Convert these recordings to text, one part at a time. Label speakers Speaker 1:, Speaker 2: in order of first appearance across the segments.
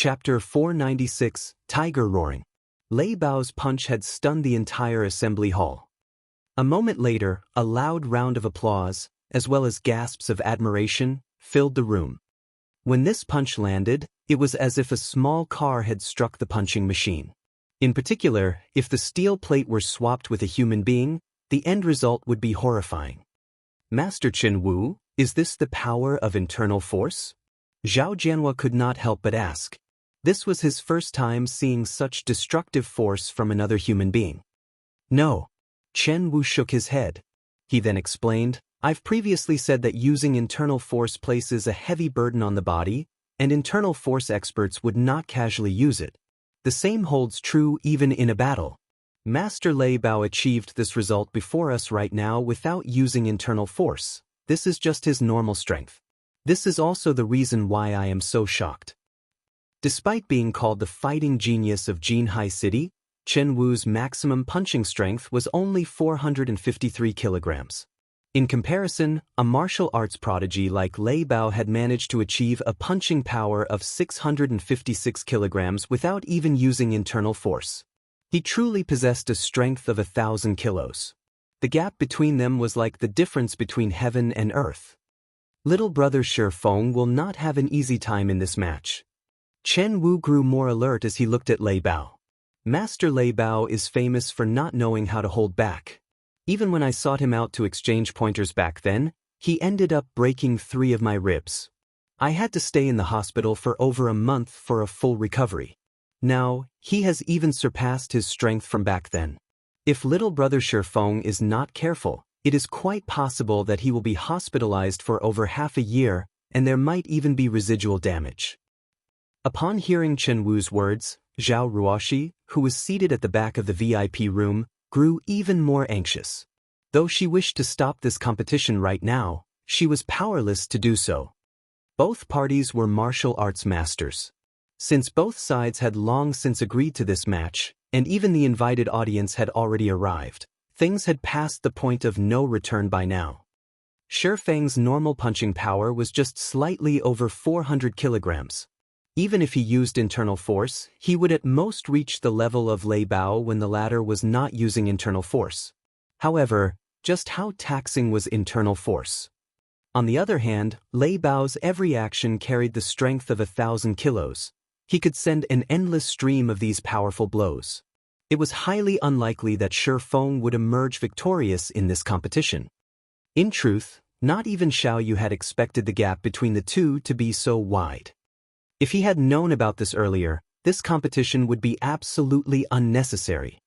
Speaker 1: Chapter 496, Tiger Roaring. Lei Bao's punch had stunned the entire assembly hall. A moment later, a loud round of applause, as well as gasps of admiration, filled the room. When this punch landed, it was as if a small car had struck the punching machine. In particular, if the steel plate were swapped with a human being, the end result would be horrifying. Master Chen Wu, is this the power of internal force? Zhao Jianhua could not help but ask. This was his first time seeing such destructive force from another human being. No. Chen Wu shook his head. He then explained, I've previously said that using internal force places a heavy burden on the body, and internal force experts would not casually use it. The same holds true even in a battle. Master Lei Bao achieved this result before us right now without using internal force. This is just his normal strength. This is also the reason why I am so shocked. Despite being called the fighting genius of Jinhai City, Chen Wu's maximum punching strength was only 453 kilograms. In comparison, a martial arts prodigy like Lei Bao had managed to achieve a punching power of 656 kilograms without even using internal force. He truly possessed a strength of 1,000 kilos. The gap between them was like the difference between heaven and earth. Little brother Shi Feng will not have an easy time in this match. Chen Wu grew more alert as he looked at Lei Bao. Master Lei Bao is famous for not knowing how to hold back. Even when I sought him out to exchange pointers back then, he ended up breaking 3 of my ribs. I had to stay in the hospital for over a month for a full recovery. Now, he has even surpassed his strength from back then. If little brother Shi Feng is not careful, it is quite possible that he will be hospitalized for over half a year, and there might even be residual damage. Upon hearing Chen Wu's words, Zhao Ruoxi, who was seated at the back of the VIP room, grew even more anxious. Though she wished to stop this competition right now, she was powerless to do so. Both parties were martial arts masters. Since both sides had long since agreed to this match, and even the invited audience had already arrived, things had passed the point of no return by now. Shi Feng's normal punching power was just slightly over 400 kilograms. Even if he used internal force, he would at most reach the level of Lei Bao when the latter was not using internal force. However, just how taxing was internal force? On the other hand, Lei Bao's every action carried the strength of 1,000 kilos. He could send an endless stream of these powerful blows. It was highly unlikely that Shi Feng would emerge victorious in this competition. In truth, not even Xiao Yu had expected the gap between the two to be so wide. If he had known about this earlier, this competition would be absolutely unnecessary.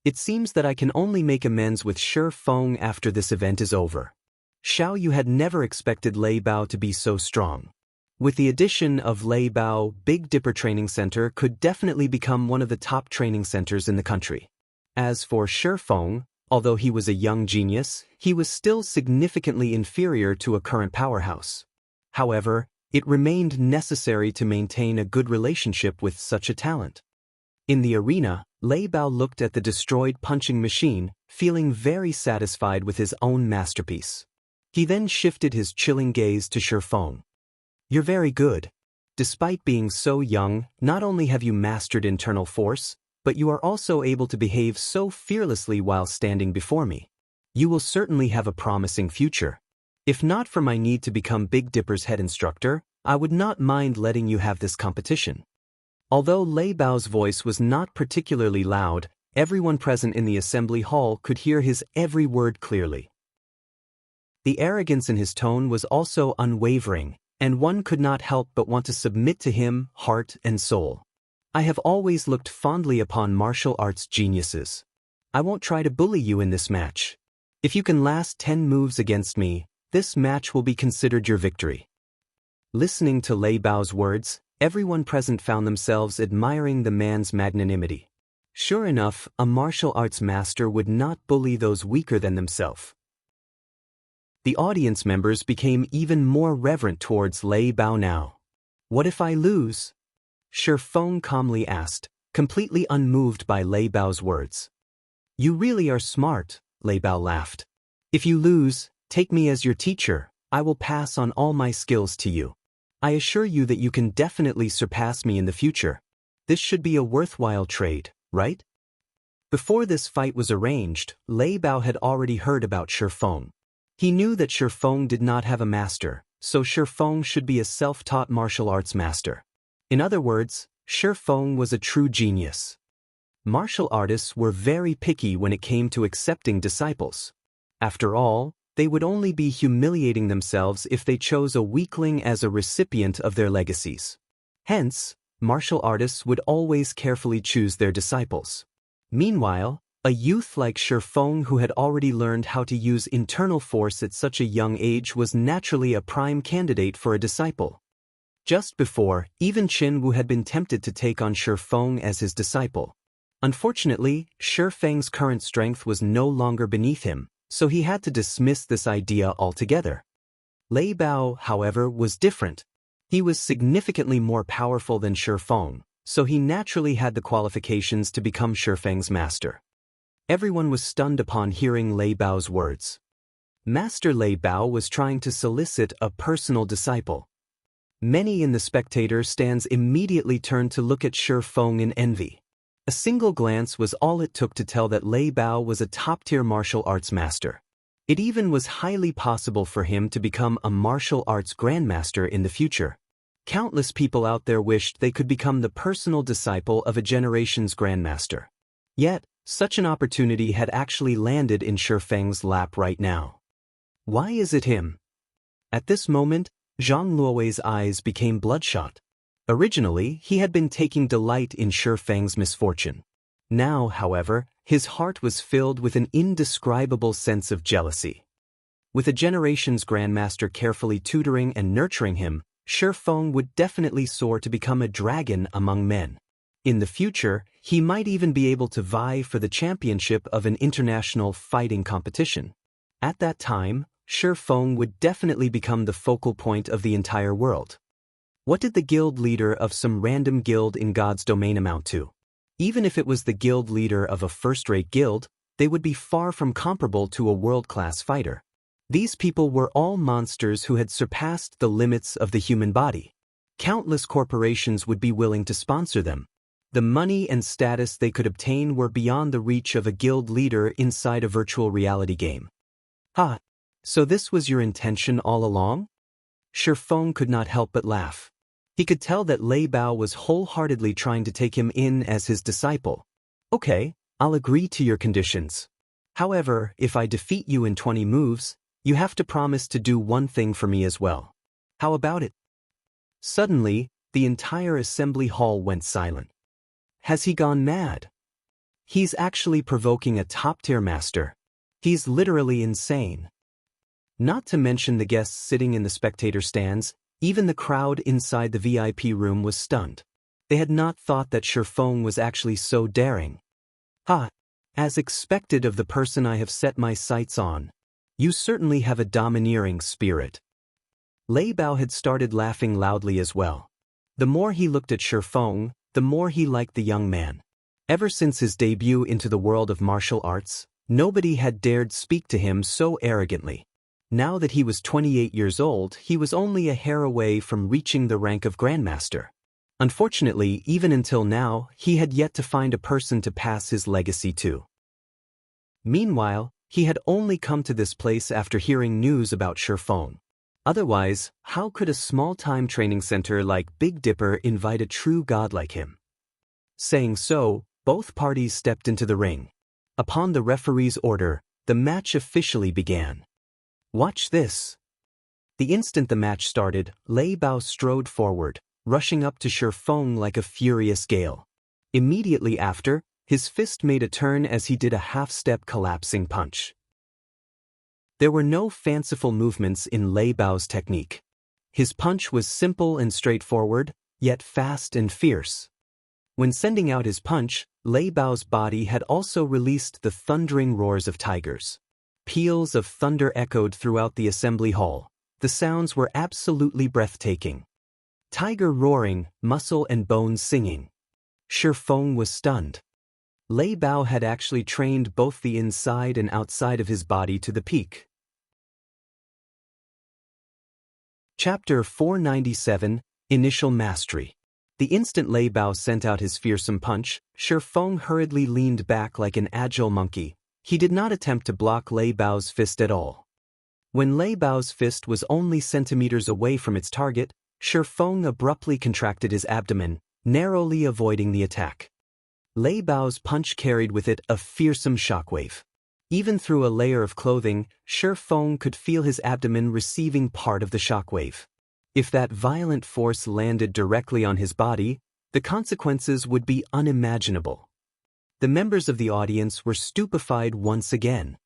Speaker 1: It seems that I can only make amends with Shi Feng after this event is over. Xiao Yu had never expected Lei Bao to be so strong. With the addition of Lei Bao, Big Dipper Training Center could definitely become one of the top training centers in the country. As for Shi Feng, although he was a young genius, he was still significantly inferior to a current powerhouse. However, it remained necessary to maintain a good relationship with such a talent. In the arena, Lei Bao looked at the destroyed punching machine, feeling very satisfied with his own masterpiece. He then shifted his chilling gaze to Shi Feng. You're very good. Despite being so young, not only have you mastered internal force, but you are also able to behave so fearlessly while standing before me. You will certainly have a promising future. If not for my need to become Big Dipper's head instructor, I would not mind letting you have this competition. Although Lei Bao's voice was not particularly loud, everyone present in the assembly hall could hear his every word clearly. The arrogance in his tone was also unwavering, and one could not help but want to submit to him, heart and soul. I have always looked fondly upon martial arts geniuses. I won't try to bully you in this match. If you can last 10 moves against me, this match will be considered your victory. Listening to Lei Bao's words, everyone present found themselves admiring the man's magnanimity. Sure enough, a martial arts master would not bully those weaker than themselves. The audience members became even more reverent towards Lei Bao now. What if I lose? Shi Feng calmly asked, completely unmoved by Lei Bao's words. You really are smart, Lei Bao laughed. If you lose, take me as your teacher. I will pass on all my skills to you. I assure you that you can definitely surpass me in the future. This should be a worthwhile trade, right? Before this fight was arranged, Lei Bao had already heard about Shifeng. He knew that Shifeng did not have a master, so Shifeng should be a self-taught martial arts master. In other words, Shifeng was a true genius. Martial artists were very picky when it came to accepting disciples. After all, they would only be humiliating themselves if they chose a weakling as a recipient of their legacies. Hence, martial artists would always carefully choose their disciples. Meanwhile, a youth like Shifeng who had already learned how to use internal force at such a young age was naturally a prime candidate for a disciple. Just before, even Qin Wu had been tempted to take on Shifeng as his disciple. Unfortunately, Shifeng's current strength was no longer beneath him, so he had to dismiss this idea altogether. Lei Bao, however, was different. He was significantly more powerful than Shifeng, so he naturally had the qualifications to become Shifeng's master. Everyone was stunned upon hearing Lei Bao's words. Master Lei Bao was trying to solicit a personal disciple. Many in the spectator stands immediately turned to look at Shifeng in envy. A single glance was all it took to tell that Lei Bao was a top-tier martial arts master. It even was highly possible for him to become a martial arts grandmaster in the future. Countless people out there wished they could become the personal disciple of a generation's grandmaster. Yet, such an opportunity had actually landed in Shifeng's lap right now. Why is it him? At this moment, Zhang Luowei's eyes became bloodshot. Originally, he had been taking delight in Shifeng's misfortune. Now, however, his heart was filled with an indescribable sense of jealousy. With a generation's grandmaster carefully tutoring and nurturing him, Shifeng would definitely soar to become a dragon among men. In the future, he might even be able to vie for the championship of an international fighting competition. At that time, Shifeng would definitely become the focal point of the entire world. What did the guild leader of some random guild in God's domain amount to? Even if it was the guild leader of a first-rate guild, they would be far from comparable to a world-class fighter. These people were all monsters who had surpassed the limits of the human body. Countless corporations would be willing to sponsor them. The money and status they could obtain were beyond the reach of a guild leader inside a virtual reality game. Ha! So this was your intention all along? Shifeng could not help but laugh. He could tell that Lei Bao was wholeheartedly trying to take him in as his disciple. Okay, I'll agree to your conditions. However, if I defeat you in 20 moves, you have to promise to do one thing for me as well. How about it? Suddenly, the entire assembly hall went silent. Has he gone mad? He's actually provoking a top-tier master. He's literally insane. Not to mention the guests sitting in the spectator stands, even the crowd inside the VIP room was stunned. They had not thought that Shifeng was actually so daring. Ha! As expected of the person I have set my sights on. You certainly have a domineering spirit. Lei Bao had started laughing loudly as well. The more he looked at Shifeng, the more he liked the young man. Ever since his debut into the world of martial arts, nobody had dared speak to him so arrogantly. Now that he was 28 years old, he was only a hair away from reaching the rank of Grandmaster. Unfortunately, even until now, he had yet to find a person to pass his legacy to. Meanwhile, he had only come to this place after hearing news about Shifeng. Otherwise, how could a small-time training center like Big Dipper invite a true god like him? Saying so, both parties stepped into the ring. Upon the referee's order, the match officially began. Watch this. The instant the match started, Lei Bao strode forward, rushing up to Shifeng like a furious gale. Immediately after, his fist made a turn as he did a half-step collapsing punch. There were no fanciful movements in Lei Bao's technique. His punch was simple and straightforward, yet fast and fierce. When sending out his punch, Lei Bao's body had also released the thundering roars of tigers. Peals of thunder echoed throughout the assembly hall. The sounds were absolutely breathtaking. Tiger roaring, muscle and bones singing. Shifeng was stunned. Lei Bao had actually trained both the inside and outside of his body to the peak. Chapter 497, Initial Mastery. The instant Lei Bao sent out his fearsome punch, Shi Feng hurriedly leaned back like an agile monkey. He did not attempt to block Lei Bao's fist at all. When Lei Bao's fist was only centimeters away from its target, Shi Feng abruptly contracted his abdomen, narrowly avoiding the attack. Lei Bao's punch carried with it a fearsome shockwave. Even through a layer of clothing, Shi Feng could feel his abdomen receiving part of the shockwave. If that violent force landed directly on his body, the consequences would be unimaginable. The members of the audience were stupefied once again.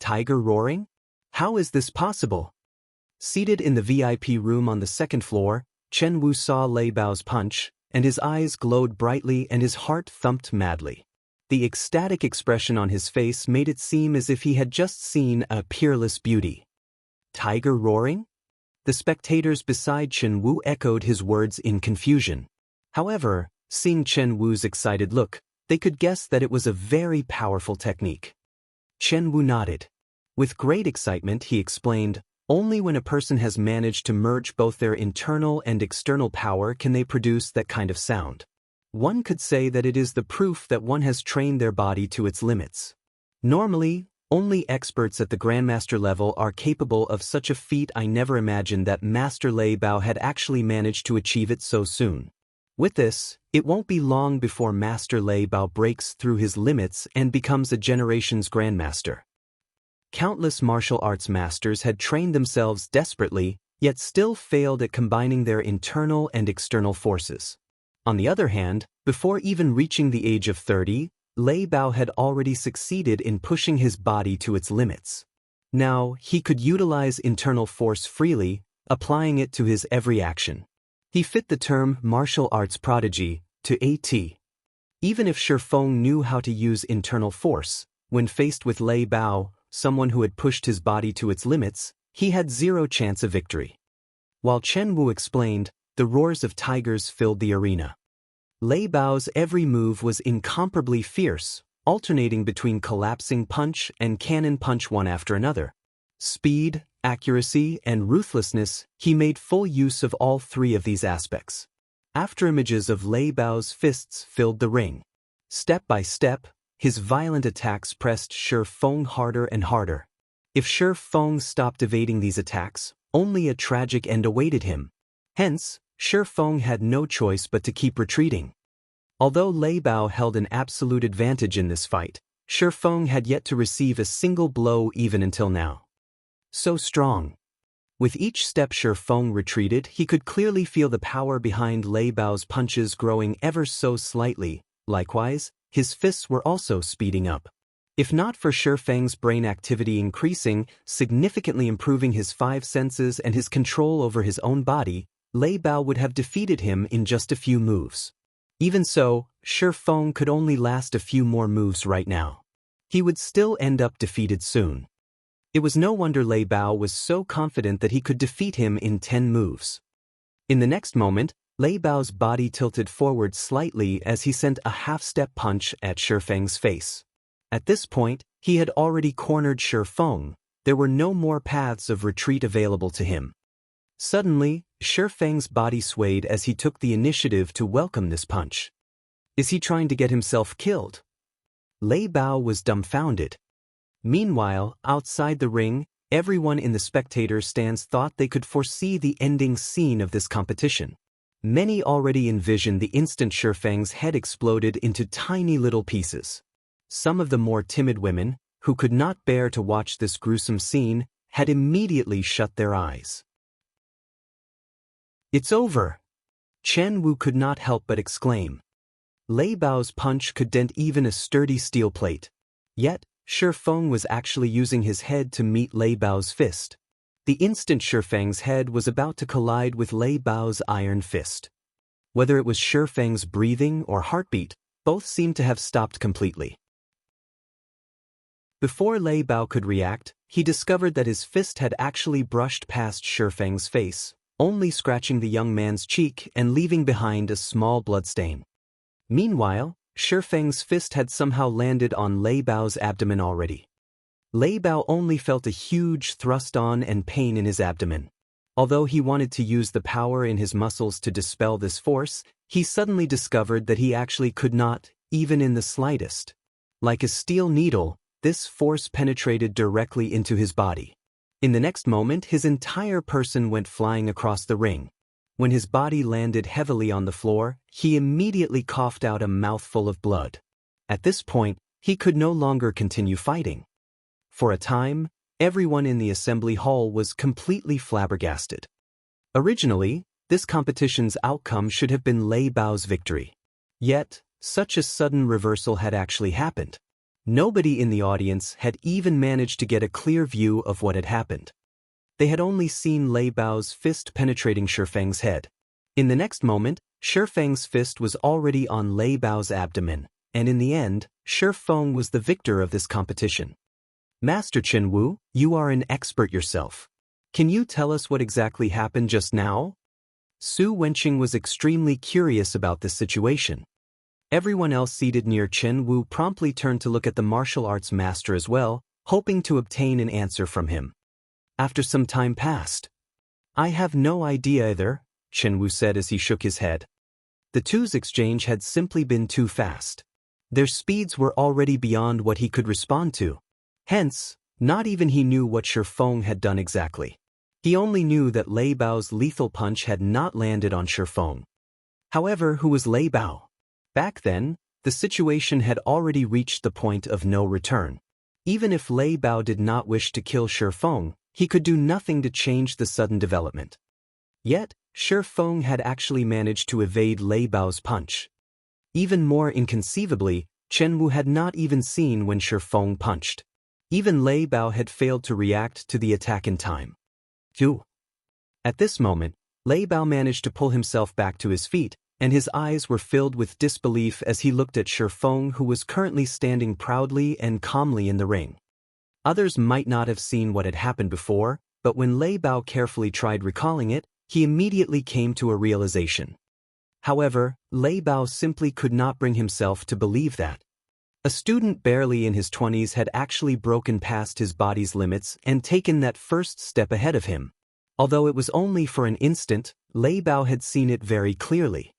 Speaker 1: Tiger roaring? How is this possible? Seated in the VIP room on the second floor, Chen Wu saw Lei Bao's punch, and his eyes glowed brightly and his heart thumped madly. The ecstatic expression on his face made it seem as if he had just seen a peerless beauty. Tiger roaring? The spectators beside Chen Wu echoed his words in confusion. However, seeing Chen Wu's excited look, they could guess that it was a very powerful technique. Chen Wu nodded. With great excitement, he explained, only when a person has managed to merge both their internal and external power can they produce that kind of sound. One could say that it is the proof that one has trained their body to its limits. Normally, only experts at the Grandmaster level are capable of such a feat. I never imagined that Master Lei Bao had actually managed to achieve it so soon. With this, it won't be long before Master Lei Bao breaks through his limits and becomes a generation's Grandmaster. Countless martial arts masters had trained themselves desperately, yet still failed at combining their internal and external forces. On the other hand, before even reaching the age of 30, Lei Bao had already succeeded in pushing his body to its limits. Now, he could utilize internal force freely, applying it to his every action. He fit the term martial arts prodigy to a.t. Even if Shi Feng knew how to use internal force, when faced with Lei Bao, someone who had pushed his body to its limits, he had zero chance of victory. While Chen Wu explained, the roars of tigers filled the arena. Lei Bao's every move was incomparably fierce, alternating between collapsing punch and cannon punch one after another. Speed, accuracy, and ruthlessness, he made full use of all three of these aspects. After images of Lei Bao's fists filled the ring. Step by step, his violent attacks pressed Shi Feng harder and harder. If Shi Feng stopped evading these attacks, only a tragic end awaited him. Hence, Shi Feng had no choice but to keep retreating. Although Lei Bao held an absolute advantage in this fight, Shi Feng had yet to receive a single blow even until now. So strong. With each step Shi Feng retreated, he could clearly feel the power behind Lei Bao's punches growing ever so slightly. Likewise, his fists were also speeding up. If not for Shi Feng's brain activity increasing, significantly improving his five senses and his control over his own body, Lei Bao would have defeated him in just a few moves. Even so, Shi Feng could only last a few more moves right now. He would still end up defeated soon. It was no wonder Lei Bao was so confident that he could defeat him in 10 moves. In the next moment, Lei Bao's body tilted forward slightly as he sent a half-step punch at Shi Feng's face. At this point, he had already cornered Shi Feng. There were no more paths of retreat available to him. Suddenly, Shi Feng's body swayed as he took the initiative to welcome this punch. Is he trying to get himself killed? Lei Bao was dumbfounded. Meanwhile, outside the ring, everyone in the spectator stands thought they could foresee the ending scene of this competition. Many already envisioned the instant Shi Feng's head exploded into tiny little pieces. Some of the more timid women, who could not bear to watch this gruesome scene, had immediately shut their eyes. It's over! Chen Wu could not help but exclaim. Lei Bao's punch could dent even a sturdy steel plate. Yet, Shi Feng was actually using his head to meet Lei Bao's fist. The instant Shi Feng's head was about to collide with Lei Bao's iron fist. Whether it was Shi Feng's breathing or heartbeat, both seemed to have stopped completely. Before Lei Bao could react, he discovered that his fist had actually brushed past Shi Feng's face, only scratching the young man's cheek and leaving behind a small bloodstain. Meanwhile, Shi Feng's fist had somehow landed on Lei Bao's abdomen already. Lei Bao only felt a huge thrust on and pain in his abdomen. Although he wanted to use the power in his muscles to dispel this force, he suddenly discovered that he actually could not, even in the slightest. Like a steel needle, this force penetrated directly into his body. In the next moment, his entire person went flying across the ring. When his body landed heavily on the floor, he immediately coughed out a mouthful of blood. At this point, he could no longer continue fighting. For a time, everyone in the assembly hall was completely flabbergasted. Originally, this competition's outcome should have been Lei Bao's victory. Yet, such a sudden reversal had actually happened. Nobody in the audience had even managed to get a clear view of what had happened. They had only seen Lei Bao's fist penetrating Shifeng's head. In the next moment, Shifeng's fist was already on Lei Bao's abdomen, and in the end, Shifeng was the victor of this competition. Master Chen Wu, you are an expert yourself. Can you tell us what exactly happened just now? Su Wenqing was extremely curious about this situation. Everyone else seated near Chen Wu promptly turned to look at the martial arts master as well, hoping to obtain an answer from him. After some time passed. I have no idea either, Chen Wu said as he shook his head. The two's exchange had simply been too fast. Their speeds were already beyond what he could respond to. Hence, not even he knew what Shifeng had done exactly. He only knew that Lei Bao's lethal punch had not landed on Shifeng. However, who was Lei Bao? Back then, the situation had already reached the point of no return. Even if Lei Bao did not wish to kill Shifeng, he could do nothing to change the sudden development. Yet, Shifeng had actually managed to evade Lei Bao's punch. Even more inconceivably, Chen Wu had not even seen when Shifeng punched. Even Lei Bao had failed to react to the attack in time. Phew. At this moment, Lei Bao managed to pull himself back to his feet, and his eyes were filled with disbelief as he looked at Shifeng, who was currently standing proudly and calmly in the ring. Others might not have seen what had happened before, but when Lei Bao carefully tried recalling it, he immediately came to a realization. However, Lei Bao simply could not bring himself to believe that. A student barely in his 20s had actually broken past his body's limits and taken that first step ahead of him. Although it was only for an instant, Lei Bao had seen it very clearly.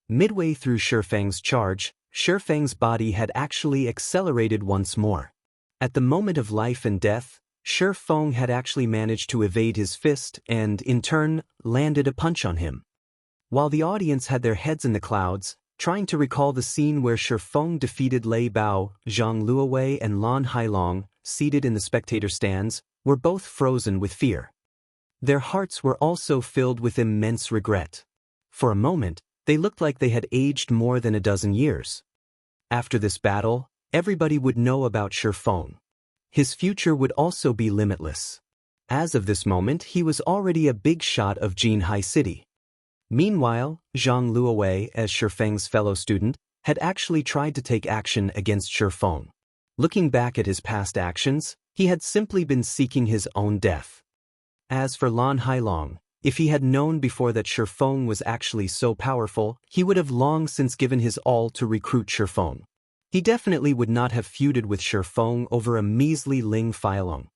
Speaker 1: Midway through Shifeng's charge, Shifeng's body had actually accelerated once more. At the moment of life and death, Shifeng had actually managed to evade his fist and, in turn, landed a punch on him. While the audience had their heads in the clouds, trying to recall the scene where Shifeng defeated Lei Bao, Zhang Luowei and Lan Hailong, seated in the spectator stands, were both frozen with fear. Their hearts were also filled with immense regret. For a moment, they looked like they had aged more than a dozen years. After this battle, everybody would know about Shifeng. His future would also be limitless. As of this moment, he was already a big shot of Jinhai City. Meanwhile, Zhang Luowei, as Shifeng's fellow student, had actually tried to take action against Shifeng. Looking back at his past actions, he had simply been seeking his own death. As for Lan Hailong, if he had known before that Shifeng was actually so powerful, he would have long since given his all to recruit Shifeng. He definitely would not have feuded with Shifeng over a measly Ling Failong.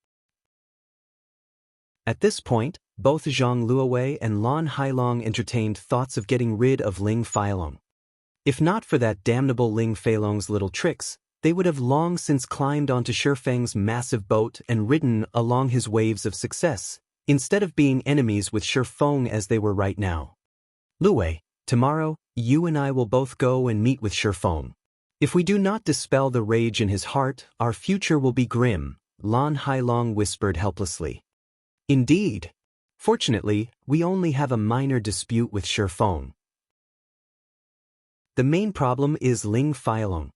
Speaker 1: At this point, both Zhang Luowei and Lan Hailong entertained thoughts of getting rid of Ling Failong. If not for that damnable Ling Failong's little tricks, they would have long since climbed onto Shifeng's massive boat and ridden along his waves of success, instead of being enemies with Shifeng as they were right now. Luwei, tomorrow, you and I will both go and meet with Shifeng. If we do not dispel the rage in his heart, our future will be grim, Lan Hailong whispered helplessly. Indeed. Fortunately, we only have a minor dispute with Shifeng. The main problem is Ling Failong.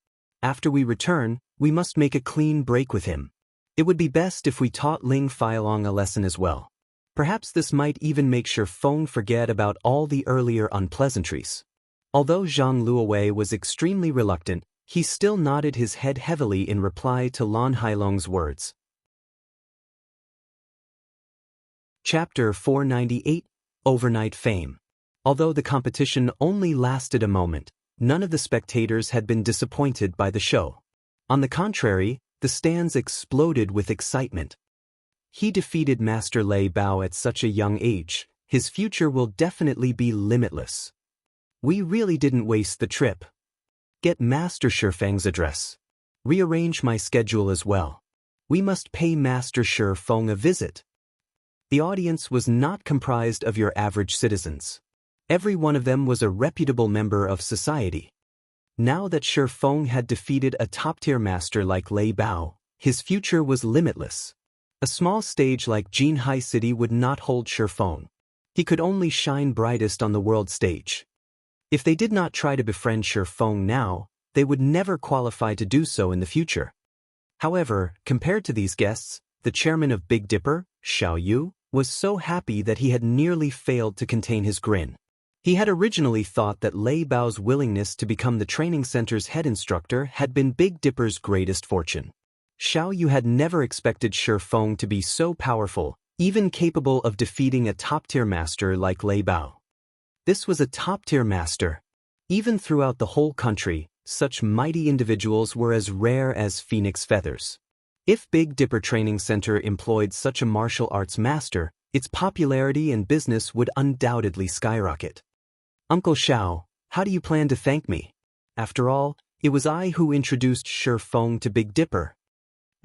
Speaker 1: After we return, we must make a clean break with him. It would be best if we taught Ling Failong a lesson as well. Perhaps this might even make Shifeng forget about all the earlier unpleasantries. Although Zhang Luowei was extremely reluctant, he still nodded his head heavily in reply to Lan Hailong's words. Chapter 498, Overnight Fame. Although the competition only lasted a moment, none of the spectators had been disappointed by the show. On the contrary, the stands exploded with excitement. he defeated Master Lei Bao at such a young age. His future will definitely be limitless. We really didn't waste the trip. Get Master Shifeng's address. Rearrange my schedule as well. We must pay Master Shifeng a visit. The audience was not comprised of your average citizens. Every one of them was a reputable member of society. Now that Shifeng had defeated a top-tier master like Lei Bao, his future was limitless. A small stage like Jinhai City would not hold Shifeng. He could only shine brightest on the world stage. If they did not try to befriend Shifeng now, they would never qualify to do so in the future. However, compared to these guests, the chairman of Big Dipper, Xiao Yu, was so happy that he had nearly failed to contain his grin. He had originally thought that Lei Bao's willingness to become the training center's head instructor had been Big Dipper's greatest fortune. Xiao Yu had never expected Shifeng to be so powerful, even capable of defeating a top-tier master like Lei Bao. This was a top-tier master. Even throughout the whole country, such mighty individuals were as rare as phoenix feathers. If Big Dipper Training Center employed such a martial arts master, its popularity and business would undoubtedly skyrocket. Uncle Xiao, how do you plan to thank me? After all, it was I who introduced Shifeng to Big Dipper.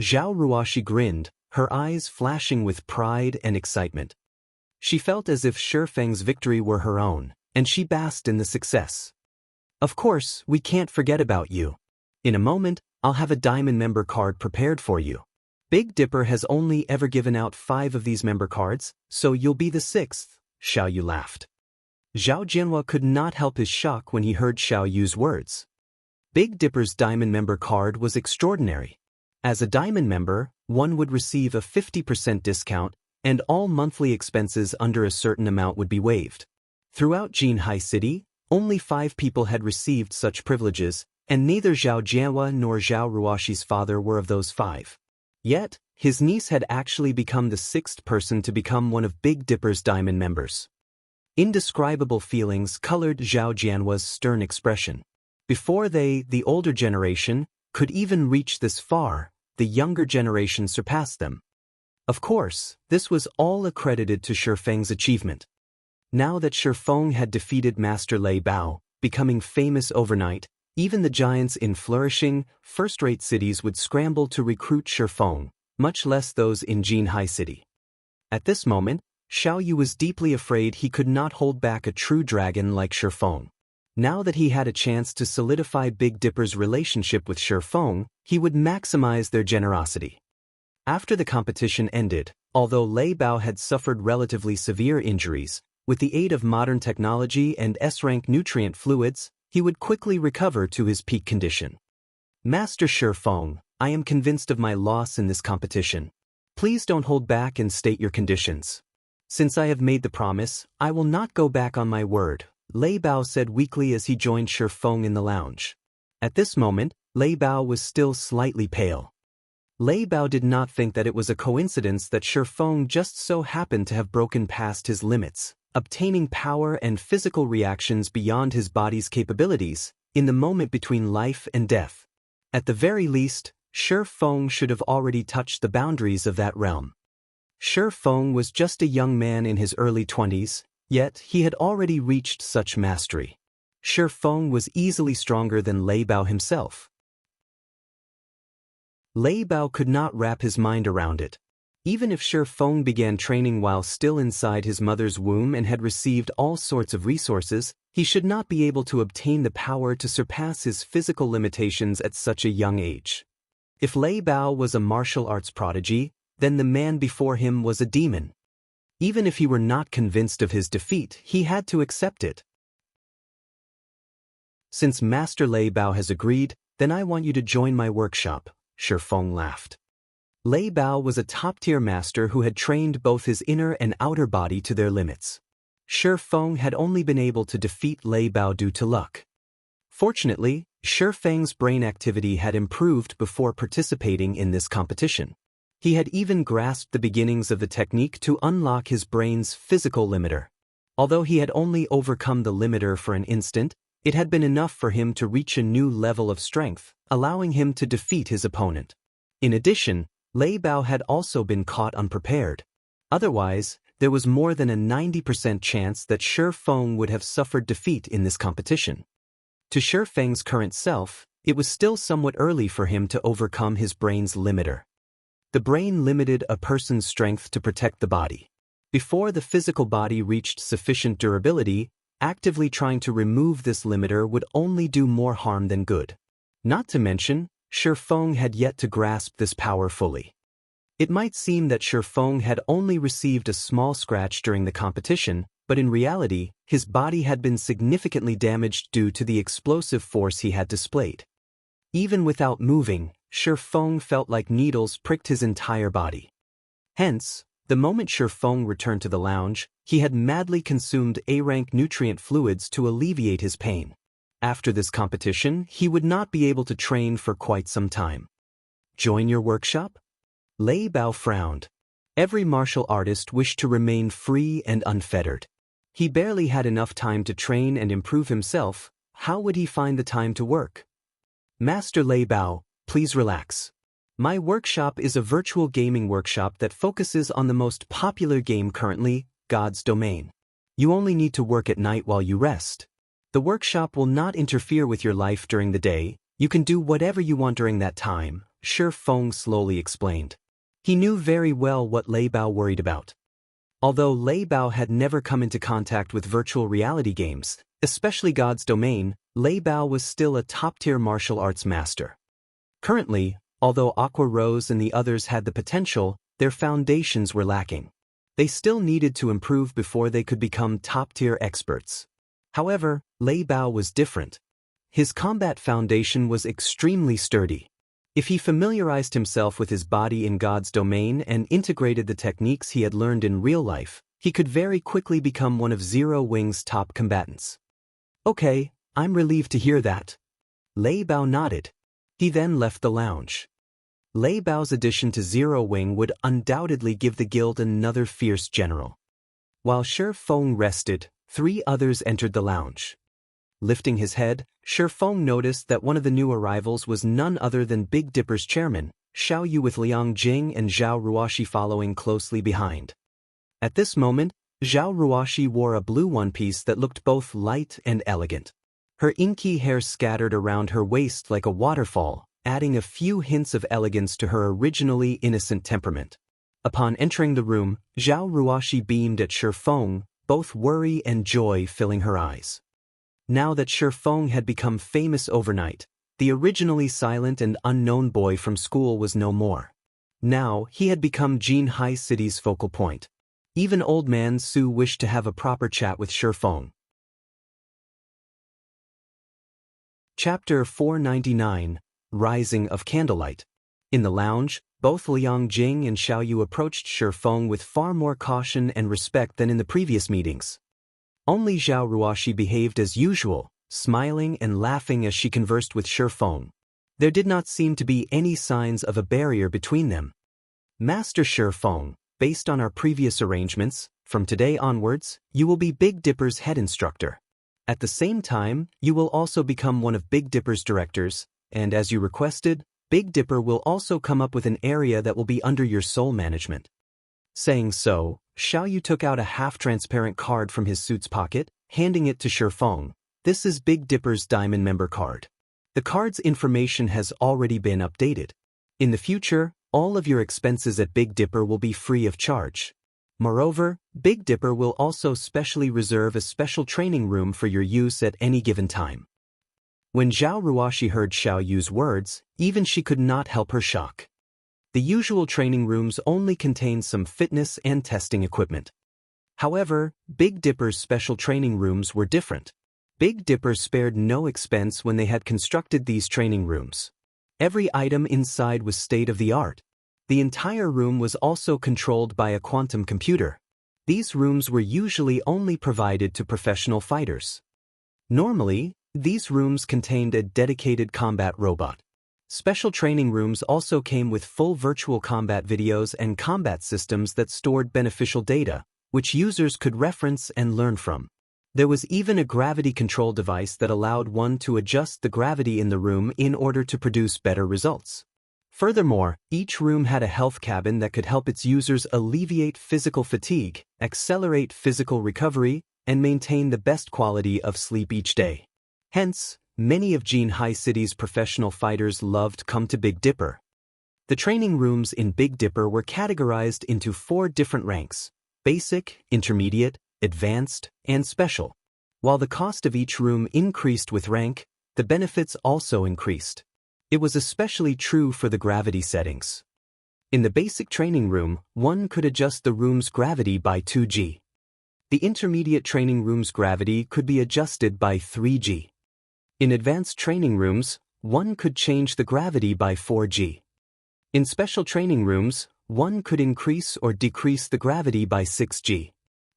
Speaker 1: Zhao Ruoxi grinned, her eyes flashing with pride and excitement. She felt as if Shifeng's victory were her own, and she basked in the success. Of course, we can't forget about you. In a moment, I'll have a diamond member card prepared for you. Big Dipper has only ever given out 5 of these member cards, so you'll be the 6th, Xiao Yu laughed. Zhao Jianhua could not help his shock when he heard Xiao Yu's words. Big Dipper's diamond member card was extraordinary. As a diamond member, one would receive a 50% discount, and all monthly expenses under a certain amount would be waived. Throughout Jinhai City, only 5 people had received such privileges, and neither Zhao Jianhua nor Zhao Ruoxi's father were of those 5. Yet, his niece had actually become the 6th person to become one of Big Dipper's diamond members. Indescribable feelings colored Zhao Jianhua's stern expression. Before they, the older generation, could even reach this far, the younger generation surpassed them. Of course, this was all accredited to Shifeng's achievement. Now that Shifeng had defeated Master Lei Bao, becoming famous overnight, even the giants in flourishing, first-rate cities would scramble to recruit Shifeng, much less those in Jinhai City. At this moment, Xiao Yu was deeply afraid he could not hold back a true dragon like Shifeng. Now that he had a chance to solidify Big Dipper's relationship with Shifeng, he would maximize their generosity. After the competition ended, although Lei Bao had suffered relatively severe injuries, with the aid of modern technology and S-rank nutrient fluids, he would quickly recover to his peak condition. Master Shifeng, I am convinced of my loss in this competition. Please don't hold back and state your conditions. Since I have made the promise, I will not go back on my word, Lei Bao said weakly as he joined Shifeng in the lounge. At this moment, Lei Bao was still slightly pale. Lei Bao did not think that it was a coincidence that Shifeng just so happened to have broken past his limits, obtaining power and physical reactions beyond his body's capabilities, in the moment between life and death. At the very least, Shifeng should have already touched the boundaries of that realm. Shifeng was just a young man in his early 20s, yet he had already reached such mastery. Shifeng was easily stronger than Lei Bao himself. Lei Bao could not wrap his mind around it. Even if Shifeng began training while still inside his mother's womb and had received all sorts of resources, he should not be able to obtain the power to surpass his physical limitations at such a young age. If Lei Bao was a martial arts prodigy, then the man before him was a demon. Even if he were not convinced of his defeat, he had to accept it. Since Master Lei Bao has agreed, then I want you to join my workshop, Shifeng laughed. Lei Bao was a top-tier master who had trained both his inner and outer body to their limits. Shifeng had only been able to defeat Lei Bao due to luck. Fortunately, Shifeng's brain activity had improved before participating in this competition. He had even grasped the beginnings of the technique to unlock his brain's physical limiter. Although he had only overcome the limiter for an instant, it had been enough for him to reach a new level of strength, allowing him to defeat his opponent. In addition, Lei Bao had also been caught unprepared. Otherwise, there was more than a 90% chance that Shi Feng would have suffered defeat in this competition. To Shi Feng's current self, it was still somewhat early for him to overcome his brain's limiter. The brain limited a person's strength to protect the body. Before the physical body reached sufficient durability, actively trying to remove this limiter would only do more harm than good. Not to mention, Shi Feng had yet to grasp this power fully. It might seem that Shi Feng had only received a small scratch during the competition, but in reality, his body had been significantly damaged due to the explosive force he had displayed. Even without moving, Shi Feng felt like needles pricked his entire body. Hence, the moment Shi Feng returned to the lounge, he had madly consumed A-rank nutrient fluids to alleviate his pain. After this competition, he would not be able to train for quite some time. Join your workshop? Lei Bao frowned. Every martial artist wished to remain free and unfettered. He barely had enough time to train and improve himself. How would he find the time to work? Master Lei Bao, please relax. My workshop is a virtual gaming workshop that focuses on the most popular game currently, God's Domain. You only need to work at night while you rest. The workshop will not interfere with your life during the day. You can do whatever you want during that time, Shi Feng slowly explained. He knew very well what Lei Bao worried about. Although Lei Bao had never come into contact with virtual reality games, especially God's Domain, Lei Bao was still a top-tier martial arts master. Currently, although Aqua Rose and the others had the potential, their foundations were lacking. They still needed to improve before they could become top-tier experts. However, Lei Bao was different. His combat foundation was extremely sturdy. If he familiarized himself with his body in God's Domain and integrated the techniques he had learned in real life, he could very quickly become one of Zero Wing's top combatants. Okay, I'm relieved to hear that. Lei Bao nodded. He then left the lounge. Lei Bao's addition to Zero Wing would undoubtedly give the guild another fierce general. While Shi Feng rested, 3 others entered the lounge. Lifting his head, Shi Feng noticed that one of the new arrivals was none other than Big Dipper's chairman, Xiao Yu, with Liang Jing and Zhao Ruoxi following closely behind. At this moment, Zhao Ruoxi wore a blue one-piece that looked both light and elegant. Her inky hair scattered around her waist like a waterfall, adding a few hints of elegance to her originally innocent temperament. Upon entering the room, Zhao Ruoxi beamed at Shi Feng, both worry and joy filling her eyes. Now that Shi Feng had become famous overnight, the originally silent and unknown boy from school was no more. Now, he had become Jinhai City's focal point. Even old man Su wished to have a proper chat with Shi Feng. Chapter 499, Rising of Candlelight. In the lounge, both Liang Jing and Xiao Yu approached Shi Feng with far more caution and respect than in the previous meetings. Only Zhao Ruoxi behaved as usual, smiling and laughing as she conversed with Shi Feng. There did not seem to be any signs of a barrier between them. Master Shi Feng, based on our previous arrangements, from today onwards, you will be Big Dipper's head instructor. At the same time, you will also become one of Big Dipper's directors, and as you requested, Big Dipper will also come up with an area that will be under your sole management. Saying so, Xiao Yu took out a half-transparent card from his suit's pocket, handing it to Shi Feng. This is Big Dipper's Diamond Member card. The card's information has already been updated. In the future, all of your expenses at Big Dipper will be free of charge. Moreover, Big Dipper will also specially reserve a special training room for your use at any given time. When Zhao Ruoxi heard Xiao Yu's words, even she could not help her shock. The usual training rooms only contained some fitness and testing equipment. However, Big Dipper's special training rooms were different. Big Dipper spared no expense when they had constructed these training rooms. Every item inside was state-of-the-art. The entire room was also controlled by a quantum computer. These rooms were usually only provided to professional fighters. Normally, these rooms contained a dedicated combat robot. Special training rooms also came with full virtual combat videos and combat systems that stored beneficial data, which users could reference and learn from. There was even a gravity control device that allowed one to adjust the gravity in the room in order to produce better results. Furthermore, each room had a health cabin that could help its users alleviate physical fatigue, accelerate physical recovery, and maintain the best quality of sleep each day. Hence, many of Jinhai City's professional fighters loved come to Big Dipper. The training rooms in Big Dipper were categorized into 4 different ranks: basic, intermediate, advanced, and special. While the cost of each room increased with rank, the benefits also increased. It was especially true for the gravity settings. In the basic training room, one could adjust the room's gravity by 2G. The intermediate training room's gravity could be adjusted by 3G. In advanced training rooms, one could change the gravity by 4G. In special training rooms, one could increase or decrease the gravity by 6G.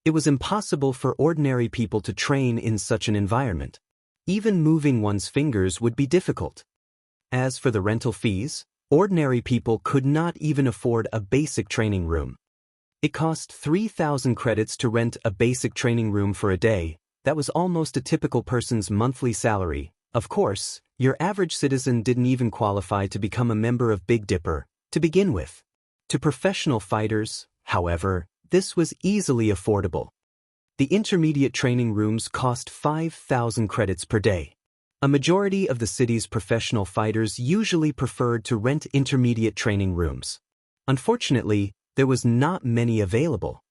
Speaker 1: It was impossible for ordinary people to train in such an environment. Even moving one's fingers would be difficult. As for the rental fees, ordinary people could not even afford a basic training room. It cost 3,000 credits to rent a basic training room for a day. That was almost a typical person's monthly salary. Of course, your average citizen didn't even qualify to become a member of Big Dipper, to begin with. To professional fighters, however, this was easily affordable. The intermediate training rooms cost 5,000 credits per day. A majority of the city's professional fighters usually preferred to rent intermediate training rooms. Unfortunately, there was not many available.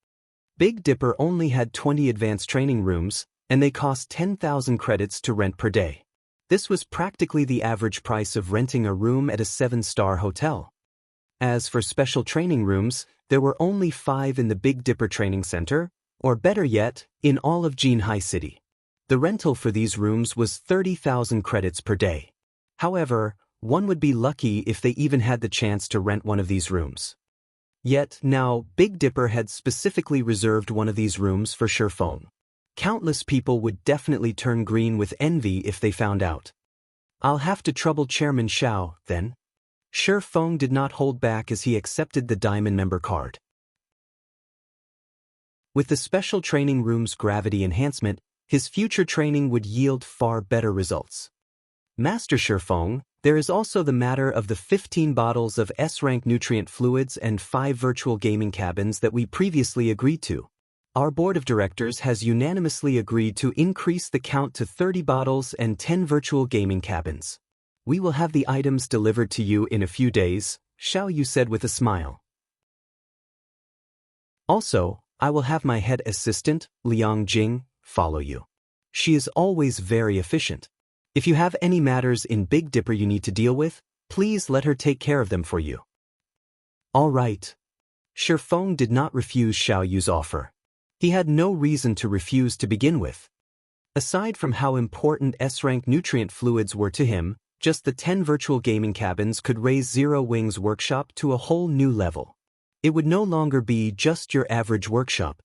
Speaker 1: Big Dipper only had 20 advanced training rooms, and they cost 10,000 credits to rent per day. This was practically the average price of renting a room at a 7-star hotel. As for special training rooms, there were only 5 in the Big Dipper Training Center, or better yet, in all of Jinhai City. The rental for these rooms was 30,000 credits per day. However, one would be lucky if they even had the chance to rent one of these rooms. Yet now, Big Dipper had specifically reserved one of these rooms for Shifeng. Countless people would definitely turn green with envy if they found out. I'll have to trouble Chairman Xiao, then. Shifeng did not hold back as he accepted the diamond member card. With the special training room's gravity enhancement, his future training would yield far better results. Master Shifeng, there is also the matter of the 15 bottles of S-rank nutrient fluids and 5 virtual gaming cabins that we previously agreed to. Our board of directors has unanimously agreed to increase the count to 30 bottles and 10 virtual gaming cabins. We will have the items delivered to you in a few days, Xiao Yu said with a smile. Also, I will have my head assistant, Liang Jing, follow you. She is always very efficient. If you have any matters in Big Dipper you need to deal with, please let her take care of them for you. All right. Shifeng did not refuse Xiao Yu's offer. He had no reason to refuse to begin with. Aside from how important S-rank nutrient fluids were to him, just the 10 virtual gaming cabins could raise Zero Wing's workshop to a whole new level. It would no longer be just your average workshop.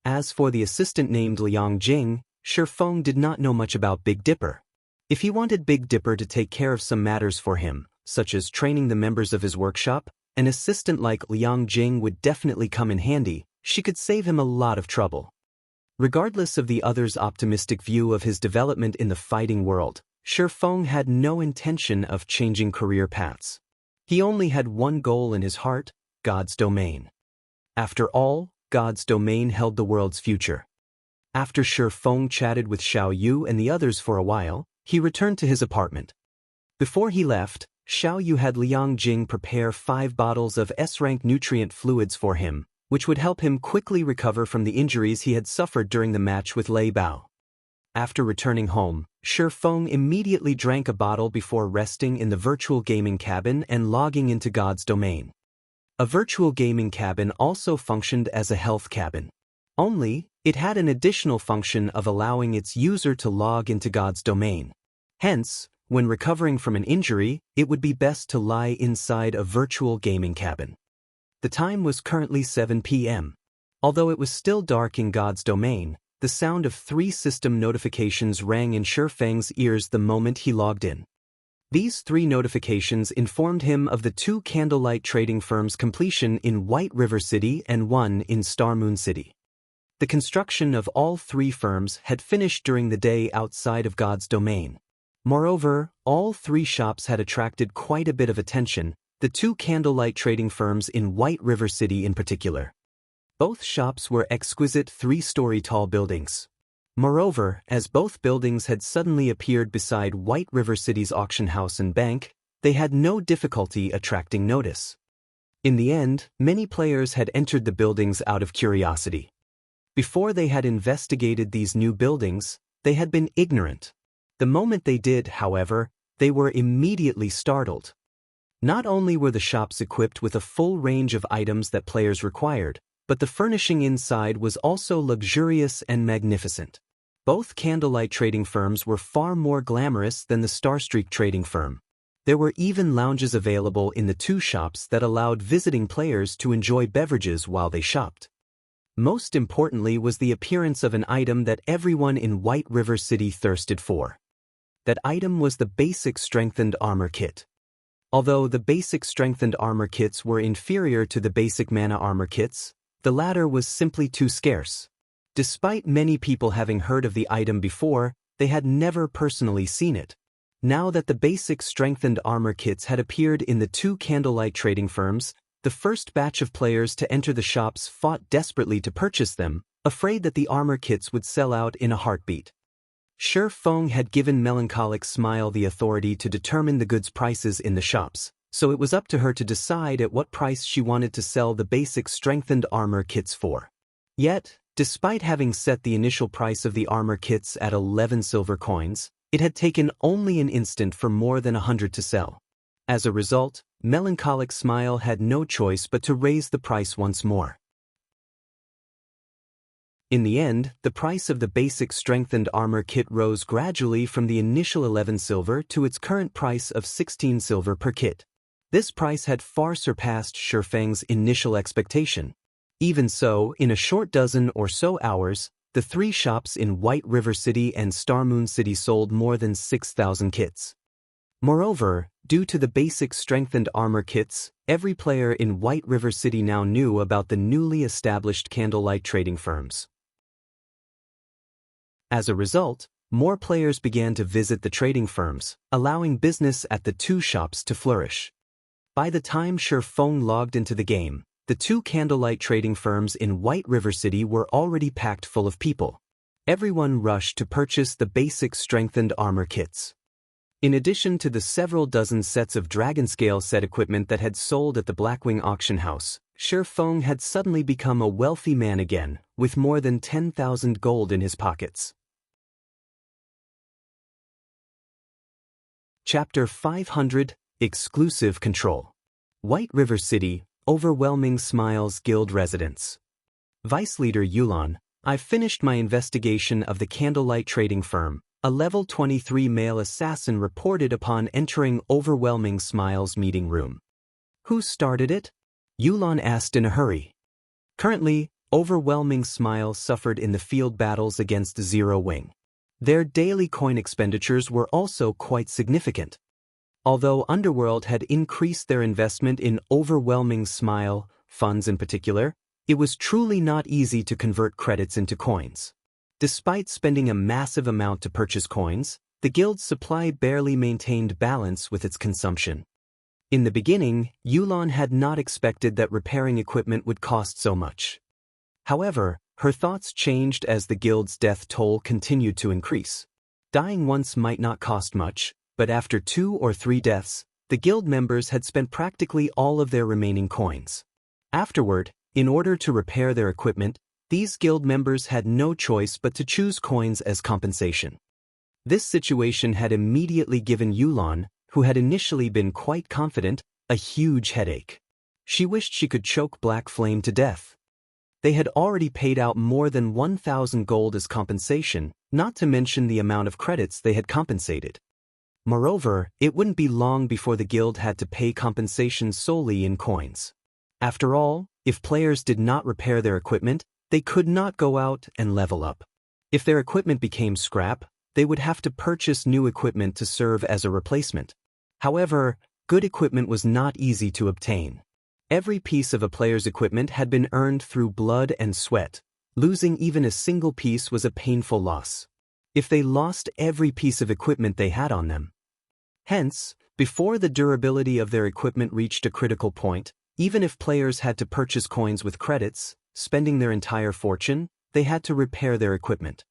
Speaker 1: As for the assistant named Liang Jing, Shifeng did not know much about Big Dipper. If he wanted Big Dipper to take care of some matters for him, such as training the members of his workshop, an assistant like Liang Jing would definitely come in handy. She could save him a lot of trouble. Regardless of the other's optimistic view of his development in the fighting world, Shifeng had no intention of changing career paths. He only had one goal in his heart: God's domain. After all, God's domain held the world's future. After Shifeng chatted with Xiao Yu and the others for a while, he returned to his apartment. Before he left, Xiao Yu had Liang Jing prepare 5 bottles of S-rank nutrient fluids for him, which would help him quickly recover from the injuries he had suffered during the match with Lei Bao. After returning home, Shifeng immediately drank a bottle before resting in the virtual gaming cabin and logging into God's domain. A virtual gaming cabin also functioned as a health cabin. Only, it had an additional function of allowing its user to log into God's domain. Hence, when recovering from an injury, it would be best to lie inside a virtual gaming cabin. The time was currently 7 p.m. Although it was still dark in God's domain, the sound of 3 system notifications rang in Shifeng's ears the moment he logged in. These 3 notifications informed him of the 2 Candlelight trading firms' completion in White River City and 1 in Star Moon City. The construction of all 3 firms had finished during the day outside of God's domain. Moreover, all 3 shops had attracted quite a bit of attention, the two Candlelight trading firms in White River City in particular. Both shops were exquisite three-story tall buildings. Moreover, as both buildings had suddenly appeared beside White River City's auction house and bank, they had no difficulty attracting notice. In the end, many players had entered the buildings out of curiosity. Before they had investigated these new buildings, they had been ignorant. The moment they did, however, they were immediately startled. Not only were the shops equipped with a full range of items that players required, but the furnishing inside was also luxurious and magnificent. Both Candlelight trading firms were far more glamorous than the Starstreak trading firm. There were even lounges available in the two shops that allowed visiting players to enjoy beverages while they shopped. Most importantly was the appearance of an item that everyone in White River City thirsted for. That item was the basic strengthened armor kit. Although the basic strengthened armor kits were inferior to the basic mana armor kits, the latter was simply too scarce. Despite many people having heard of the item before, they had never personally seen it. Now that the basic strengthened armor kits had appeared in the two Candlelight trading firms, the first batch of players to enter the shops fought desperately to purchase them, afraid that the armor kits would sell out in a heartbeat. Shi Feng had given Melancholic Smile the authority to determine the goods' prices in the shops, so it was up to her to decide at what price she wanted to sell the basic strengthened armor kits for. Yet, despite having set the initial price of the armor kits at 11 silver coins, it had taken only an instant for more than 100 to sell. As a result, Melancholic Smile had no choice but to raise the price once more. In the end, the price of the basic strengthened armor kit rose gradually from the initial 11 silver to its current price of 16 silver per kit. This price had far surpassed Shi Feng's initial expectation. Even so, in a short dozen or so hours, the three shops in White River City and Starmoon City sold more than 6,000 kits. Moreover, due to the basic strengthened armor kits, every player in White River City now knew about the newly established Candlelight trading firms. As a result, more players began to visit the trading firms, allowing business at the two shops to flourish. By the time Shi Feng logged into the game, the two Candlelight trading firms in White River City were already packed full of people. Everyone rushed to purchase the basic strengthened armor kits. In addition to the several dozen sets of Dragonscale set equipment that had sold at the Blackwing auction house, Shi Feng had suddenly become a wealthy man again, with more than 10,000 gold in his pockets. Chapter 500 Exclusive Control. White River City, Overwhelming Smiles Guild Residence. Vice Leader Yulan, I've finished my investigation of the Candlelight trading firm. A level 23 male assassin reported upon entering Overwhelming Smiles meeting room. Who started it? Yulan asked in a hurry. Currently, Overwhelming Smiles suffered in the field battles against Zero Wing. Their daily coin expenditures were also quite significant. Although Underworld had increased their investment in Overwhelming Smile funds in particular, it was truly not easy to convert credits into coins. Despite spending a massive amount to purchase coins, the guild's supply barely maintained balance with its consumption. In the beginning, Yulan had not expected that repairing equipment would cost so much. However, her thoughts changed as the guild's death toll continued to increase. Dying once might not cost much, but after 2 or 3 deaths, the guild members had spent practically all of their remaining coins. Afterward, in order to repair their equipment, these guild members had no choice but to choose coins as compensation. This situation had immediately given Yulan, who had initially been quite confident, a huge headache. She wished she could choke Black Flame to death. They had already paid out more than 1,000 gold as compensation, not to mention the amount of credits they had compensated. Moreover, it wouldn't be long before the guild had to pay compensation solely in coins. After all, if players did not repair their equipment, they could not go out and level up. If their equipment became scrap, they would have to purchase new equipment to serve as a replacement. However, good equipment was not easy to obtain. Every piece of a player's equipment had been earned through blood and sweat. Losing even a single piece was a painful loss. If they lost every piece of equipment they had on them, Hence, before the durability of their equipment reached a critical point, even if players had to purchase coins with credits, spending their entire fortune, they had to repair their equipment.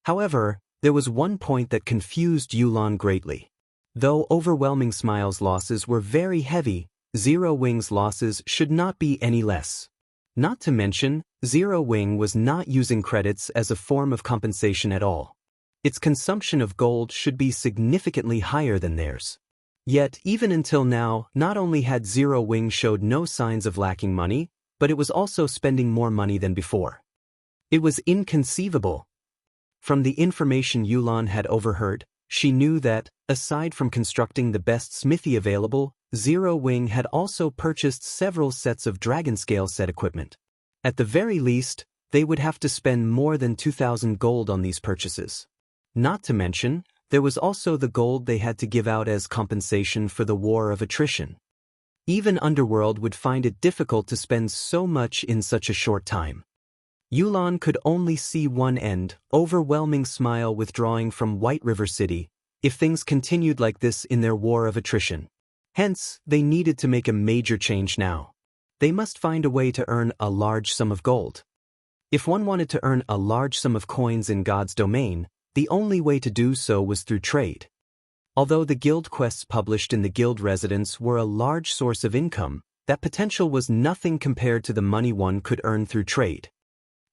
Speaker 1: However, there was one point that confused Yulan greatly. Though Overwhelming Smile's losses were very heavy, Zero Wing's losses should not be any less. Not to mention, Zero Wing was not using credits as a form of compensation at all. Its consumption of gold should be significantly higher than theirs. Yet, even until now, not only had Zero Wing showed no signs of lacking money, but it was also spending more money than before. It was inconceivable. From the information Yulan had overheard, she knew that, aside from constructing the best smithy available, Zero Wing had also purchased several sets of dragon-scale set equipment. At the very least, they would have to spend more than 2,000 gold on these purchases. Not to mention, there was also the gold they had to give out as compensation for the war of attrition. Even Underworld would find it difficult to spend so much in such a short time. Yulan could only see one end, Overwhelming Smile withdrawing from White River City, if things continued like this in their war of attrition. Hence, they needed to make a major change now. They must find a way to earn a large sum of gold. If one wanted to earn a large sum of coins in God's domain, the only way to do so was through trade. Although the guild quests published in the guild residence were a large source of income, that potential was nothing compared to the money one could earn through trade.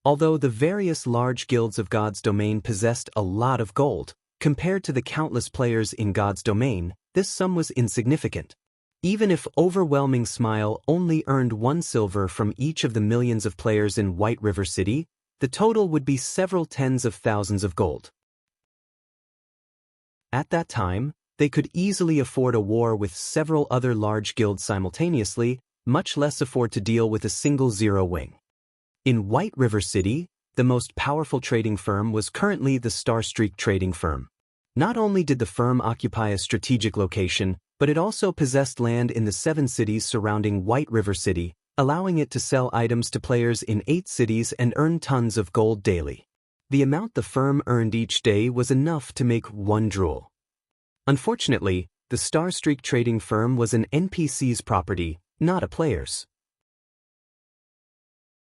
Speaker 1: Although the various large guilds of God's domain possessed a lot of gold, compared to the countless players in God's domain, this sum was insignificant. Even if Overwhelming Smile only earned 1 silver from each of the millions of players in White River City, the total would be several tens of thousands of gold. At that time, they could easily afford a war with several other large guilds simultaneously, much less afford to deal with a single Zero Wing. In White River City, the most powerful trading firm was currently the Starstreak trading firm. Not only did the firm occupy a strategic location, but it also possessed land in the 7 cities surrounding White River City, allowing it to sell items to players in 8 cities and earn tons of gold daily. The amount the firm earned each day was enough to make one drool. Unfortunately, the Starstreak trading firm was an NPC's property, not a player's.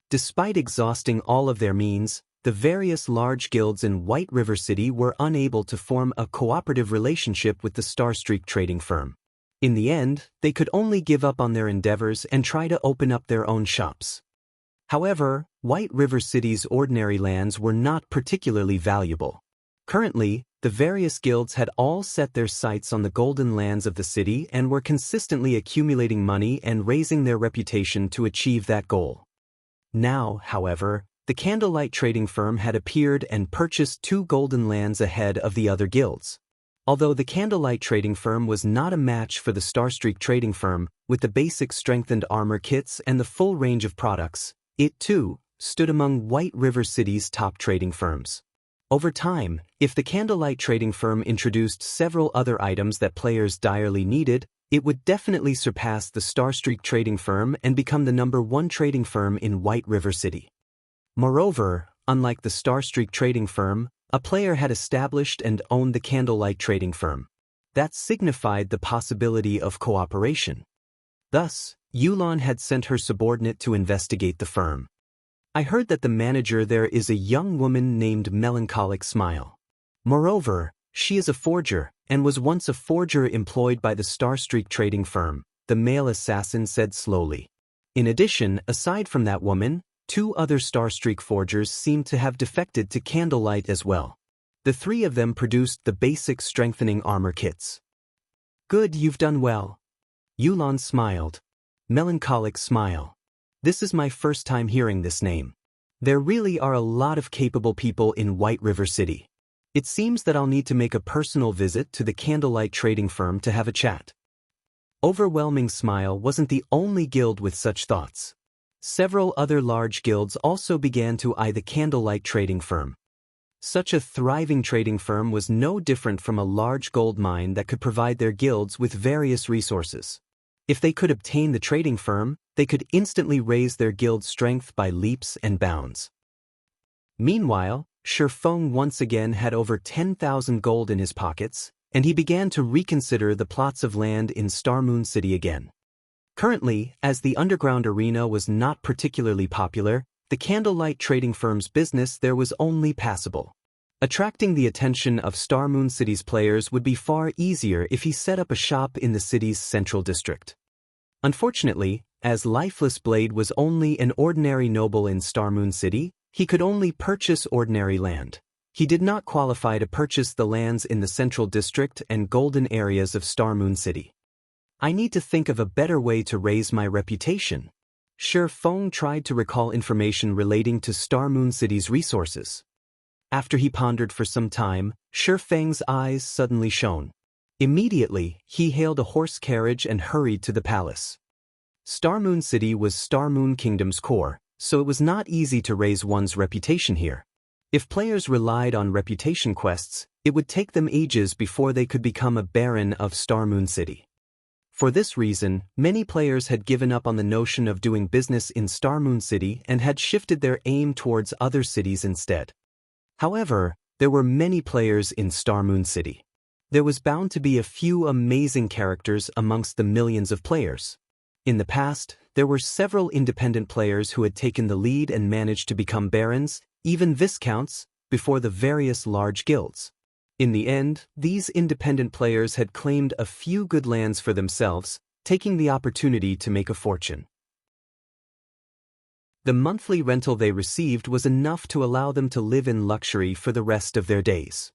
Speaker 1: Despite exhausting all of their means, the various large guilds in White River City were unable to form a cooperative relationship with the Starstreak trading firm. In the end, they could only give up on their endeavors and try to open up their own shops. However, White River City's ordinary lands were not particularly valuable. Currently, the various guilds had all set their sights on the golden lands of the city and were consistently accumulating money and raising their reputation to achieve that goal. Now, however, the Candlelight trading firm had appeared and purchased 2 golden lands ahead of the other guilds. Although the Candlelight trading firm was not a match for the Starstreak trading firm, with the basic strengthened armor kits and the full range of products, it too stood among White River City's top trading firms. Over time, if the Candlelight trading firm introduced several other items that players direly needed, it would definitely surpass the Starstreak trading firm and become the #1 trading firm in White River City. Moreover, unlike the Starstreak trading firm, a player had established and owned the Candlelight trading firm. That signified the possibility of cooperation. Thus, Yulan had sent her subordinate to investigate the firm. I heard that the manager there is a young woman named Melancholic Smile. Moreover, she is a forger, and was once a forger employed by the Starstreak trading firm, the male assassin said slowly. In addition, aside from that woman, 2 other Starstreak forgers seemed to have defected to Candlelight as well. The 3 of them produced the basic strengthening armor kits. Good, you've done well. Yulan smiled. Melancholic Smile. This is my first time hearing this name. There really are a lot of capable people in White River City. It seems that I'll need to make a personal visit to the Candlelight trading firm to have a chat. Overwhelming Smile wasn't the only guild with such thoughts. Several other large guilds also began to eye the Candlelight trading firm. Such a thriving trading firm was no different from a large gold mine that could provide their guilds with various resources. If they could obtain the trading firm, they could instantly raise their guild's strength by leaps and bounds. Meanwhile, Shifeng once again had over 10,000 gold in his pockets, and he began to reconsider the plots of land in Star Moon City again. Currently, as the underground arena was not particularly popular, the Candlelight trading firm's business there was only passable. Attracting the attention of Star Moon City's players would be far easier if he set up a shop in the city's central district. Unfortunately, as Lifeless Blade was only an ordinary noble in Star Moon City, he could only purchase ordinary land. He did not qualify to purchase the lands in the central district and golden areas of Star Moon City. I need to think of a better way to raise my reputation. Shi Feng tried to recall information relating to Star Moon City's resources. After he pondered for some time, Shi Feng's eyes suddenly shone. Immediately, he hailed a horse carriage and hurried to the palace. Star Moon City was Star Moon Kingdom's core, so it was not easy to raise one's reputation here. If players relied on reputation quests, it would take them ages before they could become a baron of Star Moon City. For this reason, many players had given up on the notion of doing business in Star Moon City and had shifted their aim towards other cities instead. However, there were many players in Star Moon City. There was bound to be a few amazing characters amongst the millions of players. In the past, there were several independent players who had taken the lead and managed to become barons, even viscounts, before the various large guilds. In the end, these independent players had claimed a few good lands for themselves, taking the opportunity to make a fortune. The monthly rental they received was enough to allow them to live in luxury for the rest of their days.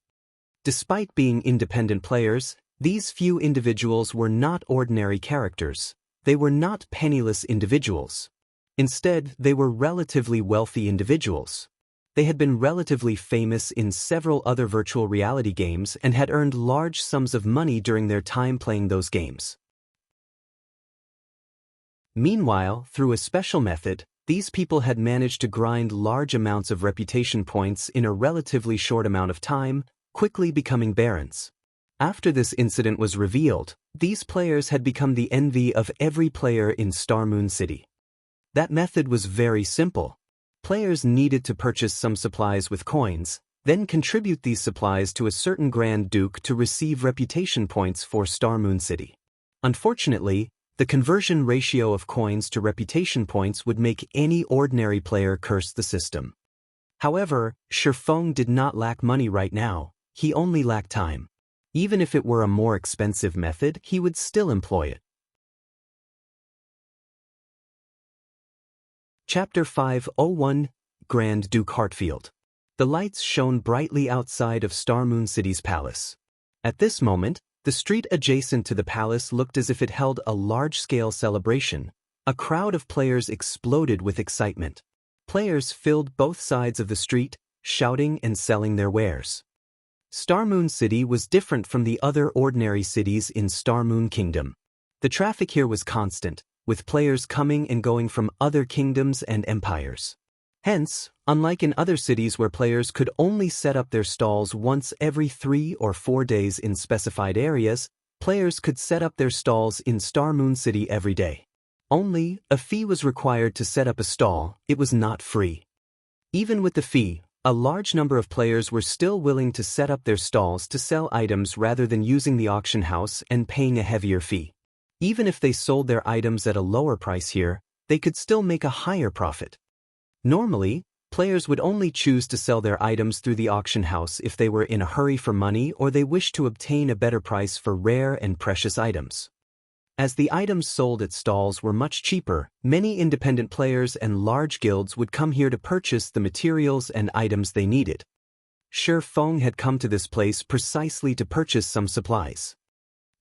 Speaker 1: Despite being independent players, these few individuals were not ordinary characters. They were not penniless individuals. Instead, they were relatively wealthy individuals. They had been relatively famous in several other virtual reality games and had earned large sums of money during their time playing those games. Meanwhile, through a special method, these people had managed to grind large amounts of reputation points in a relatively short amount of time, quickly becoming barons. After this incident was revealed, these players had become the envy of every player in Star Moon City. That method was very simple. Players needed to purchase some supplies with coins, then contribute these supplies to a certain Grand Duke to receive reputation points for Star Moon City. Unfortunately, the conversion ratio of coins to reputation points would make any ordinary player curse the system. However, Shi Feng did not lack money right now, he only lacked time. Even if it were a more expensive method, he would still employ it. Chapter 501, Grand Duke Hartfield. The lights shone brightly outside of Star Moon City's palace. At this moment, the street adjacent to the palace looked as if it held a large-scale celebration. A crowd of players exploded with excitement. Players filled both sides of the street, shouting and selling their wares. Star Moon City was different from the other ordinary cities in Star Moon Kingdom. The traffic here was constant, with players coming and going from other kingdoms and empires. Hence, unlike in other cities where players could only set up their stalls once every 3 or 4 days in specified areas, players could set up their stalls in Star Moon City every day. Only, a fee was required to set up a stall, it was not free. Even with the fee, a large number of players were still willing to set up their stalls to sell items rather than using the auction house and paying a heavier fee. Even if they sold their items at a lower price here, they could still make a higher profit. Normally, players would only choose to sell their items through the auction house if they were in a hurry for money or they wished to obtain a better price for rare and precious items. As the items sold at stalls were much cheaper, many independent players and large guilds would come here to purchase the materials and items they needed. Shi Feng had come to this place precisely to purchase some supplies.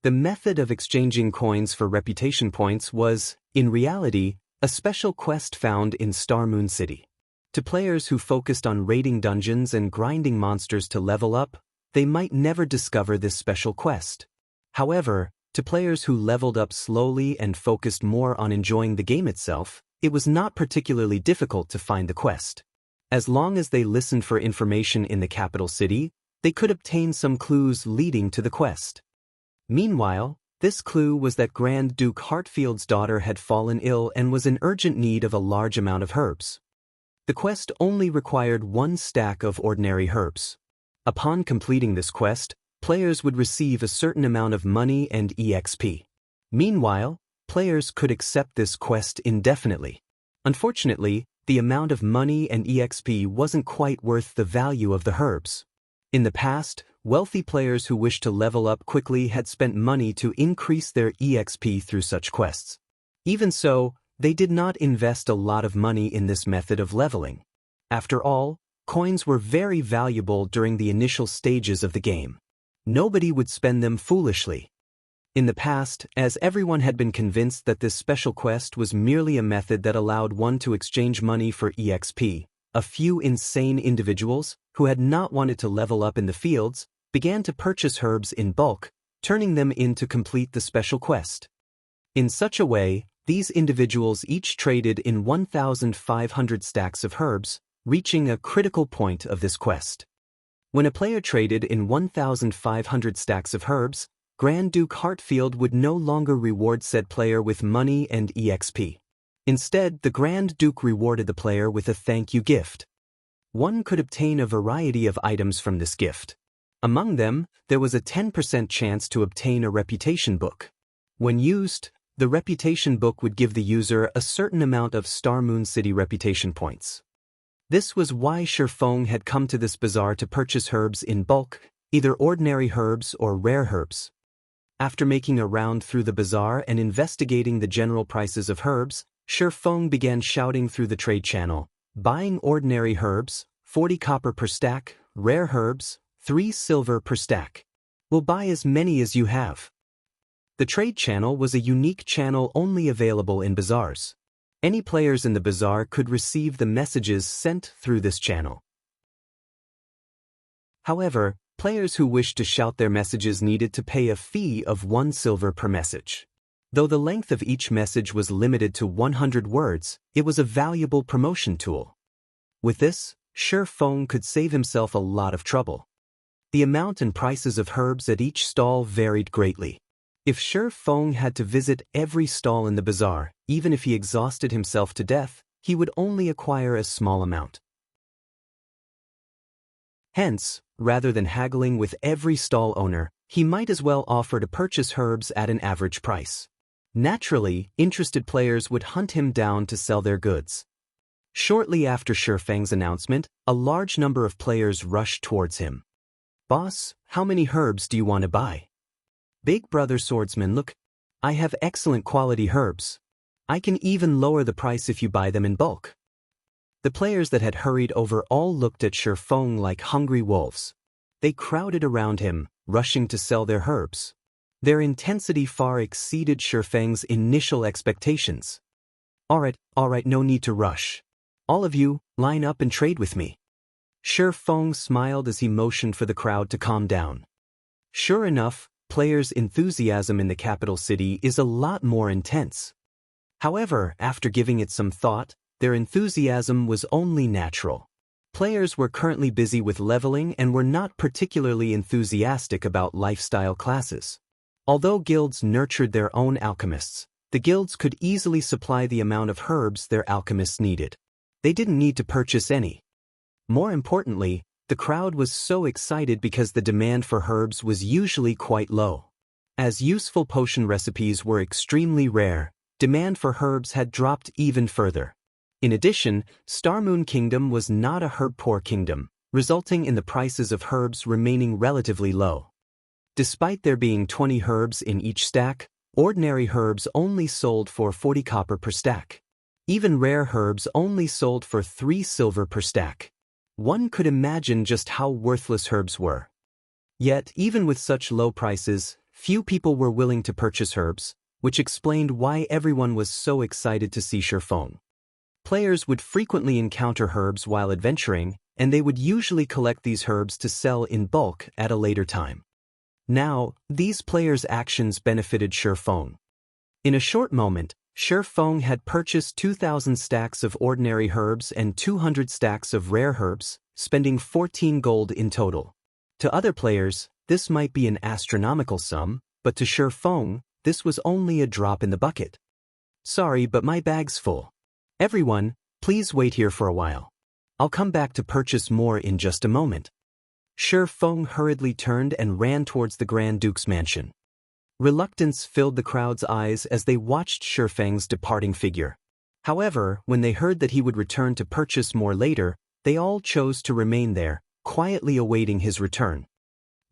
Speaker 1: The method of exchanging coins for reputation points was, in reality, a special quest found in Star Moon City. To players who focused on raiding dungeons and grinding monsters to level up, they might never discover this special quest. However, to players who leveled up slowly and focused more on enjoying the game itself, it was not particularly difficult to find the quest. As long as they listened for information in the capital city, they could obtain some clues leading to the quest. Meanwhile, this clue was that Grand Duke Hartfield's daughter had fallen ill and was in urgent need of a large amount of herbs. The quest only required 1 stack of ordinary herbs. Upon completing this quest, players would receive a certain amount of money and EXP. Meanwhile, players could accept this quest indefinitely. Unfortunately, the amount of money and EXP wasn't quite worth the value of the herbs. In the past, wealthy players who wished to level up quickly had spent money to increase their EXP through such quests. Even so, they did not invest a lot of money in this method of leveling. After all, coins were very valuable during the initial stages of the game. Nobody would spend them foolishly. In the past, as everyone had been convinced that this special quest was merely a method that allowed one to exchange money for EXP, a few insane individuals, who had not wanted to level up in the fields, began to purchase herbs in bulk, turning them in to complete the special quest. In such a way, these individuals each traded in 1,500 stacks of herbs, reaching a critical point of this quest. When a player traded in 1,500 stacks of herbs, Grand Duke Hartfield would no longer reward said player with money and EXP. Instead, the Grand Duke rewarded the player with a thank you gift. One could obtain a variety of items from this gift. Among them, there was a 10% chance to obtain a reputation book. When used, the reputation book would give the user a certain amount of Star Moon City reputation points. This was why Shifeng had come to this bazaar to purchase herbs in bulk, either ordinary herbs or rare herbs. After making a round through the bazaar and investigating the general prices of herbs, Shifeng began shouting through the trade channel, buying ordinary herbs, 40 copper per stack, rare herbs, 3 silver per stack. We'll buy as many as you have. The trade channel was a unique channel only available in bazaars. Any players in the bazaar could receive the messages sent through this channel. However, players who wished to shout their messages needed to pay a fee of 1 silver per message. Though the length of each message was limited to 100 words, it was a valuable promotion tool. With this, Shifeng could save himself a lot of trouble. The amount and prices of herbs at each stall varied greatly. If Shifeng had to visit every stall in the bazaar, even if he exhausted himself to death, he would only acquire a small amount. Hence, rather than haggling with every stall owner, he might as well offer to purchase herbs at an average price. Naturally, interested players would hunt him down to sell their goods. Shortly after Shifeng's announcement, a large number of players rushed towards him. "Boss, how many herbs do you want to buy?" "Big brother swordsman, look, I have excellent quality herbs. I can even lower the price if you buy them in bulk." The players that had hurried over all looked at Shifeng like hungry wolves. They crowded around him, rushing to sell their herbs. Their intensity far exceeded Shifeng's initial expectations. All right, no need to rush. All of you, line up and trade with me." Shifeng smiled as he motioned for the crowd to calm down. Sure enough, players' enthusiasm in the capital city is a lot more intense. However, after giving it some thought, their enthusiasm was only natural. Players were currently busy with leveling and were not particularly enthusiastic about lifestyle classes. Although guilds nurtured their own alchemists, the guilds could easily supply the amount of herbs their alchemists needed. They didn't need to purchase any. More importantly, the crowd was so excited because the demand for herbs was usually quite low. As useful potion recipes were extremely rare, demand for herbs had dropped even further. In addition, Star Moon Kingdom was not a herb-poor kingdom, resulting in the prices of herbs remaining relatively low. Despite there being 20 herbs in each stack, ordinary herbs only sold for 40 copper per stack. Even rare herbs only sold for 3 silver per stack. One could imagine just how worthless herbs were. Yet, even with such low prices, few people were willing to purchase herbs, which explained why everyone was so excited to see Shifeng. Players would frequently encounter herbs while adventuring, and they would usually collect these herbs to sell in bulk at a later time. Now, these players' actions benefited Shifeng. In a short moment, Shifeng had purchased 2,000 stacks of ordinary herbs and 200 stacks of rare herbs, spending 14 gold in total. To other players, this might be an astronomical sum, but to Shifeng, this was only a drop in the bucket. "Sorry, but my bag's full. Everyone, please wait here for a while. I'll come back to purchase more in just a moment." Shi Feng hurriedly turned and ran towards the Grand Duke's mansion. Reluctance filled the crowd's eyes as they watched Shi Feng's departing figure. However, when they heard that he would return to purchase more later, they all chose to remain there, quietly awaiting his return.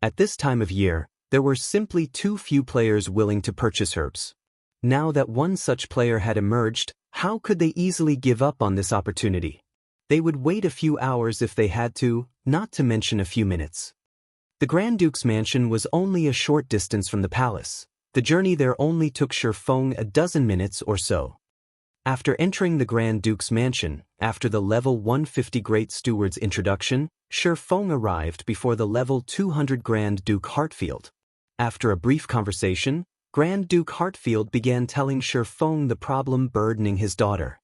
Speaker 1: At this time of year, there were simply too few players willing to purchase herbs. Now that one such player had emerged, how could they easily give up on this opportunity? They would wait a few hours if they had to, not to mention a few minutes. The Grand Duke's mansion was only a short distance from the palace. The journey there only took Shi Feng a dozen minutes or so. After entering the Grand Duke's mansion, after the level 150 Great Steward's introduction, Shi Feng arrived before the level 200 Grand Duke Hartfield. After a brief conversation, Grand Duke Hartfield began telling Shi Feng the problem burdening his daughter.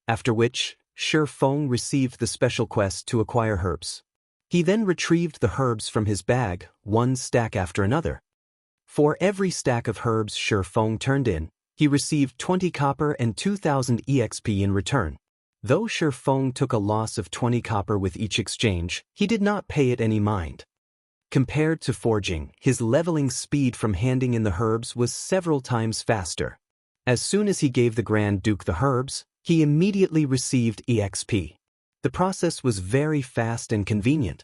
Speaker 1: After which, Shi Feng received the special quest to acquire herbs. He then retrieved the herbs from his bag, one stack after another. For every stack of herbs Shi Feng turned in, he received 20 copper and 2,000 EXP in return. Though Shi Feng took a loss of 20 copper with each exchange, he did not pay it any mind. Compared to forging, his leveling speed from handing in the herbs was several times faster. As soon as he gave the Grand Duke the herbs, he immediately received EXP. The process was very fast and convenient.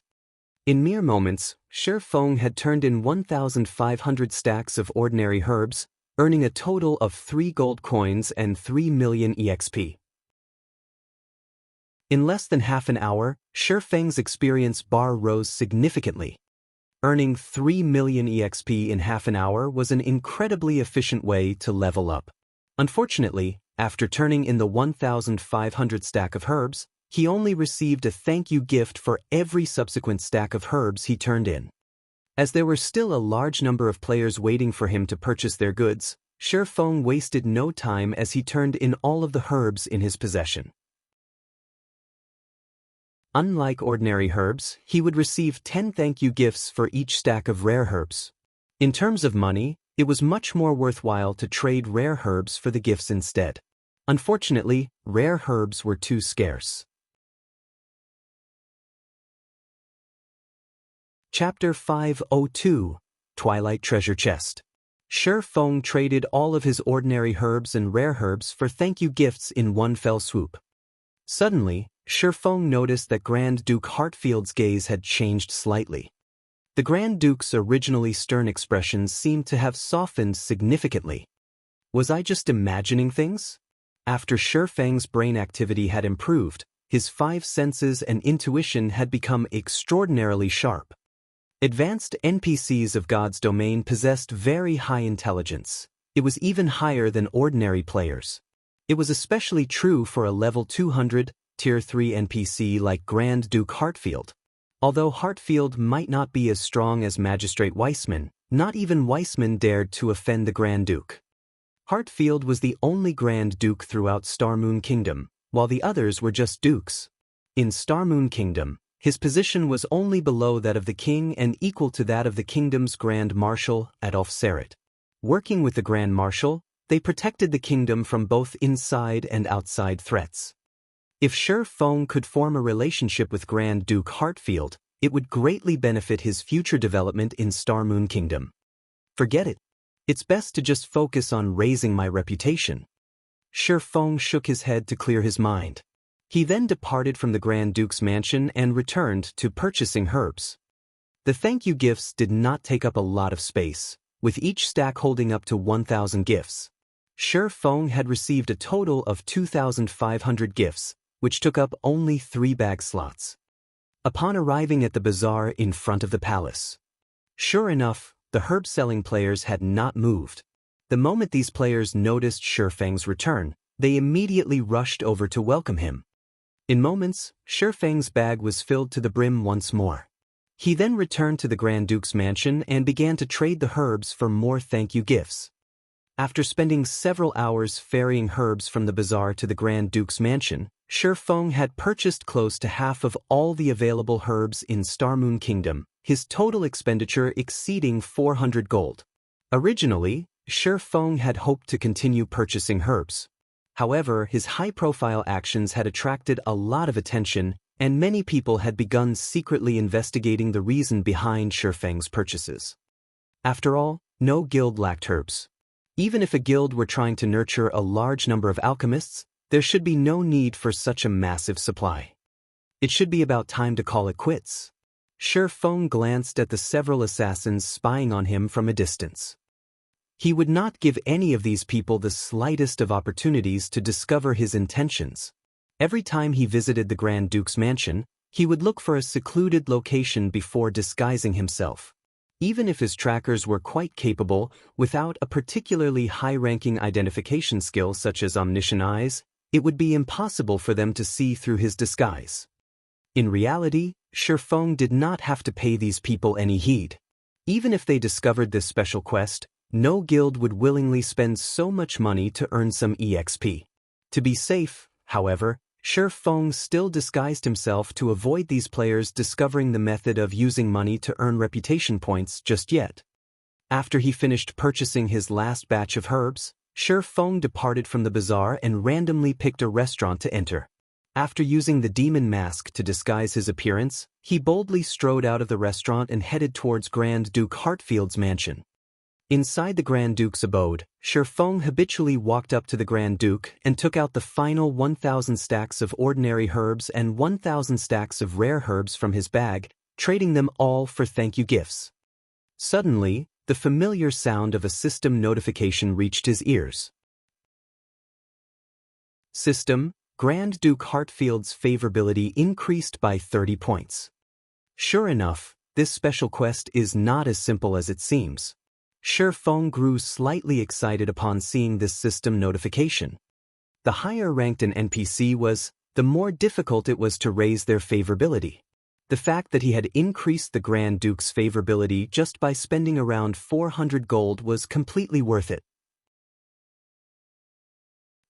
Speaker 1: In mere moments, Shi Feng had turned in 1,500 stacks of ordinary herbs, earning a total of 3 gold coins and 3 million EXP. In less than half an hour, Shi Feng's experience bar rose significantly. Earning 3 million EXP in half an hour was an incredibly efficient way to level up. Unfortunately, after turning in the 1,500 stack of herbs, he only received a thank you gift for every subsequent stack of herbs he turned in. As there were still a large number of players waiting for him to purchase their goods, Shi Feng wasted no time as he turned in all of the herbs in his possession. Unlike ordinary herbs, he would receive 10 thank you gifts for each stack of rare herbs. In terms of money, it was much more worthwhile to trade rare herbs for the gifts instead. Unfortunately, rare herbs were too scarce. Chapter 502, Twilight Treasure Chest. Shi Feng traded all of his ordinary herbs and rare herbs for thank you gifts in one fell swoop. Suddenly, Shi Feng noticed that Grand Duke Hartfield's gaze had changed slightly. The Grand Duke's originally stern expression seemed to have softened significantly. Was I just imagining things? After Shi Feng's brain activity had improved, his 5 senses and intuition had become extraordinarily sharp. Advanced NPCs of God's domain possessed very high intelligence. It was even higher than ordinary players. It was especially true for a level 200, Tier 3 NPC like Grand Duke Hartfield. Although Hartfield might not be as strong as Magistrate Weissman, not even Weissman dared to offend the Grand Duke. Hartfield was the only Grand Duke throughout Starmoon Kingdom, while the others were just dukes. In Starmoon Kingdom, his position was only below that of the king and equal to that of the kingdom's Grand Marshal, Adolf Serret. Working with the Grand Marshal, they protected the kingdom from both inside and outside threats. If Shi Feng could form a relationship with Grand Duke Hartfield, it would greatly benefit his future development in Starmoon Kingdom. Forget it. It's best to just focus on raising my reputation. Shi Feng shook his head to clear his mind. He then departed from the Grand Duke's mansion and returned to purchasing herbs. The thank you gifts did not take up a lot of space, with each stack holding up to 1,000 gifts. Shi Feng had received a total of 2,500 gifts, which took up only 3 bag slots. Upon arriving at the bazaar in front of the palace, sure enough, the herb-selling players had not moved. The moment these players noticed Shi Feng's return, they immediately rushed over to welcome him. In moments, Shi Feng's bag was filled to the brim once more. He then returned to the Grand Duke's mansion and began to trade the herbs for more thank you gifts. After spending several hours ferrying herbs from the bazaar to the Grand Duke's mansion, Shi Feng had purchased close to half of all the available herbs in Starmoon Kingdom, his total expenditure exceeding 400 gold. Originally, Shi Feng had hoped to continue purchasing herbs. However, his high-profile actions had attracted a lot of attention, and many people had begun secretly investigating the reason behind Shifeng's purchases. After all, no guild lacked herbs. Even if a guild were trying to nurture a large number of alchemists, there should be no need for such a massive supply. It should be about time to call it quits. Shifeng glanced at the several assassins spying on him from a distance. He would not give any of these people the slightest of opportunities to discover his intentions. Every time he visited the Grand Duke's mansion, he would look for a secluded location before disguising himself. Even if his trackers were quite capable, without a particularly high-ranking identification skill such as omniscient eyes, it would be impossible for them to see through his disguise. In reality, Shifeng did not have to pay these people any heed. Even if they discovered this special quest, no guild would willingly spend so much money to earn some EXP. To be safe, however, Shifeng still disguised himself to avoid these players discovering the method of using money to earn reputation points just yet. After he finished purchasing his last batch of herbs, Shifeng departed from the bazaar and randomly picked a restaurant to enter. After using the demon mask to disguise his appearance, he boldly strode out of the restaurant and headed towards Grand Duke Hartfield's mansion. Inside the Grand Duke's abode, Shifeng habitually walked up to the Grand Duke and took out the final 1,000 stacks of ordinary herbs and 1,000 stacks of rare herbs from his bag, trading them all for thank you gifts. Suddenly, the familiar sound of a system notification reached his ears. System: Grand Duke Hartfield's favorability increased by 30 points. Sure enough, this special quest is not as simple as it seems. Shifeng grew slightly excited upon seeing this system notification. The higher ranked an NPC was, the more difficult it was to raise their favorability. The fact that he had increased the Grand Duke's favorability just by spending around 400 gold was completely worth it.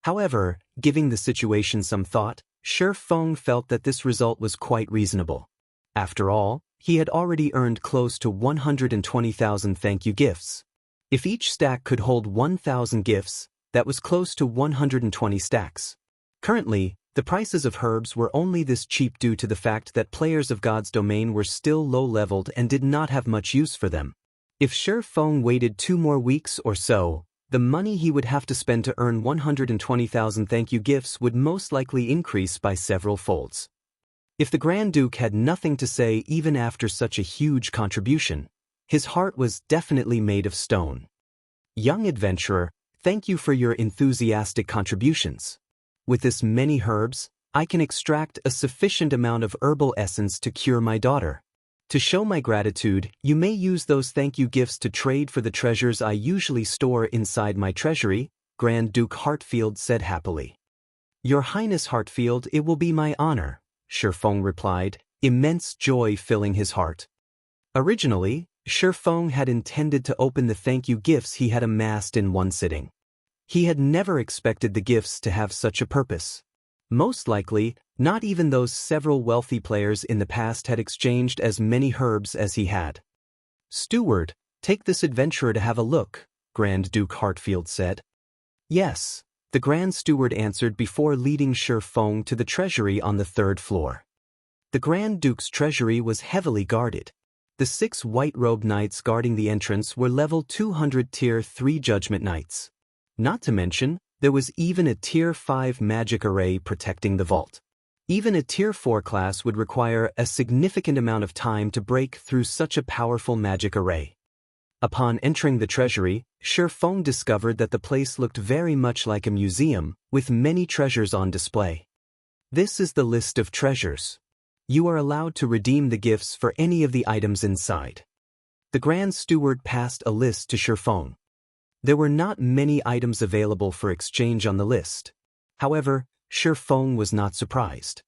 Speaker 1: However, giving the situation some thought, Shifeng felt that this result was quite reasonable. After all, he had already earned close to 120,000 thank you gifts. If each stack could hold 1,000 gifts, that was close to 120 stacks. Currently, the prices of herbs were only this cheap due to the fact that players of God's domain were still low-leveled and did not have much use for them. If Shifeng waited 2 more weeks or so, the money he would have to spend to earn 120,000 thank you gifts would most likely increase by several folds. If the Grand Duke had nothing to say even after such a huge contribution, his heart was definitely made of stone. Young adventurer, thank you for your enthusiastic contributions. With this many herbs, I can extract a sufficient amount of herbal essence to cure my daughter. To show my gratitude, you may use those thank you gifts to trade for the treasures I usually store inside my treasury, Grand Duke Hartfield said happily. Your Highness Hartfield, it will be my honor, Shifeng replied, immense joy filling his heart. Originally, Shifeng had intended to open the thank you gifts he had amassed in one sitting. He had never expected the gifts to have such a purpose. Most likely, not even those several wealthy players in the past had exchanged as many herbs as he had. Steward, take this adventurer to have a look, Grand Duke Hartfield said. Yes, the Grand Steward answered before leading Shifeng to the treasury on the 3rd floor. The Grand Duke's treasury was heavily guarded. The 6 white-robed knights guarding the entrance were level 200 Tier 3 Judgment Knights. Not to mention, there was even a Tier 5 magic array protecting the vault. Even a Tier 4 class would require a significant amount of time to break through such a powerful magic array. Upon entering the treasury, Shifeng discovered that the place looked very much like a museum, with many treasures on display. This is the list of treasures. You are allowed to redeem the gifts for any of the items inside. The Grand Steward passed a list to Shifeng. There were not many items available for exchange on the list. However, Shifeng was not surprised.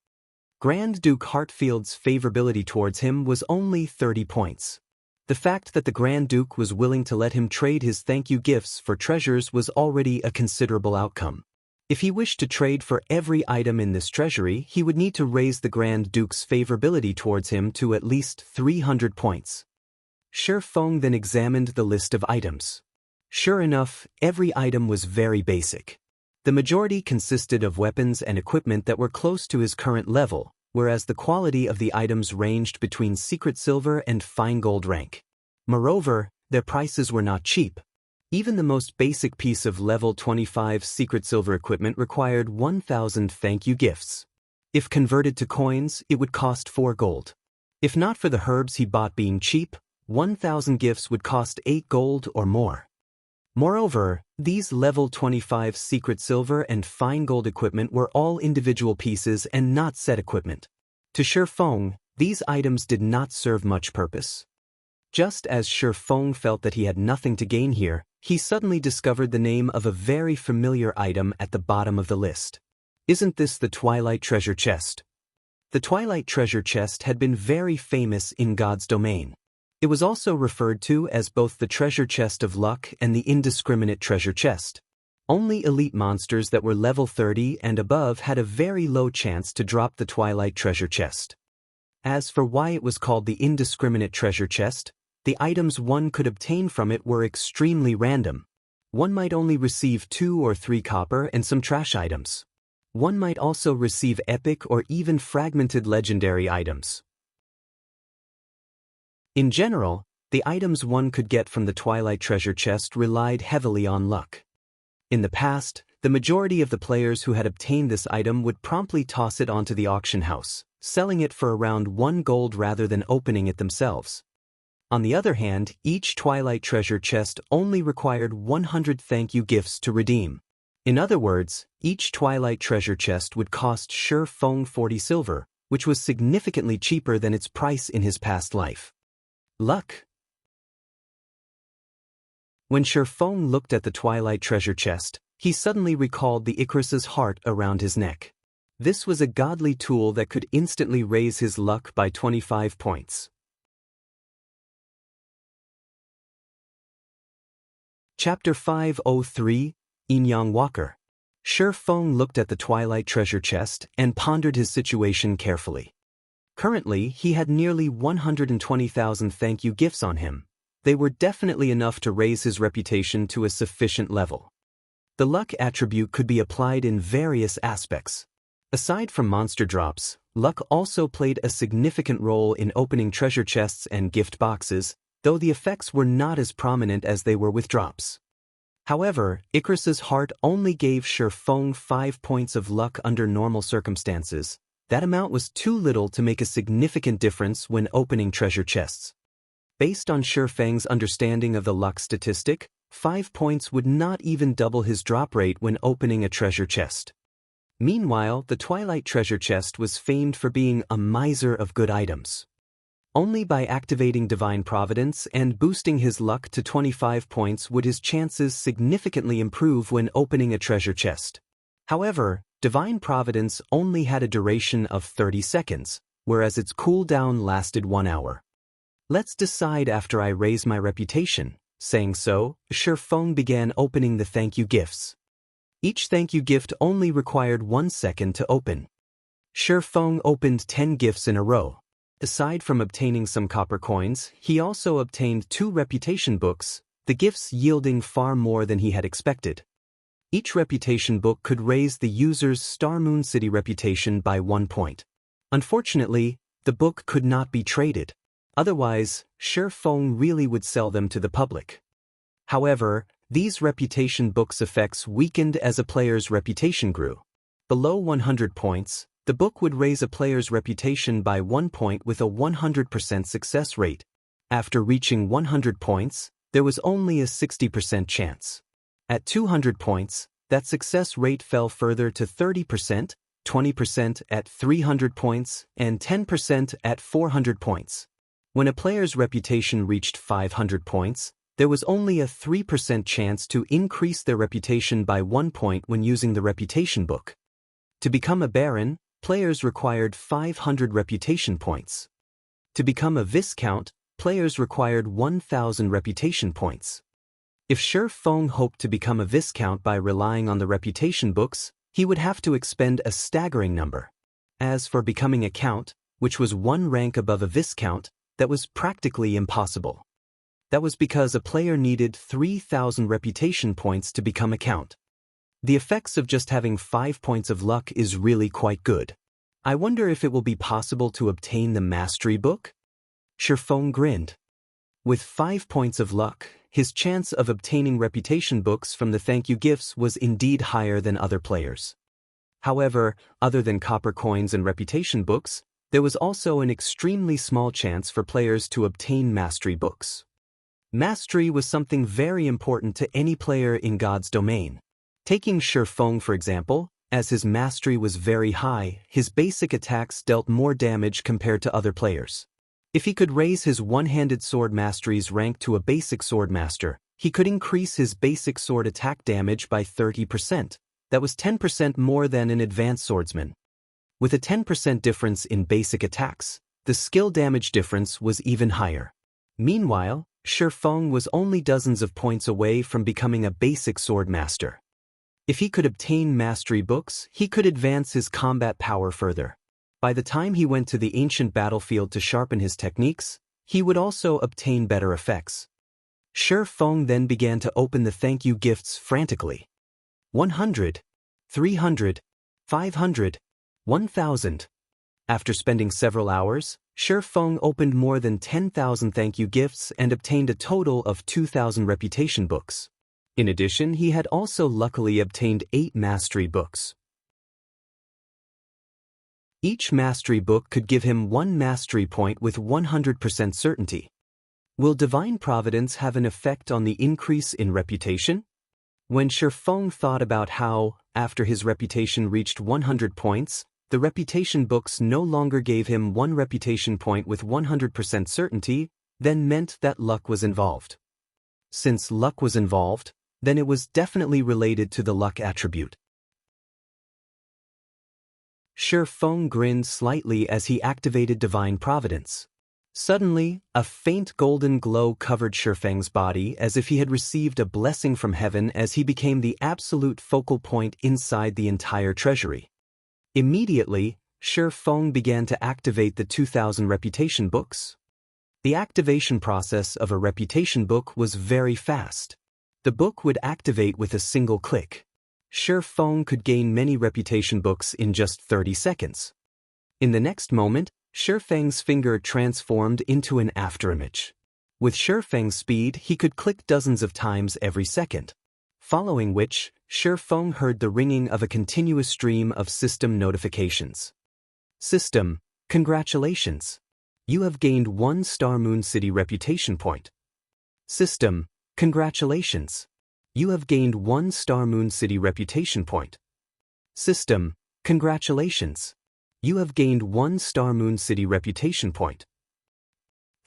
Speaker 1: Grand Duke Hartfield's favorability towards him was only 30 points. The fact that the Grand Duke was willing to let him trade his thank you gifts for treasures was already a considerable outcome. If he wished to trade for every item in this treasury, he would need to raise the Grand Duke's favorability towards him to at least 300 points. Shifeng then examined the list of items. Sure enough, every item was very basic. The majority consisted of weapons and equipment that were close to his current level, whereas the quality of the items ranged between secret silver and fine gold rank. Moreover, their prices were not cheap. Even the most basic piece of level 25 secret silver equipment required 1,000 thank you gifts. If converted to coins, it would cost 4 gold. If not for the herbs he bought being cheap, 1,000 gifts would cost 8 gold or more. Moreover, these level 25 secret silver and fine gold equipment were all individual pieces and not set equipment. To Shi Feng, these items did not serve much purpose. Just as Shi Feng felt that he had nothing to gain here, he suddenly discovered the name of a very familiar item at the bottom of the list. Isn't this the Twilight treasure chest? The Twilight treasure chest had been very famous in God's domain. It was also referred to as both the treasure chest of luck and the indiscriminate treasure chest. Only elite monsters that were level 30 and above had a very low chance to drop the Twilight treasure chest. As for why it was called the indiscriminate treasure chest, the items one could obtain from it were extremely random. One might only receive 2 or 3 copper and some trash items. One might also receive epic or even fragmented legendary items. In general, the items one could get from the Twilight treasure chest relied heavily on luck. In the past, the majority of the players who had obtained this item would promptly toss it onto the auction house, selling it for around 1 gold rather than opening it themselves. On the other hand, each Twilight treasure chest only required 100 thank you gifts to redeem. In other words, each Twilight treasure chest would cost Shi Feng 40 silver, which was significantly cheaper than its price in his past life. Luck. When Shi Feng looked at the Twilight treasure chest, he suddenly recalled the Icarus's heart around his neck. This was a godly tool that could instantly raise his luck by 25 points. Chapter 503, Yin-Yang Walker. Shi Feng looked at the Twilight treasure chest and pondered his situation carefully. Currently, he had nearly 120,000 thank you gifts on him. They were definitely enough to raise his reputation to a sufficient level. The luck attribute could be applied in various aspects. Aside from monster drops, luck also played a significant role in opening treasure chests and gift boxes, though the effects were not as prominent as they were with drops. However, Icarus's heart only gave Shi Feng 5 points of luck under normal circumstances. That amount was too little to make a significant difference when opening treasure chests. Based on Shi Feng's understanding of the luck statistic, 5 points would not even double his drop rate when opening a treasure chest. Meanwhile, the Twilight treasure chest was famed for being a miser of good items. Only by activating Divine Providence and boosting his luck to 25 points would his chances significantly improve when opening a treasure chest. However, Divine Providence only had a duration of 30 seconds, whereas its cooldown lasted 1 hour. Let's decide after I raise my reputation. Saying so, Shi Feng began opening the thank you gifts. Each thank you gift only required 1 second to open. Shi Feng opened 10 gifts in a row. Aside from obtaining some copper coins, he also obtained 2 reputation books, the gifts yielding far more than he had expected. Each reputation book could raise the user's Star Moon City reputation by 1 point. Unfortunately, the book could not be traded. Otherwise, Shi Feng really would sell them to the public. However, these reputation books' effects weakened as a player's reputation grew. Below 100 points, the book would raise a player's reputation by 1 point with a 100% success rate. After reaching 100 points, there was only a 60% chance. At 200 points, that success rate fell further to 30%, 20% at 300 points, and 10% at 400 points. When a player's reputation reached 500 points, there was only a 3% chance to increase their reputation by 1 point when using the reputation book. To become a Baron, players required 500 reputation points. To become a Viscount, players required 1,000 reputation points. If Shi Feng hoped to become a Viscount by relying on the reputation books, he would have to expend a staggering number. As for becoming a Count, which was 1 rank above a Viscount, that was practically impossible. That was because a player needed 3,000 reputation points to become a Count. The effects of just having 5 points of luck is really quite good. I wonder if it will be possible to obtain the Mastery Book? Shifeng grinned. With 5 points of luck, his chance of obtaining reputation books from the thank you gifts was indeed higher than other players. However, other than copper coins and reputation books, there was also an extremely small chance for players to obtain mastery books. Mastery was something very important to any player in God's domain. Taking Shifeng for example, as his mastery was very high, his basic attacks dealt more damage compared to other players. If he could raise his one-handed sword mastery's rank to a basic sword master, he could increase his basic sword attack damage by 30%. That was 10% more than an advanced swordsman. With a 10% difference in basic attacks, the skill damage difference was even higher. Meanwhile, Shifeng was only dozens of points away from becoming a basic sword master. If he could obtain mastery books, he could advance his combat power further. By the time he went to the ancient battlefield to sharpen his techniques, he would also obtain better effects. Shifeng then began to open the thank you gifts frantically. 100, 300, 500, 1,000. After spending several hours, Shifeng opened more than 10,000 thank you gifts and obtained a total of 2,000 reputation books. In addition, he had also luckily obtained 8 mastery books. Each mastery book could give him 1 mastery point with 100% certainty. Will divine providence have an effect on the increase in reputation? When Shifeng thought about how, after his reputation reached 100 points, the reputation books no longer gave him 1 reputation point with 100% certainty, then meant that luck was involved. Since luck was involved, then it was definitely related to the luck attribute. Shifeng grinned slightly as he activated divine providence. Suddenly, a faint golden glow covered Shifeng's body as if he had received a blessing from heaven as he became the absolute focal point inside the entire treasury. Immediately, Shifeng began to activate the 2,000 reputation books. The activation process of a reputation book was very fast. The book would activate with a single click. Shifeng could gain many reputation books in just 30 seconds. In the next moment, Shifeng's finger transformed into an afterimage. With Shifeng's speed, he could click dozens of times every second. Following which, Shifeng heard the ringing of a continuous stream of system notifications. System, congratulations. You have gained 1 Star Moon City reputation point. System, congratulations. You have gained 1 Star Moon City reputation point. System, congratulations. You have gained 1 Star Moon City reputation point.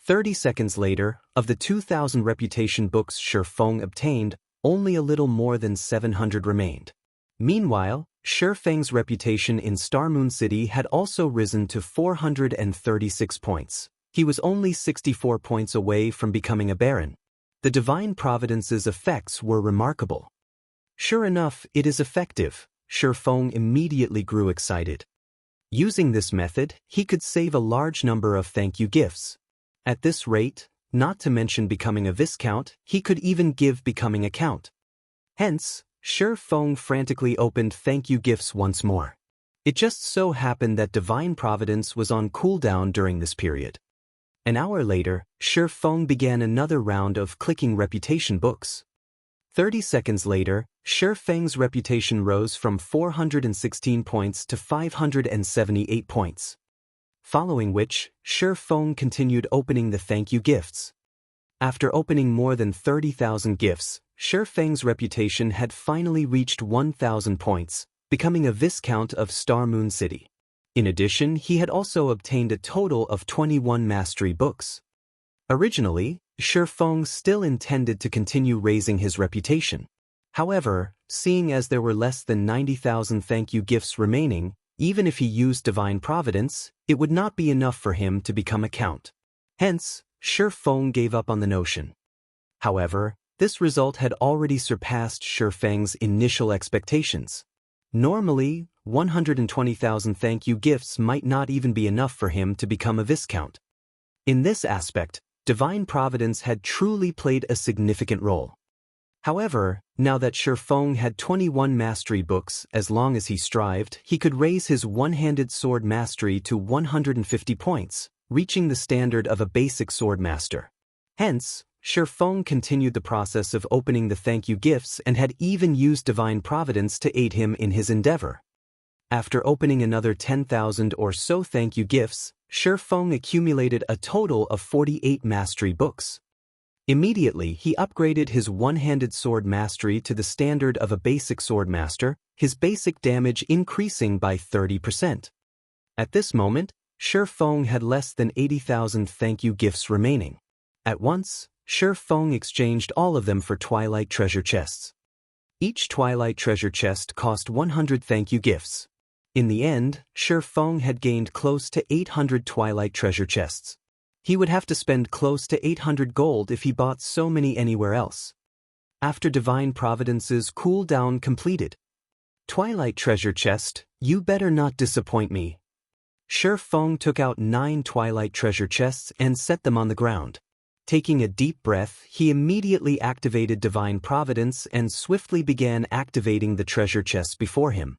Speaker 1: 30 seconds later, of the 2,000 reputation books Shifeng obtained, only a little more than 700 remained. Meanwhile, Shifeng's reputation in Star Moon City had also risen to 436 points. He was only 64 points away from becoming a baron. The divine providence's effects were remarkable. Sure enough, it is effective. Shifeng immediately grew excited. Using this method, he could save a large number of thank you gifts. At this rate, not to mention becoming a viscount, he could even give becoming a count. Hence, Shifeng frantically opened thank you gifts once more. It just so happened that divine providence was on cooldown during this period. An hour later, Shifeng began another round of clicking reputation books. 30 seconds later, Shifeng's reputation rose from 416 points to 578 points. Following which, Shifeng continued opening the thank you gifts. After opening more than 30,000 gifts, Shifeng's reputation had finally reached 1,000 points, becoming a viscount of Star Moon City. In addition, he had also obtained a total of 21 mastery books. Originally, Shifeng still intended to continue raising his reputation. However, seeing as there were less than 90,000 thank you gifts remaining, even if he used divine providence, it would not be enough for him to become a count. Hence, Shifeng gave up on the notion. However, this result had already surpassed Shifeng's initial expectations. Normally, 120,000 thank you gifts might not even be enough for him to become a viscount. In this aspect, divine providence had truly played a significant role. However, Now that Shifeng had 21 mastery books, as long as he strived, he could raise his one-handed sword mastery to 150 points, reaching the standard of a basic sword master. Hence, Shifeng continued the process of opening the thank you gifts and had even used divine providence to aid him in his endeavor. After opening another 10,000 or so thank you gifts, Shifeng accumulated a total of 48 mastery books. Immediately, he upgraded his one-handed sword mastery to the standard of a basic sword master, his basic damage increasing by 30%. At this moment, Shifeng had less than 80,000 thank you gifts remaining. At once, Shifeng exchanged all of them for Twilight treasure chests. Each Twilight treasure chest cost 100 thank you gifts. In the end, Shifeng had gained close to 800 Twilight treasure chests. He would have to spend close to 800 gold if he bought so many anywhere else. After Divine Providence's cooldown completed. Twilight treasure chest, you better not disappoint me. Shifeng took out 9 Twilight treasure chests and set them on the ground. Taking a deep breath, he immediately activated Divine Providence and swiftly began activating the treasure chests before him.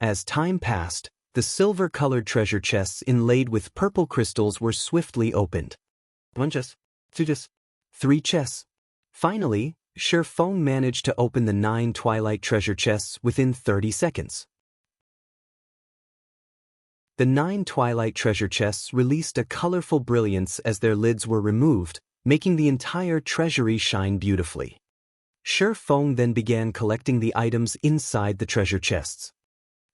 Speaker 1: As time passed, the silver-colored treasure chests inlaid with purple crystals were swiftly opened. 1 chest, 2 chests, 3 chests. Finally, Shifeng managed to open the 9 Twilight treasure chests within 30 seconds. The 9 Twilight treasure chests released a colorful brilliance as their lids were removed, making the entire treasury shine beautifully. Shifeng then began collecting the items inside the treasure chests.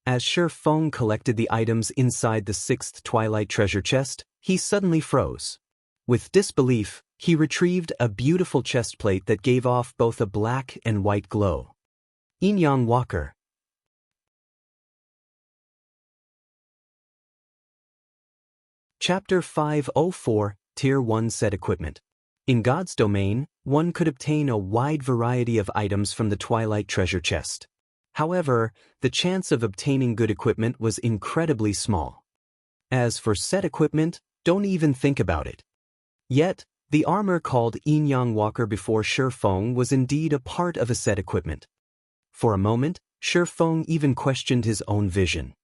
Speaker 1: As Shifeng collected the items inside the 6th Twilight treasure chest, he suddenly froze. With disbelief, he retrieved a beautiful chest plate that gave off both a black and white glow. Yin-Yang Walker. Chapter 504, Tier 1 Set Equipment. In God's domain, one could obtain a wide variety of items from the Twilight treasure chest. However, the chance of obtaining good equipment was incredibly small. As for set equipment, don't even think about it. Yet, the armor called Yin-Yang Walker before Shifeng was indeed a part of a set equipment. For a moment, Shifeng even questioned his own vision.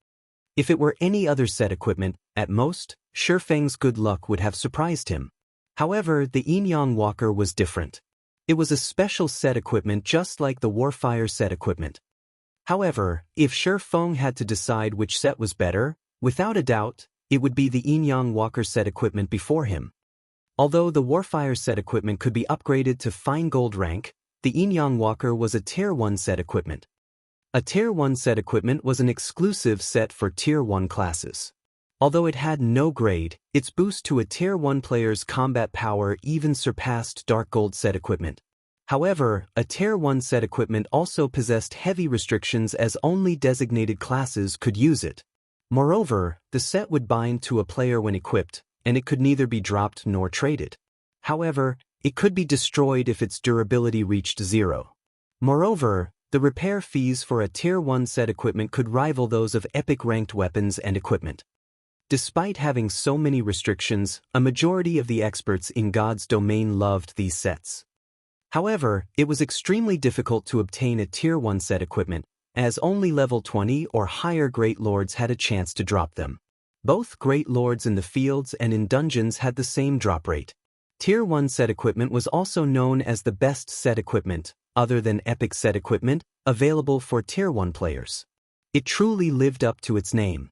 Speaker 1: If it were any other set equipment, at most, Shifeng's good luck would have surprised him. However, the Yin-Yang Walker was different. It was a special set equipment just like the Warfire set equipment. However, if Shifeng had to decide which set was better, without a doubt, it would be the Yin-Yang Walker set equipment before him. Although the Warfire set equipment could be upgraded to fine gold rank, the Yin-Yang Walker was a Tier 1 set equipment. A Tier 1 set equipment was an exclusive set for Tier 1 classes. Although it had no grade, its boost to a Tier 1 player's combat power even surpassed Dark Gold set equipment. However, a Tier 1 set equipment also possessed heavy restrictions as only designated classes could use it. Moreover, the set would bind to a player when equipped, and it could neither be dropped nor traded. However, it could be destroyed if its durability reached 0. Moreover, the repair fees for a Tier 1 set equipment could rival those of epic-ranked weapons and equipment. Despite having so many restrictions, a majority of the experts in God's domain loved these sets. However, it was extremely difficult to obtain a Tier 1 set equipment, as only level 20 or higher Great Lords had a chance to drop them. Both Great Lords in the fields and in dungeons had the same drop rate. Tier 1 set equipment was also known as the best set equipment, other than epic set equipment, available for Tier 1 players. It truly lived up to its name.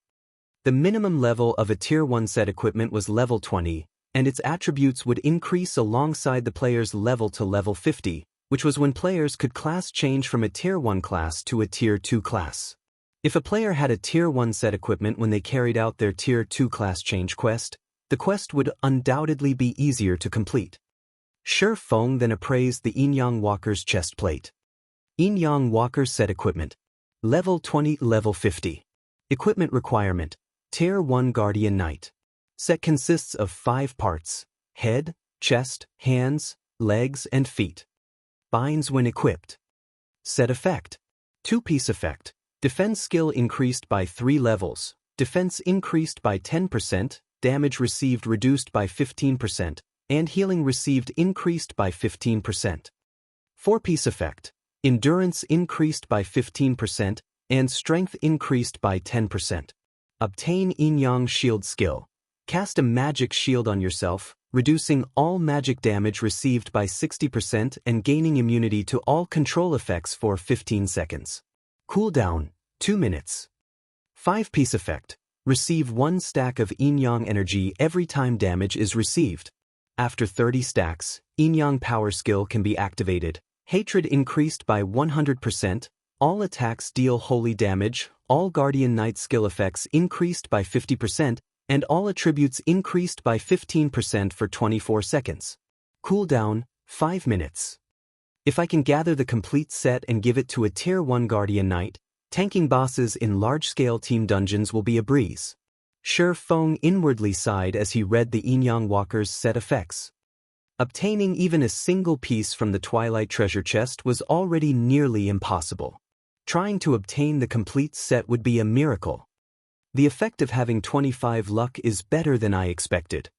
Speaker 1: The minimum level of a Tier 1 set equipment was level 20, and its attributes would increase alongside the player's level to level 50, which was when players could class change from a Tier 1 class to a Tier 2 class. If a player had a Tier 1 set equipment when they carried out their Tier 2 class change quest, the quest would undoubtedly be easier to complete. Shifeng then appraised the Yin-Yang Walker's chest plate. Yin-Yang Walker set equipment. Level 20, level 50. Equipment requirement. Tier 1 Guardian Knight. Set consists of 5 parts: head, chest, hands, legs, and feet. Binds when equipped. Set effect. 2-piece effect. Defense skill increased by 3 levels. Defense increased by 10%, damage received reduced by 15%, and healing received increased by 15%. 4-piece effect. Endurance increased by 15%, and strength increased by 10%. Obtain Yin-Yang shield skill. Cast a magic shield on yourself, reducing all magic damage received by 60% and gaining immunity to all control effects for 15 seconds. Cooldown, 2 minutes. 5-piece effect. Receive 1 stack of Yin-Yang energy every time damage is received. After 30 stacks, Yin-Yang power skill can be activated. Hatred increased by 100%, all attacks deal holy damage, all Guardian Knight skill effects increased by 50%, and all attributes increased by 15% for 24 seconds. Cooldown, 5 minutes. If I can gather the complete set and give it to a Tier 1 Guardian Knight, tanking bosses in large-scale team dungeons will be a breeze. Shi Feng inwardly sighed as he read the Yin-Yang Walker's set effects. Obtaining even a single piece from the Twilight treasure chest was already nearly impossible. Trying to obtain the complete set would be a miracle. The effect of having 25 luck is better than I expected.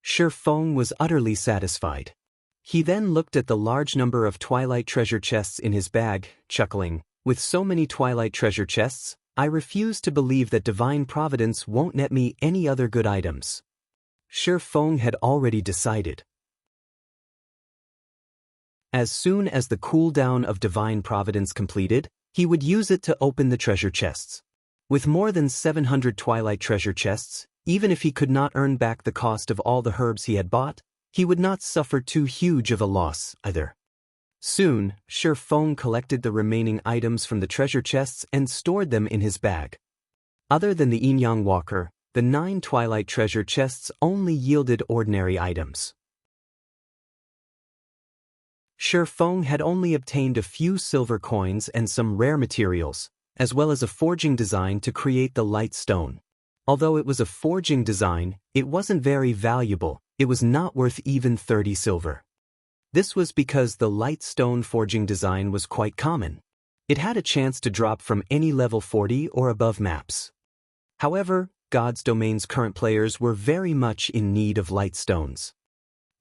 Speaker 1: Shi Feng was utterly satisfied. He then looked at the large number of Twilight treasure chests in his bag, chuckling, "With so many Twilight treasure chests, I refuse to believe that Divine Providence won't net me any other good items." Shi Feng had already decided. As soon as the cooldown of Divine Providence completed, he would use it to open the treasure chests. With more than 700 Twilight treasure chests, even if he could not earn back the cost of all the herbs he had bought, he would not suffer too huge of a loss either. Soon, Shi Feng collected the remaining items from the treasure chests and stored them in his bag. Other than the Yin-Yang Walker, the 9 Twilight treasure chests only yielded ordinary items. Shi Feng had only obtained a few silver coins and some rare materials, as well as a forging design to create the light stone. Although it was a forging design, it wasn't very valuable. It was not worth even 30 silver. This was because the light stone forging design was quite common. It had a chance to drop from any level 40 or above maps. However, God's Domain's current players were very much in need of light stones.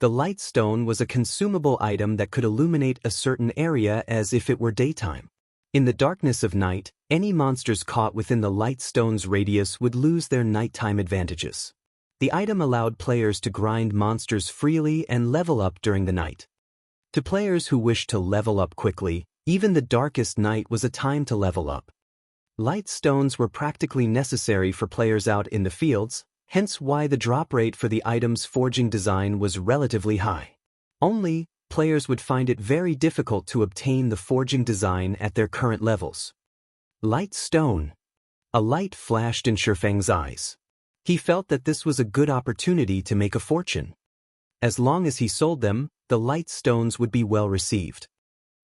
Speaker 1: The light stone was a consumable item that could illuminate a certain area as if it were daytime. In the darkness of night, any monsters caught within the light stone's radius would lose their nighttime advantages. The item allowed players to grind monsters freely and level up during the night. To players who wished to level up quickly, even the darkest night was a time to level up. Light stones were practically necessary for players out in the fields, hence why the drop rate for the item's forging design was relatively high. Only, players would find it very difficult to obtain the forging design at their current levels. Light stone. A light flashed in Shi Feng's eyes. He felt that this was a good opportunity to make a fortune. As long as he sold them, the light stones would be well received.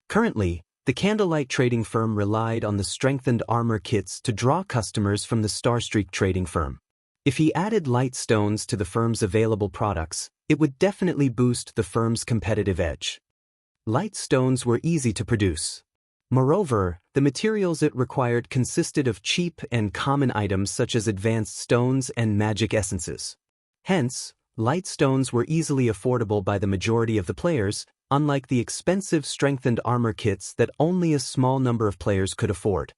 Speaker 1: Currently, the Candlelight trading firm relied on the strengthened armor kits to draw customers from the Starstreak trading firm. If he added light stones to the firm's available products, it would definitely boost the firm's competitive edge. Light stones were easy to produce. Moreover, the materials it required consisted of cheap and common items such as advanced stones and magic essences. Hence, light stones were easily affordable by the majority of the players, unlike the expensive strengthened armor kits that only a small number of players could afford.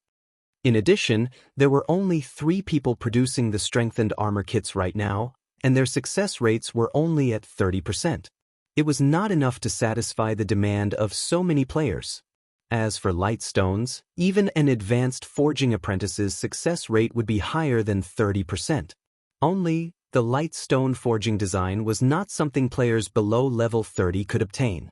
Speaker 1: In addition, there were only 3 people producing the strengthened armor kits right now, and their success rates were only at 30%. It was not enough to satisfy the demand of so many players. As for light stones, even an advanced forging apprentice's success rate would be higher than 30%. Only, the light stone forging design was not something players below level 30 could obtain.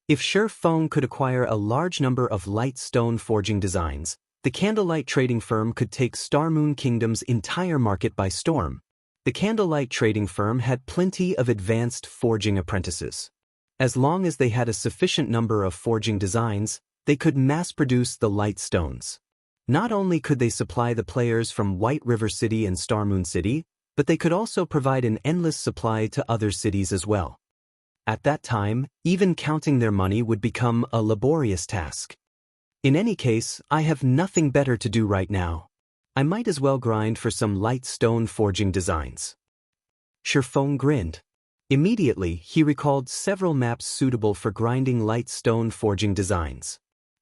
Speaker 1: If Shi Feng could acquire a large number of light stone forging designs, the Candlelight trading firm could take Star Moon Kingdom's entire market by storm. The Candlelight trading firm had plenty of advanced forging apprentices. As long as they had a sufficient number of forging designs, they could mass-produce the light stones. Not only could they supply the players from White River City and Star Moon City, but they could also provide an endless supply to other cities as well. At that time, even counting their money would become a laborious task. In any case, I have nothing better to do right now. I might as well grind for some light stone forging designs. Shi Feng grinned. Immediately, he recalled several maps suitable for grinding light stone forging designs.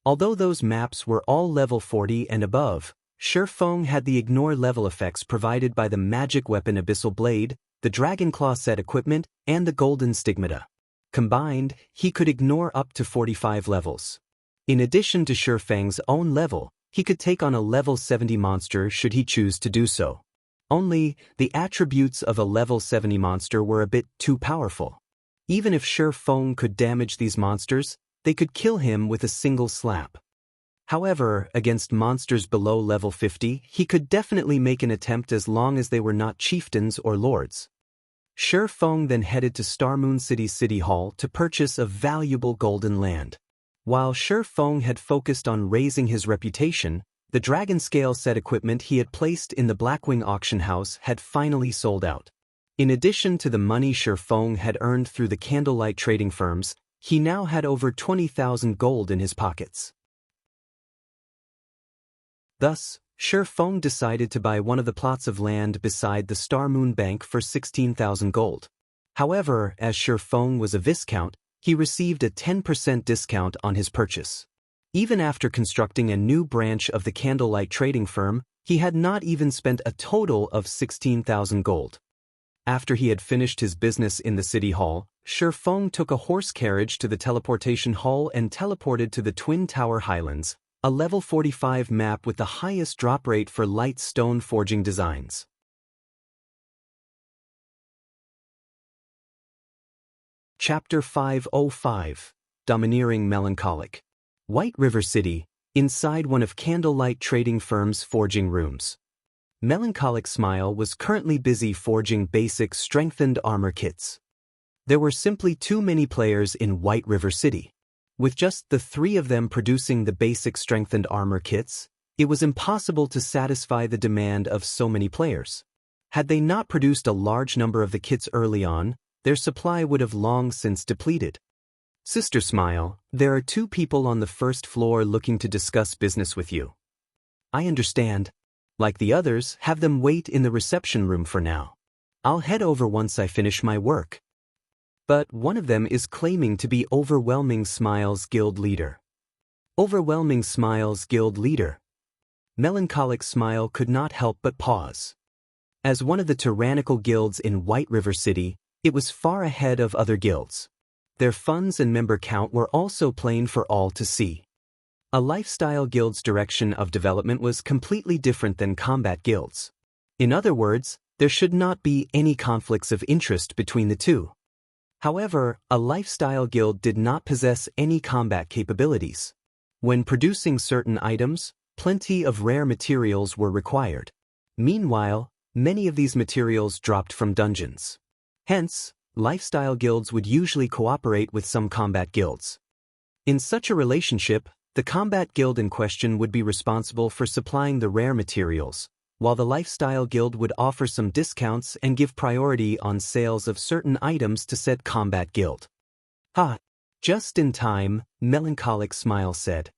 Speaker 1: Although those maps were all level 40 and above, Shi Feng had the ignore level effects provided by the magic weapon Abyssal Blade, the Dragon Claw set equipment, and the Golden Stigmata. Combined, he could ignore up to 45 levels. In addition to Shi Feng's own level, he could take on a level 70 monster should he choose to do so. Only, the attributes of a level 70 monster were a bit too powerful. Even if Shi Feng could damage these monsters, they could kill him with a single slap. However, against monsters below level 50, he could definitely make an attempt as long as they were not chieftains or lords. Shi Feng then headed to Starmoon City's City Hall to purchase a valuable golden land. While Shi Feng had focused on raising his reputation, the Dragon Scale set equipment he had placed in the Blackwing auction house had finally sold out. In addition to the money Shi Feng had earned through the Candlelight trading firms, he now had over 20,000 gold in his pockets. Thus, Shi Feng decided to buy one of the plots of land beside the Star Moon Bank for 16,000 gold. However, as Shi Feng was a Viscount, he received a 10% discount on his purchase. Even after constructing a new branch of the Candlelight trading firm, he had not even spent a total of 16,000 gold. After he had finished his business in the City Hall, Shi Feng took a horse carriage to the teleportation hall and teleported to the Twin Tower Highlands, a level 45 map with the highest drop rate for light stone forging designs. Chapter 505, Domineering Melancholic. White River City, inside one of Candlelight trading firm's forging rooms. Melancholic Smile was currently busy forging basic strengthened armor kits. There were simply too many players in White River City. With just the 3 of them producing the basic strengthened armor kits, it was impossible to satisfy the demand of so many players. Had they not produced a large number of the kits early on, their supply would have long since depleted. Sister Smile, there are 2 people on the first floor looking to discuss business with you. I understand. Like the others, have them wait in the reception room for now. I'll head over once I finish my work. But one of them is claiming to be Overwhelming Smile's guild leader. Overwhelming Smile's guild leader. Melancholic Smile could not help but pause. As one of the tyrannical guilds in White River City, it was far ahead of other guilds. Their funds and member count were also plain for all to see. A lifestyle guild's direction of development was completely different than combat guilds. In other words, there should not be any conflicts of interest between the two. However, a lifestyle guild did not possess any combat capabilities. When producing certain items, plenty of rare materials were required. Meanwhile, many of these materials dropped from dungeons. Hence, lifestyle guilds would usually cooperate with some combat guilds. In such a relationship, the combat guild in question would be responsible for supplying the rare materials, while the lifestyle guild would offer some discounts and give priority on sales of certain items to said combat guild. Ha! Just in time, Melancholic Smile said.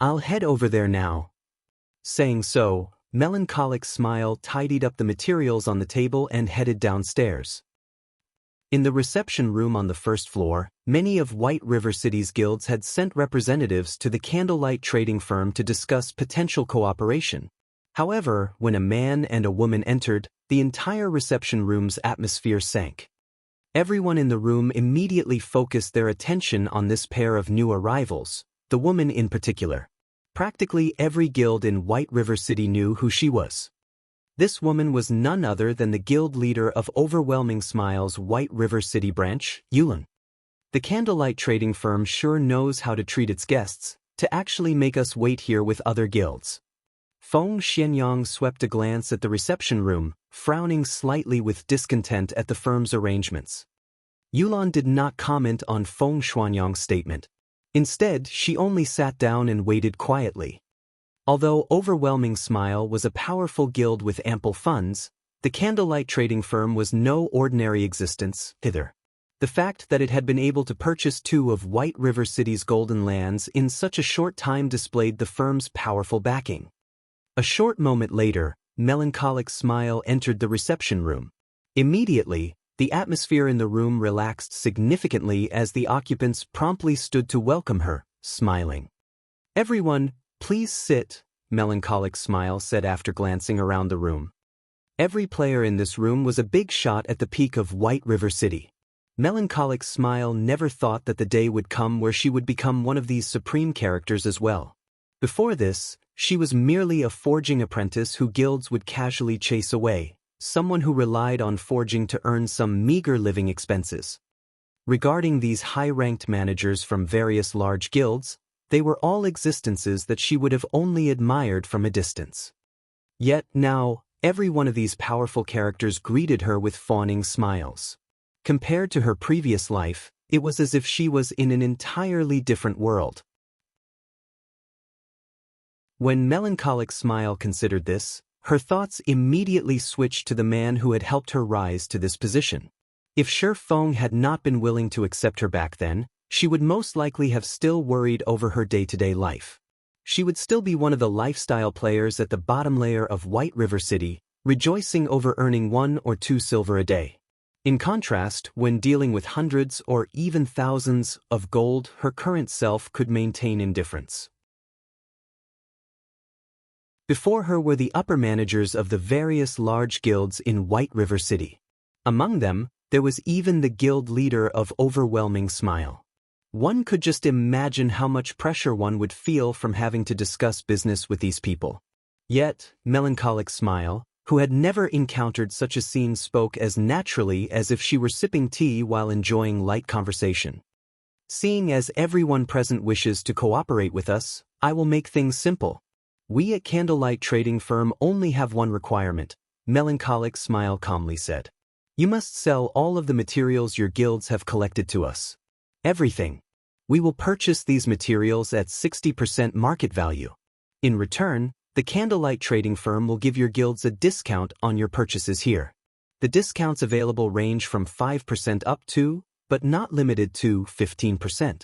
Speaker 1: I'll head over there now. Saying so, Melancholic Smile tidied up the materials on the table and headed downstairs. In the reception room on the first floor, many of White River City's guilds had sent representatives to the Candlelight trading firm to discuss potential cooperation. However, when a man and a woman entered, the entire reception room's atmosphere sank. Everyone in the room immediately focused their attention on this pair of new arrivals, the woman in particular. Practically every guild in White River City knew who she was. This woman was none other than the guild leader of Overwhelming Smile's White River City branch, Yulin. The Candlelight trading firm sure knows how to treat its guests, to actually make us wait here with other guilds. Feng Xianxia swept a glance at the reception room, frowning slightly with discontent at the firm's arrangements. Yulin did not comment on Feng Xianxia's statement. Instead, she only sat down and waited quietly. Although Overwhelming Smile was a powerful guild with ample funds, the Candlelight trading firm was no ordinary existence, either. The fact that it had been able to purchase 2 of White River City's golden lands in such a short time displayed the firm's powerful backing. A short moment later, Melancholic Smile entered the reception room. Immediately, the atmosphere in the room relaxed significantly as the occupants promptly stood to welcome her, smiling. Everyone, please sit, Melancholic Smile said after glancing around the room. Every player in this room was a big shot at the peak of White River City. Melancholic Smile never thought that the day would come where she would become one of these supreme characters as well. Before this, she was merely a forging apprentice who guilds would casually chase away, someone who relied on forging to earn some meager living expenses. Regarding these high-ranked managers from various large guilds, they were all existences that she would have only admired from a distance. Yet now, every one of these powerful characters greeted her with fawning smiles. Compared to her previous life, it was as if she was in an entirely different world. When Melancholic Smile considered this, her thoughts immediately switched to the man who had helped her rise to this position. If Shi Feng had not been willing to accept her back then, she would most likely have still worried over her day-to-day life. She would still be one of the lifestyle players at the bottom layer of White River City, rejoicing over earning 1 or 2 silver a day. In contrast, when dealing with hundreds or even thousands of gold, her current self could maintain indifference. Before her were the upper managers of the various large guilds in White River City. Among them, there was even the guild leader of Overwhelming Smile. One could just imagine how much pressure one would feel from having to discuss business with these people. Yet, Melancholic Smile, who had never encountered such a scene, spoke as naturally as if she were sipping tea while enjoying light conversation. Seeing as everyone present wishes to cooperate with us, I will make things simple. We at Candlelight Trading Firm only have one requirement, Melancholic Smile calmly said. You must sell all of the materials your guilds have collected to us. Everything. We will purchase these materials at 60% market value. In return, the Candlelight Trading Firm will give your guilds a discount on your purchases here. The discounts available range from 5% up to, but not limited to, 15%.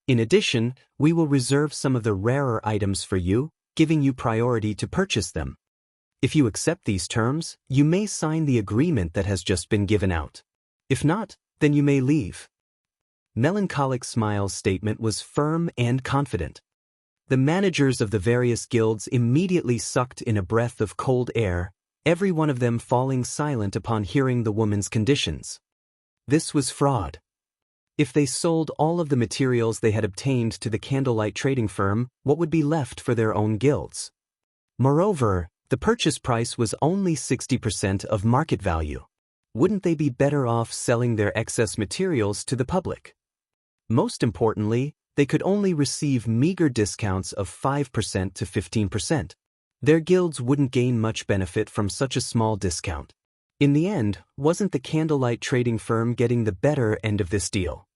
Speaker 1: In addition, we will reserve some of the rarer items for you, giving you priority to purchase them. If you accept these terms, you may sign the agreement that has just been given out. If not, then you may leave. Melancholic Smile's statement was firm and confident. The managers of the various guilds immediately sucked in a breath of cold air, every one of them falling silent upon hearing the woman's conditions. This was fraud. If they sold all of the materials they had obtained to the Candlelight Trading Firm, what would be left for their own guilds? Moreover, the purchase price was only 60% of market value. Wouldn't they be better off selling their excess materials to the public? Most importantly, they could only receive meager discounts of 5% to 15%. Their guilds wouldn't gain much benefit from such a small discount. In the end, wasn't the Candlelight Trading Firm getting the better end of this deal?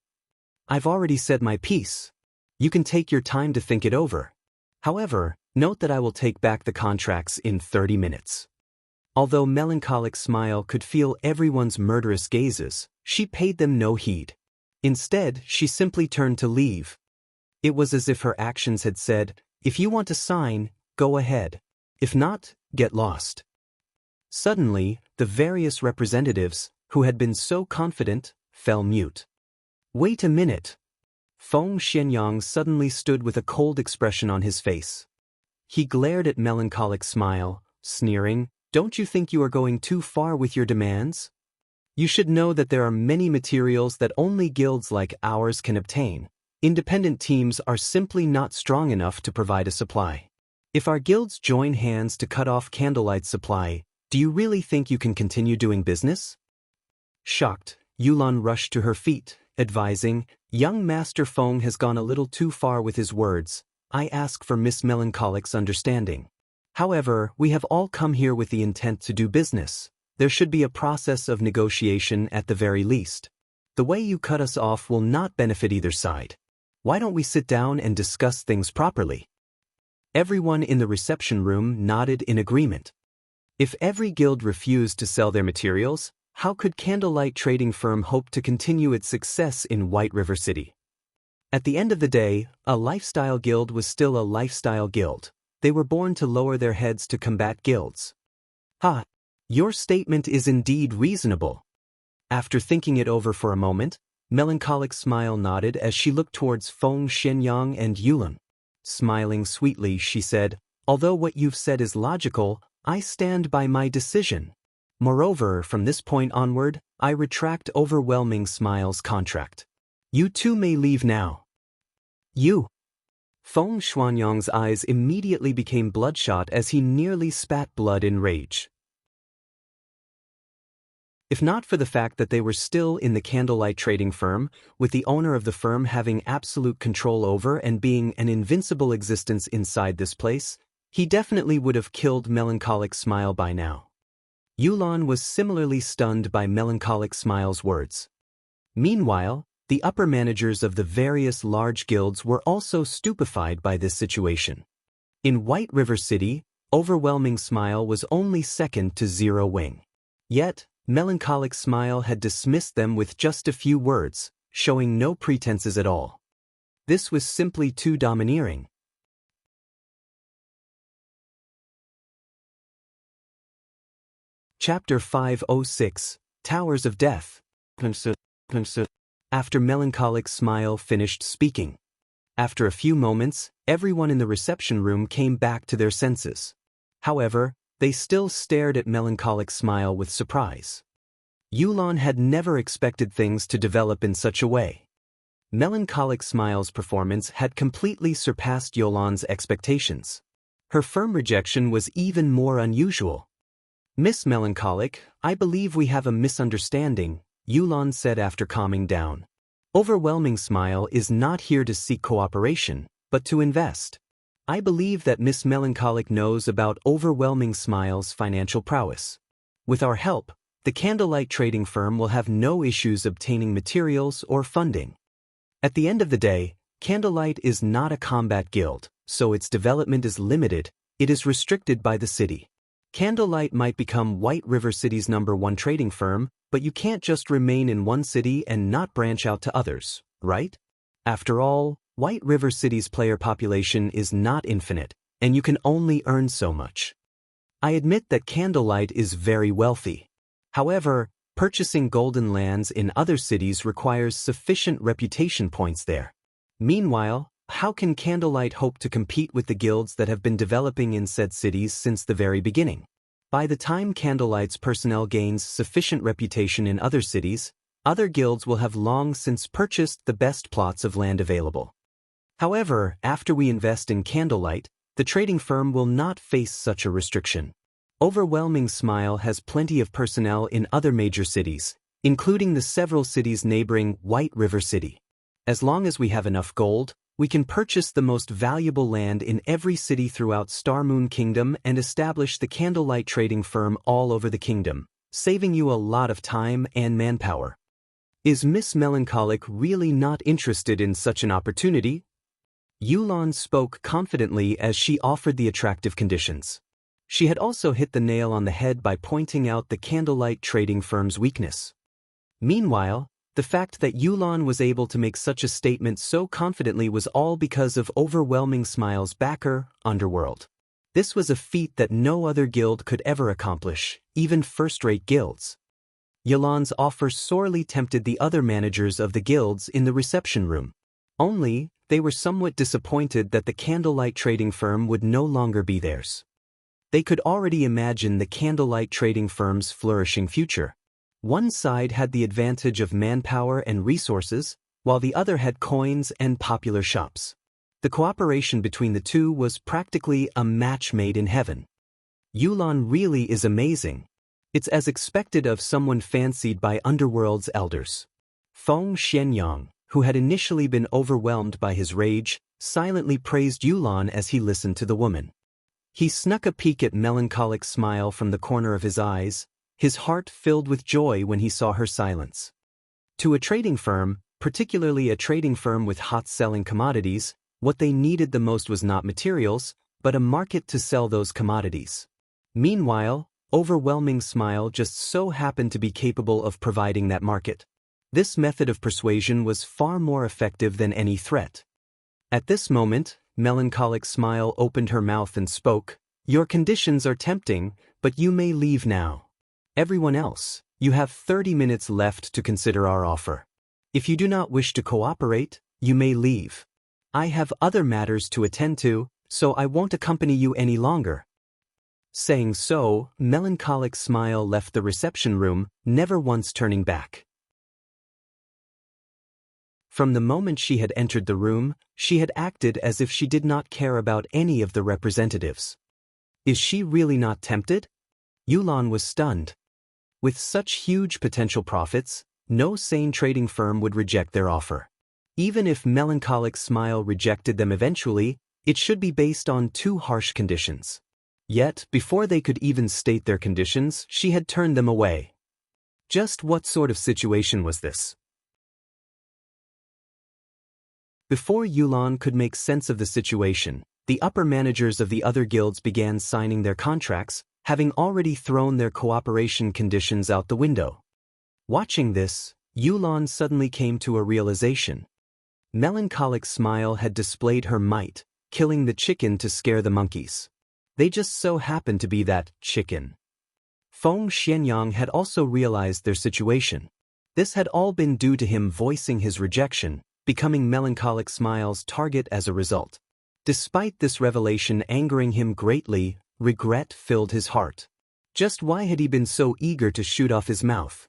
Speaker 1: I've already said my piece. You can take your time to think it over. However, note that I will take back the contracts in 30 minutes. Although Melancholic Smile could feel everyone's murderous gazes, she paid them no heed. Instead, she simply turned to leave. It was as if her actions had said, if you want to sign, go ahead. If not, get lost. Suddenly, the various representatives, who had been so confident, fell mute. Wait a minute. Feng Xianxia suddenly stood with a cold expression on his face. He glared at Melancholic Smile, sneering, don't you think you are going too far with your demands? You should know that there are many materials that only guilds like ours can obtain. Independent teams are simply not strong enough to provide a supply. If our guilds join hands to cut off Candlelight's supply, do you really think you can continue doing business? Shocked, Yulan rushed to her feet, advising, young Master Feng has gone a little too far with his words. I ask for Miss Melancholic's understanding. However, we have all come here with the intent to do business. There should be a process of negotiation at the very least. The way you cut us off will not benefit either side. Why don't we sit down and discuss things properly? Everyone in the reception room nodded in agreement. If every guild refused to sell their materials, how could Candlelight Trading Firm hope to continue its success in White River City? At the end of the day, a lifestyle guild was still a lifestyle guild. They were born to lower their heads to combat guilds. Ha! Your statement is indeed reasonable. After thinking it over for a moment, Melancholic Smile nodded as she looked towards Feng Xianxia and Yulan. Smiling sweetly, she said, "Although what you've said is logical, I stand by my decision. Moreover, from this point onward, I retract Overwhelming Smile's contract. You two may leave now." "You?" Feng Xuanyang's eyes immediately became bloodshot as he nearly spat blood in rage. If not for the fact that they were still in the Candlelight trading firm, with the owner of the firm having absolute control over and being an invincible existence inside this place, he definitely would have killed Melancholic Smile by now. Yulan was similarly stunned by Melancholic Smile's words. Meanwhile, the upper managers of the various large guilds were also stupefied by this situation. In White River City, Overwhelming Smile was only second to Zero Wing. Yet, Melancholic Smile had dismissed them with just a few words, showing no pretenses at all. This was simply too domineering. Chapter 506, Towers of Death. After Melancholic Smile finished speaking. After a few moments, everyone in the reception room came back to their senses. However, they still stared at Melancholic Smile with surprise. Yulan had never expected things to develop in such a way. Melancholic Smile's performance had completely surpassed Yulan's expectations. Her firm rejection was even more unusual. "Miss Melancholic, I believe we have a misunderstanding," Yulan said after calming down. "Overwhelming Smile is not here to seek cooperation, but to invest. I believe that Miss Melancholic knows about Overwhelming Smile's financial prowess. With our help, the Candlelight trading firm will have no issues obtaining materials or funding. At the end of the day, Candlelight is not a combat guild, so its development is limited, it is restricted by the city. Candlelight might become White River City's #1 trading firm, but you can't just remain in one city and not branch out to others, right? After all, White River City's player population is not infinite, and you can only earn so much. I admit that Candlelight is very wealthy. However, purchasing golden lands in other cities requires sufficient reputation points there. Meanwhile, how can Candlelight hope to compete with the guilds that have been developing in said cities since the very beginning? By the time Candlelight's personnel gains sufficient reputation in other cities, other guilds will have long since purchased the best plots of land available. However, after we invest in Candlelight, the trading firm will not face such a restriction. Overwhelming Smile has plenty of personnel in other major cities, including the several cities neighboring White River City. As long as we have enough gold, we can purchase the most valuable land in every city throughout Starmoon Kingdom and establish the Candlelight trading firm all over the kingdom, saving you a lot of time and manpower. Is Miss Melancholic really not interested in such an opportunity? Yulan spoke confidently as she offered the attractive conditions. She had also hit the nail on the head by pointing out the Candlelight trading firm's weakness. Meanwhile, the fact that Yulan was able to make such a statement so confidently was all because of Overwhelming Smile's backer, Underworld. This was a feat that no other guild could ever accomplish, even first-rate guilds. Yulan's offer sorely tempted the other managers of the guilds in the reception room. Only, they were somewhat disappointed that the Candlelight trading firm would no longer be theirs. They could already imagine the Candlelight trading firm's flourishing future. One side had the advantage of manpower and resources, while the other had coins and popular shops. The cooperation between the two was practically a match made in heaven. Yulan really is amazing. It's as expected of someone fancied by Underworld's elders. Feng Xianxia, who had initially been overwhelmed by his rage, silently praised Yulan as he listened to the woman. He snuck a peek at Melancholic Smile from the corner of his eyes, his heart filled with joy when he saw her silence. To a trading firm, particularly a trading firm with hot-selling commodities, what they needed the most was not materials, but a market to sell those commodities. Meanwhile, Overwhelming Smile just so happened to be capable of providing that market. This method of persuasion was far more effective than any threat. At this moment, Melancholic Smile opened her mouth and spoke, "Your conditions are tempting, but you may leave now. Everyone else, you have 30 minutes left to consider our offer. If you do not wish to cooperate, you may leave." I have other matters to attend to, so I won't accompany you any longer. Saying so, Melancholic Smile left the reception room, never once turning back. From the moment she had entered the room, she had acted as if she did not care about any of the representatives. Is she really not tempted? Yulan was stunned. With such huge potential profits, no sane trading firm would reject their offer. Even if Melancholic Smile rejected them eventually, it should be based on too harsh conditions. Yet, before they could even state their conditions, she had turned them away. Just what sort of situation was this? Before Yulan could make sense of the situation, the upper managers of the other guilds began signing their contracts, having already thrown their cooperation conditions out the window. Watching this, Yulan suddenly came to a realization. Melancholic Smile had displayed her might, killing the chicken to scare the monkeys. They just so happened to be that chicken. Feng Xianxia had also realized their situation. This had all been due to him voicing his rejection, becoming Melancholic Smile's target as a result. Despite this revelation angering him greatly, regret filled his heart. Just why had he been so eager to shoot off his mouth?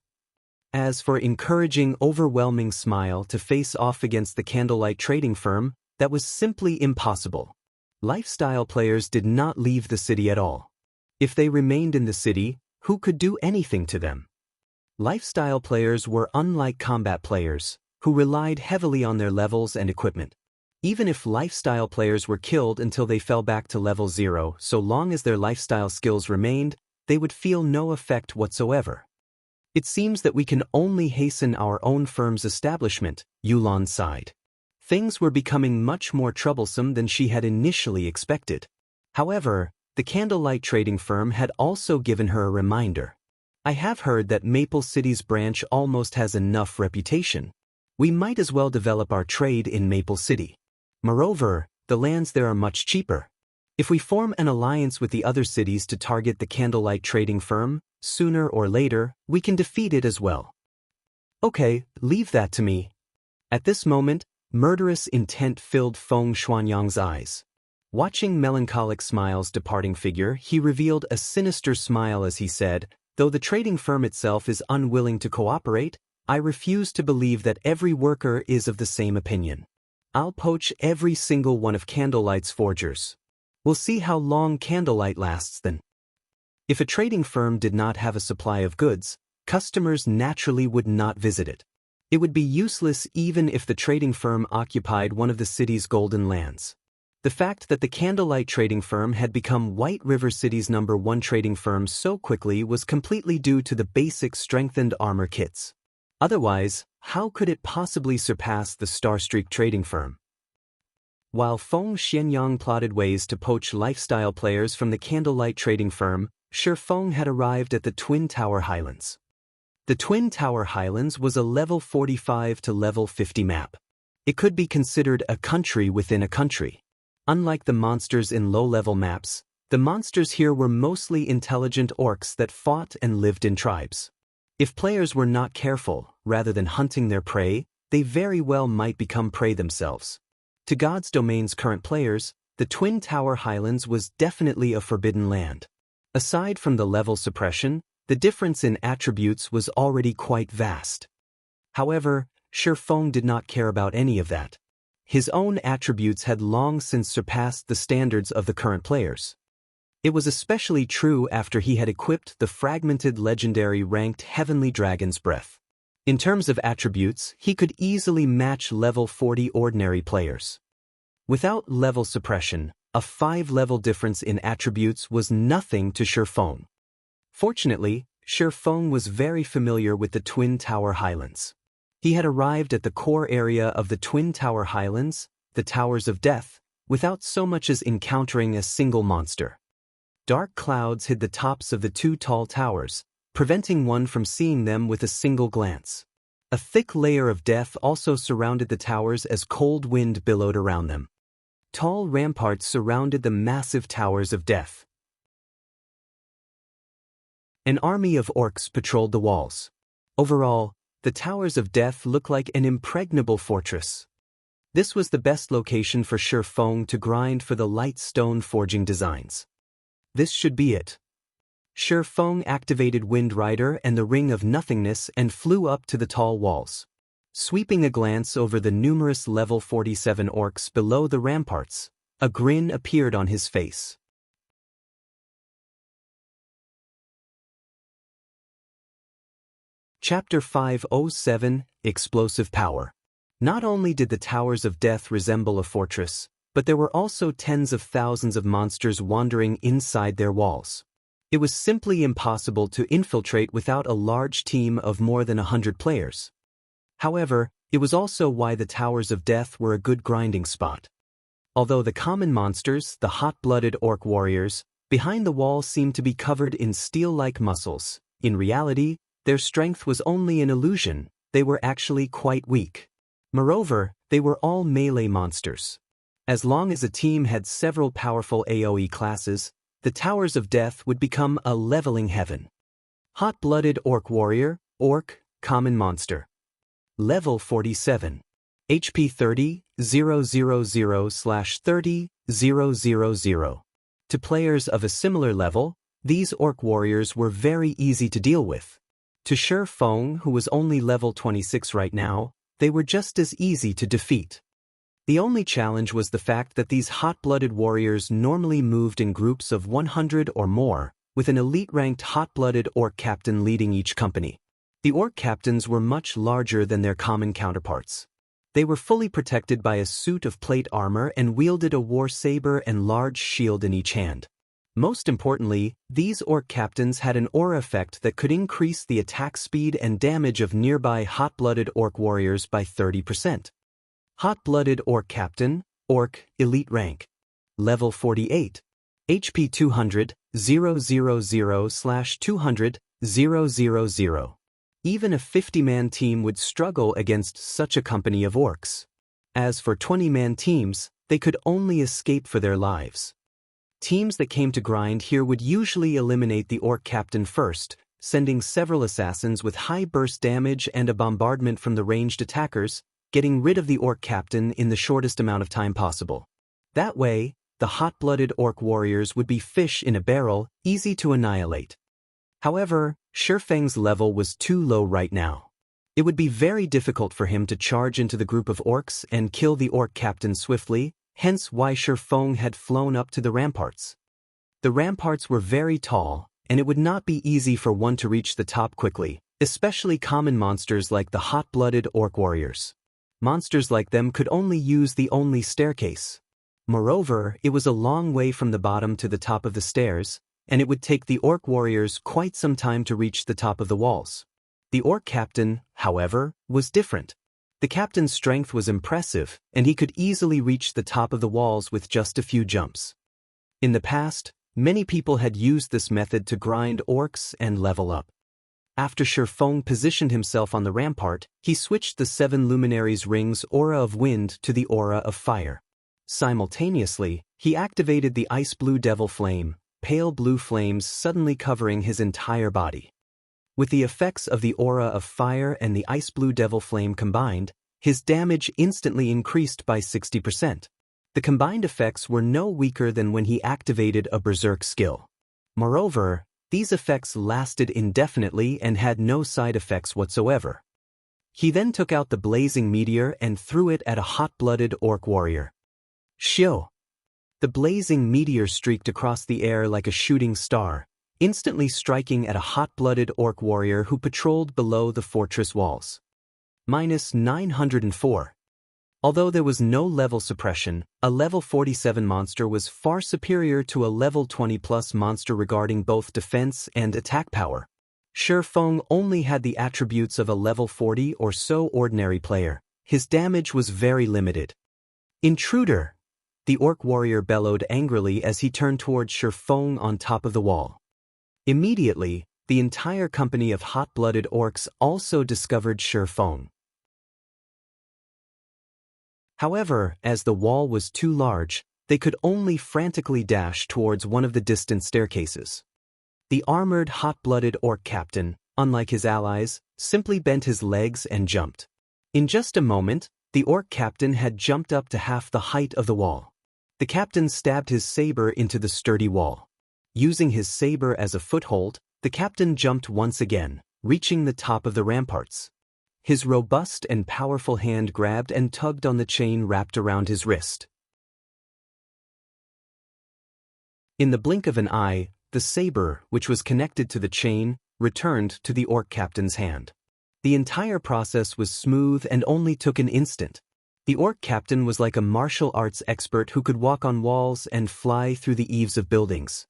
Speaker 1: As for encouraging Overwhelming Smile to face off against the Candlelight trading firm, that was simply impossible. Lifestyle players did not leave the city at all. If they remained in the city, who could do anything to them? Lifestyle players were unlike combat players, who relied heavily on their levels and equipment. Even if lifestyle players were killed until they fell back to level 0, so long as their lifestyle skills remained, they would feel no effect whatsoever. It seems that we can only hasten our own firm's establishment, Yulan sighed. Things were becoming much more troublesome than she had initially expected. However, the Candlelight trading firm had also given her a reminder. I have heard that Maple City's branch almost has enough reputation. We might as well develop our trade in Maple City. Moreover, the lands there are much cheaper. If we form an alliance with the other cities to target the Candlelight trading firm, sooner or later, we can defeat it as well. Okay, leave that to me. At this moment, murderous intent filled Feng Xianxia's eyes. Watching Melancholic Smile's departing figure, he revealed a sinister smile as he said, "Though the trading firm itself is unwilling to cooperate, I refuse to believe that every worker is of the same opinion. I'll poach every single one of Candlelight's forgers. We'll see how long Candlelight lasts then." If a trading firm did not have a supply of goods, customers naturally would not visit it. It would be useless even if the trading firm occupied one of the city's golden lands. The fact that the Candlelight trading firm had become White River City's #1 trading firm so quickly was completely due to the basic strengthened armor kits. Otherwise, how could it possibly surpass the Starstreak trading firm? While Feng Xianxia plotted ways to poach lifestyle players from the Candlelight trading firm, Feng had arrived at the Twin Tower Highlands. The Twin Tower Highlands was a level 45 to level 50 map. It could be considered a country within a country. Unlike the monsters in low-level maps, the monsters here were mostly intelligent orcs that fought and lived in tribes. If players were not careful, rather than hunting their prey, they very well might become prey themselves. To God's Domain's current players, the Twin Tower Highlands was definitely a forbidden land. Aside from the level suppression, the difference in attributes was already quite vast. However, Feng did not care about any of that. His own attributes had long since surpassed the standards of the current players. It was especially true after he had equipped the fragmented legendary ranked Heavenly Dragon's Breath. In terms of attributes, he could easily match level 40 ordinary players. Without level suppression, a 5-level difference in attributes was nothing to Feng. Fortunately, Feng was very familiar with the Twin Tower Highlands. He had arrived at the core area of the Twin Tower Highlands, the Towers of Death, without so much as encountering a single monster. Dark clouds hid the tops of the 2 tall towers, preventing one from seeing them with a single glance. A thick layer of death also surrounded the towers as cold wind billowed around them. Tall ramparts surrounded the massive Towers of Death. An army of orcs patrolled the walls. Overall, the Towers of Death looked like an impregnable fortress. This was the best location for Shi Feng to grind for the light stone forging designs. This should be it. Shi Feng activated Wind Rider and the Ring of Nothingness and flew up to the tall walls. Sweeping a glance over the numerous level 47 orcs below the ramparts, a grin appeared on his face. Chapter 507, Explosive Power. Not only did the Towers of Death resemble a fortress, but there were also tens of thousands of monsters wandering inside their walls. It was simply impossible to infiltrate without a large team of more than 100 players. However, it was also why the Towers of Death were a good grinding spot. Although the common monsters, the hot-blooded orc warriors, behind the wall seemed to be covered in steel-like muscles, in reality, their strength was only an illusion. They were actually quite weak. Moreover, they were all melee monsters. As long as a team had several powerful AoE classes, the Towers of Death would become a leveling heaven. Hot-blooded orc warrior, orc, common monster. Level 47. HP 30, 000/30, 000. To players of a similar level, these orc warriors were very easy to deal with. To Shi Feng, who was only level 26 right now, they were just as easy to defeat. The only challenge was the fact that these hot-blooded warriors normally moved in groups of 100 or more, with an elite-ranked hot-blooded orc captain leading each company. The orc captains were much larger than their common counterparts. They were fully protected by a suit of plate armor and wielded a war saber and large shield in each hand. Most importantly, these orc captains had an aura effect that could increase the attack speed and damage of nearby hot-blooded orc warriors by 30%. Hot-blooded orc captain, orc, elite rank. Level 48. HP 200, 000/200, 000. Even a 50-man team would struggle against such a company of orcs. As for 20-man teams, they could only escape for their lives. Teams that came to grind here would usually eliminate the orc captain first, sending several assassins with high burst damage and a bombardment from the ranged attackers, getting rid of the orc captain in the shortest amount of time possible. That way, the hot-blooded orc warriors would be fish in a barrel, easy to annihilate. However, Shi Feng's level was too low right now. It would be very difficult for him to charge into the group of orcs and kill the orc captain swiftly, hence why Shi Feng had flown up to the ramparts. The ramparts were very tall, and it would not be easy for one to reach the top quickly, especially common monsters like the hot-blooded orc warriors. Monsters like them could only use the only staircase. Moreover, it was a long way from the bottom to the top of the stairs, and it would take the orc warriors quite some time to reach the top of the walls. The orc captain, however, was different. The captain's strength was impressive, and he could easily reach the top of the walls with just a few jumps. In the past, many people had used this method to grind orcs and level up. After Shi Feng positioned himself on the rampart, he switched the 7 luminaries' rings aura of wind to the aura of fire. Simultaneously, he activated the ice blue devil flame, pale blue flames suddenly covering his entire body. With the effects of the aura of fire and the ice blue devil flame combined, his damage instantly increased by 60%. The combined effects were no weaker than when he activated a berserk skill. Moreover, these effects lasted indefinitely and had no side effects whatsoever. He then took out the blazing meteor and threw it at a hot-blooded orc warrior. Shio! The blazing meteor streaked across the air like a shooting star, instantly striking at a hot-blooded orc warrior who patrolled below the fortress walls. -904. Although there was no level suppression, a level 47 monster was far superior to a level 20+ monster regarding both defense and attack power. Shi Feng only had the attributes of a level 40 or so ordinary player. His damage was very limited. Intruder! The orc warrior bellowed angrily as he turned toward Shi Feng on top of the wall. Immediately, the entire company of hot-blooded orcs also discovered Shi Feng. However, as the wall was too large, they could only frantically dash towards one of the distant staircases. The armored hot-blooded orc captain, unlike his allies, simply bent his legs and jumped. In just a moment, The orc captain had jumped up to half the height of the wall. The captain stabbed his saber into the sturdy wall. Using his saber as a foothold, the captain jumped once again, reaching the top of the ramparts. His robust and powerful hand grabbed and tugged on the chain wrapped around his wrist. In the blink of an eye, the saber, which was connected to the chain, returned to the orc captain's hand. The entire process was smooth and only took an instant. The orc captain was like a martial arts expert who could walk on walls and fly through the eaves of buildings.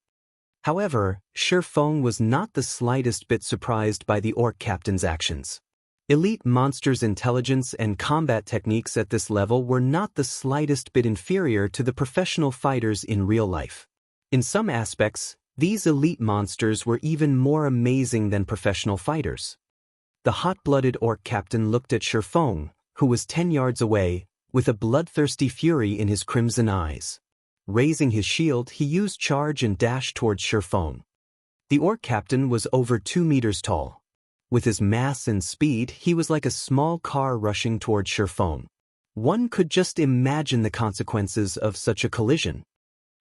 Speaker 1: However, Shi Feng was not the slightest bit surprised by the orc captain's actions. Elite monsters' intelligence and combat techniques at this level were not the slightest bit inferior to the professional fighters in real life. In some aspects, these elite monsters were even more amazing than professional fighters. The hot-blooded orc captain looked at Shi Feng, who was 10 yards away, with a bloodthirsty fury in his crimson eyes. Raising his shield, he used charge and dash towards Shi Feng. The orc captain was over 2 meters tall. With his mass and speed, he was like a small car rushing towards Shi Feng. One could just imagine the consequences of such a collision.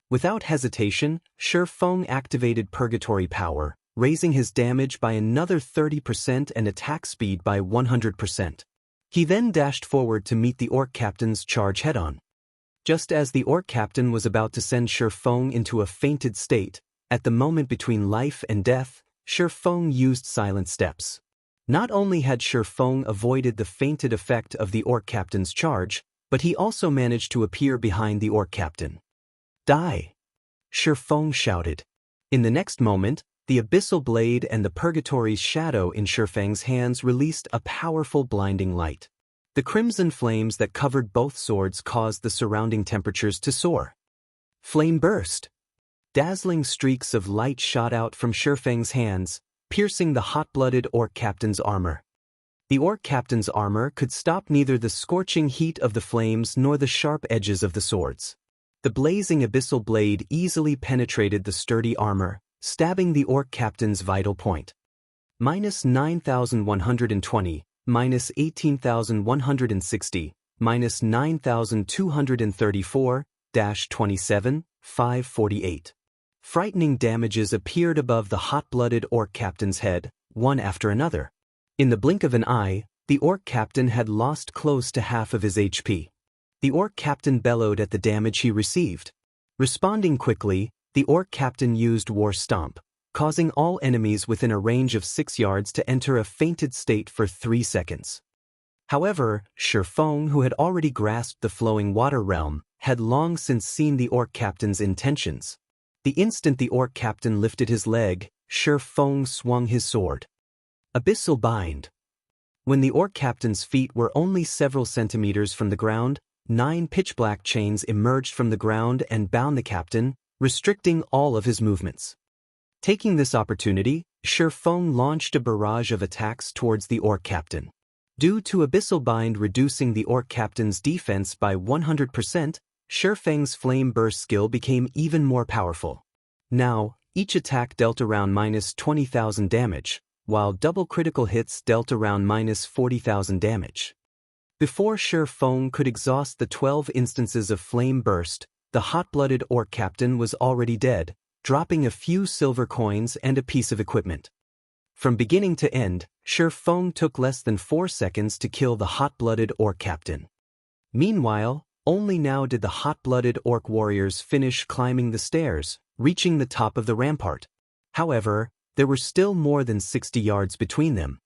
Speaker 1: Without hesitation, Shi Feng activated Purgatory Power, raising his damage by another 30% and attack speed by 100%. He then dashed forward to meet the orc captain's charge head-on. Just as the orc captain was about to send Shi Feng into a fainted state, at the moment between life and death, Shi Feng used silent steps. Not only had Shi Feng avoided the fainted effect of the orc captain's charge, but he also managed to appear behind the orc captain. Die! Shi Feng shouted. In the next moment, the abyssal blade and the purgatory's shadow in Shi Feng's hands released a powerful blinding light. The crimson flames that covered both swords caused the surrounding temperatures to soar. Flame burst. Dazzling streaks of light shot out from Shi Feng's hands, piercing the hot-blooded orc captain's armor. The orc captain's armor could stop neither the scorching heat of the flames nor the sharp edges of the swords. The blazing abyssal blade easily penetrated the sturdy armor, stabbing the orc captain's vital point. Minus 9,120, minus 18,160, minus 9,234, 27, 548. Frightening damages appeared above the hot-blooded orc captain's head, one after another. In the blink of an eye, the orc captain had lost close to half of his HP. The orc captain bellowed at the damage he received. Responding quickly, the orc captain used War Stomp, causing all enemies within a range of 6 yards to enter a fainted state for 3 seconds. However, Shi Feng, who had already grasped the flowing water realm, had long since seen the orc captain's intentions. The instant the orc captain lifted his leg, Shi Feng swung his sword. Abyssal Bind. When the orc captain's feet were only several centimeters from the ground, 9 pitch-black chains emerged from the ground and bound the captain, restricting all of his movements. Taking this opportunity, Shi Feng launched a barrage of attacks towards the orc captain. Due to Abyssal Bind reducing the orc captain's defense by 100%, Shi Feng's Flame Burst skill became even more powerful. Now, each attack dealt around minus 20,000 damage, while double critical hits dealt around minus 40,000 damage. Before Shi Feng could exhaust the 12 instances of Flame Burst, the hot-blooded orc captain was already dead, dropping a few silver coins and a piece of equipment. From beginning to end, Shi Feng took less than 4 seconds to kill the hot-blooded orc captain. Meanwhile, only now did the hot-blooded orc warriors finish climbing the stairs, reaching the top of the rampart. However, there were still more than 60 yards between them.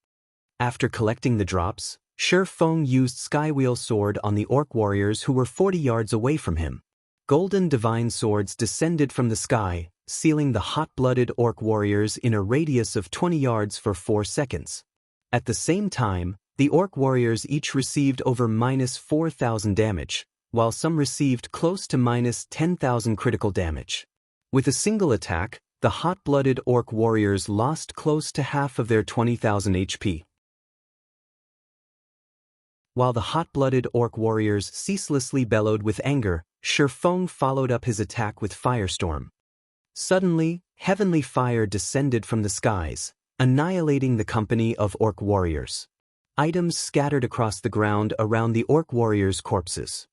Speaker 1: After collecting the drops, Shi Feng used Skywheel Sword on the orc warriors who were 40 yards away from him. Golden divine swords descended from the sky, sealing the hot-blooded orc warriors in a radius of 20 yards for 4 seconds. At the same time, the orc warriors each received over minus 4,000 damage, while some received close to minus 10,000 critical damage. With a single attack, the hot-blooded orc warriors lost close to half of their 20,000 HP. While the hot-blooded orc warriors ceaselessly bellowed with anger, Shi Feng followed up his attack with Firestorm. Suddenly, heavenly fire descended from the skies, annihilating the company of orc warriors. items scattered across the ground around the orc warriors' corpses.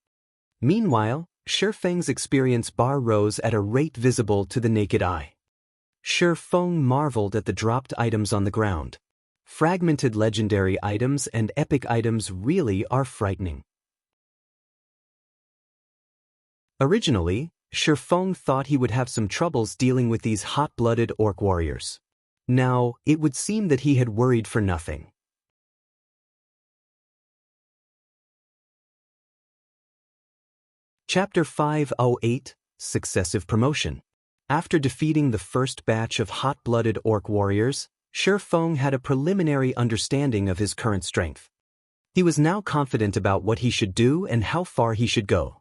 Speaker 1: Meanwhile, Shifeng's experience bar rose at a rate visible to the naked eye. Shifeng marveled at the dropped items on the ground. Fragmented legendary items and epic items really are frightening. Originally, Shifeng thought he would have some troubles dealing with these hot-blooded orc warriors. Now, it would seem that he had worried for nothing. Chapter 508, Successive Promotion. After defeating the first batch of hot-blooded orc warriors, Shifeng had a preliminary understanding of his current strength. He was now confident about what he should do and how far he should go.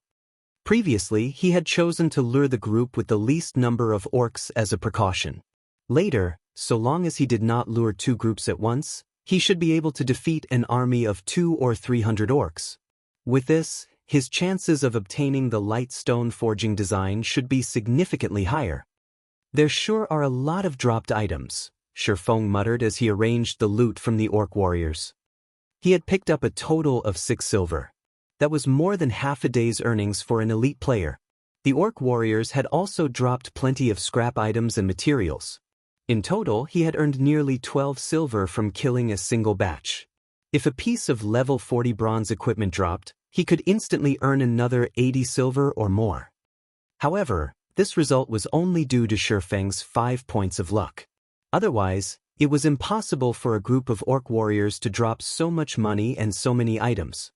Speaker 1: Previously, he had chosen to lure the group with the least number of orcs as a precaution. Later, so long as he did not lure two groups at once, he should be able to defeat an army of 200 or 300 orcs. With this, his chances of obtaining the light stone forging design should be significantly higher. There sure are a lot of dropped items, Shifeng muttered as he arranged the loot from the orc warriors. He had picked up a total of 6 silver. That was more than half a day's earnings for an elite player. The orc warriors had also dropped plenty of scrap items and materials. In total, he had earned nearly 12 silver from killing a single batch. If a piece of level 40 bronze equipment dropped, he could instantly earn another 80 silver or more. However, this result was only due to Shifeng's 5 points of luck. Otherwise, it was impossible for a group of orc warriors to drop so much money and so many items.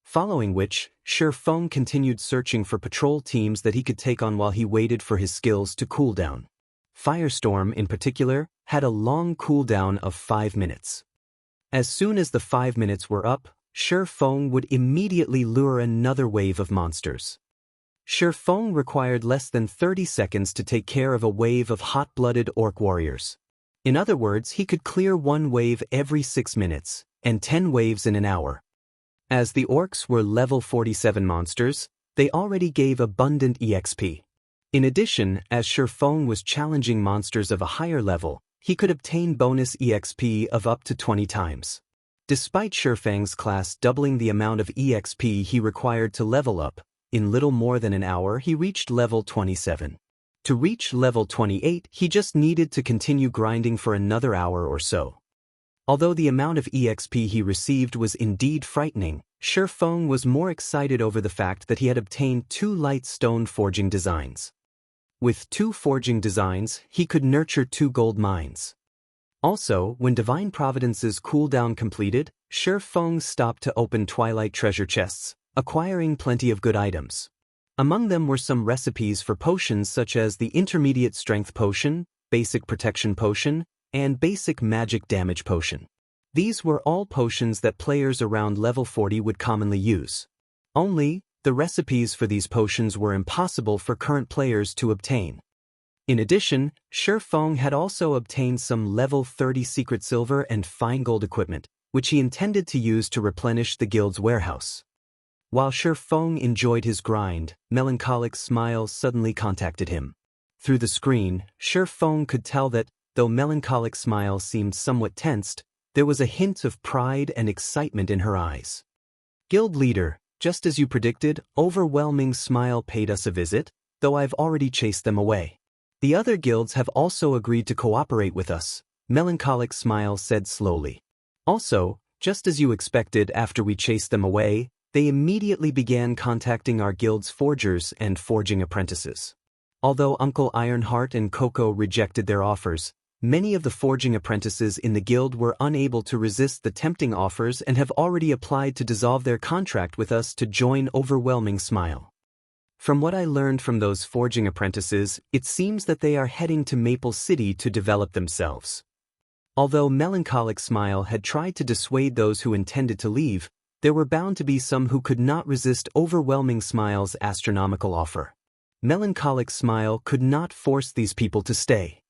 Speaker 1: Following which, Shifeng continued searching for patrol teams that he could take on while he waited for his skills to cool down. Firestorm, in particular, had a long cooldown of 5 minutes. As soon as the 5 minutes were up, Shifeng would immediately lure another wave of monsters. Shifeng required less than 30 seconds to take care of a wave of hot-blooded orc warriors. In other words, he could clear one wave every 6 minutes, and 10 waves in an hour. As the orcs were level 47 monsters, they already gave abundant EXP. In addition, as Shifeng was challenging monsters of a higher level, he could obtain bonus EXP of up to 20 times. Despite Shifeng's class doubling the amount of EXP he required to level up, in little more than an hour he reached level 27. To reach level 28, he just needed to continue grinding for another hour or so. Although the amount of EXP he received was indeed frightening, Shifeng was more excited over the fact that he had obtained 2 light stone forging designs. With 2 forging designs, he could nurture 2 gold mines. Also, when Divine Providence's cooldown completed, Shifeng stopped to open Twilight treasure chests, acquiring plenty of good items. Among them were some recipes for potions such as the Intermediate Strength Potion, Basic Protection Potion, and Basic Magic Damage Potion. These were all potions that players around level 40 would commonly use. Only, the recipes for these potions were impossible for current players to obtain. In addition, Shifeng had also obtained some level 30 secret silver and fine gold equipment, which he intended to use to replenish the guild's warehouse. While Shifeng enjoyed his grind, Melancholic's smile suddenly contacted him. Through the screen, Shifeng could tell that, though Melancholic's smile seemed somewhat tensed, there was a hint of pride and excitement in her eyes. Guild leader, just as you predicted, Overwhelming Smile paid us a visit, though I've already chased them away. The other guilds have also agreed to cooperate with us, Melancholic Smile said slowly. Also, just as you expected after we chased them away, they immediately began contacting our guild's forgers and forging apprentices. Although Uncle Ironheart and Coco rejected their offers, many of the forging apprentices in the guild were unable to resist the tempting offers and have already applied to dissolve their contract with us to join Overwhelming Smile. From what I learned from those forging apprentices, it seems that they are heading to Maple City to develop themselves. Although Melancholic Smile had tried to dissuade those who intended to leave, there were bound to be some who could not resist Overwhelming Smile's astronomical offer. Melancholic Smile could not force these people to stay.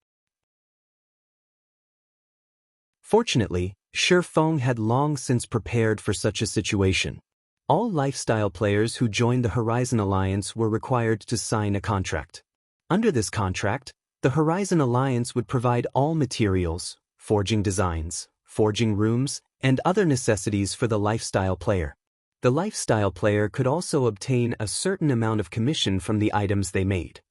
Speaker 1: Fortunately, Shifeng had long since prepared for such a situation. All lifestyle players who joined the Horizon Alliance were required to sign a contract. Under this contract, the Horizon Alliance would provide all materials, forging designs, forging rooms, and other necessities for the lifestyle player. The lifestyle player could also obtain a certain amount of commission from the items they made.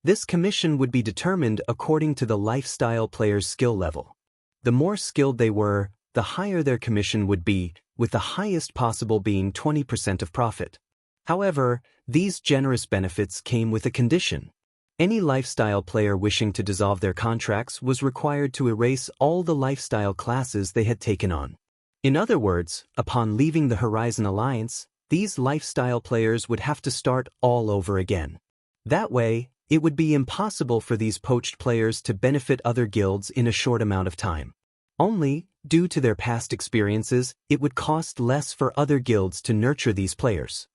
Speaker 1: This commission would be determined according to the lifestyle player's skill level. The more skilled they were, the higher their commission would be, with the highest possible being 20% of profit. However, these generous benefits came with a condition. Any lifestyle player wishing to dissolve their contracts was required to erase all the lifestyle classes they had taken on. In other words, upon leaving the Horizon Alliance, these lifestyle players would have to start all over again. That way, it would be impossible for these poached players to benefit other guilds in a short amount of time. Only, due to their past experiences, it would cost less for other guilds to nurture these players.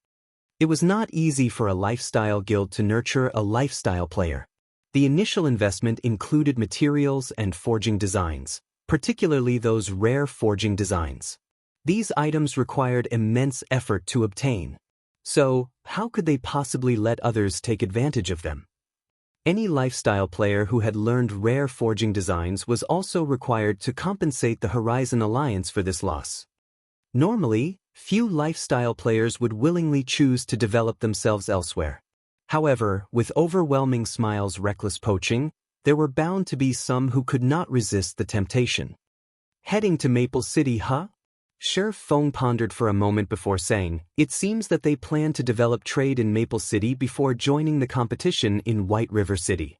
Speaker 1: It was not easy for a lifestyle guild to nurture a lifestyle player. The initial investment included materials and forging designs, particularly those rare forging designs. These items required immense effort to obtain. So, how could they possibly let others take advantage of them? Any lifestyle player who had learned rare forging designs was also required to compensate the Horizon Alliance for this loss. Normally, few lifestyle players would willingly choose to develop themselves elsewhere. However, with Overwhelming Smile's reckless poaching, there were bound to be some who could not resist the temptation. Heading to Maple City, huh? Shi Feng pondered for a moment before saying, "It seems that they plan to develop trade in Maple City before joining the competition in White River City."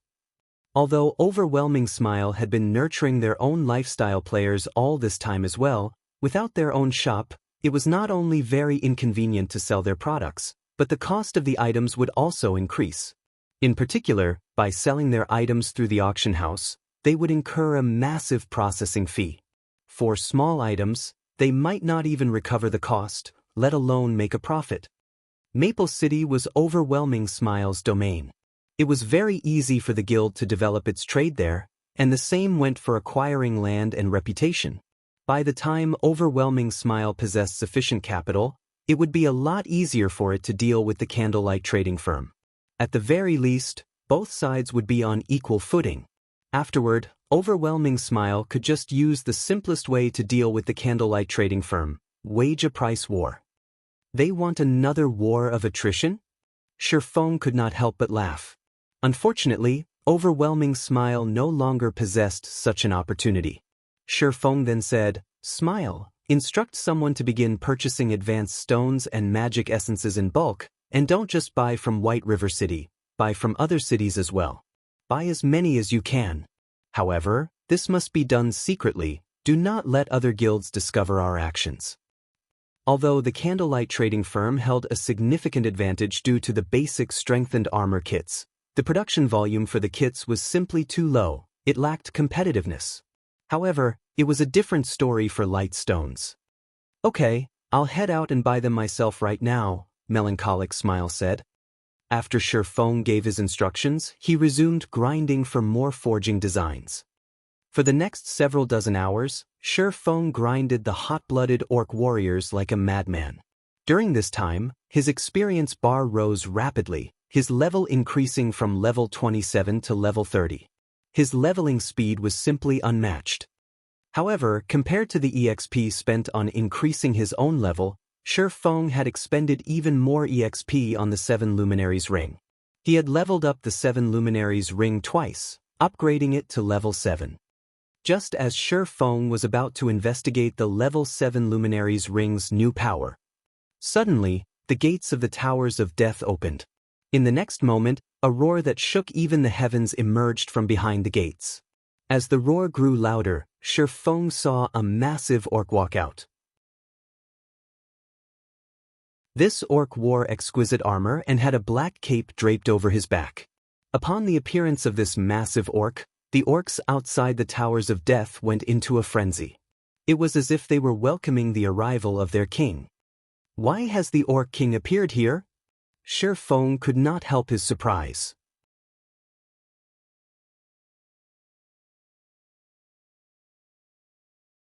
Speaker 1: Although Overwhelming Smile had been nurturing their own lifestyle players all this time as well, without their own shop, it was not only very inconvenient to sell their products, but the cost of the items would also increase. In particular, by selling their items through the auction house, they would incur a massive processing fee. For small items, they might not even recover the cost, let alone make a profit. Maple City was Overwhelming Smile's domain. It was very easy for the guild to develop its trade there, and the same went for acquiring land and reputation. By the time Overwhelming Smile possessed sufficient capital, it would be a lot easier for it to deal with the Candlelight trading firm. At the very least, both sides would be on equal footing. Afterward, Overwhelming Smile could just use the simplest way to deal with the Candlelight trading firm: wage a price war. They want another war of attrition? Shi Feng could not help but laugh. Unfortunately, Overwhelming Smile no longer possessed such an opportunity. Shi Feng then said, "Smile, instruct someone to begin purchasing advanced stones and magic essences in bulk, and don't just buy from White River City, buy from other cities as well. Buy as many as you can. However, this must be done secretly. Do not let other guilds discover our actions." Although the Candlelight trading firm held a significant advantage due to the basic strengthened armor kits, the production volume for the kits was simply too low. It lacked competitiveness. However, it was a different story for light stones. "Okay, I'll head out and buy them myself right now," Melancholic Smile said. After Shi Feng gave his instructions, he resumed grinding for more forging designs. For the next several dozen hours, Shi Feng grinded the hot-blooded orc warriors like a madman. During this time, his experience bar rose rapidly, his level increasing from level 27 to level 30. His leveling speed was simply unmatched. However, compared to the EXP spent on increasing his own level, Shi Feng had expended even more EXP on the 7 Luminaries ring. He had leveled up the 7 Luminaries ring twice, upgrading it to level 7. Just as Shi Feng was about to investigate the level 7 Luminaries ring's new power, suddenly, the gates of the Towers of Death opened. In the next moment, a roar that shook even the heavens emerged from behind the gates. As the roar grew louder, Shi Feng saw a massive orc walk out. This orc wore exquisite armor and had a black cape draped over his back. Upon the appearance of this massive orc, the orcs outside the Towers of Death went into a frenzy. It was as if they were welcoming the arrival of their king. "Why has the Orc King appeared here?" Shi Feng could not help his surprise.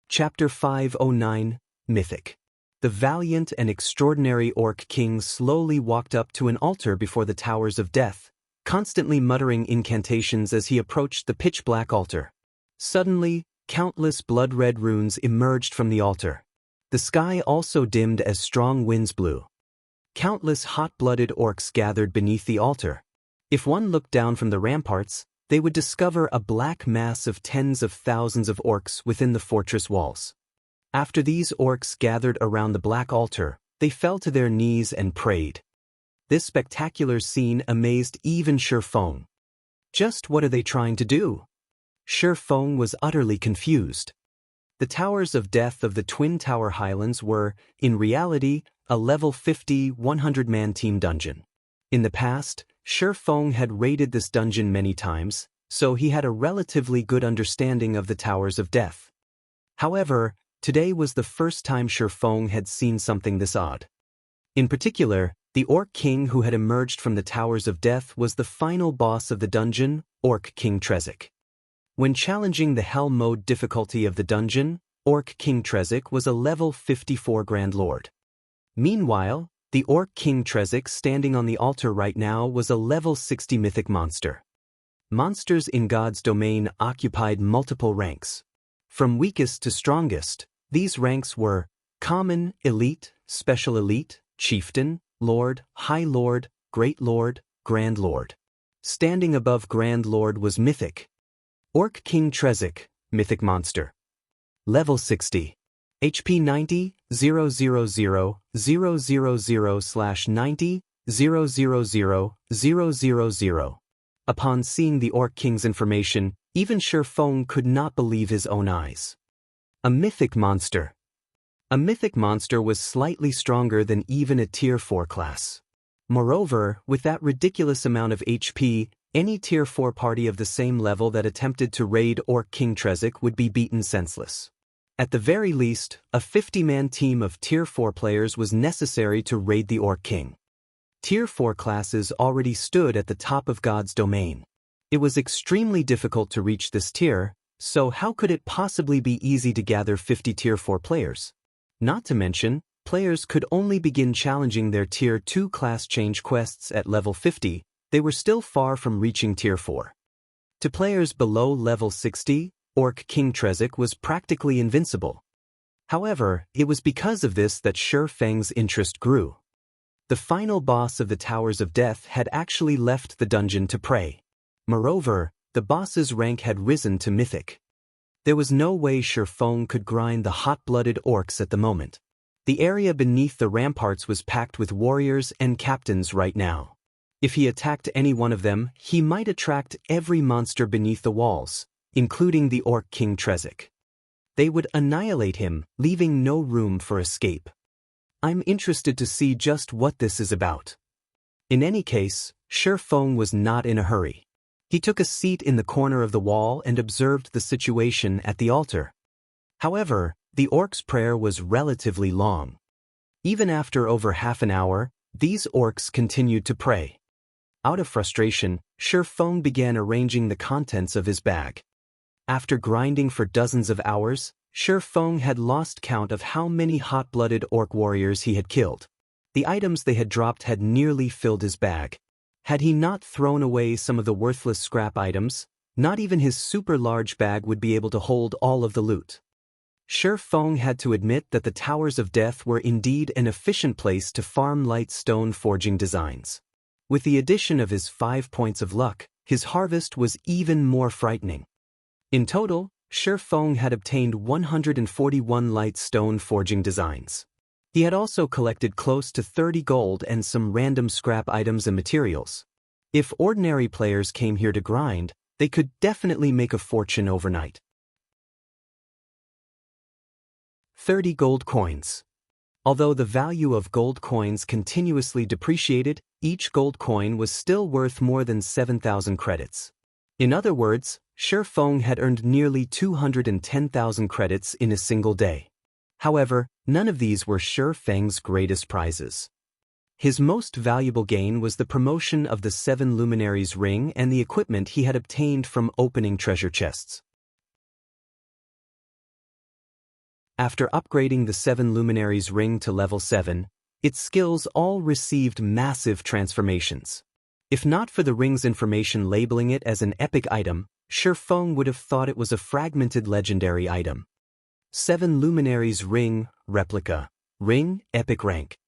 Speaker 1: Chapter 509, Mythic. The valiant and extraordinary Orc King slowly walked up to an altar before the Towers of Death, constantly muttering incantations as he approached the pitch-black altar. Suddenly, countless blood-red runes emerged from the altar. The sky also dimmed as strong winds blew. Countless hot-blooded orcs gathered beneath the altar. If one looked down from the ramparts, they would discover a black mass of tens of thousands of orcs within the fortress walls. After these orcs gathered around the black altar, they fell to their knees and prayed. This spectacular scene amazed even Shi Feng. Just what are they trying to do? Shi Feng was utterly confused. The Towers of Death of the Twin Tower Highlands were, in reality, a level 50 100-man team dungeon. In the past, Shi Feng had raided this dungeon many times, so he had a relatively good understanding of the Towers of Death. However, today was the first time Shi Feng had seen something this odd. In particular, the Orc King who had emerged from the Towers of Death was the final boss of the dungeon, Orc King Trezek. When challenging the Hell mode difficulty of the dungeon, Orc King Trezek was a level 54 Grand Lord. Meanwhile, the Orc King Trezek standing on the altar right now was a level 60 Mythic monster. Monsters in God's domain occupied multiple ranks. From weakest to strongest, these ranks were Common, Elite, Special Elite, Chieftain, Lord, High Lord, Great Lord, Grand Lord. Standing above Grand Lord was Mythic. Orc King Trezek, Mythic monster. Level 60. HP 90, 000, 000/90, 000, 000. Upon seeing the Orc King's information, even Shi Feng could not believe his own eyes. A Mythic monster. A Mythic monster was slightly stronger than even a Tier 4 class. Moreover, with that ridiculous amount of HP, any Tier 4 party of the same level that attempted to raid Orc King Trezek would be beaten senseless. At the very least, a 50-man team of Tier 4 players was necessary to raid the Orc King. Tier 4 classes already stood at the top of God's domain. It was extremely difficult to reach this tier, so how could it possibly be easy to gather 50 Tier 4 players? Not to mention, players could only begin challenging their Tier 2 class change quests at level 50, they were still far from reaching Tier 4. To players below level 60, Orc King Trezek was practically invincible. However, it was because of this that Shi Feng's interest grew. The final boss of the Towers of Death had actually left the dungeon to pray. Moreover, the boss's rank had risen to Mythic. There was no way Shi Feng could grind the hot-blooded orcs at the moment. The area beneath the ramparts was packed with warriors and captains right now. If he attacked any one of them, he might attract every monster beneath the walls, including the Orc King Trezek. They would annihilate him, leaving no room for escape. I'm interested to see just what this is about. In any case, Shi Feng was not in a hurry. He took a seat in the corner of the wall and observed the situation at the altar. However, the orc's prayer was relatively long. Even after over half an hour, these orcs continued to pray. Out of frustration, Shi Feng began arranging the contents of his bag. After grinding for dozens of hours, Shi Feng had lost count of how many hot-blooded orc warriors he had killed. The items they had dropped had nearly filled his bag. Had he not thrown away some of the worthless scrap items, not even his super-large bag would be able to hold all of the loot. Shi Feng had to admit that the Towers of Death were indeed an efficient place to farm light stone forging designs. With the addition of his 5 points of luck, his harvest was even more frightening. In total, Shi Feng had obtained 141 light stone forging designs. He had also collected close to 30 gold and some random scrap items and materials. If ordinary players came here to grind, they could definitely make a fortune overnight. 30 gold coins. Although the value of gold coins continuously depreciated, each gold coin was still worth more than 7,000 credits. In other words, Shi Feng had earned nearly 210,000 credits in a single day. However, none of these were Shi Feng's greatest prizes. His most valuable gain was the promotion of the 7 Luminaries ring and the equipment he had obtained from opening treasure chests. After upgrading the 7 Luminaries ring to level 7, its skills all received massive transformations. If not for the ring's information labeling it as an epic item, Shifeng would have thought it was a fragmented legendary item. 7 Luminaries Ring, Replica. Ring, Epic Rank.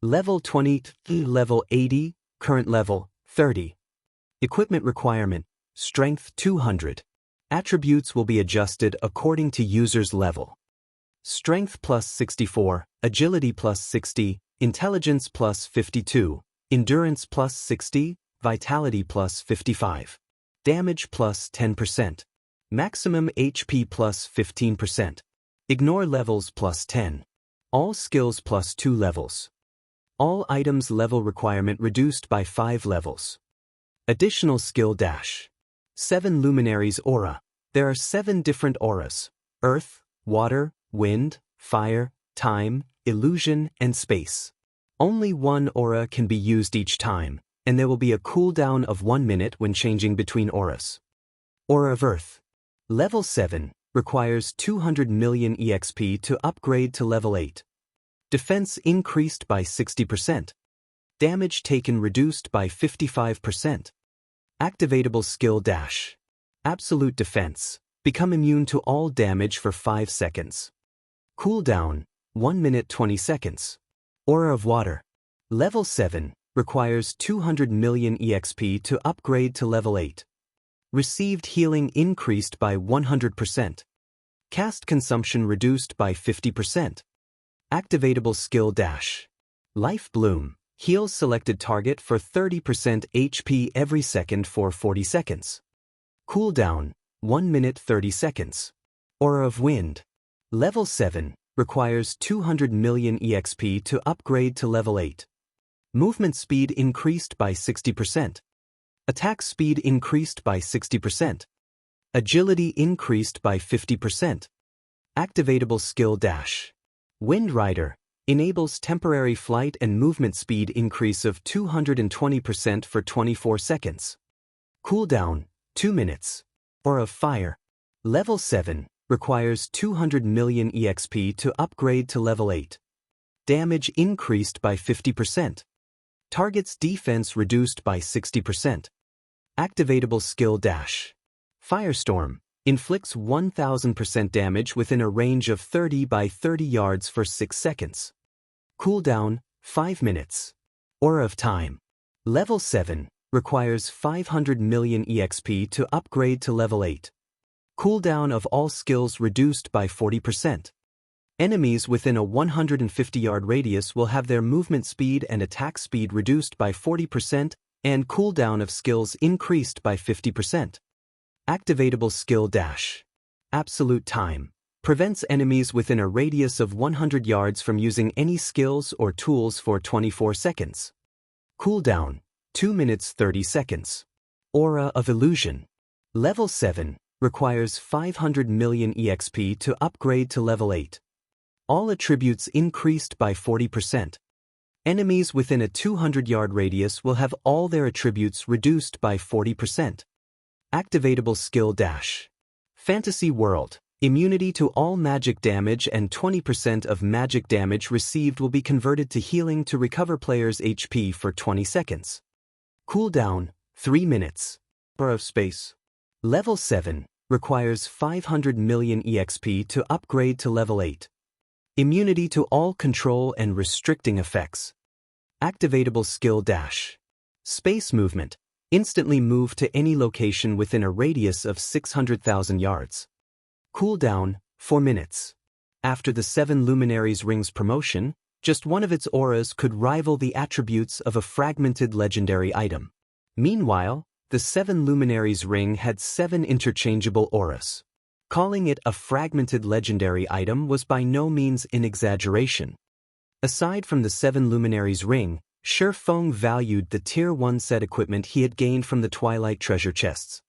Speaker 1: Level 20, Level 80, Current Level, 30. Equipment Requirement, Strength 200. Attributes will be adjusted according to user's level. Strength plus 64, Agility plus 60, Intelligence plus 52, Endurance plus 60, Vitality plus 55. Damage plus 10%. Maximum HP plus 15%. Ignore levels plus 10. All skills plus 2 levels. All items level requirement reduced by 5 levels. Additional skill dash. 7 Luminaries Aura. There are 7 different auras: Earth, Water, Wind, Fire, Time, Illusion, and Space. Only one aura can be used each time, and there will be a cooldown of 1 minute when changing between auras. Aura of Earth. Level 7, requires 200 million EXP to upgrade to level 8. Defense increased by 60%. Damage taken reduced by 55%. Activatable skill dash. Absolute defense. Become immune to all damage for 5 seconds. Cooldown, 1 minute 20 seconds. Aura of Water. Level 7, requires 200 million EXP to upgrade to level 8. Received healing increased by 100%. Cast consumption reduced by 50%. Activatable skill dash. Life Bloom. Heals selected target for 30% HP every second for 40 seconds. Cooldown, 1 minute 30 seconds. Aura of Wind. Level 7, requires 200 million EXP to upgrade to level 8. Movement speed increased by 60%. Attack speed increased by 60%. Agility increased by 50%. Activatable skill dash. Wind Rider. Enables temporary flight and movement speed increase of 220% for 24 seconds. Cooldown, 2 minutes. Aura of Fire. Level 7, requires 200 million EXP to upgrade to level 8. Damage increased by 50%. Target's defense reduced by 60%. Activatable skill dash. Firestorm. Inflicts 1000% damage within a range of 30 by 30 yards for 6 seconds. Cooldown, 5 minutes. Aura of Time. Level 7, requires 500 million EXP to upgrade to level 8. Cooldown of all skills reduced by 40%. Enemies within a 150-yard radius will have their movement speed and attack speed reduced by 40% and cooldown of skills increased by 50%. Activatable skill dash. Absolute Time. Prevents enemies within a radius of 100 yards from using any skills or tools for 24 seconds. Cooldown, 2 minutes 30 seconds. Aura of Illusion. Level 7, requires 500 million EXP to upgrade to level 8. All attributes increased by 40%. Enemies within a 200-yard radius will have all their attributes reduced by 40%. Activatable skill dash. Fantasy World. Immunity to all magic damage and 20% of magic damage received will be converted to healing to recover players' HP for 20 seconds. Cooldown, 3 minutes. Aura of Space. Level 7, requires 500 million EXP to upgrade to level 8. Immunity to all control and restricting effects. Activatable skill dash. Space Movement. Instantly move to any location within a radius of 600,000 yards. Cooldown, 4 minutes. After the 7 Luminaries Rings promotion, just one of its auras could rival the attributes of a fragmented legendary item. Meanwhile, the 7 Luminaries Ring had 7 interchangeable auras. Calling it a fragmented legendary item was by no means an exaggeration. Aside from the 7 Luminaries Ring, Shifeng valued the Tier 1 set equipment he had gained from the Twilight treasure chests.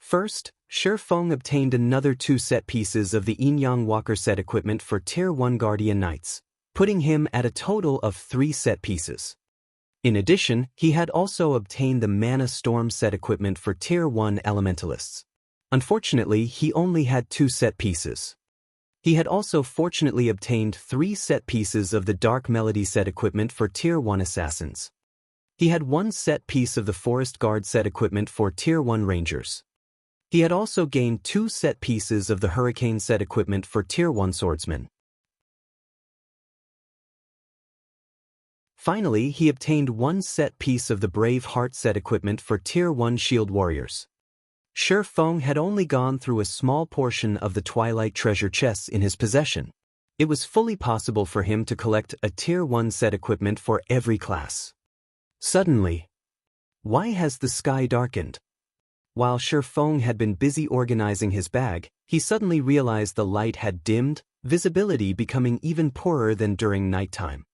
Speaker 1: First, Shifeng obtained another 2 set pieces of the Yin-Yang Walker set equipment for Tier 1 Guardian Knights, putting him at a total of 3 set pieces. In addition, he had also obtained the Mana Storm set equipment for Tier 1 Elementalists. Unfortunately, he only had 2 set pieces. He had also fortunately obtained 3 set pieces of the Dark Melody set equipment for Tier 1 Assassins. He had 1 set piece of the Forest Guard set equipment for Tier 1 Rangers. He had also gained 2 set pieces of the Hurricane set equipment for Tier 1 swordsmen. Finally, he obtained 1 set piece of the Brave Heart set equipment for Tier 1 shield warriors. Shi Feng had only gone through a small portion of the Twilight treasure chests in his possession. It was fully possible for him to collect a Tier 1 set equipment for every class. Suddenly, why has the sky darkened? While Shi Feng had been busy organizing his bag, he suddenly realized the light had dimmed, visibility becoming even poorer than during nighttime.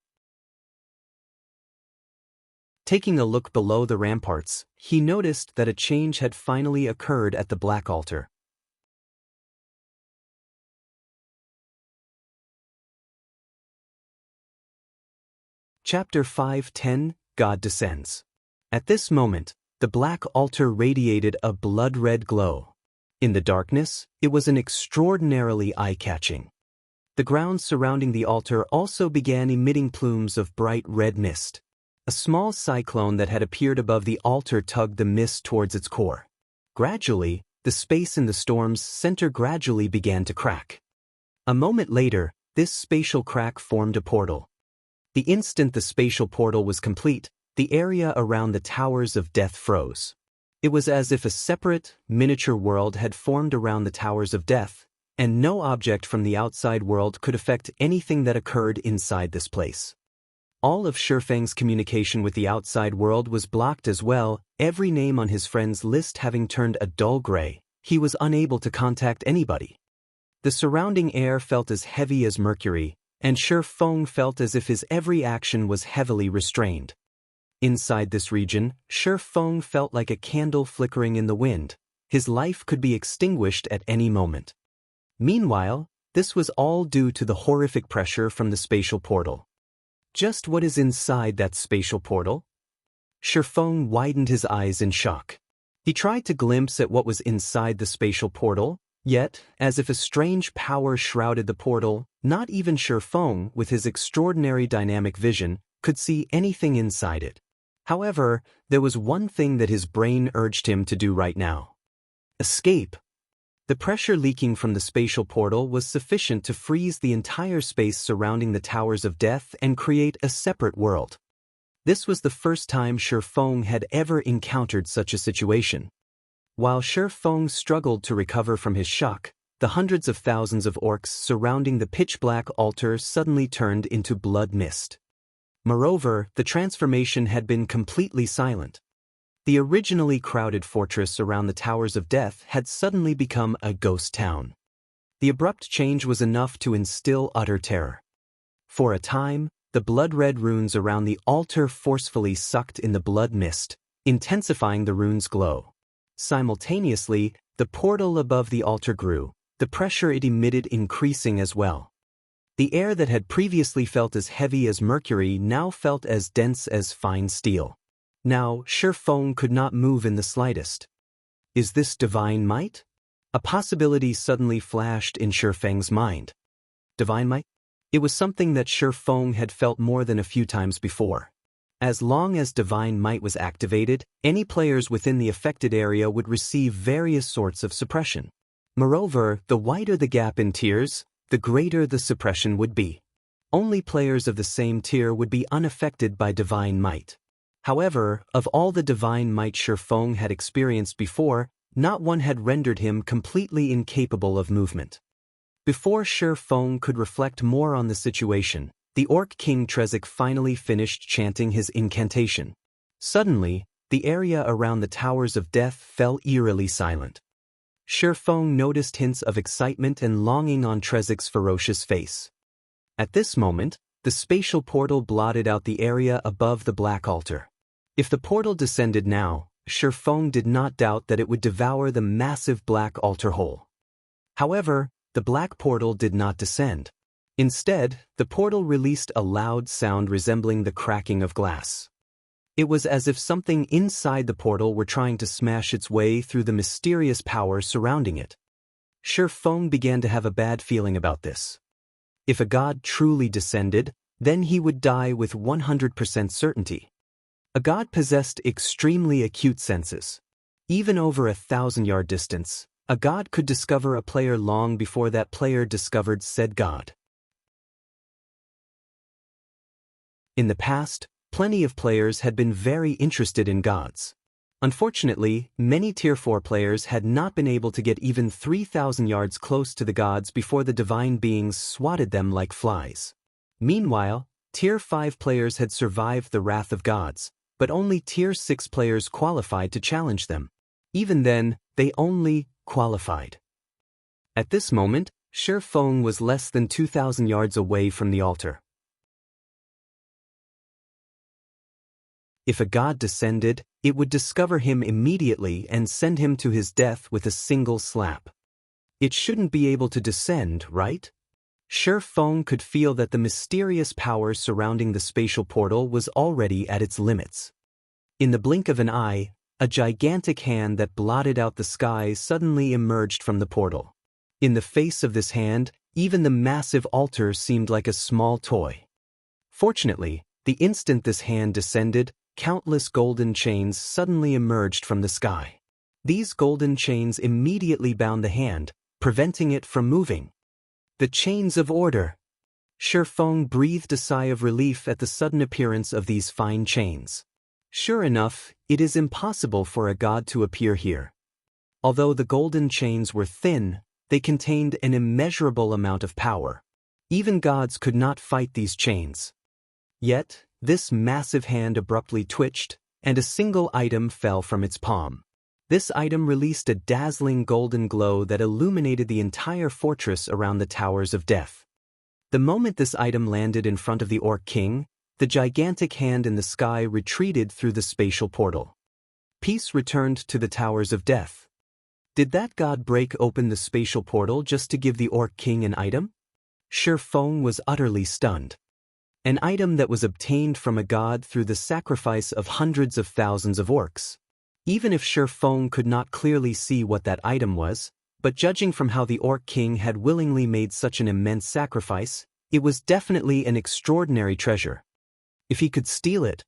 Speaker 1: Taking a look below the ramparts, he noticed that a change had finally occurred at the Black Altar. Chapter 5:10 God Descends. At this moment, the Black Altar radiated a blood-red glow. In the darkness, it was an extraordinarily eye-catching. The ground surrounding the altar also began emitting plumes of bright red mist. A small cyclone that had appeared above the altar tugged the mist towards its core. Gradually, the space in the storm's center gradually began to crack. A moment later, this spatial crack formed a portal. The instant the spatial portal was complete, the area around the Towers of Death froze. It was as if a separate, miniature world had formed around the Towers of Death, and no object from the outside world could affect anything that occurred inside this place. All of Shi Feng's communication with the outside world was blocked as well, every name on his friends list having turned a dull gray. He was unable to contact anybody. The surrounding air felt as heavy as mercury, and Shi Feng felt as if his every action was heavily restrained. Inside this region, Shi Feng felt like a candle flickering in the wind. His life could be extinguished at any moment. Meanwhile, this was all due to the horrific pressure from the spatial portal. Just what is inside that spatial portal? Shi Feng widened his eyes in shock. He tried to glimpse at what was inside the spatial portal, yet, as if a strange power shrouded the portal, not even Shi Feng, with his extraordinary dynamic vision, could see anything inside it. However, there was one thing that his brain urged him to do right now. Escape. The pressure leaking from the spatial portal was sufficient to freeze the entire space surrounding the Towers of Death and create a separate world. This was the first time Shi Feng had ever encountered such a situation. While Shi Feng struggled to recover from his shock, the hundreds of thousands of orcs surrounding the pitch-black altar suddenly turned into blood mist. Moreover, the transformation had been completely silent. The originally crowded fortress around the Towers of Death had suddenly become a ghost town. The abrupt change was enough to instill utter terror. For a time, the blood-red runes around the altar forcefully sucked in the blood mist, intensifying the rune's glow. Simultaneously, the portal above the altar grew, the pressure it emitted increasing as well. The air that had previously felt as heavy as mercury now felt as dense as fine steel. Now, Shi Feng could not move in the slightest. Is this divine might? A possibility suddenly flashed in Shi Feng's mind. Divine might? It was something that Shi Feng had felt more than a few times before. As long as divine might was activated, any players within the affected area would receive various sorts of suppression. Moreover, the wider the gap in tiers, the greater the suppression would be. Only players of the same tier would be unaffected by divine might. However, of all the divine might Shi Feng had experienced before, not one had rendered him completely incapable of movement. Before Shi Feng could reflect more on the situation, the Orc King Trezek finally finished chanting his incantation. Suddenly, the area around the Towers of Death fell eerily silent. Shi Feng noticed hints of excitement and longing on Trezek's ferocious face. At this moment, the spatial portal blotted out the area above the Black Altar. If the portal descended now, Shi Feng did not doubt that it would devour the massive Black Altar whole. However, the Black Portal did not descend. Instead, the portal released a loud sound resembling the cracking of glass. It was as if something inside the portal were trying to smash its way through the mysterious power surrounding it. Shi Feng began to have a bad feeling about this. If a god truly descended, then he would die with 100% certainty. A god possessed extremely acute senses. Even over 1,000-yard distance, a god could discover a player long before that player discovered said god. In the past, plenty of players had been very interested in gods. Unfortunately, many Tier 4 players had not been able to get even 3,000 yards close to the gods before the divine beings swatted them like flies. Meanwhile, Tier 5 players had survived the wrath of gods, but only Tier 6 players qualified to challenge them. Even then, they only qualified. At this moment, Shi Feng was less than 2,000 yards away from the altar. If a god descended, it would discover him immediately and send him to his death with a single slap. It shouldn't be able to descend, right? Shi Feng could feel that the mysterious power surrounding the spatial portal was already at its limits. In the blink of an eye, a gigantic hand that blotted out the sky suddenly emerged from the portal. In the face of this hand, even the massive altar seemed like a small toy. Fortunately, the instant this hand descended, countless golden chains suddenly emerged from the sky. These golden chains immediately bound the hand, preventing it from moving. The chains of order. Shi Feng breathed a sigh of relief at the sudden appearance of these fine chains. Sure enough, it is impossible for a god to appear here. Although the golden chains were thin, they contained an immeasurable amount of power. Even gods could not fight these chains. Yet, this massive hand abruptly twitched, and a single item fell from its palm. This item released a dazzling golden glow that illuminated the entire fortress around the Towers of Death. The moment this item landed in front of the Orc King, the gigantic hand in the sky retreated through the spatial portal. Peace returned to the Towers of Death. Did that god break open the spatial portal just to give the Orc King an item? Shi Feng was utterly stunned. An item that was obtained from a god through the sacrifice of hundreds of thousands of orcs. Even if Shi Feng could not clearly see what that item was, but judging from how the Orc King had willingly made such an immense sacrifice, it was definitely an extraordinary treasure. If he could steal it.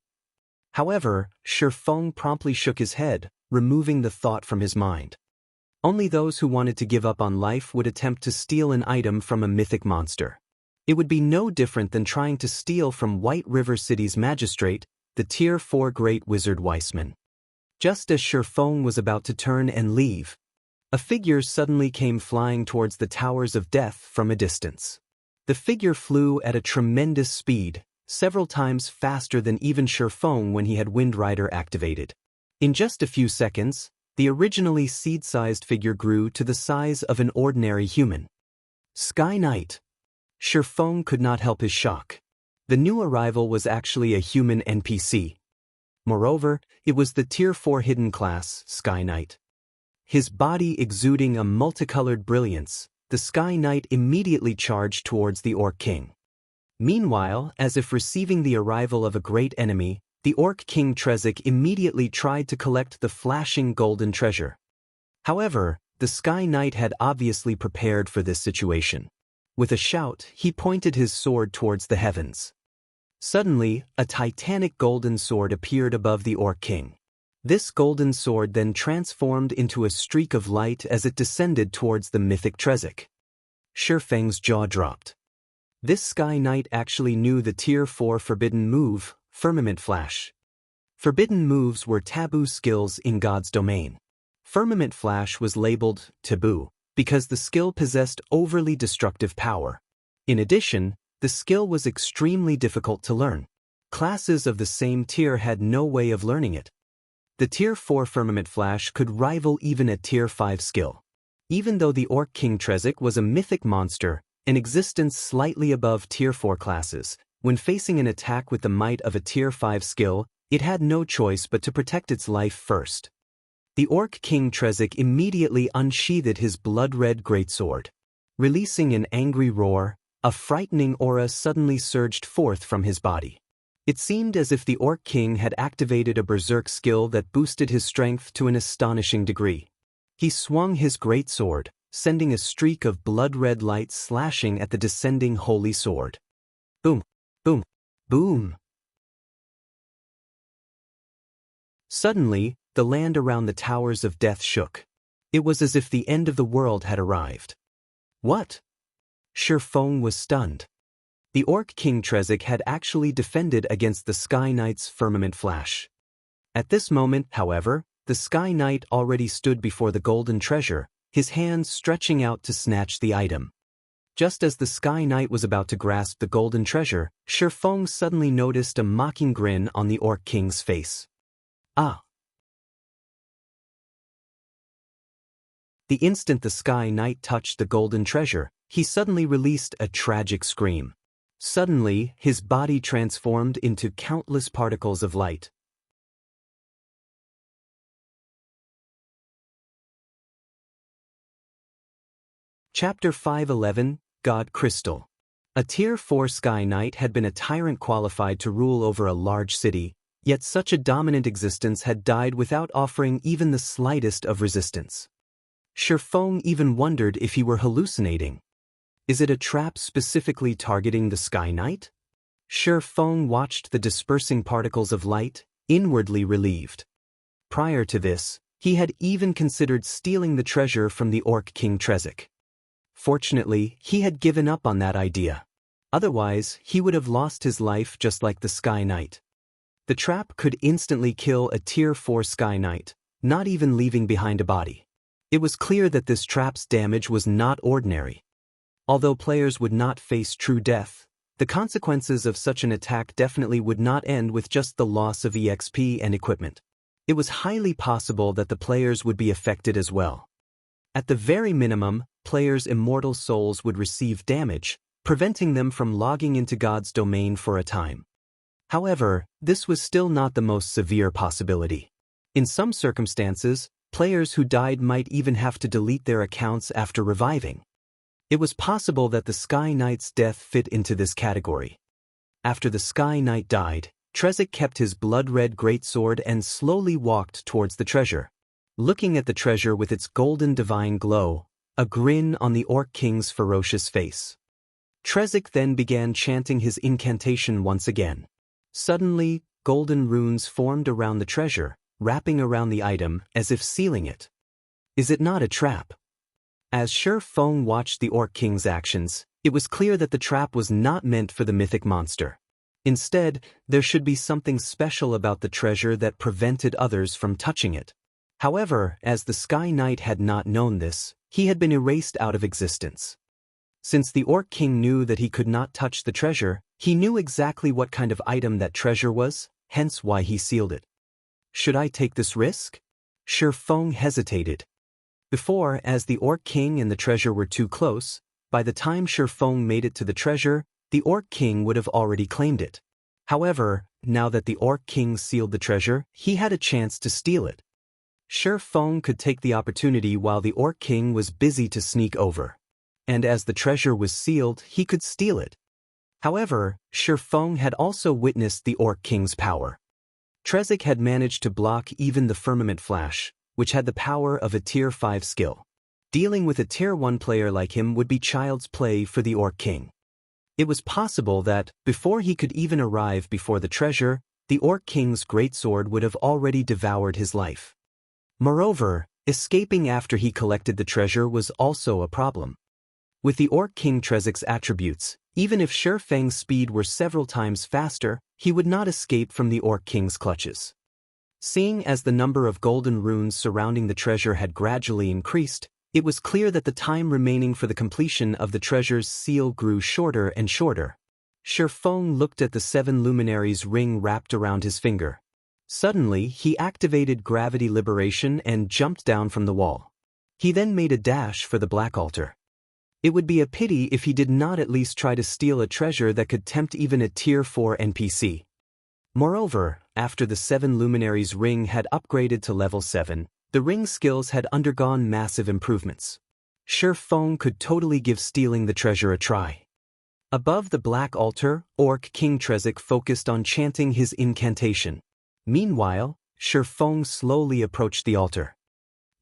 Speaker 1: However, Shi Feng promptly shook his head, removing the thought from his mind. Only those who wanted to give up on life would attempt to steal an item from a mythic monster. It would be no different than trying to steal from White River City's magistrate, the Tier 4 Great Wizard Weissman. Just as Shi Feng was about to turn and leave, a figure suddenly came flying towards the Towers of Death from a distance. The figure flew at a tremendous speed, several times faster than even Shi Feng when he had Wind Rider activated. In just a few seconds, the originally seed-sized figure grew to the size of an ordinary human. Sky Knight. Shi Feng could not help his shock. The new arrival was actually a human NPC. Moreover, it was the Tier 4 hidden class, Sky Knight. His body exuding a multicolored brilliance, the Sky Knight immediately charged towards the Orc King. Meanwhile, as if receiving the arrival of a great enemy, the Orc King Trezek immediately tried to collect the flashing golden treasure. However, the Sky Knight had obviously prepared for this situation. With a shout, he pointed his sword towards the heavens. Suddenly, a titanic golden sword appeared above the Orc King. This golden sword then transformed into a streak of light as it descended towards the mythic Trezek. Shi Feng's jaw dropped. This Sky Knight actually knew the Tier 4 forbidden move, Firmament Flash. Forbidden moves were taboo skills in God's domain. Firmament Flash was labeled taboo because the skill possessed overly destructive power. In addition, the skill was extremely difficult to learn. Classes of the same tier had no way of learning it. The Tier 4 Firmament Flash could rival even a Tier 5 skill. Even though the Orc King Trezek was a mythic monster, an existence slightly above Tier 4 classes, when facing an attack with the might of a Tier 5 skill, it had no choice but to protect its life first. The Orc King Trezek immediately unsheathed his blood-red greatsword. Releasing an angry roar, a frightening aura suddenly surged forth from his body. It seemed as if the Orc King had activated a berserk skill that boosted his strength to an astonishing degree. He swung his greatsword, sending a streak of blood-red light slashing at the descending holy sword. Boom, boom, boom. Suddenly, the land around the Towers of Death shook. It was as if the end of the world had arrived. What? Shi Feng was stunned. The Orc King Trezek had actually defended against the Sky Knight's firmament flash. At this moment, however, the Sky Knight already stood before the golden treasure, his hands stretching out to snatch the item. Just as the Sky Knight was about to grasp the golden treasure, Shi Feng suddenly noticed a mocking grin on the Orc King's face. Ah! The instant the Sky Knight touched the golden treasure, he suddenly released a tragic scream. Suddenly, his body transformed into countless particles of light. Chapter 511, God Crystal. A Tier 4 Sky Knight had been a tyrant qualified to rule over a large city, yet such a dominant existence had died without offering even the slightest of resistance. Shi Feng even wondered if he were hallucinating. Is it a trap specifically targeting the Sky Knight? Shi Feng watched the dispersing particles of light, inwardly relieved. Prior to this, he had even considered stealing the treasure from the Orc King Trezek. Fortunately, he had given up on that idea. Otherwise, he would have lost his life just like the Sky Knight. The trap could instantly kill a Tier 4 Sky Knight, not even leaving behind a body. It was clear that this trap's damage was not ordinary. Although players would not face true death, the consequences of such an attack definitely would not end with just the loss of EXP and equipment. It was highly possible that the players would be affected as well. At the very minimum, players' immortal souls would receive damage, preventing them from logging into God's domain for a time. However, this was still not the most severe possibility. In some circumstances, players who died might even have to delete their accounts after reviving. It was possible that the Sky Knight's death fit into this category. After the Sky Knight died, Trezek kept his blood-red greatsword and slowly walked towards the treasure. Looking at the treasure with its golden divine glow, a grin on the Orc King's ferocious face. Trezek then began chanting his incantation once again. Suddenly, golden runes formed around the treasure, wrapping around the item as if sealing it. Is it not a trap? As Shi Feng watched the Orc King's actions, it was clear that the trap was not meant for the mythic monster. Instead, there should be something special about the treasure that prevented others from touching it. However, as the Sky Knight had not known this, he had been erased out of existence. Since the Orc King knew that he could not touch the treasure, he knew exactly what kind of item that treasure was, hence why he sealed it. Should I take this risk? Shi Feng hesitated. Before, as the Orc King and the treasure were too close, by the time Shi Feng made it to the treasure, the Orc King would have already claimed it. However, now that the Orc King sealed the treasure, he had a chance to steal it. Shi Feng could take the opportunity while the Orc King was busy to sneak over. And as the treasure was sealed, he could steal it. However, Shi Feng had also witnessed the Orc King's power. Trezek had managed to block even the firmament flash, which had the power of a Tier 5 skill. Dealing with a Tier 1 player like him would be child's play for the Orc King. It was possible that, before he could even arrive before the treasure, the Orc King's greatsword would have already devoured his life. Moreover, escaping after he collected the treasure was also a problem. With the Orc King Trezek's attributes, even if Shi Feng's speed were several times faster, he would not escape from the Orc King's clutches. Seeing as the number of golden runes surrounding the treasure had gradually increased, it was clear that the time remaining for the completion of the treasure's seal grew shorter and shorter. Shi Feng looked at the 7 luminaries ring wrapped around his finger. Suddenly, he activated gravity liberation and jumped down from the wall. He then made a dash for the black altar. It would be a pity if he did not at least try to steal a treasure that could tempt even a Tier 4 NPC. Moreover, after the 7 luminaries ring had upgraded to level 7, the ring skills had undergone massive improvements. Shi Feng could totally give stealing the treasure a try. Above the black altar, Orc King Trezek focused on chanting his incantation. Meanwhile, Shi Feng slowly approached the altar.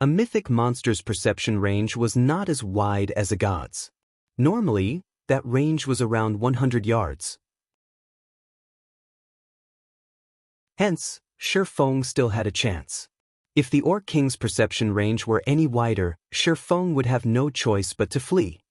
Speaker 1: A mythic monster's perception range was not as wide as a god's. Normally, that range was around 100 yards. Hence, Shi Feng still had a chance. If the Orc King's perception range were any wider, Shi Feng would have no choice but to flee.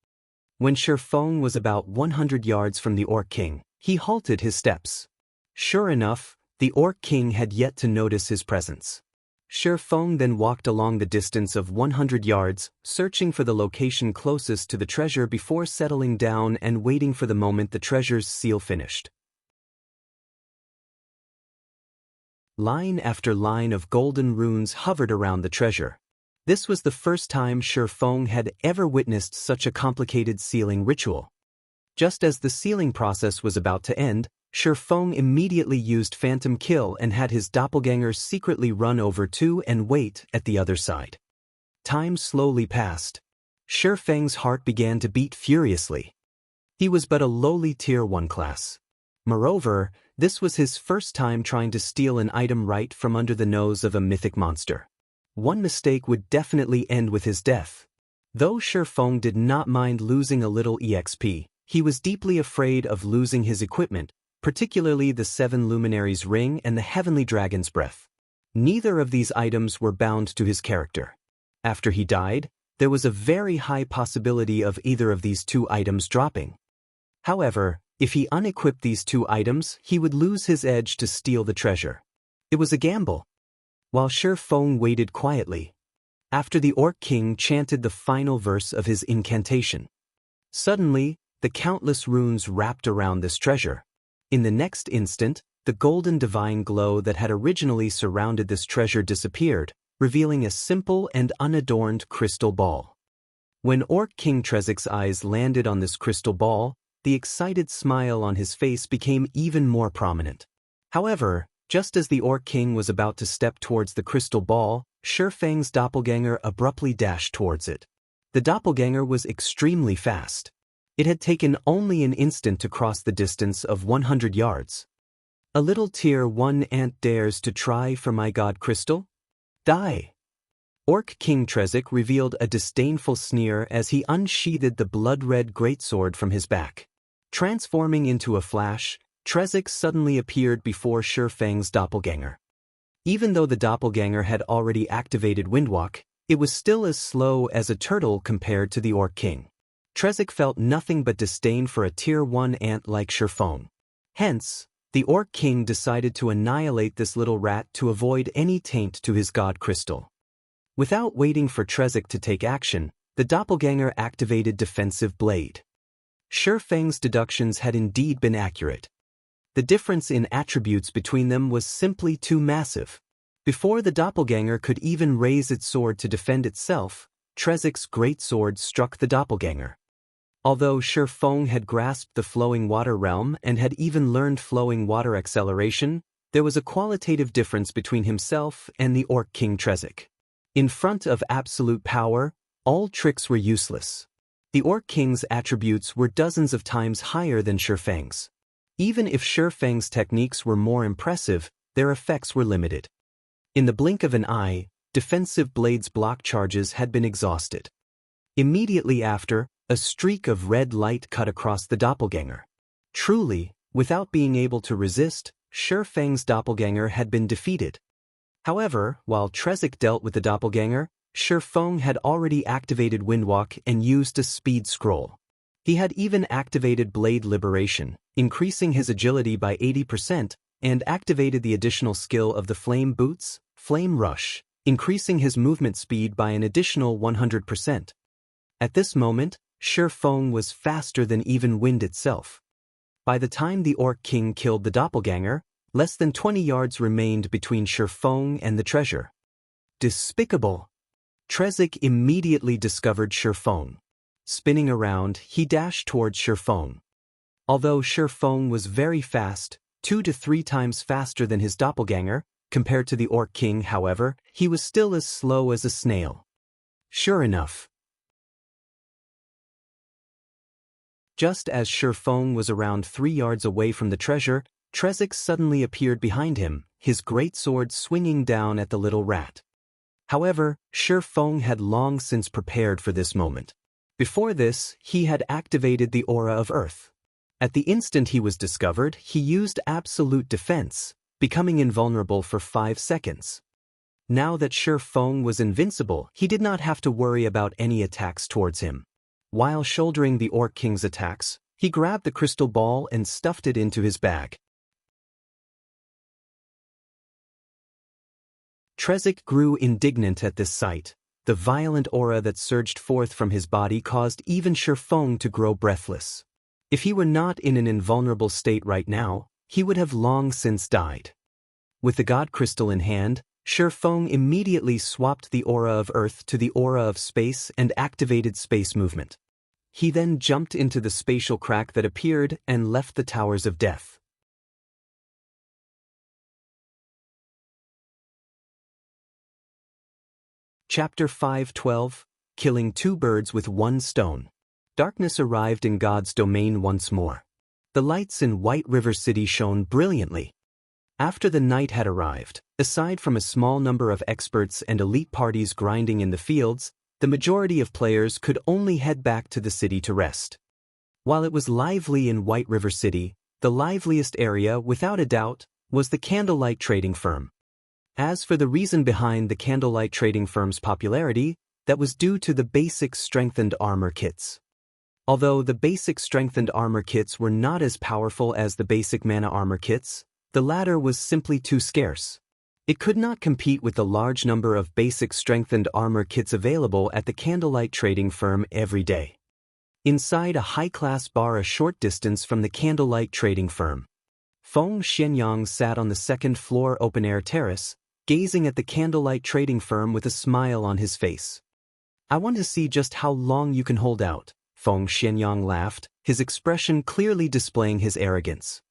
Speaker 1: When Shi Feng was about 100 yards from the Orc King, he halted his steps. Sure enough, the Orc King had yet to notice his presence. Shi Feng then walked along the distance of 100 yards, searching for the location closest to the treasure before settling down and waiting for the moment the treasure's seal finished. Line after line of golden runes hovered around the treasure. This was the first time Shi Feng had ever witnessed such a complicated sealing ritual. Just as the sealing process was about to end, Shi Feng immediately used Phantom Kill and had his doppelganger secretly run over to and wait at the other side. Time slowly passed. Shi Feng's heart began to beat furiously. He was but a lowly Tier 1 class. Moreover, this was his first time trying to steal an item right from under the nose of a mythic monster. One mistake would definitely end with his death. Though Shi Feng did not mind losing a little EXP, he was deeply afraid of losing his equipment, particularly the 7 Luminaries Ring and the Heavenly Dragon's Breath. Neither of these items were bound to his character. After he died, there was a very high possibility of either of these 2 items dropping. However, if he unequipped these 2 items, he would lose his edge to steal the treasure. It was a gamble. While Shi Feng waited quietly, after the Orc King chanted the final verse of his incantation, suddenly, the countless runes wrapped around this treasure. In the next instant, the golden divine glow that had originally surrounded this treasure disappeared, revealing a simple and unadorned crystal ball. When Orc King Trezik's eyes landed on this crystal ball, the excited smile on his face became even more prominent. However, just as the Orc King was about to step towards the crystal ball, Shi Feng's doppelganger abruptly dashed towards it. The doppelganger was extremely fast. It had taken only an instant to cross the distance of 100 yards. A little Tier 1 ant dares to try for my god crystal? Die! Orc King Trezik revealed a disdainful sneer as he unsheathed the blood-red greatsword from his back. Transforming into a flash, Trezik suddenly appeared before Shi Feng's doppelganger. Even though the doppelganger had already activated Windwalk, it was still as slow as a turtle compared to the Orc King. Trezik felt nothing but disdain for a Tier 1 ant like Shi Feng. Hence, the Orc King decided to annihilate this little rat to avoid any taint to his god crystal. Without waiting for Trezik to take action, the doppelganger activated Defensive Blade. Shi Feng's deductions had indeed been accurate. The difference in attributes between them was simply too massive. Before the doppelganger could even raise its sword to defend itself, Trezik's greatsword struck the doppelganger. Although Shi Feng had grasped the Flowing Water Realm and had even learned Flowing Water Acceleration, there was a qualitative difference between himself and the Orc King Trezik. In front of absolute power, all tricks were useless. The Orc King's attributes were dozens of times higher than Shi Feng's. Even if Shi Feng's techniques were more impressive, their effects were limited. In the blink of an eye, Defensive Blade's block charges had been exhausted. Immediately after, a streak of red light cut across the doppelganger. Truly, without being able to resist, Shi Feng's doppelganger had been defeated. However, while Trezik dealt with the doppelganger, Shi Feng had already activated Windwalk and used a speed scroll. He had even activated Blade Liberation, increasing his agility by 80%, and activated the additional skill of the Flame Boots, Flame Rush, increasing his movement speed by an additional 100%. At this moment, Shi Feng was faster than even wind itself. By the time the Orc King killed the doppelganger, less than 20 yards remained between Shi Feng and the treasure. Despicable! Trezik immediately discovered Shi Feng. Spinning around, he dashed towards Shi Feng. Although Shi Feng was very fast, 2 to 3 times faster than his doppelganger, compared to the Orc King, however, he was still as slow as a snail. Sure enough. Just as Shi Feng was around 3 yards away from the treasure, Trezik suddenly appeared behind him, his greatsword swinging down at the little rat. However, Shi Feng had long since prepared for this moment. Before this, he had activated the Aura of Earth. At the instant he was discovered, he used absolute defense, becoming invulnerable for 5 seconds. Now that Shi Feng was invincible, he did not have to worry about any attacks towards him. While shouldering the Orc King's attacks, he grabbed the crystal ball and stuffed it into his bag. Trezek grew indignant at this sight. The violent aura that surged forth from his body caused even Shi Feng to grow breathless. If he were not in an invulnerable state right now, he would have long since died. With the God Crystal in hand, Shi Feng immediately swapped the aura of Earth to the aura of space and activated space movement. He then jumped into the spatial crack that appeared and left the Towers of Death. Chapter 5:12, Killing Two Birds with One Stone. Darkness arrived in God's domain once more. The lights in White River City shone brilliantly. After the night had arrived, aside from a small number of experts and elite parties grinding in the fields, the majority of players could only head back to the city to rest. While it was lively in White River City, the liveliest area, without a doubt, was the Candlelight trading firm. As for the reason behind the Candlelight trading firm's popularity, that was due to the basic strengthened armor kits. Although the basic strengthened armor kits were not as powerful as the basic mana armor kits, the latter was simply too scarce. It could not compete with the large number of basic strengthened armor kits available at the Candlelight trading firm every day. Inside a high-class bar a short distance from the Candlelight trading firm, Feng Xianxia sat on the second-floor open-air terrace, gazing at the Candlelight trading firm with a smile on his face. "I want to see just how long you can hold out," Feng Xianxia laughed, his expression clearly displaying his arrogance.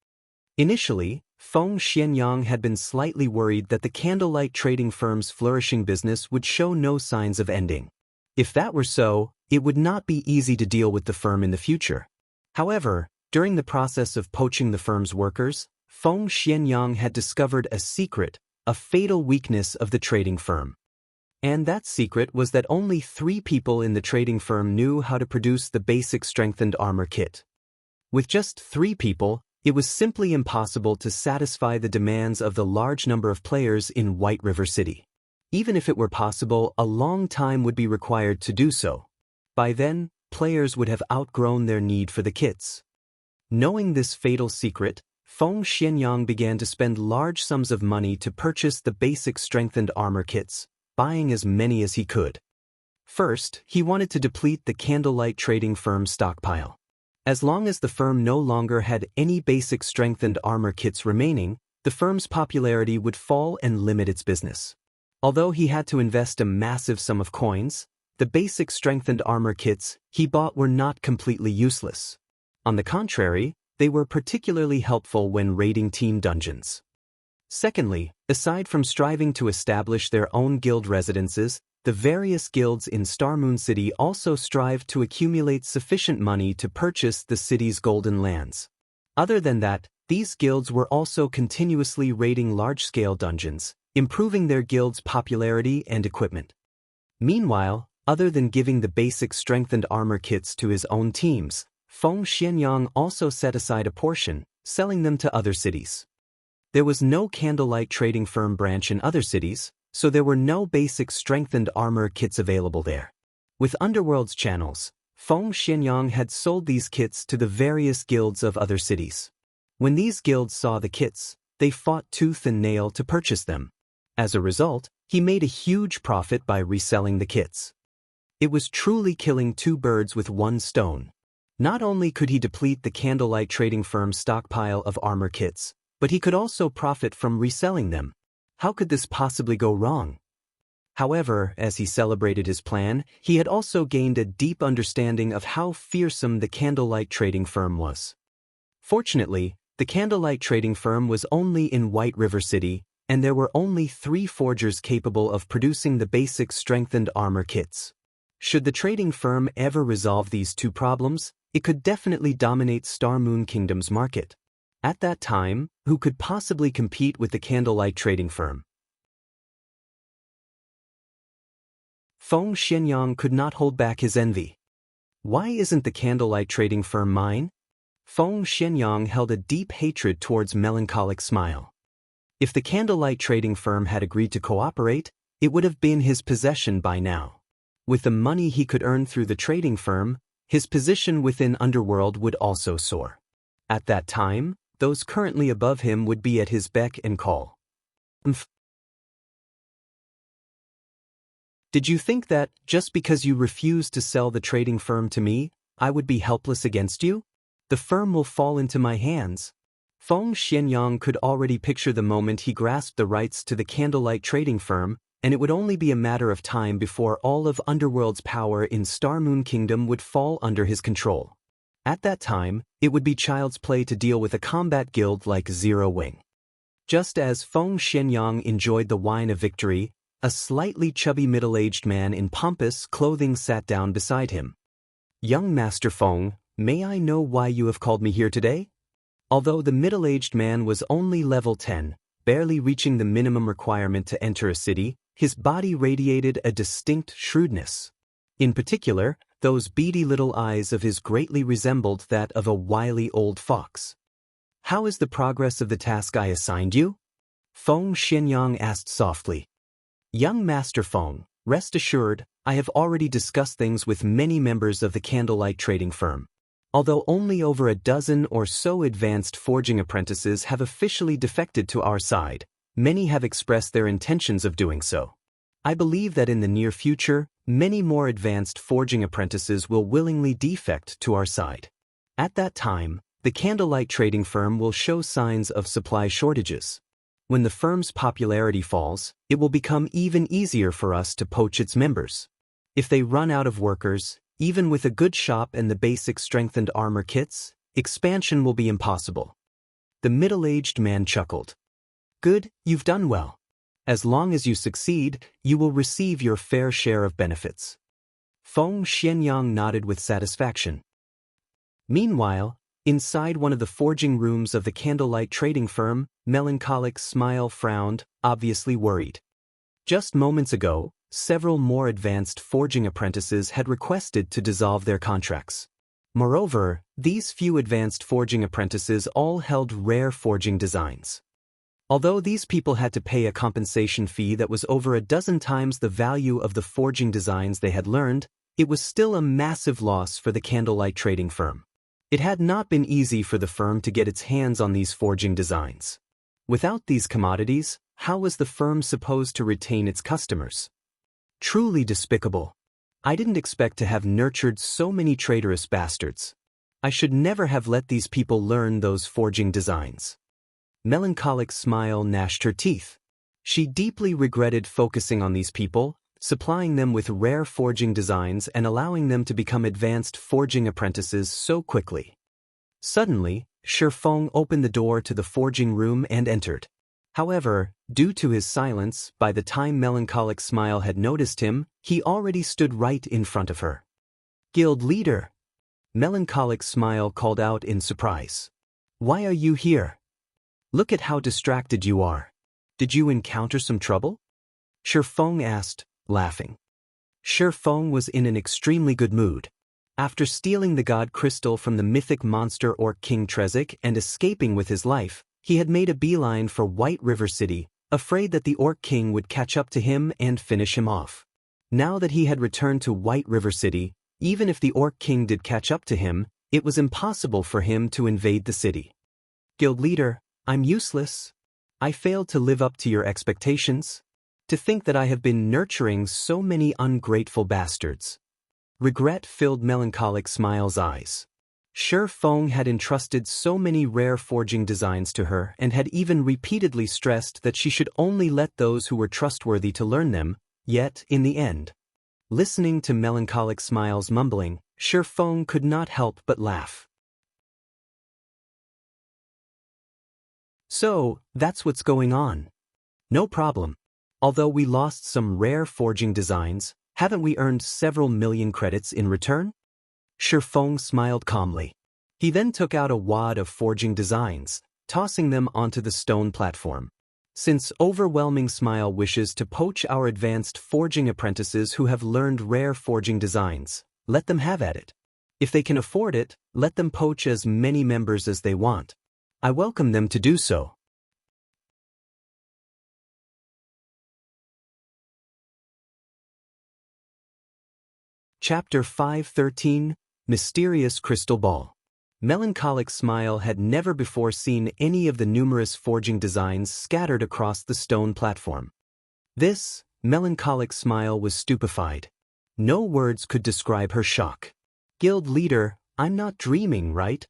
Speaker 1: Initially, Feng Xianxia had been slightly worried that the Candlelight trading firm's flourishing business would show no signs of ending. If that were so, it would not be easy to deal with the firm in the future. However, during the process of poaching the firm's workers, Feng Xianxia had discovered a secret, a fatal weakness of the trading firm. And that secret was that only 3 people in the trading firm knew how to produce the basic strengthened armor kit. With just 3 people, it was simply impossible to satisfy the demands of the large number of players in White River City. Even if it were possible, a long time would be required to do so. By then, players would have outgrown their need for the kits. Knowing this fatal secret, Feng Xianxia began to spend large sums of money to purchase the basic strengthened armor kits, buying as many as he could. First, he wanted to deplete the Candlelight trading firm's stockpile. As long as the firm no longer had any basic strengthened armor kits remaining, the firm's popularity would fall and limit its business. Although he had to invest a massive sum of coins, the basic strengthened armor kits he bought were not completely useless. On the contrary, they were particularly helpful when raiding team dungeons. Secondly, aside from striving to establish their own guild residences, the various guilds in Starmoon City also strived to accumulate sufficient money to purchase the city's golden lands. Other than that, these guilds were also continuously raiding large-scale dungeons, improving their guild's popularity and equipment. Meanwhile, other than giving the basic strengthened armor kits to his own teams, Feng Xianxia also set aside a portion, selling them to other cities. There was no Candlelight trading firm branch in other cities, so there were no basic strengthened armor kits available there. With Underworld's channels, Feng Xianxia had sold these kits to the various guilds of other cities. When these guilds saw the kits, they fought tooth and nail to purchase them. As a result, he made a huge profit by reselling the kits. It was truly killing 2 birds with 1 stone. Not only could he deplete the Candlelight trading firm's stockpile of armor kits, but he could also profit from reselling them. How could this possibly go wrong? However, as he celebrated his plan, he had also gained a deep understanding of how fearsome the Candlelight trading firm was. Fortunately, the Candlelight trading firm was only in White River City, and there were only 3 forgers capable of producing the basic strengthened armor kits. Should the trading firm ever resolve these 2 problems, it could definitely dominate Starmoon Kingdom's market. At that time, who could possibly compete with the Candlelight trading firm? Feng Xianxia could not hold back his envy. Why isn't the Candlelight trading firm mine? Feng Xianxia held a deep hatred towards Melancholic smile. If the Candlelight trading firm had agreed to cooperate, it would have been his possession by now. With the money he could earn through the trading firm, his position within Underworld would also soar. At that time, those currently above him would be at his beck and call. Did you think that, just because you refused to sell the trading firm to me, I would be helpless against you? The firm will fall into my hands. Feng Xianxia could already picture the moment he grasped the rights to the Candlelight trading firm, and it would only be a matter of time before all of Underworld's power in Star Moon Kingdom would fall under his control. At that time, it would be child's play to deal with a combat guild like Zero Wing. Just as Feng Xianxia enjoyed the wine of victory, a slightly chubby middle-aged man in pompous clothing sat down beside him. "Young Master Feng, may I know why you have called me here today?" Although the middle-aged man was only level 10, barely reaching the minimum requirement to enter a city, his body radiated a distinct shrewdness. In particular, those beady little eyes of his greatly resembled that of a wily old fox. "How is the progress of the task I assigned you?" Feng Xianxia asked softly. "Young Master Feng, rest assured, I have already discussed things with many members of the Candlelight trading firm. Although only over a dozen or so advanced forging apprentices have officially defected to our side, many have expressed their intentions of doing so. I believe that in the near future, many more advanced forging apprentices will willingly defect to our side. At that time, the Candlelight trading firm will show signs of supply shortages. When the firm's popularity falls, it will become even easier for us to poach its members. If they run out of workers, even with a good shop and the basic strengthened armor kits, expansion will be impossible." The middle-aged man chuckled. "Good, you've done well. As long as you succeed, you will receive your fair share of benefits." Feng Xianxia nodded with satisfaction. Meanwhile, inside one of the forging rooms of the Candlelight trading firm, Melancholic's smile frowned, obviously worried. Just moments ago, several more advanced forging apprentices had requested to dissolve their contracts. Moreover, these few advanced forging apprentices all held rare forging designs. Although these people had to pay a compensation fee that was over a dozen times the value of the forging designs they had learned, it was still a massive loss for the Candlelight trading firm. It had not been easy for the firm to get its hands on these forging designs. Without these commodities, how was the firm supposed to retain its customers? Truly despicable. I didn't expect to have nurtured so many traitorous bastards. I should never have let these people learn those forging designs. Melancholic's smile gnashed her teeth. She deeply regretted focusing on these people, supplying them with rare forging designs and allowing them to become advanced forging apprentices so quickly. Suddenly, Feng opened the door to the forging room and entered. However, due to his silence, by the time Melancholic's smile had noticed him, he already stood right in front of her. "Guild leader!" Melancholic's smile called out in surprise. "Why are you here? Look at how distracted you are. Did you encounter some trouble?" Feng asked, laughing. Feng was in an extremely good mood. After stealing the god crystal from the mythic monster orc King Trezek and escaping with his life, he had made a beeline for White River City, afraid that the orc king would catch up to him and finish him off. Now that he had returned to White River City, even if the orc king did catch up to him, it was impossible for him to invade the city. "Guild leader, I'm useless. I failed to live up to your expectations. To think that I have been nurturing so many ungrateful bastards." Regret filled Melancholic Smile's eyes. Feng had entrusted so many rare forging designs to her and had even repeatedly stressed that she should only let those who were trustworthy to learn them, yet, in the end. Listening to Melancholic Smile's mumbling, Feng could not help but laugh. "So, that's what's going on. No problem. Although we lost some rare forging designs, haven't we earned several million credits in return?" Feng smiled calmly. He then took out a wad of forging designs, tossing them onto the stone platform. "Since Overwhelming Smile wishes to poach our advanced forging apprentices who have learned rare forging designs, let them have at it. If they can afford it, let them poach as many members as they want. I welcome them to do so." Chapter 513, Mysterious Crystal Ball. Melancholic Smile had never before seen any of the numerous forging designs scattered across the stone platform. This, Melancholic Smile was stupefied. No words could describe her shock. Guild leader, I'm not dreaming, right?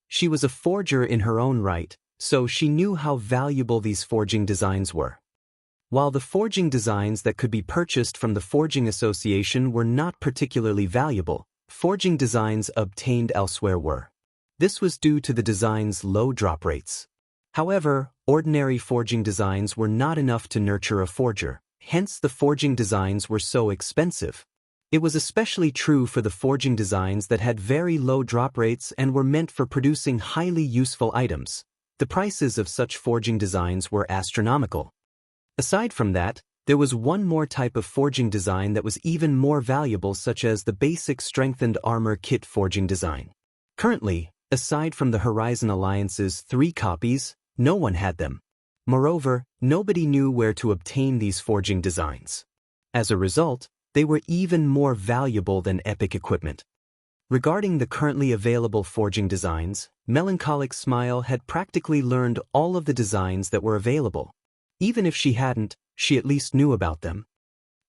Speaker 1: She was a forger in her own right, so she knew how valuable these forging designs were. While the forging designs that could be purchased from the Forging Association were not particularly valuable, forging designs obtained elsewhere were. This was due to the design's low drop rates. However, ordinary forging designs were not enough to nurture a forger, hence the forging designs were so expensive. It was especially true for the forging designs that had very low drop rates and were meant for producing highly useful items. The prices of such forging designs were astronomical. Aside from that, there was one more type of forging design that was even more valuable, such as the basic strengthened armor kit forging design. Currently, aside from the Horizon Alliance's 3 copies, no one had them. Moreover, nobody knew where to obtain these forging designs. As a result, they were even more valuable than epic equipment. Regarding the currently available forging designs, Melancholic Smile had practically learned all of the designs that were available. Even if she hadn't, she at least knew about them.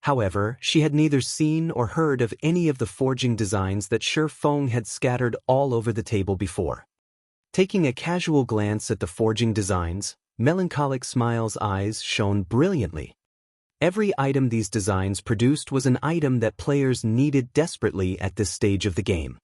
Speaker 1: However, she had neither seen or heard of any of the forging designs that Shi Feng had scattered all over the table before. Taking a casual glance at the forging designs, Melancholic Smile's eyes shone brilliantly. Every item these designs produced was an item that players needed desperately at this stage of the game.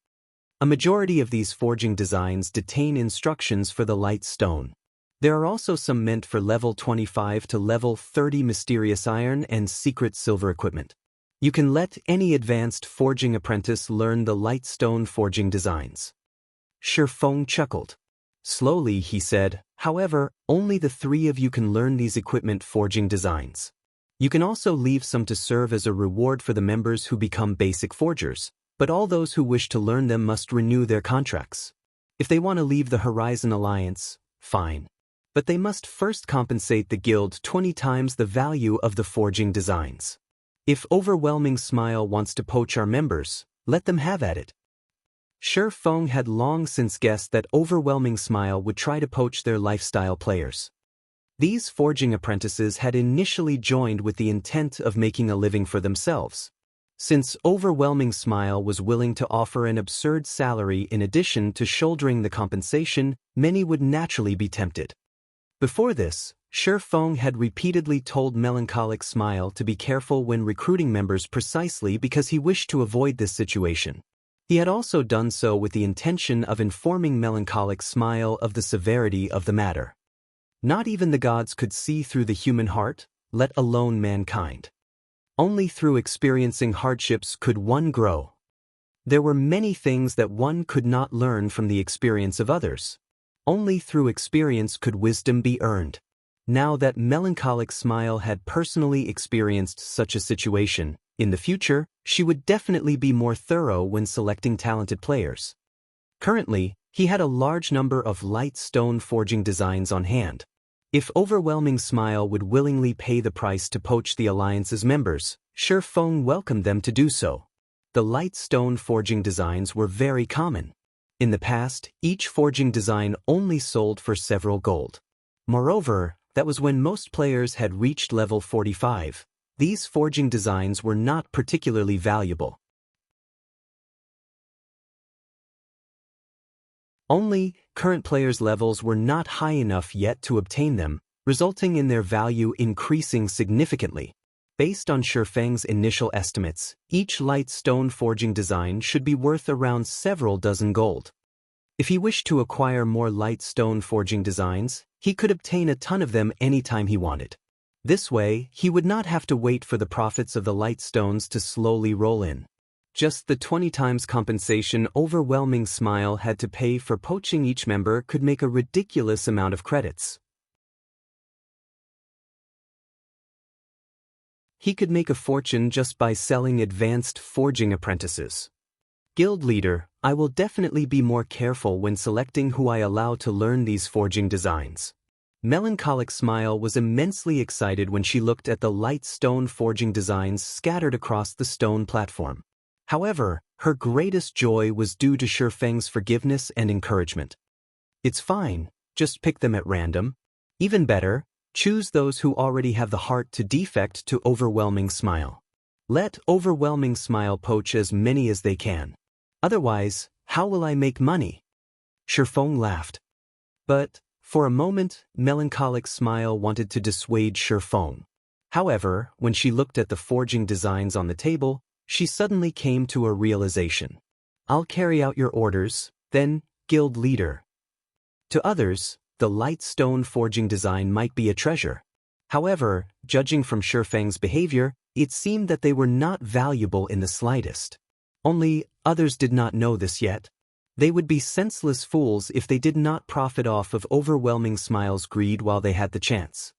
Speaker 1: A majority of these forging designs detain instructions for the light stone. There are also some meant for level 25 to level 30 mysterious iron and secret silver equipment. You can let any advanced forging apprentice learn the light stone forging designs. Shi Feng chuckled. Slowly he said, however, only the 3 of you can learn these equipment forging designs. You can also leave some to serve as a reward for the members who become basic forgers, but all those who wish to learn them must renew their contracts. If they want to leave the Horizon Alliance, fine. But they must first compensate the guild 20 times the value of the forging designs. If Overwhelming Smile wants to poach our members, let them have at it. Shi Feng had long since guessed that Overwhelming Smile would try to poach their lifestyle players. These forging apprentices had initially joined with the intent of making a living for themselves. Since Overwhelming Smile was willing to offer an absurd salary in addition to shouldering the compensation, many would naturally be tempted. Before this, Shi Feng had repeatedly told Melancholic Smile to be careful when recruiting members precisely because he wished to avoid this situation. He had also done so with the intention of informing Melancholic Smile of the severity of the matter. Not even the gods could see through the human heart, let alone mankind. Only through experiencing hardships could one grow. There were many things that one could not learn from the experience of others. Only through experience could wisdom be earned. Now that Melancholic Smile had personally experienced such a situation, in the future, she would definitely be more thorough when selecting talented players. Currently, he had a large number of light stone forging designs on hand. If Overwhelming Smile would willingly pay the price to poach the Alliance's members, Shi Feng welcomed them to do so. The light stone forging designs were very common. In the past, each forging design only sold for several gold. Moreover, that was when most players had reached level 45. These forging designs were not particularly valuable. Only, current players' levels were not high enough yet to obtain them, resulting in their value increasing significantly. Based on Shi Feng's initial estimates, each light stone forging design should be worth around several dozen gold. If he wished to acquire more light stone forging designs, he could obtain a ton of them anytime he wanted. This way, he would not have to wait for the profits of the light stones to slowly roll in. Just the 20 times compensation Overwhelming Smile had to pay for poaching each member could make a ridiculous amount of credits. He could make a fortune just by selling advanced forging apprentices. Guild leader, I will definitely be more careful when selecting who I allow to learn these forging designs. Melancholic Smile was immensely excited when she looked at the light stone forging designs scattered across the stone platform. However, her greatest joy was due to Shifeng's forgiveness and encouragement. It's fine, just pick them at random. Even better, choose those who already have the heart to defect to Overwhelming Smile. Let Overwhelming Smile poach as many as they can. Otherwise, how will I make money? Shifeng laughed. But, for a moment, Melancholic Smile wanted to dissuade Shifeng. However, when she looked at the forging designs on the table, she suddenly came to a realization. I'll carry out your orders, then, guild leader. To others, the light stone forging design might be a treasure. However, judging from Shifeng's behavior, it seemed that they were not valuable in the slightest. Only, others did not know this yet. They would be senseless fools if they did not profit off of Overwhelming Smile's greed while they had the chance.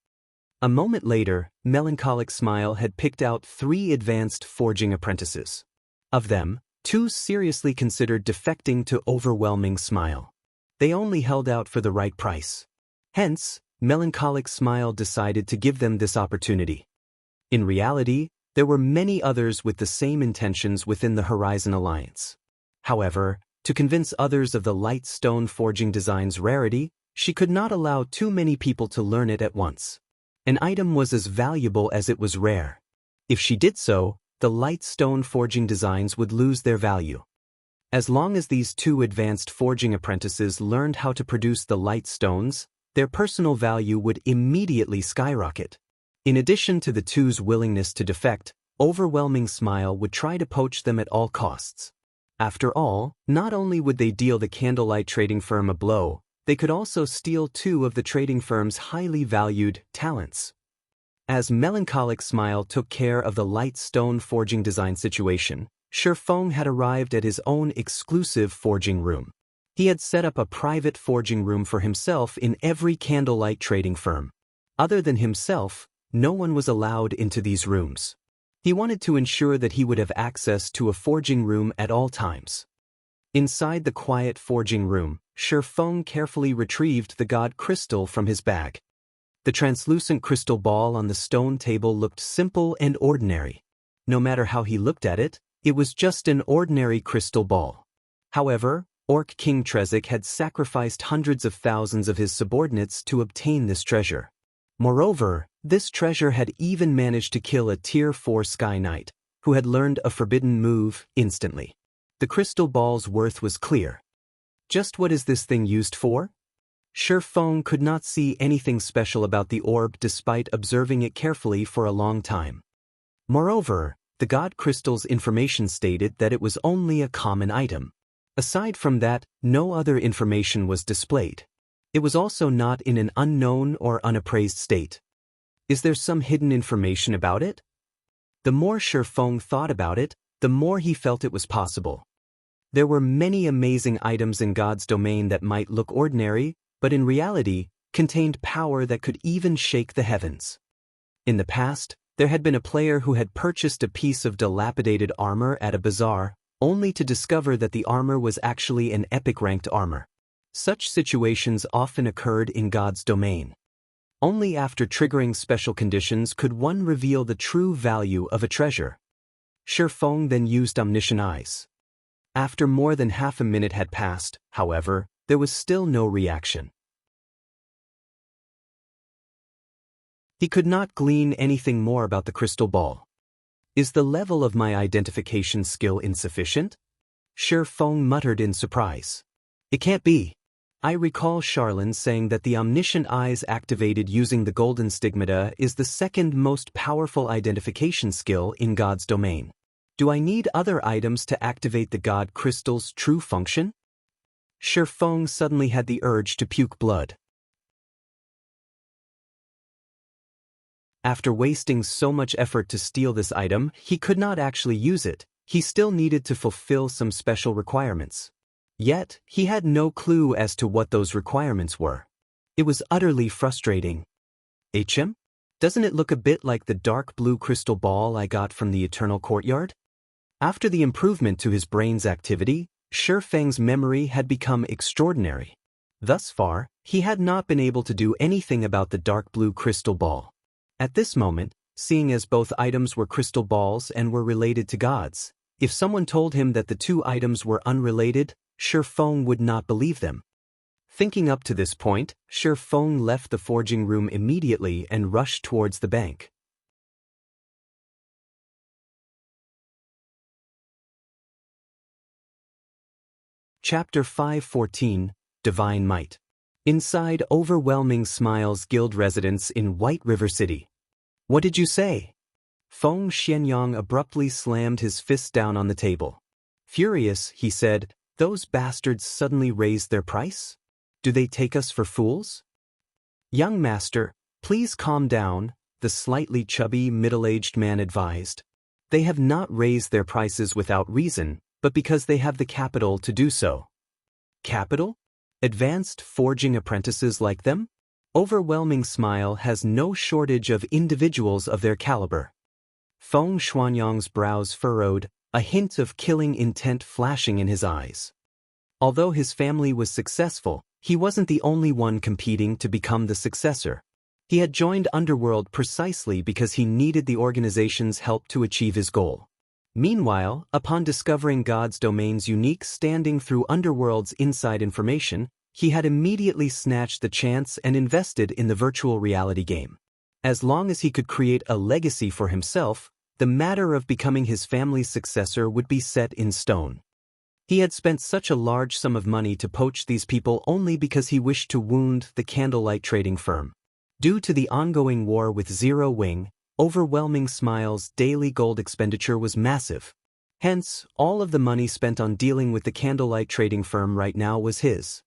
Speaker 1: A moment later, Melancholic Smile had picked out 3 advanced forging apprentices. Of them, 2 seriously considered defecting to Overwhelming Smile. They only held out for the right price. Hence, Melancholic Smile decided to give them this opportunity. In reality, there were many others with the same intentions within the Horizon Alliance. However, to convince others of the light stone forging design's rarity, she could not allow too many people to learn it at once. An item was as valuable as it was rare. If she did so, the light stone forging designs would lose their value. As long as these 2 advanced forging apprentices learned how to produce the light stones, their personal value would immediately skyrocket. In addition to the 2's willingness to defect, Overwhelming Smile would try to poach them at all costs. After all, not only would they deal the Candlelight trading firm a blow, they could also steal 2 of the trading firm's highly valued talents. As Melancholic Smile took care of the light stone forging design situation, Shifeng had arrived at his own exclusive forging room. He had set up a private forging room for himself in every Candlelight trading firm. Other than himself, no one was allowed into these rooms. He wanted to ensure that he would have access to a forging room at all times. Inside the quiet forging room, Shifeng carefully retrieved the god crystal from his bag. The translucent crystal ball on the stone table looked simple and ordinary. No matter how he looked at it, it was just an ordinary crystal ball. However, Orc King Trezek had sacrificed hundreds of thousands of his subordinates to obtain this treasure. Moreover, this treasure had even managed to kill a Tier 4 Sky Knight, who had learned a forbidden move instantly. The crystal ball's worth was clear. Just what is this thing used for? Shifeng could not see anything special about the orb despite observing it carefully for a long time. Moreover, the god crystal's information stated that it was only a common item. Aside from that, no other information was displayed. It was also not in an unknown or unappraised state. Is there some hidden information about it? The more Shifeng thought about it, the more he felt it was possible. There were many amazing items in God's domain that might look ordinary, but in reality, contained power that could even shake the heavens. In the past, there had been a player who had purchased a piece of dilapidated armor at a bazaar, only to discover that the armor was actually an epic-ranked armor. Such situations often occurred in God's domain. Only after triggering special conditions could one reveal the true value of a treasure. Shifeng then used Omniscient Eyes. After more than half a minute had passed, however, there was still no reaction. He could not glean anything more about the crystal ball. Is the level of my identification skill insufficient? Shifeng muttered in surprise. It can't be. I recall Charlene saying that the Omniscient Eyes activated using the Golden Stigmata is the second most powerful identification skill in God's domain. Do I need other items to activate the God Crystal's true function? Shifeng suddenly had the urge to puke blood. After wasting so much effort to steal this item, he could not actually use it. He still needed to fulfill some special requirements. Yet, he had no clue as to what those requirements were. It was utterly frustrating. HM? Doesn't it look a bit like the dark blue crystal ball I got from the Eternal Courtyard? After the improvement to his brain's activity, Shifeng's memory had become extraordinary. Thus far, he had not been able to do anything about the dark blue crystal ball. At this moment, seeing as both items were crystal balls and were related to gods, If someone told him that the two items were unrelated, Shi Feng would not believe them. Thinking up to this point, Shi Feng left the forging room immediately and rushed towards the bank. Chapter 514, Divine Might. Inside Overwhelming Smiles Guild residence in White River City. What did you say? Feng Xianxia abruptly slammed his fist down on the table. Furious, he said, "Those bastards suddenly raised their price? Do they take us for fools?" "Young master, please calm down," the slightly chubby, middle-aged man advised. "They have not raised their prices without reason, but because they have the capital to do so." Capital? Advanced forging apprentices like them? Overwhelming Smile has no shortage of individuals of their caliber. Feng Xuanyang's brows furrowed, a hint of killing intent flashing in his eyes. Although his family was successful, he wasn't the only one competing to become the successor. He had joined Underworld precisely because he needed the organization's help to achieve his goal. Meanwhile, upon discovering God's domain's unique standing through Underworld's inside information, he had immediately snatched the chance and invested in the virtual reality game. As long as he could create a legacy for himself, the matter of becoming his family's successor would be set in stone. He had spent such a large sum of money to poach these people only because he wished to wound the Candlelight trading firm. Due to the ongoing war with Zero Wing, Overwhelming Smile's daily gold expenditure was massive. Hence, all of the money spent on dealing with the Candlelight trading firm right now was his.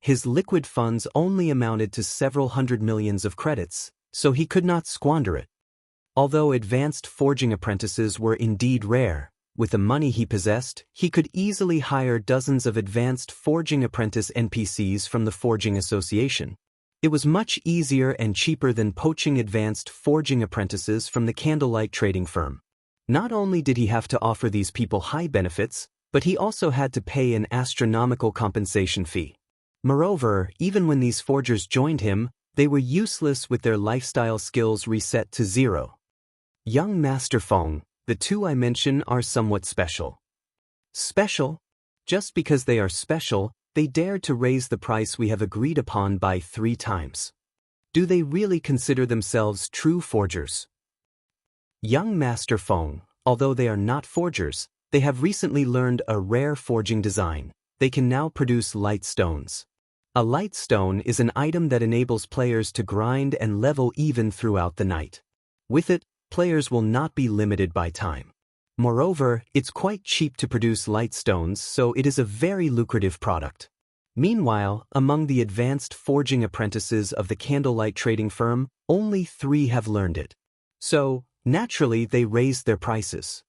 Speaker 1: His liquid funds only amounted to several hundred millions of credits, so he could not squander it. Although advanced forging apprentices were indeed rare, with the money he possessed, he could easily hire dozens of advanced forging apprentice NPCs from the Forging Association. It was much easier and cheaper than poaching advanced forging apprentices from the Candlelight trading firm. Not only did he have to offer these people high benefits, but he also had to pay an astronomical compensation fee. Moreover, even when these forgers joined him, they were useless with their lifestyle skills reset to zero. Young Master Feng, the two I mention are somewhat special. Special? Just because they are special, they dared to raise the price we have agreed upon by 3 times. Do they really consider themselves true forgers? Young Master Feng, although they are not forgers, they have recently learned a rare forging design. They can now produce light stones. A light stone is an item that enables players to grind and level even throughout the night. With it, players will not be limited by time. Moreover, it's quite cheap to produce light stones, so it is a very lucrative product. Meanwhile, among the advanced forging apprentices of the Candlelight trading firm, only 3 have learned it. So, naturally they raised their prices.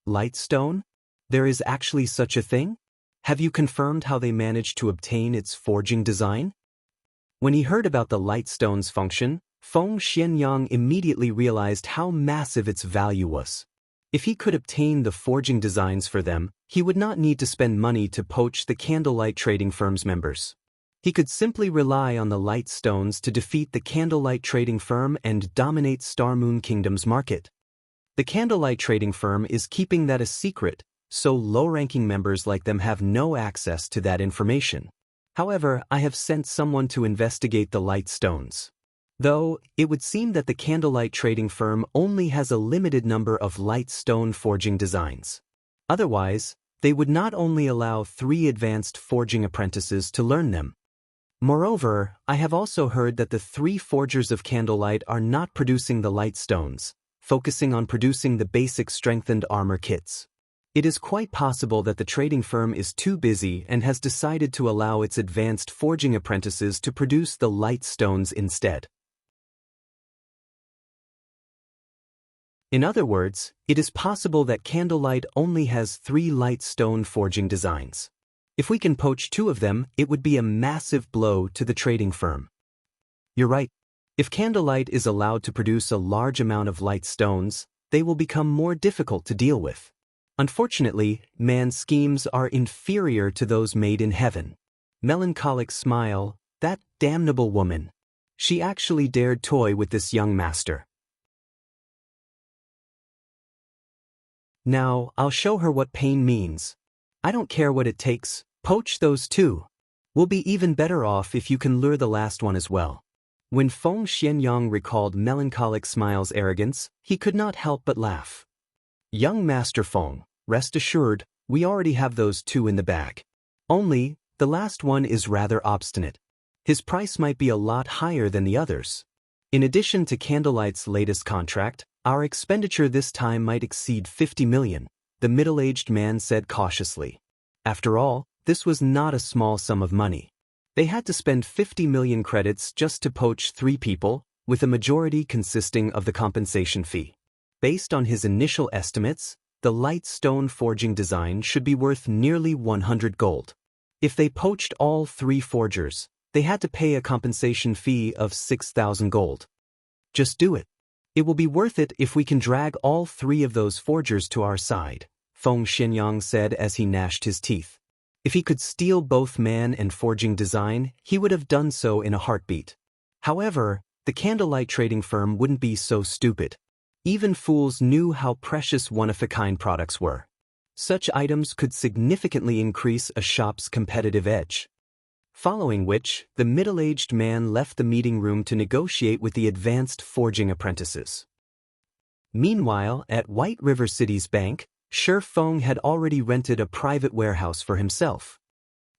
Speaker 1: Light stone? There is actually such a thing? Have you confirmed how they managed to obtain its forging design? When he heard about the light stone's function, Feng Xianxia immediately realized how massive its value was. If he could obtain the forging designs for them, he would not need to spend money to poach the Candlelight trading firm's members. He could simply rely on the light stones to defeat the Candlelight trading firm and dominate Star Moon Kingdom's market. The Candlelight trading firm is keeping that a secret, so low-ranking members like them have no access to that information. However, I have sent someone to investigate the light stones. Though, it would seem that the Candlelight trading firm only has a limited number of light stone forging designs. Otherwise, they would not only allow 3 advanced forging apprentices to learn them. Moreover, I have also heard that the 3 forgers of Candlelight are not producing the light stones, focusing on producing the basic strengthened armor kits. It is quite possible that the trading firm is too busy and has decided to allow its advanced forging apprentices to produce the light stones instead. In other words, it is possible that Candlelight only has 3 light stone forging designs. If we can poach 2 of them, it would be a massive blow to the trading firm. You're right. If Candlelight is allowed to produce a large amount of light stones, they will become more difficult to deal with. Unfortunately, man's schemes are inferior to those made in heaven. Melancholic smile, that damnable woman. She actually dared toy with this young master. Now, I'll show her what pain means. I don't care what it takes, poach those two. We'll be even better off if you can lure the last one as well. When Feng Xianyang recalled Melancholic Smile's arrogance, he could not help but laugh. Young Master Feng, rest assured, we already have those two in the bag. Only, the last one is rather obstinate. His price might be a lot higher than the others. In addition to Candlelight's latest contract, our expenditure this time might exceed 50 million, the middle-aged man said cautiously. After all, this was not a small sum of money. They had to spend 50 million credits just to poach 3 people, with a majority consisting of the compensation fee. Based on his initial estimates, the light stone forging design should be worth nearly 100 gold. If they poached all 3 forgers, they had to pay a compensation fee of 6,000 gold. Just do it. It will be worth it if we can drag all 3 of those forgers to our side, Feng Xianyang said as he gnashed his teeth. If he could steal both man and forging design, he would have done so in a heartbeat. However, the Candlelight trading firm wouldn't be so stupid. Even fools knew how precious one-of-a-kind products were. Such items could significantly increase a shop's competitive edge. Following which, the middle-aged man left the meeting room to negotiate with the advanced forging apprentices. Meanwhile, at White River City's bank, Shi Feng had already rented a private warehouse for himself.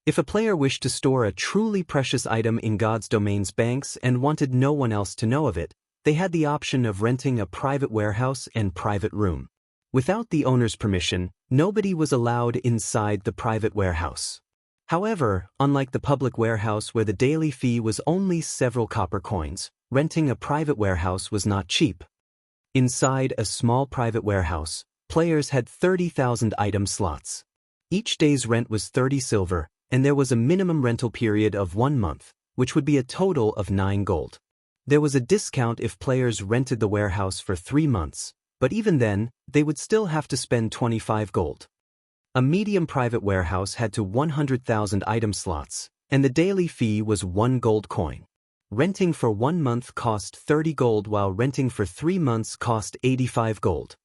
Speaker 1: If a player wished to store a truly precious item in God's Domain's banks and wanted no one else to know of it, they had the option of renting a private warehouse and private room. Without the owner's permission, nobody was allowed inside the private warehouse. However, unlike the public warehouse where the daily fee was only several copper coins, renting a private warehouse was not cheap. Inside a small private warehouse, players had 30,000 item slots. Each day's rent was 30 silver, and there was a minimum rental period of 1 month, which would be a total of 9 gold. There was a discount if players rented the warehouse for 3 months, but even then, they would still have to spend 25 gold. A medium private warehouse had to 100,000 item slots, and the daily fee was 1 gold coin. Renting for 1 month cost 30 gold while renting for 3 months cost 85 gold.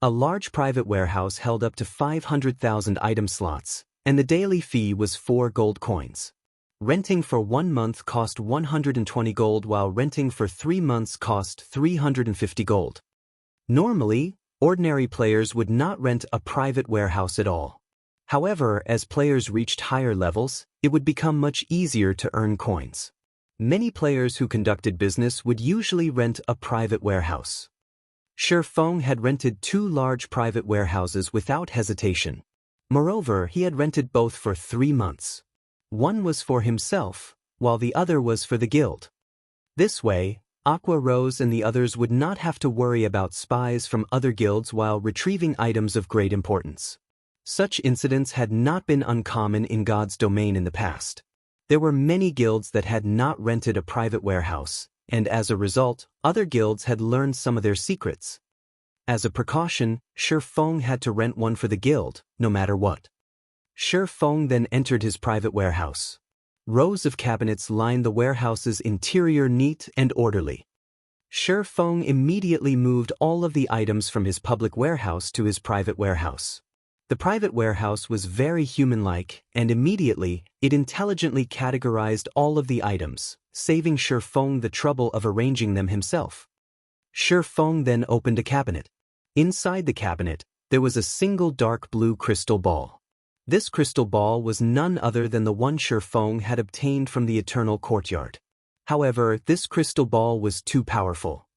Speaker 1: A large private warehouse held up to 500,000 item slots, and the daily fee was 4 gold coins. Renting for 1 month cost 120 gold while renting for 3 months cost 350 gold. Normally, ordinary players would not rent a private warehouse at all. However, as players reached higher levels, it would become much easier to earn coins. Many players who conducted business would usually rent a private warehouse. Shi Feng had rented 2 large private warehouses without hesitation. Moreover, he had rented both for 3 months. One was for himself, while the other was for the guild. This way, Aqua Rose and the others would not have to worry about spies from other guilds while retrieving items of great importance. Such incidents had not been uncommon in God's Domain in the past. There were many guilds that had not rented a private warehouse, and as a result, other guilds had learned some of their secrets. As a precaution, Shi Feng had to rent one for the guild, no matter what. Shi Feng then entered his private warehouse. Rows of cabinets lined the warehouse's interior neat and orderly. Shi Feng immediately moved all of the items from his public warehouse to his private warehouse. The private warehouse was very human-like, and immediately, it intelligently categorized all of the items, saving Shi Feng the trouble of arranging them himself. Shi Feng then opened a cabinet. Inside the cabinet, there was a single dark blue crystal ball. This crystal ball was none other than the one Shi Feng had obtained from the Eternal Courtyard. However, this crystal ball was too powerful.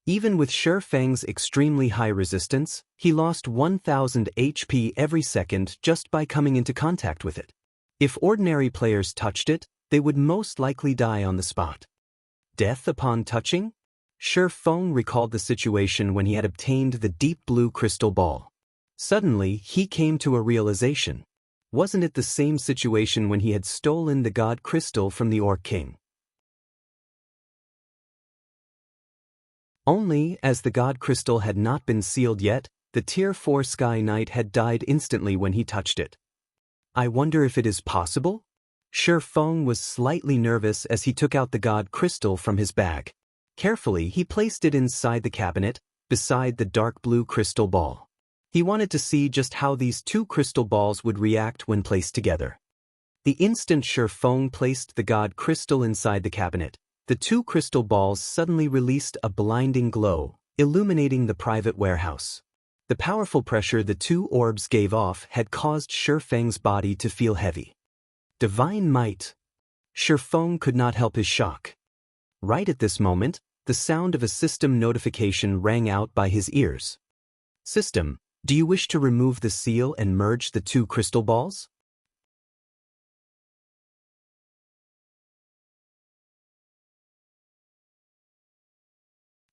Speaker 1: Even with Shi Feng's extremely high resistance, he lost 1,000 HP every second just by coming into contact with it. If ordinary players touched it, they would most likely die on the spot. Death upon touching? Shi Feng recalled the situation when he had obtained the deep blue crystal ball. Suddenly, he came to a realization. Wasn't it the same situation when he had stolen the God Crystal from the Orc King? Only, as the God Crystal had not been sealed yet, the Tier 4 Sky Knight had died instantly when he touched it. I wonder if it is possible? Shi Feng was slightly nervous as he took out the God Crystal from his bag. Carefully, he placed it inside the cabinet, beside the dark blue crystal ball. He wanted to see just how these two crystal balls would react when placed together. The instant Shi Feng placed the god crystal inside the cabinet, the two crystal balls suddenly released a blinding glow, illuminating the private warehouse. The powerful pressure the two orbs gave off had caused Shi Feng's body to feel heavy. Divine might. Shi Feng could not help his shock. Right at this moment, the sound of a system notification rang out by his ears. System, do you wish to remove the seal and merge the two crystal balls?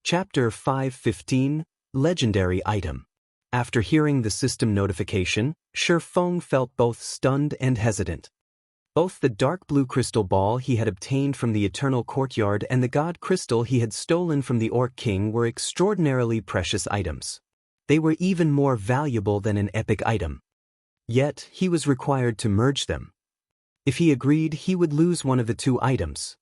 Speaker 1: Chapter 515, Legendary Item. After hearing the system notification, Shi Feng felt both stunned and hesitant. Both the dark blue crystal ball he had obtained from the Eternal Courtyard and the god crystal he had stolen from the Orc King were extraordinarily precious items. They were even more valuable than an epic item. Yet, he was required to merge them. If he agreed, he would lose one of the two items.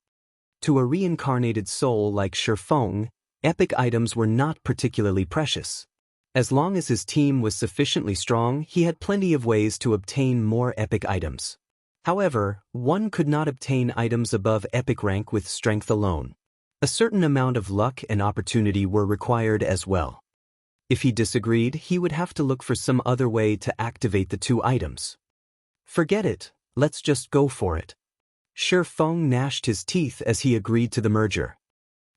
Speaker 1: To a reincarnated soul like Shi Feng, epic items were not particularly precious. As long as his team was sufficiently strong, he had plenty of ways to obtain more epic items. However, one could not obtain items above epic rank with strength alone. A certain amount of luck and opportunity were required as well. If he disagreed, he would have to look for some other way to activate the two items. Forget it, let's just go for it. Shi Feng gnashed his teeth as he agreed to the merger.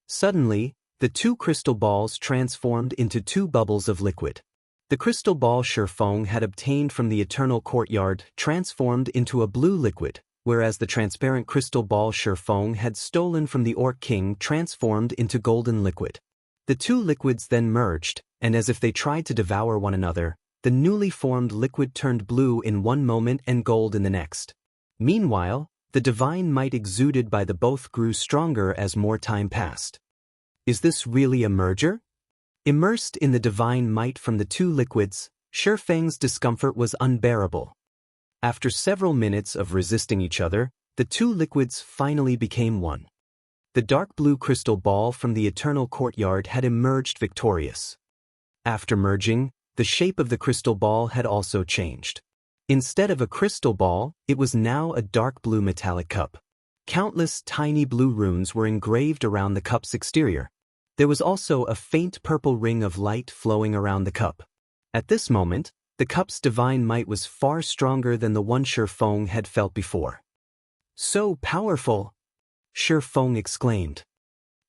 Speaker 1: Suddenly, the two crystal balls transformed into two bubbles of liquid. The crystal ball Shi Feng had obtained from the Eternal Courtyard transformed into a blue liquid, whereas the transparent crystal ball Shi Feng had stolen from the Orc King transformed into golden liquid. The two liquids then merged, and as if they tried to devour one another, the newly formed liquid turned blue in one moment and gold in the next. Meanwhile, the divine might exuded by the both grew stronger as more time passed. Is this really a merger? Immersed in the divine might from the two liquids, Shi Feng's discomfort was unbearable. After several minutes of resisting each other, the two liquids finally became one. The dark blue crystal ball from the Eternal Courtyard had emerged victorious. After merging, the shape of the crystal ball had also changed. Instead of a crystal ball, it was now a dark blue metallic cup. Countless tiny blue runes were engraved around the cup's exterior. There was also a faint purple ring of light flowing around the cup. At this moment, the cup's divine might was far stronger than the one Shi Feng had felt before. So powerful! Shi Feng exclaimed.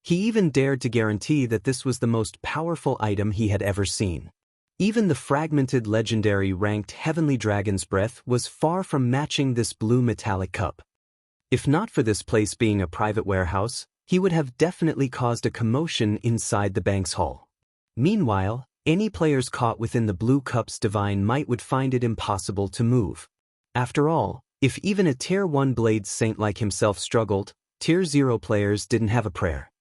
Speaker 1: He even dared to guarantee that this was the most powerful item he had ever seen. Even the fragmented legendary ranked Heavenly Dragon's Breath was far from matching this blue metallic cup. If not for this place being a private warehouse, he would have definitely caused a commotion inside the bank's hall. Meanwhile, any players caught within the blue cup's divine might would find it impossible to move. After all, if even a Tier 1 Blade Saint like himself struggled, Tier 0 players didn't have a prayer.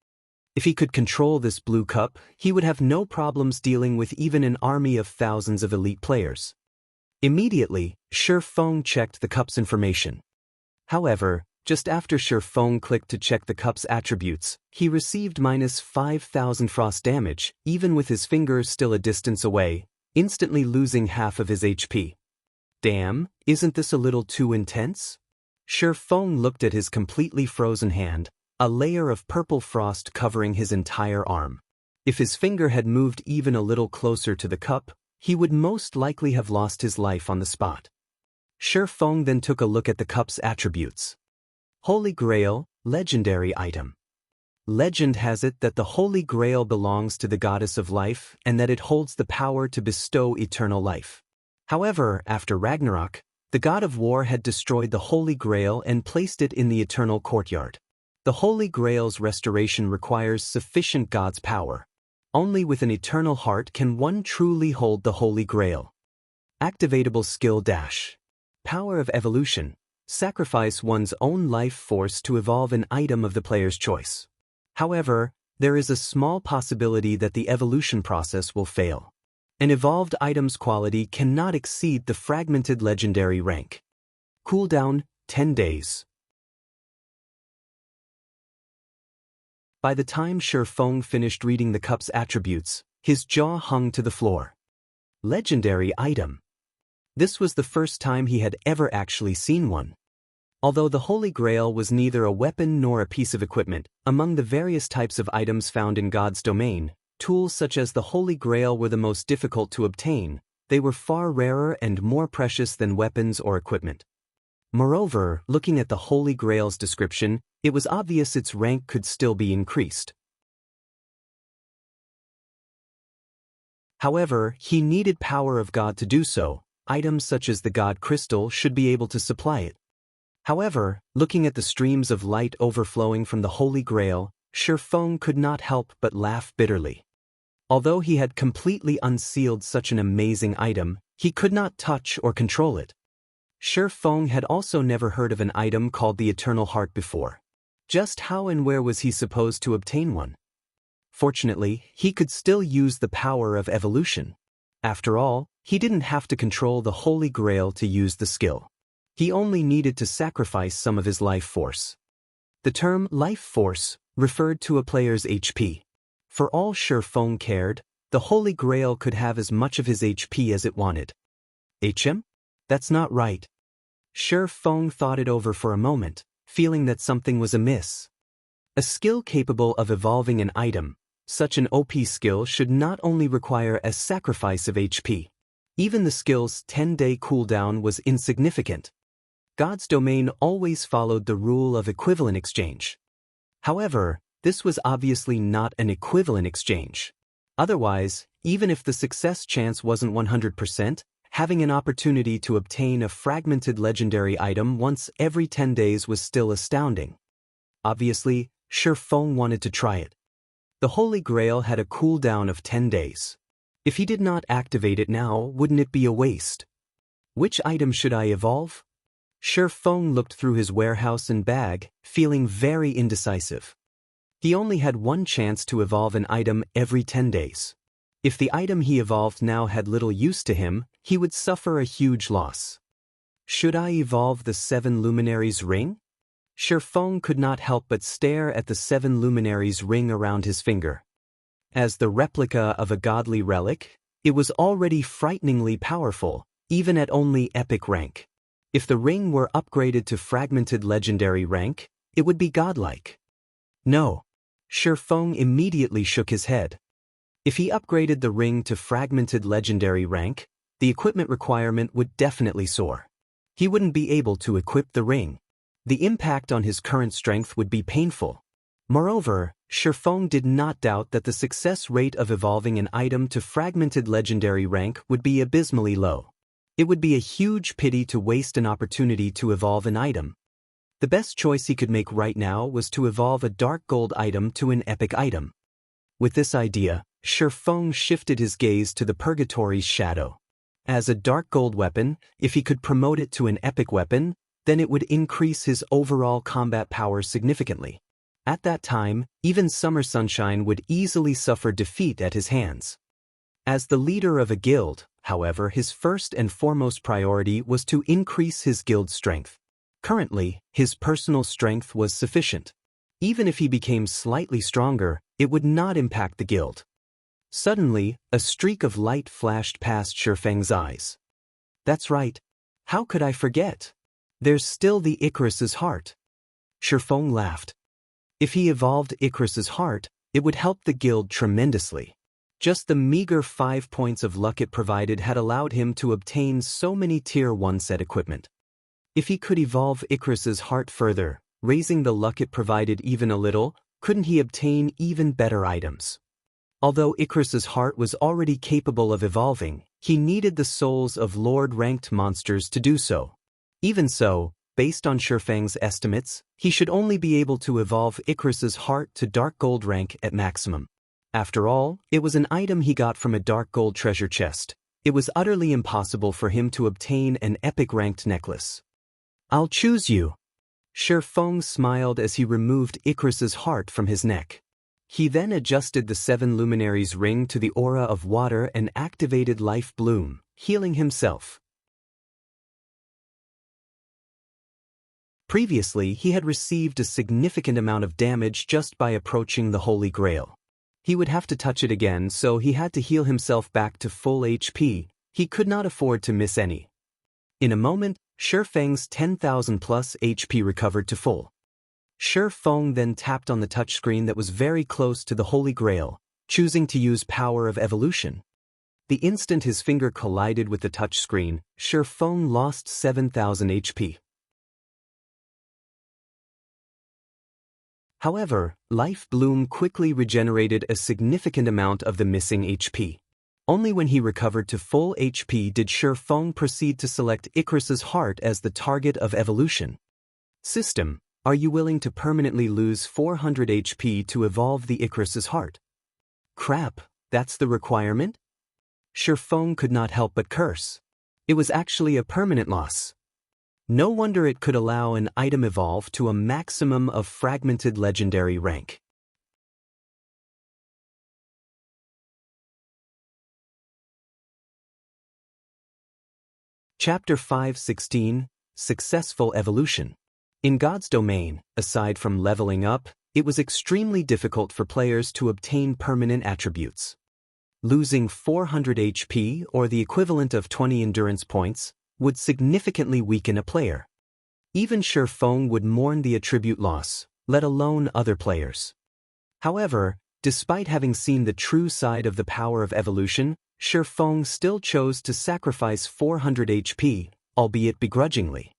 Speaker 1: If he could control this blue cup, he would have no problems dealing with even an army of thousands of elite players. Immediately, Shi Feng checked the cup's information. However, just after Shi Feng clicked to check the cup's attributes, he received minus 5,000 frost damage, even with his fingers still a distance away, instantly losing half of his HP. Damn, isn't this a little too intense? Shi Feng looked at his completely frozen hand, a layer of purple frost covering his entire arm. If his finger had moved even a little closer to the cup, he would most likely have lost his life on the spot. Shi Feng then took a look at the cup's attributes. Holy Grail, legendary item. Legend has it that the Holy Grail belongs to the Goddess of Life and that it holds the power to bestow eternal life. However, after Ragnarok, the God of War had destroyed the Holy Grail and placed it in the Eternal Courtyard. The Holy Grail's restoration requires sufficient God's power. Only with an eternal heart can one truly hold the Holy Grail. Activatable skill dash. Power of evolution. Sacrifice one's own life force to evolve an item of the player's choice. However, there is a small possibility that the evolution process will fail. An evolved item's quality cannot exceed the fragmented legendary rank. Cooldown, 10 days. By the time Shi Feng finished reading the cup's attributes, His jaw hung to the floor. Legendary item. This was the first time he had ever actually seen one. Although the Holy Grail was neither a weapon nor a piece of equipment, among the various types of items found in God's domain, tools such as the Holy Grail were the most difficult to obtain. They were far rarer and more precious than weapons or equipment. Moreover, looking at the Holy Grail's description, it was obvious its rank could still be increased. However, he needed power of God to do so. Items such as the God Crystal should be able to supply it. However, looking at the streams of light overflowing from the Holy Grail, Shi Feng could not help but laugh bitterly. Although he had completely unsealed such an amazing item, he could not touch or control it. Shi Feng had also never heard of an item called the Eternal Heart before. Just how and where was he supposed to obtain one? Fortunately, he could still use the power of evolution. After all, he didn't have to control the Holy Grail to use the skill. He only needed to sacrifice some of his life force. The term life force referred to a player's HP. For all Shi Feng cared, the Holy Grail could have as much of his HP as it wanted. HM? That's not right. Shi Feng thought it over for a moment, feeling that something was amiss. A skill capable of evolving an item, such an OP skill should not only require a sacrifice of HP. Even the skill's 10-day cooldown was insignificant. God's domain always followed the rule of equivalent exchange. However, this was obviously not an equivalent exchange. Otherwise, even if the success chance wasn't 100%, having an opportunity to obtain a fragmented legendary item once every 10 days was still astounding. Obviously, Shi Feng wanted to try it. The Holy Grail had a cooldown of 10 days. If he did not activate it now, wouldn't it be a waste? Which item should I evolve? Shi Feng looked through his warehouse and bag, feeling very indecisive. He only had one chance to evolve an item every 10 days. If the item he evolved now had little use to him, he would suffer a huge loss. Should I evolve the 7 Luminaries ring? Shi Feng could not help but stare at the 7 Luminaries ring around his finger. As the replica of a godly relic, it was already frighteningly powerful, even at only epic rank. If the ring were upgraded to fragmented legendary rank, it would be godlike. No. Shi Feng immediately shook his head. If he upgraded the ring to fragmented legendary rank, the equipment requirement would definitely soar. He wouldn't be able to equip the ring. The impact on his current strength would be painful. Moreover, Shi Feng did not doubt that the success rate of evolving an item to fragmented legendary rank would be abysmally low. It would be a huge pity to waste an opportunity to evolve an item. The best choice he could make right now was to evolve a dark gold item to an epic item. With this idea, Shi Feng shifted his gaze to the Purgatory's shadow. As a dark gold weapon, if he could promote it to an epic weapon, then it would increase his overall combat power significantly. At that time, even Summer Sunshine would easily suffer defeat at his hands. As the leader of a guild, however, his first and foremost priority was to increase his guild's strength. Currently, his personal strength was sufficient. Even if he became slightly stronger, it would not impact the guild. Suddenly, a streak of light flashed past Shi Feng's eyes. That's right. How could I forget? There's still the Icarus's heart. Shi Feng laughed. If he evolved Icarus's heart, it would help the guild tremendously. Just the meager 5 points of luck it provided had allowed him to obtain so many Tier 1 set equipment. If he could evolve Icarus's heart further, raising the luck it provided even a little, couldn't he obtain even better items? Although Icarus's heart was already capable of evolving, he needed the souls of Lord-ranked monsters to do so. Even so, based on Shi Feng's estimates, he should only be able to evolve Icarus's heart to dark gold rank at maximum. After all, it was an item he got from a dark gold treasure chest. It was utterly impossible for him to obtain an epic ranked necklace. I'll choose you. Shi Feng smiled as he removed Icarus's heart from his neck. He then adjusted the 7 Luminaries ring to the aura of water and activated Life Bloom, healing himself. Previously, he had received a significant amount of damage just by approaching the Holy Grail. He would have to touch it again, so he had to heal himself back to full HP. He could not afford to miss any. In a moment, Shifeng's 10,000 plus HP recovered to full. Shifeng then tapped on the touchscreen that was very close to the Holy Grail, choosing to use Power of Evolution. The instant his finger collided with the touchscreen, Shifeng lost 7,000 HP. However, Life Bloom quickly regenerated a significant amount of the missing HP. Only when he recovered to full HP did Shifeng proceed to select Icarus's heart as the target of evolution. System, are you willing to permanently lose 400 HP to evolve the Icarus's heart? Crap, that's the requirement? Shifeng could not help but curse. It was actually a permanent loss. No wonder it could allow an item evolve to a maximum of fragmented legendary rank. Chapter 5:16, Successful Evolution. In God's domain, aside from leveling up, it was extremely difficult for players to obtain permanent attributes. Losing 400 HP, or the equivalent of 20 endurance points, would significantly weaken a player. Even Shifeng would mourn the attribute loss, let alone other players. However, despite having seen the true side of the power of evolution, Shifeng still chose to sacrifice 400 HP, albeit begrudgingly.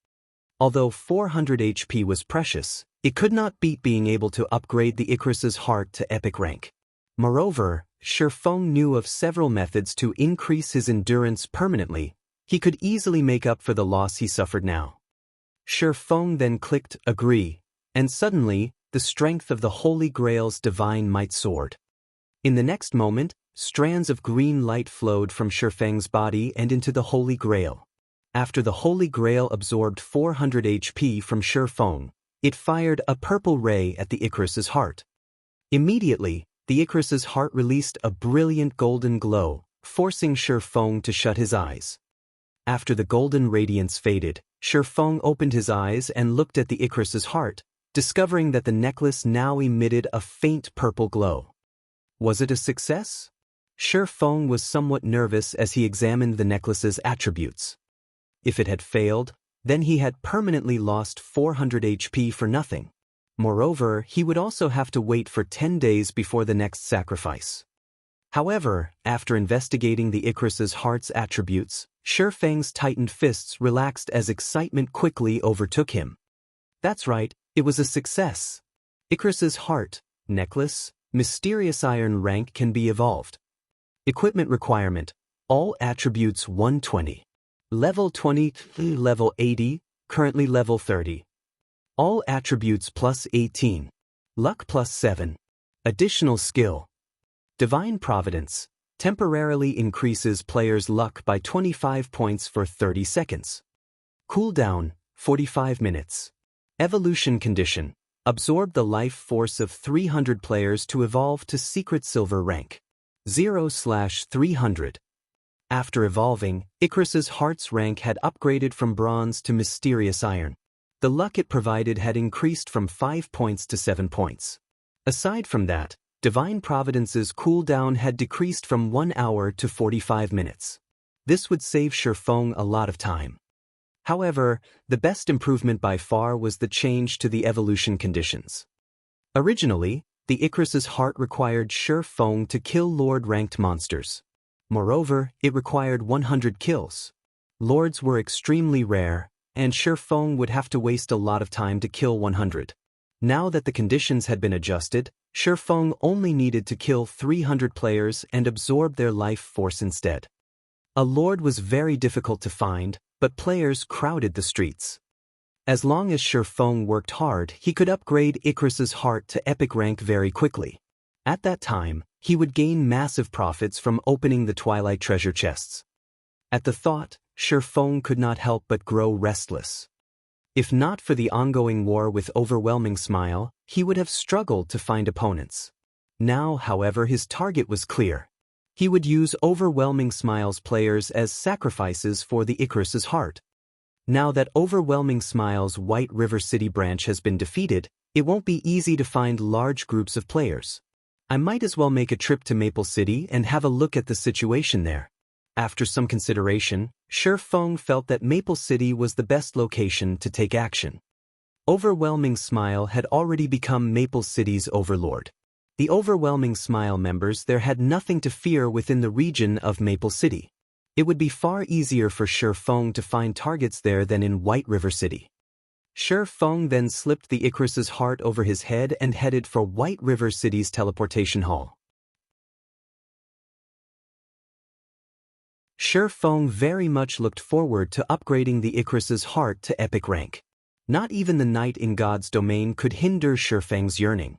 Speaker 1: Although 400 HP was precious, it could not beat being able to upgrade the Icarus's heart to epic rank. Moreover, Shifeng knew of several methods to increase his endurance permanently. He could easily make up for the loss he suffered now. Shifeng then clicked Agree, and suddenly, the strength of the Holy Grail's divine might soared. In the next moment, strands of green light flowed from Shifeng's body and into the Holy Grail. After the Holy Grail absorbed 400 HP from Shifeng, it fired a purple ray at the Icarus's heart. Immediately, the Icarus's heart released a brilliant golden glow, forcing Shifeng to shut his eyes. After the golden radiance faded, Shifeng opened his eyes and looked at the Icarus's heart, discovering that the necklace now emitted a faint purple glow. Was it a success? Shifeng was somewhat nervous as he examined the necklace's attributes. If it had failed, then he had permanently lost 400 HP for nothing. Moreover, he would also have to wait for 10 days before the next sacrifice. However, after investigating the Icarus's heart's attributes, Shifeng's tightened fists relaxed as excitement quickly overtook him. That's right, it was a success. Icarus's heart, necklace, mysterious iron rank can be evolved. Equipment requirement, all attributes 120. Level 20, level 80, currently level 30. All attributes plus 18. Luck plus 7. Additional skill. Divine Providence, temporarily increases players' luck by 25 points for 30 seconds. Cooldown, 45 minutes. Evolution condition, absorb the life force of 300 players to evolve to Secret Silver rank. 0/300. After evolving, Icarus's heart's rank had upgraded from bronze to mysterious iron. The luck it provided had increased from 5 points to 7 points. Aside from that, Divine Providence's cooldown had decreased from 1 hour to 45 minutes. This would save Shifeng a lot of time. However, the best improvement by far was the change to the evolution conditions. Originally, the Icarus's heart required Shifeng to kill Lord-ranked monsters. Moreover, it required 100 kills. Lords were extremely rare, and Shifeng would have to waste a lot of time to kill 100. Now that the conditions had been adjusted, Shifeng only needed to kill 300 players and absorb their life force instead. A lord was very difficult to find, but players crowded the streets. As long as Shifeng worked hard, he could upgrade Icarus's heart to epic rank very quickly. At that time, he would gain massive profits from opening the Twilight treasure chests. At the thought, Shifeng could not help but grow restless. If not for the ongoing war with Overwhelming Smile, he would have struggled to find opponents. Now, however, his target was clear. He would use Overwhelming Smile's players as sacrifices for the Icarus's heart. Now that Overwhelming Smile's White River City branch has been defeated, it won't be easy to find large groups of players. I might as well make a trip to Maple City and have a look at the situation there. After some consideration, Shi Feng felt that Maple City was the best location to take action. Overwhelming Smile had already become Maple City's overlord. The Overwhelming Smile members there had nothing to fear within the region of Maple City. It would be far easier for Shi Feng to find targets there than in White River City. Shi Feng then slipped the Icarus's heart over his head and headed for White River City's teleportation hall. Shi Feng very much looked forward to upgrading the Icarus's heart to epic rank. Not even the Night in God's domain could hinder Shi Feng's yearning.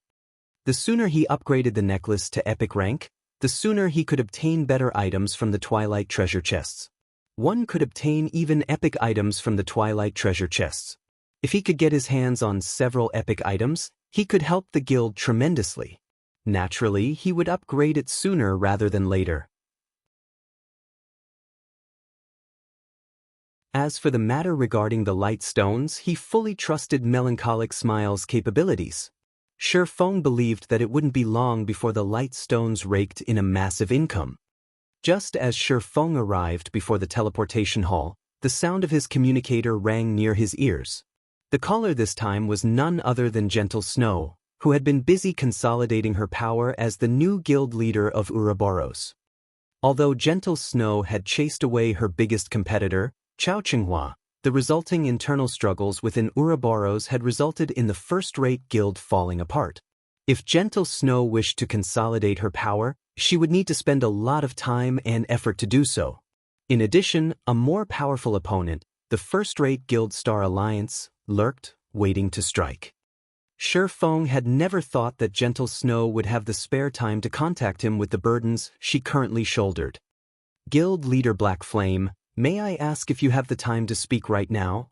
Speaker 1: The sooner he upgraded the necklace to epic rank, the sooner he could obtain better items from the Twilight treasure chests. One could obtain even epic items from the Twilight treasure chests. If he could get his hands on several epic items, he could help the guild tremendously. Naturally, he would upgrade it sooner rather than later. As for the matter regarding the light stones, he fully trusted Melancholic Smile's capabilities. Shi Feng believed that it wouldn't be long before the light stones raked in a massive income. Just as Shi Feng arrived before the teleportation hall, the sound of his communicator rang near his ears. The caller this time was none other than Gentle Snow, who had been busy consolidating her power as the new guild leader of Ouroboros. Although Gentle Snow had chased away her biggest competitor, Xianxia, the resulting internal struggles within Ouroboros had resulted in the first-rate guild falling apart. If Gentle Snow wished to consolidate her power, she would need to spend a lot of time and effort to do so. In addition, a more powerful opponent, the first-rate Guild Star Alliance, lurked, waiting to strike. Shi Feng had never thought that Gentle Snow would have the spare time to contact him with the burdens she currently shouldered. Guild Leader Black Flame, may I ask if you have the time to speak right now?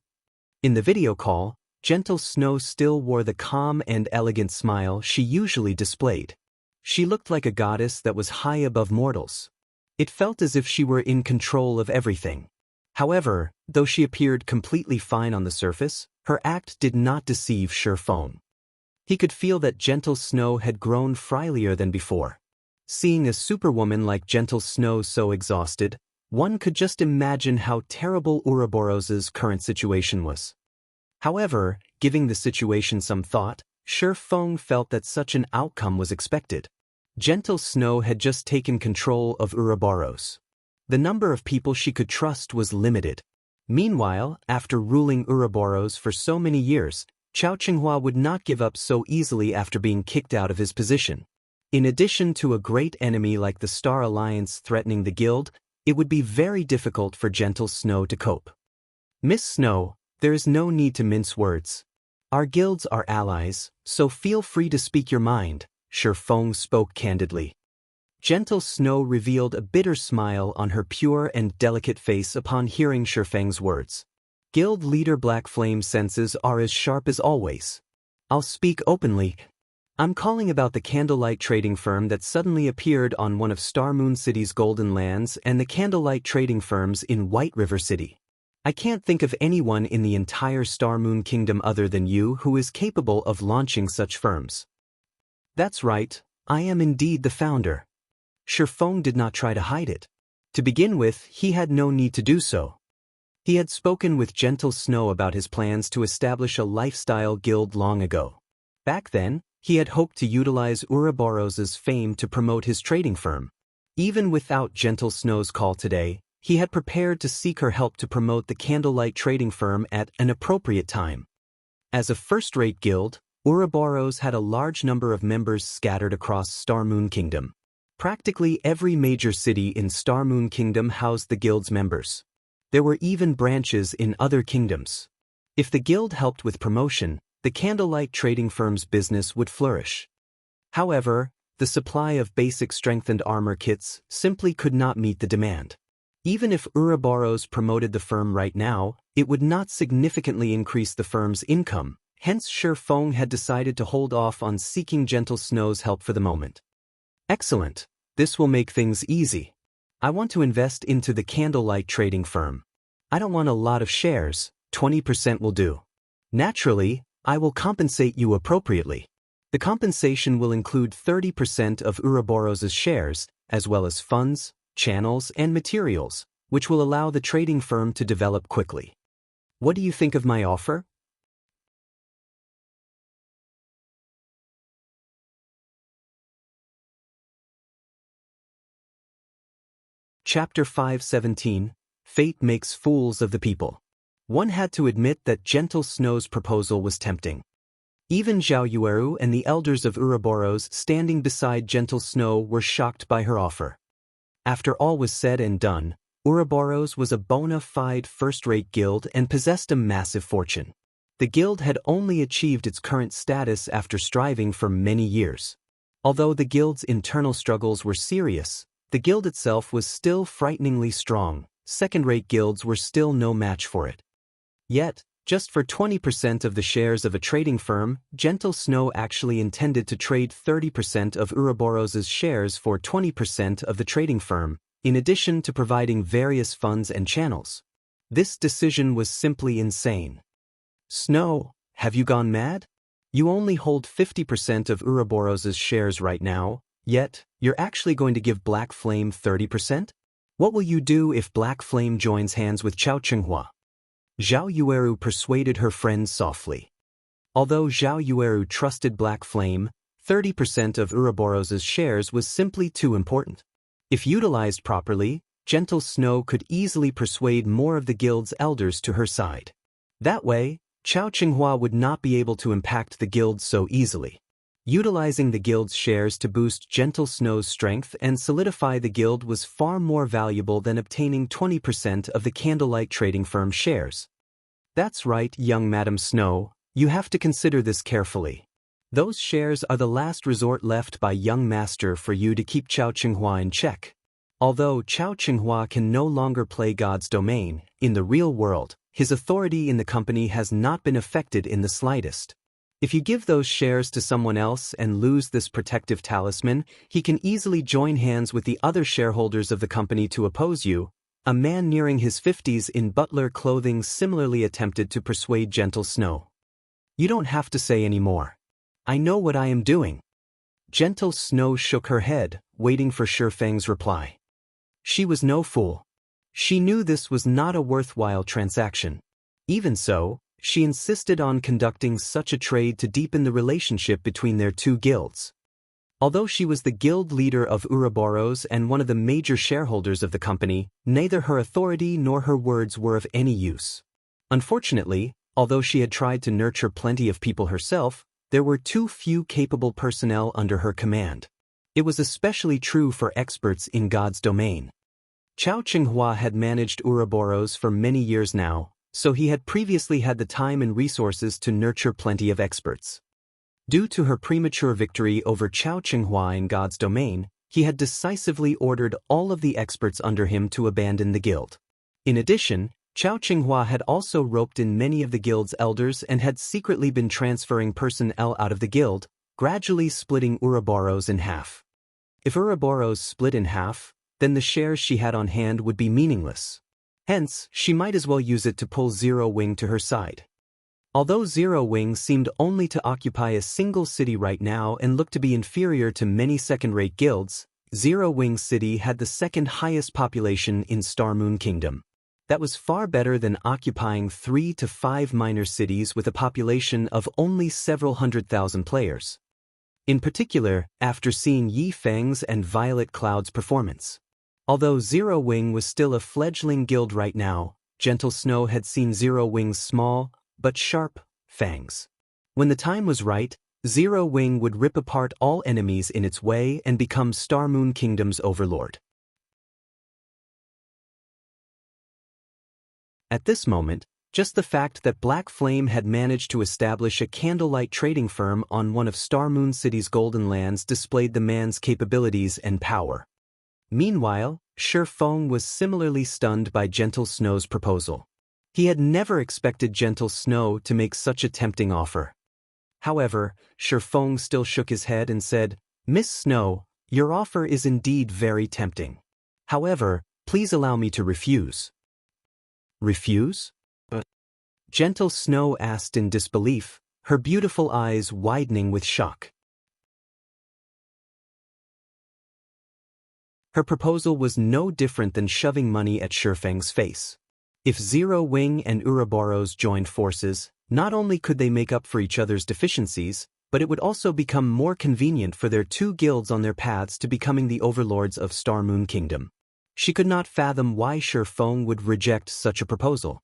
Speaker 1: In the video call, Gentle Snow still wore the calm and elegant smile she usually displayed. She looked like a goddess that was high above mortals. It felt as if she were in control of everything. However, though she appeared completely fine on the surface, her act did not deceive Shi Feng. He could feel that Gentle Snow had grown frilier than before. Seeing a superwoman like Gentle Snow so exhausted, one could just imagine how terrible Ouroboros' current situation was. However, giving the situation some thought, Shi Feng felt that such an outcome was expected. Gentle Snow had just taken control of Ouroboros. The number of people she could trust was limited. Meanwhile, after ruling Ouroboros for so many years, Xianxia would not give up so easily after being kicked out of his position. In addition to a great enemy like the Star Alliance threatening the guild, it would be very difficult for Gentle Snow to cope. Miss Snow, there is no need to mince words. Our guilds are allies, so feel free to speak your mind, Shi Feng spoke candidly. Gentle Snow revealed a bitter smile on her pure and delicate face upon hearing Shi Feng's words. Guild Leader Black Flame's senses are as sharp as always. I'll speak openly. I'm calling about the Candlelight trading firm that suddenly appeared on one of Star Moon City's golden lands and the Candlelight trading firms in White River City. I can't think of anyone in the entire Star Moon Kingdom other than you who is capable of launching such firms. That's right, I am indeed the founder. Shi Feng did not try to hide it. To begin with, he had no need to do so. He had spoken with Gentle Snow about his plans to establish a lifestyle guild long ago. Back then, he had hoped to utilize Ouroboros' fame to promote his trading firm. Even without Gentle Snow's call today, he had prepared to seek her help to promote the Candlelight trading firm at an appropriate time. As a first-rate guild, Ouroboros had a large number of members scattered across Star Moon Kingdom. Practically every major city in Star Moon Kingdom housed the guild's members. There were even branches in other kingdoms. If the guild helped with promotion, the Candlelight trading firm's business would flourish. However, the supply of basic strengthened armor kits simply could not meet the demand. Even if Ouroboros promoted the firm right now, it would not significantly increase the firm's income. Hence, Shi Feng had decided to hold off on seeking Gentle Snow's help for the moment. Excellent. This will make things easy. I want to invest into the Candlelight trading firm. I don't want a lot of shares, 20% will do. Naturally, I will compensate you appropriately. The compensation will include 30% of Ouroboros's shares, as well as funds, channels, and materials, which will allow the trading firm to develop quickly. What do you think of my offer? Chapter 517, Fate Makes Fools of the People. One had to admit that Gentle Snow's proposal was tempting. Even Zhao Yueru and the elders of Ouroboros standing beside Gentle Snow were shocked by her offer. After all was said and done, Ouroboros was a bona fide first-rate guild and possessed a massive fortune. The guild had only achieved its current status after striving for many years. Although the guild's internal struggles were serious, the guild itself was still frighteningly strong. Second-rate guilds were still no match for it. Yet, just for 20% of the shares of a trading firm, Gentle Snow actually intended to trade 30% of Ouroboros's shares for 20% of the trading firm, in addition to providing various funds and channels. This decision was simply insane. Snow, have you gone mad? You only hold 50% of Ouroboros's shares right now, yet, you're actually going to give Black Flame 30%? What will you do if Black Flame joins hands with Chao Chenghua? Zhao Yueru persuaded her friends softly. Although Zhao Yueru trusted Black Flame, 30% of Ouroboros's shares was simply too important. If utilized properly, Gentle Snow could easily persuade more of the guild's elders to her side. That way, Chao Chenghua would not be able to impact the guild so easily. Utilizing the guild's shares to boost Gentle Snow's strength and solidify the guild was far more valuable than obtaining 20% of the Candlelight trading firm shares. That's right, young Madam Snow, you have to consider this carefully. Those shares are the last resort left by young master for you to keep Chao Chenghua in check. Although Chao Chenghua can no longer play God's domain, in the real world, his authority in the company has not been affected in the slightest. If you give those shares to someone else and lose this protective talisman, he can easily join hands with the other shareholders of the company to oppose you. A man nearing his 50s in butler clothing similarly attempted to persuade Gentle Snow. You don't have to say any more. I know what I am doing. Gentle Snow shook her head, waiting for Shifeng's reply. She was no fool. She knew this was not a worthwhile transaction. Even so, she insisted on conducting such a trade to deepen the relationship between their two guilds. Although she was the guild leader of Ouroboros and one of the major shareholders of the company, neither her authority nor her words were of any use. Unfortunately, although she had tried to nurture plenty of people herself, there were too few capable personnel under her command. It was especially true for experts in God's domain. Chao Chenghua had managed Ouroboros for many years now, so he had previously had the time and resources to nurture plenty of experts. Due to her premature victory over Chao Chenghua in God's domain, he had decisively ordered all of the experts under him to abandon the guild. In addition, Chao Chenghua had also roped in many of the guild's elders and had secretly been transferring personnel out of the guild, gradually splitting Ouroboros in half. If Ouroboros split in half, then the shares she had on hand would be meaningless. Hence, she might as well use it to pull Zero Wing to her side. Although Zero Wing seemed only to occupy a single city right now and looked to be inferior to many second-rate guilds, Zero Wing City had the second highest population in Star Moon Kingdom. That was far better than occupying 3 to 5 minor cities with a population of only several 100,000 players. In particular, after seeing Yi Feng's and Violet Cloud's performance. Although Zero Wing was still a fledgling guild right now, Gentle Snow had seen Zero Wing's small, but sharp, fangs. When the time was right, Zero Wing would rip apart all enemies in its way and become Star Moon Kingdom's overlord. At this moment, just the fact that Black Flame had managed to establish a Candlelight trading firm on one of Star Moon City's golden lands displayed the man's capabilities and power. Meanwhile, Shifeng was similarly stunned by Gentle Snow's proposal. He had never expected Gentle Snow to make such a tempting offer. However, Shifeng still shook his head and said, "Miss Snow, your offer is indeed very tempting. However, please allow me to refuse." Refuse? But Gentle Snow asked in disbelief, her beautiful eyes widening with shock. Her proposal was no different than shoving money at Shifeng's face. If Zero Wing and Ouroboros joined forces, not only could they make up for each other's deficiencies, but it would also become more convenient for their two guilds on their paths to becoming the overlords of Star Moon Kingdom. She could not fathom why Shifeng would reject such a proposal.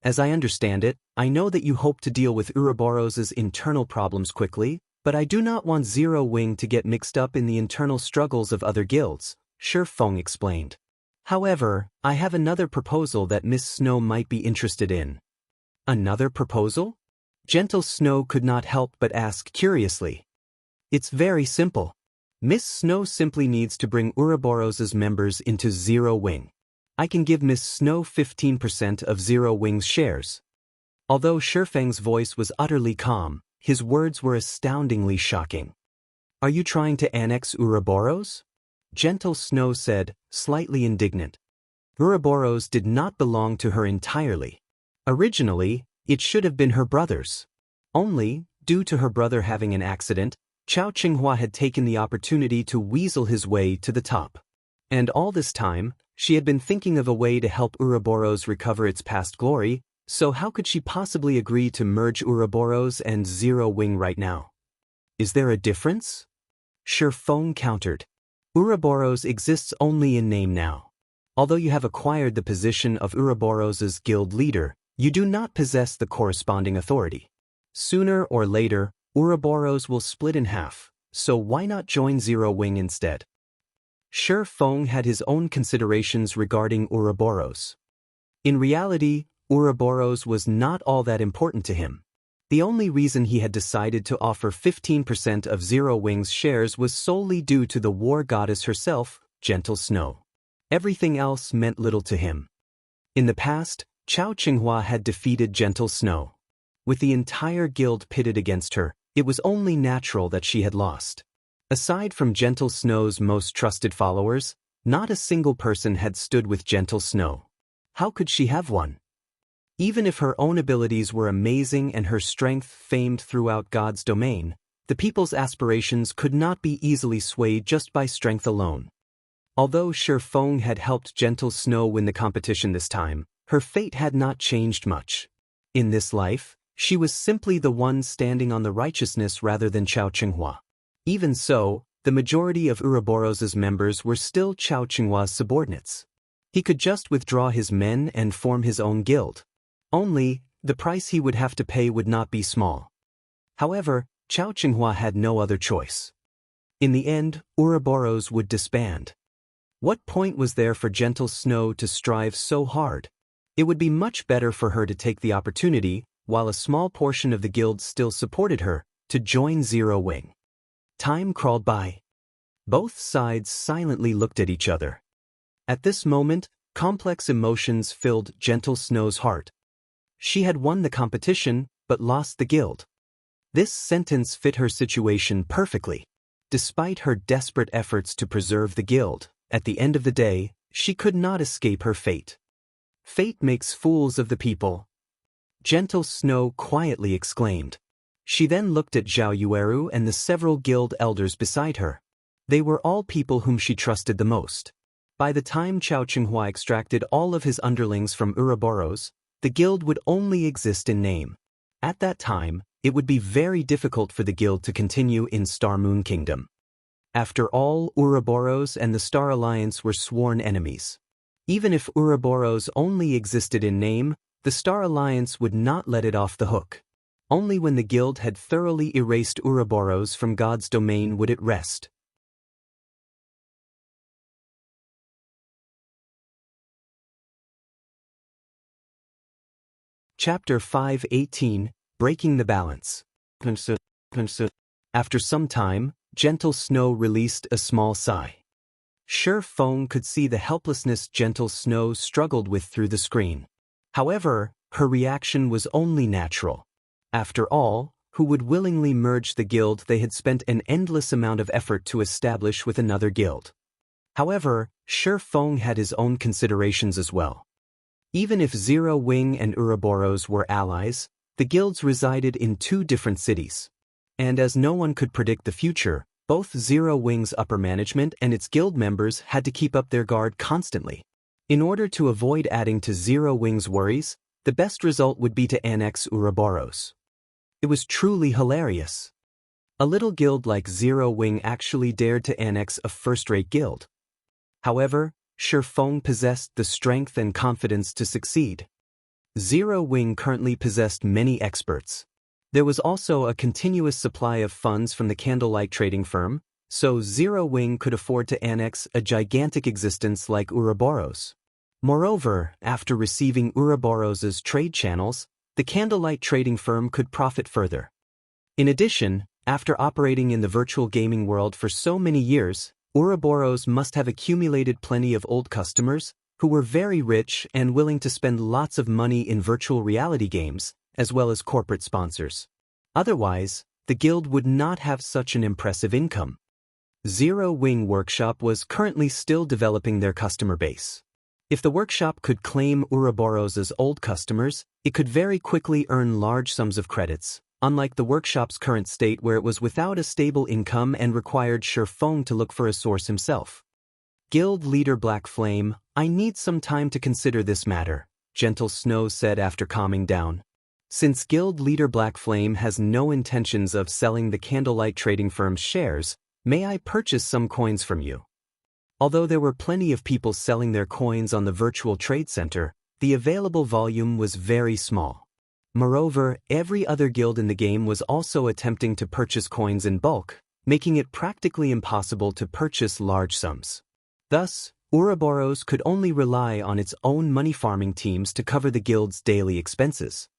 Speaker 1: As I understand it, I know that you hope to deal with Ouroboros' internal problems quickly, but I do not want Zero Wing to get mixed up in the internal struggles of other guilds, Shifeng explained. However, I have another proposal that Miss Snow might be interested in. Another proposal? Gentle Snow could not help but ask curiously. It's very simple. Miss Snow simply needs to bring Ouroboros' members into Zero Wing. I can give Miss Snow 15% of Zero Wing's shares. Although Shifeng's voice was utterly calm, his words were astoundingly shocking. Are you trying to annex Ouroboros? Gentle Snow said, slightly indignant. Ouroboros did not belong to her entirely. Originally, it should have been her brother's. Only, due to her brother having an accident, Chao Qinghua had taken the opportunity to weasel his way to the top. And all this time, she had been thinking of a way to help Ouroboros recover its past glory, so how could she possibly agree to merge Ouroboros and Zero Wing right now? Is there a difference? Shifeng countered. Ouroboros exists only in name now. Although you have acquired the position of Ouroboros' guild leader, you do not possess the corresponding authority. Sooner or later, Ouroboros will split in half, so why not join Zero Wing instead? Shifeng had his own considerations regarding Ouroboros. In reality, Ouroboros was not all that important to him. The only reason he had decided to offer 15% of Zero Wing's shares was solely due to the war goddess herself, Gentle Snow. Everything else meant little to him. In the past, Chao Qinghua had defeated Gentle Snow. With the entire guild pitted against her, it was only natural that she had lost. Aside from Gentle Snow's most trusted followers, not a single person had stood with Gentle Snow. How could she have won? Even if her own abilities were amazing and her strength famed throughout God's domain, the people's aspirations could not be easily swayed just by strength alone. Although Shifeng had helped Gentle Snow win the competition this time, her fate had not changed much. In this life, she was simply the one standing on the righteousness rather than Chao Qinghua. Even so, the majority of Ouroboros' members were still Chao Qinghua's subordinates. He could just withdraw his men and form his own guild. Only, the price he would have to pay would not be small. However, Chao Qinghua had no other choice. In the end, Ouroboros would disband. What point was there for Gentle Snow to strive so hard? It would be much better for her to take the opportunity, while a small portion of the guild still supported her, to join Zero Wing. Time crawled by. Both sides silently looked at each other. At this moment, complex emotions filled Gentle Snow's heart. She had won the competition, but lost the guild. This sentence fit her situation perfectly. Despite her desperate efforts to preserve the guild, at the end of the day, she could not escape her fate. Fate makes fools of the people. Gentle Snow quietly exclaimed. She then looked at Zhao Yueru and the several guild elders beside her. They were all people whom she trusted the most. By the time Chao Qinghua extracted all of his underlings from Ouroboros, the guild would only exist in name. At that time, it would be very difficult for the guild to continue in Star Moon Kingdom. After all, Ouroboros and the Star Alliance were sworn enemies. Even if Ouroboros only existed in name, the Star Alliance would not let it off the hook. Only when the guild had thoroughly erased Ouroboros from God's domain would it rest. Chapter 5:18, Breaking the Balance. After some time, Gentle Snow released a small sigh. Shifeng could see the helplessness Gentle Snow struggled with through the screen. However, her reaction was only natural. After all, who would willingly merge the guild they had spent an endless amount of effort to establish with another guild? However, Shifeng had his own considerations as well. Even if Zero Wing and Ouroboros were allies, the guilds resided in two different cities. And as no one could predict the future, Both Zero Wing's upper management and its guild members had to keep up their guard constantly. In order to avoid adding to Zero Wing's worries, the best result would be to annex Ouroboros. It was truly hilarious. A little guild like Zero Wing actually dared to annex a first-rate guild. However, Shi Feng possessed the strength and confidence to succeed. Zero Wing currently possessed many experts. There was also a continuous supply of funds from the Candlelight trading firm, so Zero Wing could afford to annex a gigantic existence like Ouroboros. Moreover, after receiving Ouroboros's trade channels, the Candlelight trading firm could profit further. In addition, after operating in the virtual gaming world for so many years, Ouroboros must have accumulated plenty of old customers who were very rich and willing to spend lots of money in virtual reality games, as well as corporate sponsors. Otherwise, the guild would not have such an impressive income. Zero Wing Workshop was currently still developing their customer base. If the workshop could claim Ouroboros' old customers, it could very quickly earn large sums of credits, unlike the workshop's current state where it was without a stable income and required Shi Feng to look for a source himself. Guild leader Black Flame, I need some time to consider this matter, Gentle Snow said after calming down. Since guild leader Black Flame has no intentions of selling the Candlelight trading firm's shares, may I purchase some coins from you? Although there were plenty of people selling their coins on the virtual trade center, the available volume was very small. Moreover, every other guild in the game was also attempting to purchase coins in bulk, making it practically impossible to purchase large sums. Thus, Ouroboros could only rely on its own money-farming teams to cover the guild's daily expenses.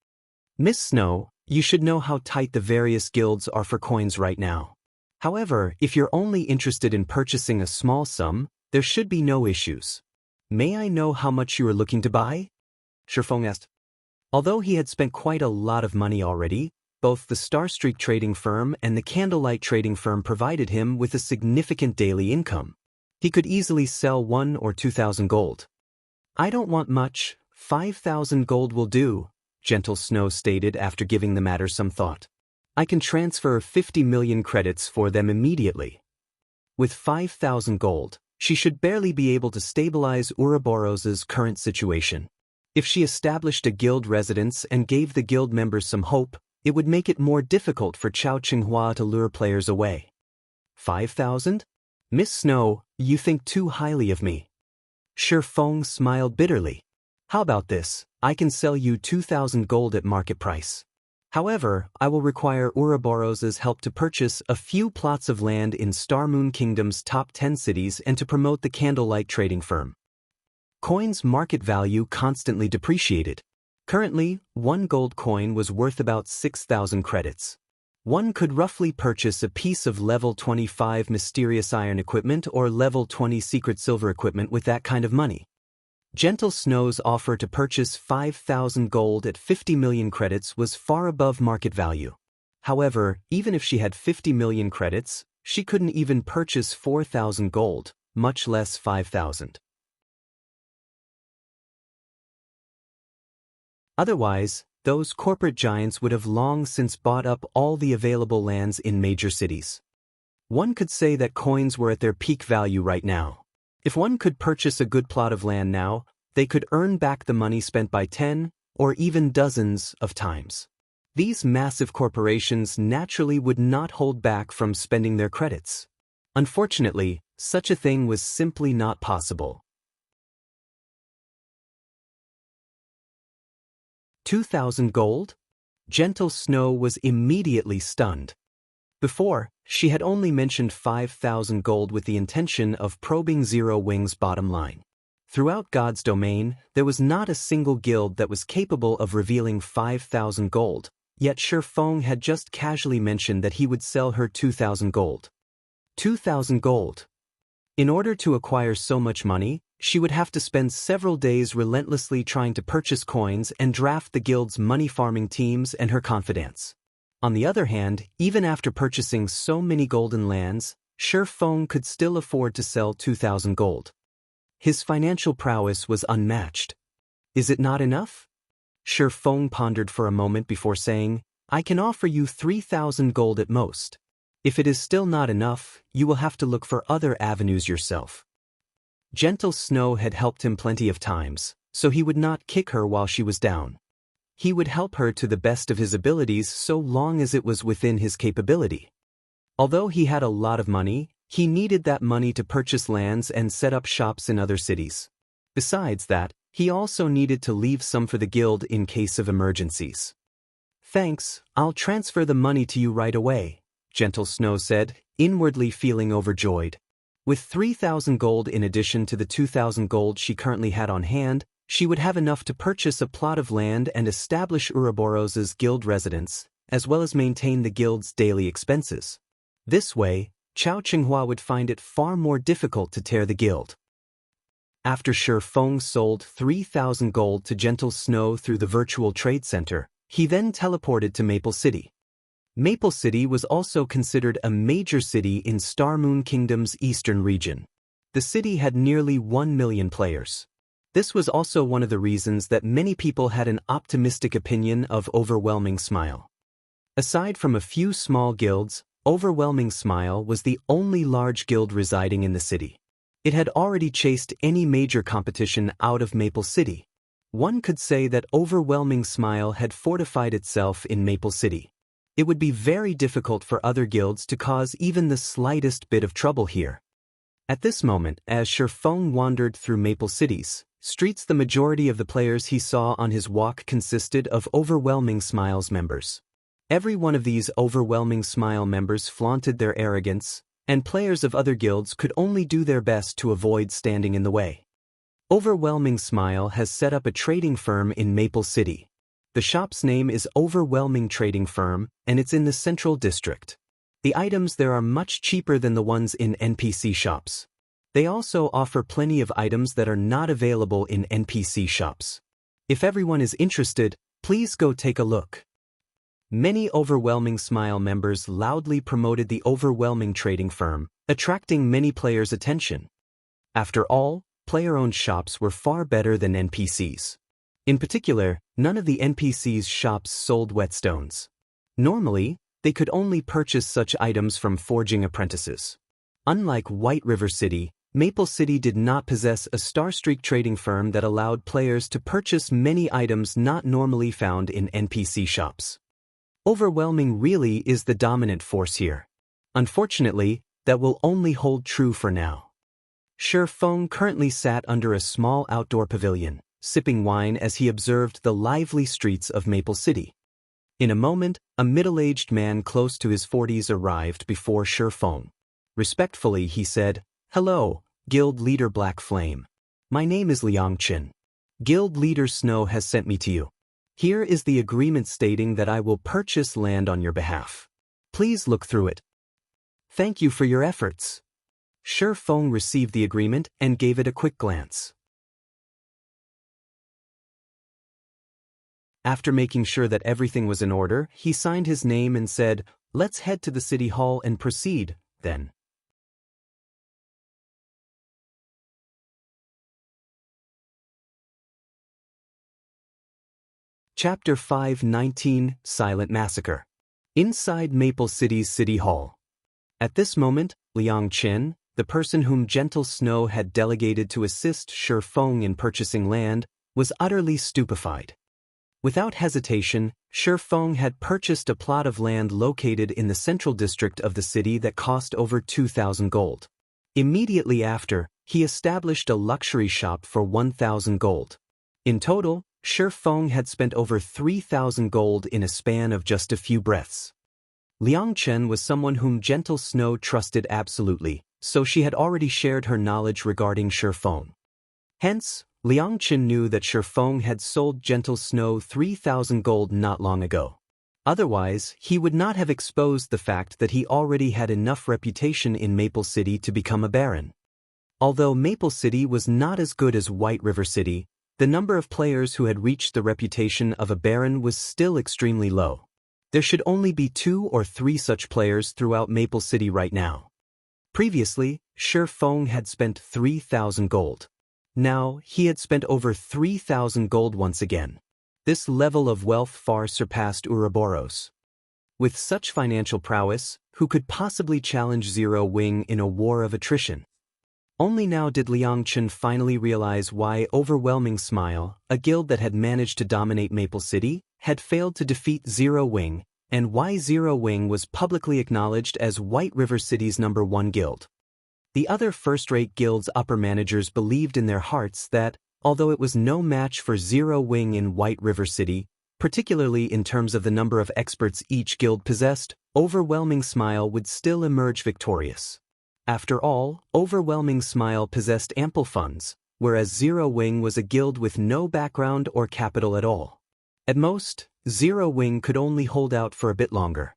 Speaker 1: Miss Snow, you should know how tight the various guilds are for coins right now. However, if you're only interested in purchasing a small sum, there should be no issues. May I know how much you are looking to buy? Shi Feng asked. Although he had spent quite a lot of money already, both the Starstreak trading firm and the Candlelight trading firm provided him with a significant daily income. He could easily sell 1,000 or 2,000 gold. I don't want much, 5,000 gold will do, Gentle Snow stated after giving the matter some thought. I can transfer 50 million credits for them immediately. With 5,000 gold, she should barely be able to stabilize Ouroboros's current situation. If she established a guild residence and gave the guild members some hope, it would make it more difficult for Chao Qinghua to lure players away. 5,000? Miss Snow, you think too highly of me. Shi Feng smiled bitterly. How about this? I can sell you 2,000 gold at market price. However, I will require Ouroboros's help to purchase a few plots of land in Star Moon Kingdom's top 10 cities and to promote the Candlelight trading firm. Coin's market value constantly depreciated. Currently, 1 gold coin was worth about 6,000 credits. One could roughly purchase a piece of level 25 mysterious iron equipment or level 20 secret silver equipment with that kind of money. Gentle Snow's offer to purchase 5,000 gold at 50 million credits was far above market value. However, even if she had 50 million credits, she couldn't even purchase 4,000 gold, much less 5,000. Otherwise, those corporate giants would have long since bought up all the available lands in major cities. One could say that coins were at their peak value right now. If one could purchase a good plot of land now, they could earn back the money spent by 10 or even dozens of times. These massive corporations naturally would not hold back from spending their credits. Unfortunately, such a thing was simply not possible. 2,000 gold? Gentle Snow was immediately stunned. Before, she had only mentioned 5,000 gold with the intention of probing Zero Wing's bottom line. Throughout God's domain, there was not a single guild that was capable of revealing 5,000 gold, yet Shi Feng had just casually mentioned that he would sell her 2,000 gold. 2,000 gold. In order to acquire so much money, she would have to spend several days relentlessly trying to purchase coins and draft the guild's money-farming teams and her confidants. On the other hand, even after purchasing so many golden lands, Shi Feng could still afford to sell 2,000 gold. His financial prowess was unmatched. Is it not enough? Shi Feng pondered for a moment before saying, I can offer you 3,000 gold at most. If it is still not enough, you will have to look for other avenues yourself. Gentle Snow had helped him plenty of times, so he would not kick her while she was down. He would help her to the best of his abilities so long as it was within his capability. Although he had a lot of money, he needed that money to purchase lands and set up shops in other cities. Besides that, he also needed to leave some for the guild in case of emergencies. "Thanks, I'll transfer the money to you right away," Gentle Snow said, inwardly feeling overjoyed. With 3,000 gold in addition to the 2,000 gold she currently had on hand, she would have enough to purchase a plot of land and establish Ouroboros's guild residence, as well as maintain the guild's daily expenses. This way, Chao Qinghua would find it far more difficult to tear the guild. After Shi Feng sold 3,000 gold to Gentle Snow through the virtual trade center, he then teleported to Maple City. Maple City was also considered a major city in Star Moon Kingdom's eastern region. The city had nearly 1 million players. This was also one of the reasons that many people had an optimistic opinion of Overwhelming Smile. Aside from a few small guilds, Overwhelming Smile was the only large guild residing in the city. It had already chased any major competition out of Maple City. One could say that Overwhelming Smile had fortified itself in Maple City. It would be very difficult for other guilds to cause even the slightest bit of trouble here. At this moment, as Shi Feng wandered through Maple City's streets, the majority of the players he saw on his walk consisted of Overwhelming Smile's members. Every one of these Overwhelming Smile members flaunted their arrogance, and players of other guilds could only do their best to avoid standing in the way. Overwhelming Smile has set up a trading firm in Maple City. The shop's name is Overwhelming Trading Firm, and it's in the Central District. The items there are much cheaper than the ones in NPC shops. They also offer plenty of items that are not available in NPC shops. If everyone is interested, please go take a look. Many Overwhelming Smile members loudly promoted the Overwhelming Trading Firm, attracting many players' attention. After all, player-owned shops were far better than NPCs. In particular, none of the NPCs' shops sold whetstones. Normally, they could only purchase such items from forging apprentices. Unlike White River City, Maple City did not possess a Starstreak trading firm that allowed players to purchase many items not normally found in NPC shops. Overwhelming really is the dominant force here. Unfortunately, that will only hold true for now. Shi Feng currently sat under a small outdoor pavilion, sipping wine as he observed the lively streets of Maple City. In a moment, a middle-aged man close to his 40s arrived before Shi Feng. Respectfully, he said, "Hello, Guild Leader Black Flame. My name is Liang Qin. Guild Leader Snow has sent me to you. Here is the agreement stating that I will purchase land on your behalf. Please look through it." "Thank you for your efforts." Shi Feng received the agreement and gave it a quick glance. After making sure that everything was in order, he signed his name and said, "Let's head to the city hall and proceed, then." Chapter 519, Silent Massacre. Inside Maple City's City Hall. At this moment, Liang Qin, the person whom Gentle Snow had delegated to assist Shi Feng in purchasing land, was utterly stupefied. Without hesitation, Shi Feng had purchased a plot of land located in the central district of the city that cost over 2,000 gold. Immediately after, he established a luxury shop for 1,000 gold. In total, Shi Feng had spent over 3,000 gold in a span of just a few breaths. Liang Chen was someone whom Gentle Snow trusted absolutely, so she had already shared her knowledge regarding Shi Feng. Hence, Liang Chen knew that Shi Feng had sold Gentle Snow 3,000 gold not long ago. Otherwise, he would not have exposed the fact that he already had enough reputation in Maple City to become a baron. Although Maple City was not as good as White River City, the number of players who had reached the reputation of a baron was still extremely low. There should only be 2 or 3 such players throughout Maple City right now. Previously, Shi Feng had spent 3,000 gold. Now, he had spent over 3,000 gold once again. This level of wealth far surpassed Ouroboros. With such financial prowess, who could possibly challenge Zero Wing in a war of attrition. Only now did Liang Chen finally realize why Overwhelming Smile, a guild that had managed to dominate Maple City, had failed to defeat Zero Wing, and why Zero Wing was publicly acknowledged as White River City's #1 guild. The other first-rate guild's upper managers believed in their hearts that, although it was no match for Zero Wing in White River City, particularly in terms of the number of experts each guild possessed, Overwhelming Smile would still emerge victorious. After all, Overwhelming Smile possessed ample funds, whereas Zero Wing was a guild with no background or capital at all. At most, Zero Wing could only hold out for a bit longer.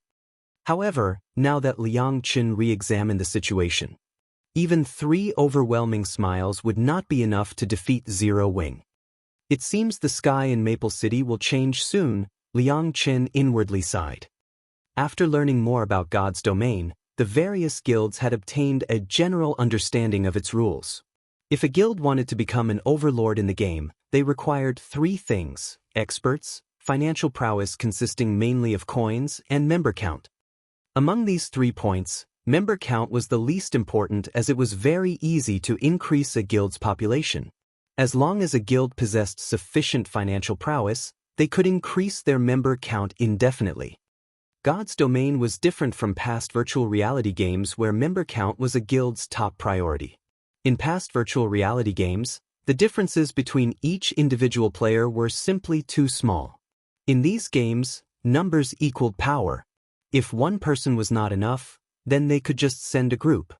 Speaker 1: However, now that Liang Chen re-examined the situation, even 3 Overwhelming Smiles would not be enough to defeat Zero Wing. It seems the sky in Maple City will change soon, Liang Chen inwardly sighed. After learning more about God's domain, the various guilds had obtained a general understanding of its rules. If a guild wanted to become an overlord in the game, they required 3 things: experts, financial prowess consisting mainly of coins, and member count. Among these 3 points, member count was the least important as it was very easy to increase a guild's population. As long as a guild possessed sufficient financial prowess, they could increase their member count indefinitely. God's domain was different from past virtual reality games where member count was a guild's top priority. In past virtual reality games, the differences between each individual player were simply too small. In these games, numbers equaled power. If one person was not enough, then they could just send a group.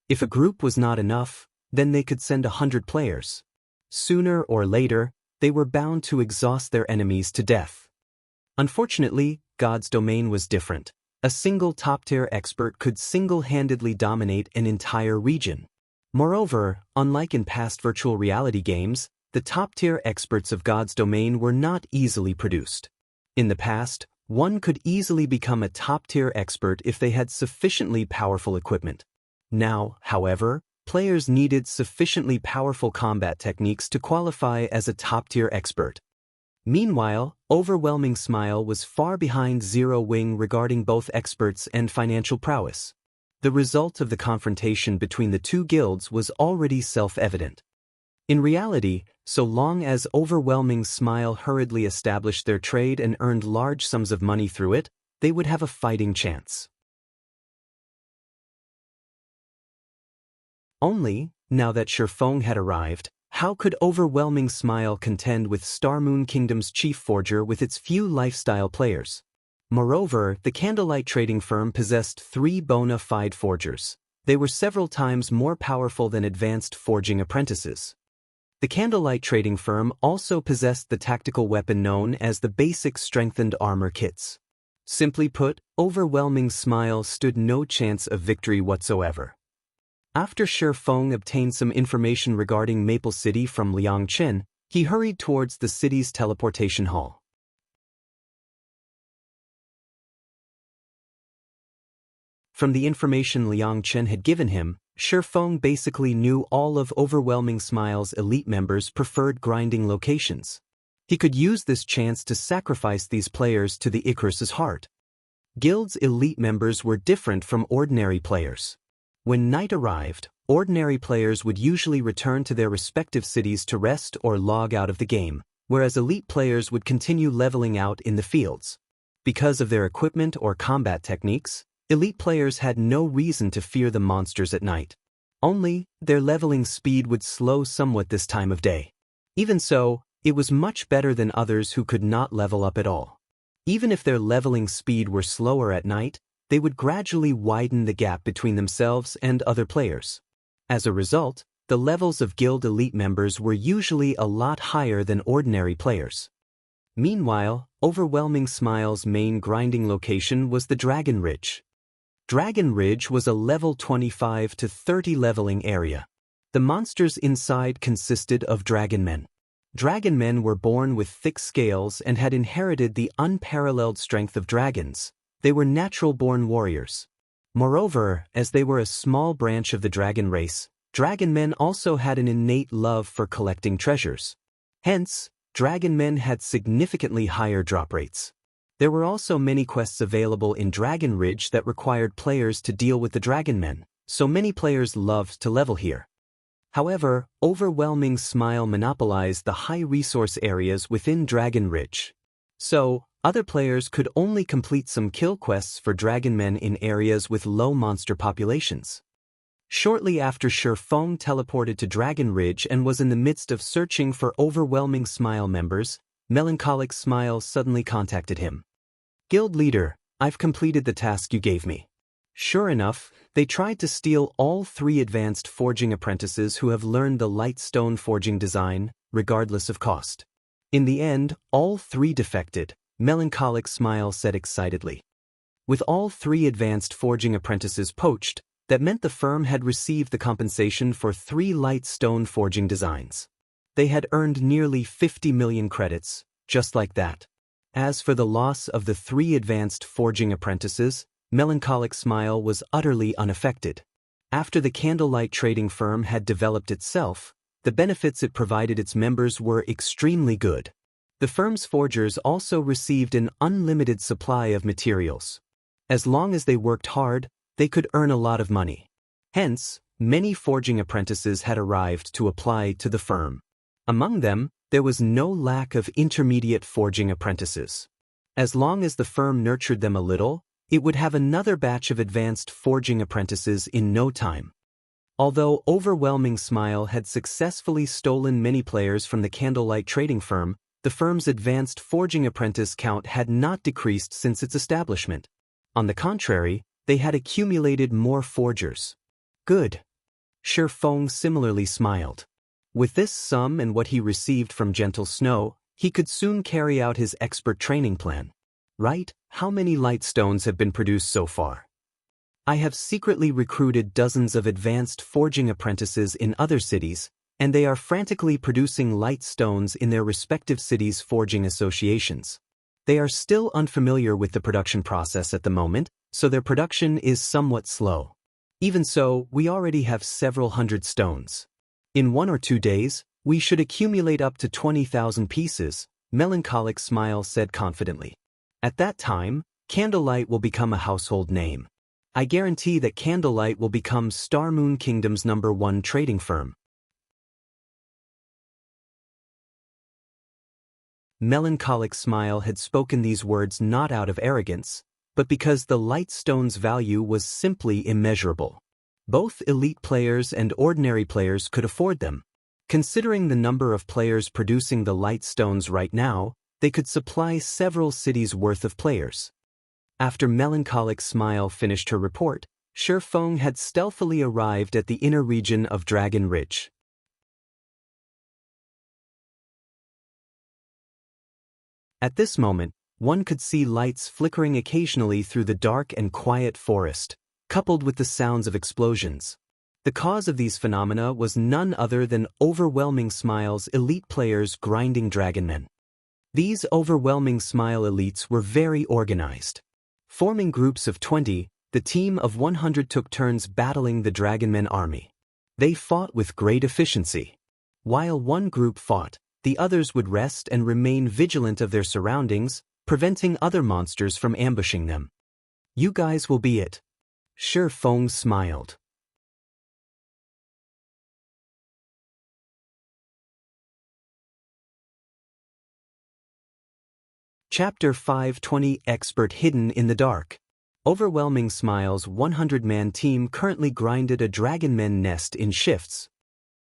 Speaker 1: If a group was not enough, then they could send 100 players. Sooner or later, they were bound to exhaust their enemies to death. Unfortunately, God's domain was different. A single top-tier expert could single-handedly dominate an entire region. Moreover, unlike in past virtual reality games, the top-tier experts of God's domain were not easily produced. In the past, one could easily become a top-tier expert if they had sufficiently powerful equipment. Now, however, players needed sufficiently powerful combat techniques to qualify as a top-tier expert. Meanwhile, Overwhelming Smile was far behind Zero Wing regarding both experts and financial prowess. The result of the confrontation between the 2 guilds was already self-evident. In reality, so long as Overwhelming Smile hurriedly established their trade and earned large sums of money through it, they would have a fighting chance. Only, now that Shifeng had arrived, how could Overwhelming Smile contend with Starmoon Kingdom's chief forger with its few lifestyle players? Moreover, the Candlelight trading firm possessed 3 bona fide forgers. They were several times more powerful than advanced forging apprentices. The Candlelight trading firm also possessed the tactical weapon known as the basic strengthened armor kits. Simply put, Overwhelming Smile stood no chance of victory whatsoever. After Shifeng obtained some information regarding Maple City from Liang Chen, he hurried towards the city's teleportation hall. From the information Liang Chen had given him, Shifeng basically knew all of Overwhelming Smile's elite members' preferred grinding locations. He could use this chance to sacrifice these players to the Icarus's heart. Guild's elite members were different from ordinary players. When night arrived, ordinary players would usually return to their respective cities to rest or log out of the game, whereas elite players would continue leveling out in the fields. Because of their equipment or combat techniques, elite players had no reason to fear the monsters at night. Only, their leveling speed would slow somewhat this time of day. Even so, it was much better than others who could not level up at all. Even if their leveling speed were slower at night, they would gradually widen the gap between themselves and other players. As a result, the levels of guild elite members were usually a lot higher than ordinary players. Meanwhile, Overwhelming Smile's main grinding location was the Dragon Ridge. Dragon Ridge was a level 25 to 30 leveling area. The monsters inside consisted of dragon men. Dragon men were born with thick scales and had inherited the unparalleled strength of dragons. They were natural-born warriors. Moreover, as they were a small branch of the dragon race, dragon men also had an innate love for collecting treasures. Hence, dragon men had significantly higher drop rates. There were also many quests available in Dragon Ridge that required players to deal with the Dragon Men, so many players loved to level here. However, Overwhelming Smile monopolized the high-resource areas within Dragon Ridge. So, other players could only complete some kill quests for Dragon Men in areas with low monster populations. Shortly after Feng teleported to Dragon Ridge and was in the midst of searching for Overwhelming Smile members, Melancholic Smile suddenly contacted him. "Guild leader, I've completed the task you gave me." Sure enough, they tried to steal all 3 advanced forging apprentices who have learned the light stone forging design, regardless of cost. In the end, all 3 defected, Melancholic Smile said excitedly. With all 3 advanced forging apprentices poached, that meant the firm had received the compensation for 3 light stone forging designs. They had earned nearly 50 million credits, just like that. As for the loss of the 3 advanced forging apprentices, Melancholic Smile was utterly unaffected. After the Candlelight trading firm had developed itself, the benefits it provided its members were extremely good. The firm's forgers also received an unlimited supply of materials. As long as they worked hard, they could earn a lot of money. Hence, many forging apprentices had arrived to apply to the firm. Among them, there was no lack of intermediate forging apprentices. As long as the firm nurtured them a little, it would have another batch of advanced forging apprentices in no time. Although Overwhelming Smile had successfully stolen many players from the Candlelight trading firm, the firm's advanced forging apprentice count had not decreased since its establishment. On the contrary, they had accumulated more forgers. Good. Feng similarly smiled. With this sum and what he received from Gentle Snow, he could soon carry out his expert training plan. Right? How many light stones have been produced so far? I have secretly recruited dozens of advanced forging apprentices in other cities, and they are frantically producing light stones in their respective cities' forging associations. They are still unfamiliar with the production process at the moment, so their production is somewhat slow. Even so, we already have several hundred stones. In 1 or 2 days, we should accumulate up to 20,000 pieces, Melancholic Smile said confidently. At that time, Candlelight will become a household name. I guarantee that Candlelight will become Star Moon Kingdom's #1 trading firm. Melancholic Smile had spoken these words not out of arrogance, but because the light stone's value was simply immeasurable. Both elite players and ordinary players could afford them. Considering the number of players producing the light stones right now, they could supply several cities' worth of players. After Melancholic Smile finished her report, Feng had stealthily arrived at the inner region of Dragon Ridge. At this moment, one could see lights flickering occasionally through the dark and quiet forest, coupled with the sounds of explosions. The cause of these phenomena was none other than Overwhelming Smile's elite players grinding dragonmen. These Overwhelming Smile elites were very organized. Forming groups of 20, the team of 100 took turns battling the Dragonmen army. They fought with great efficiency. While one group fought, the others would rest and remain vigilant of their surroundings, preventing other monsters from ambushing them. You guys will be it. Feng smiled. Chapter 520 Expert Hidden in the Dark. Overwhelming Smile's 100-man team currently grinded a Dragonmen nest in shifts.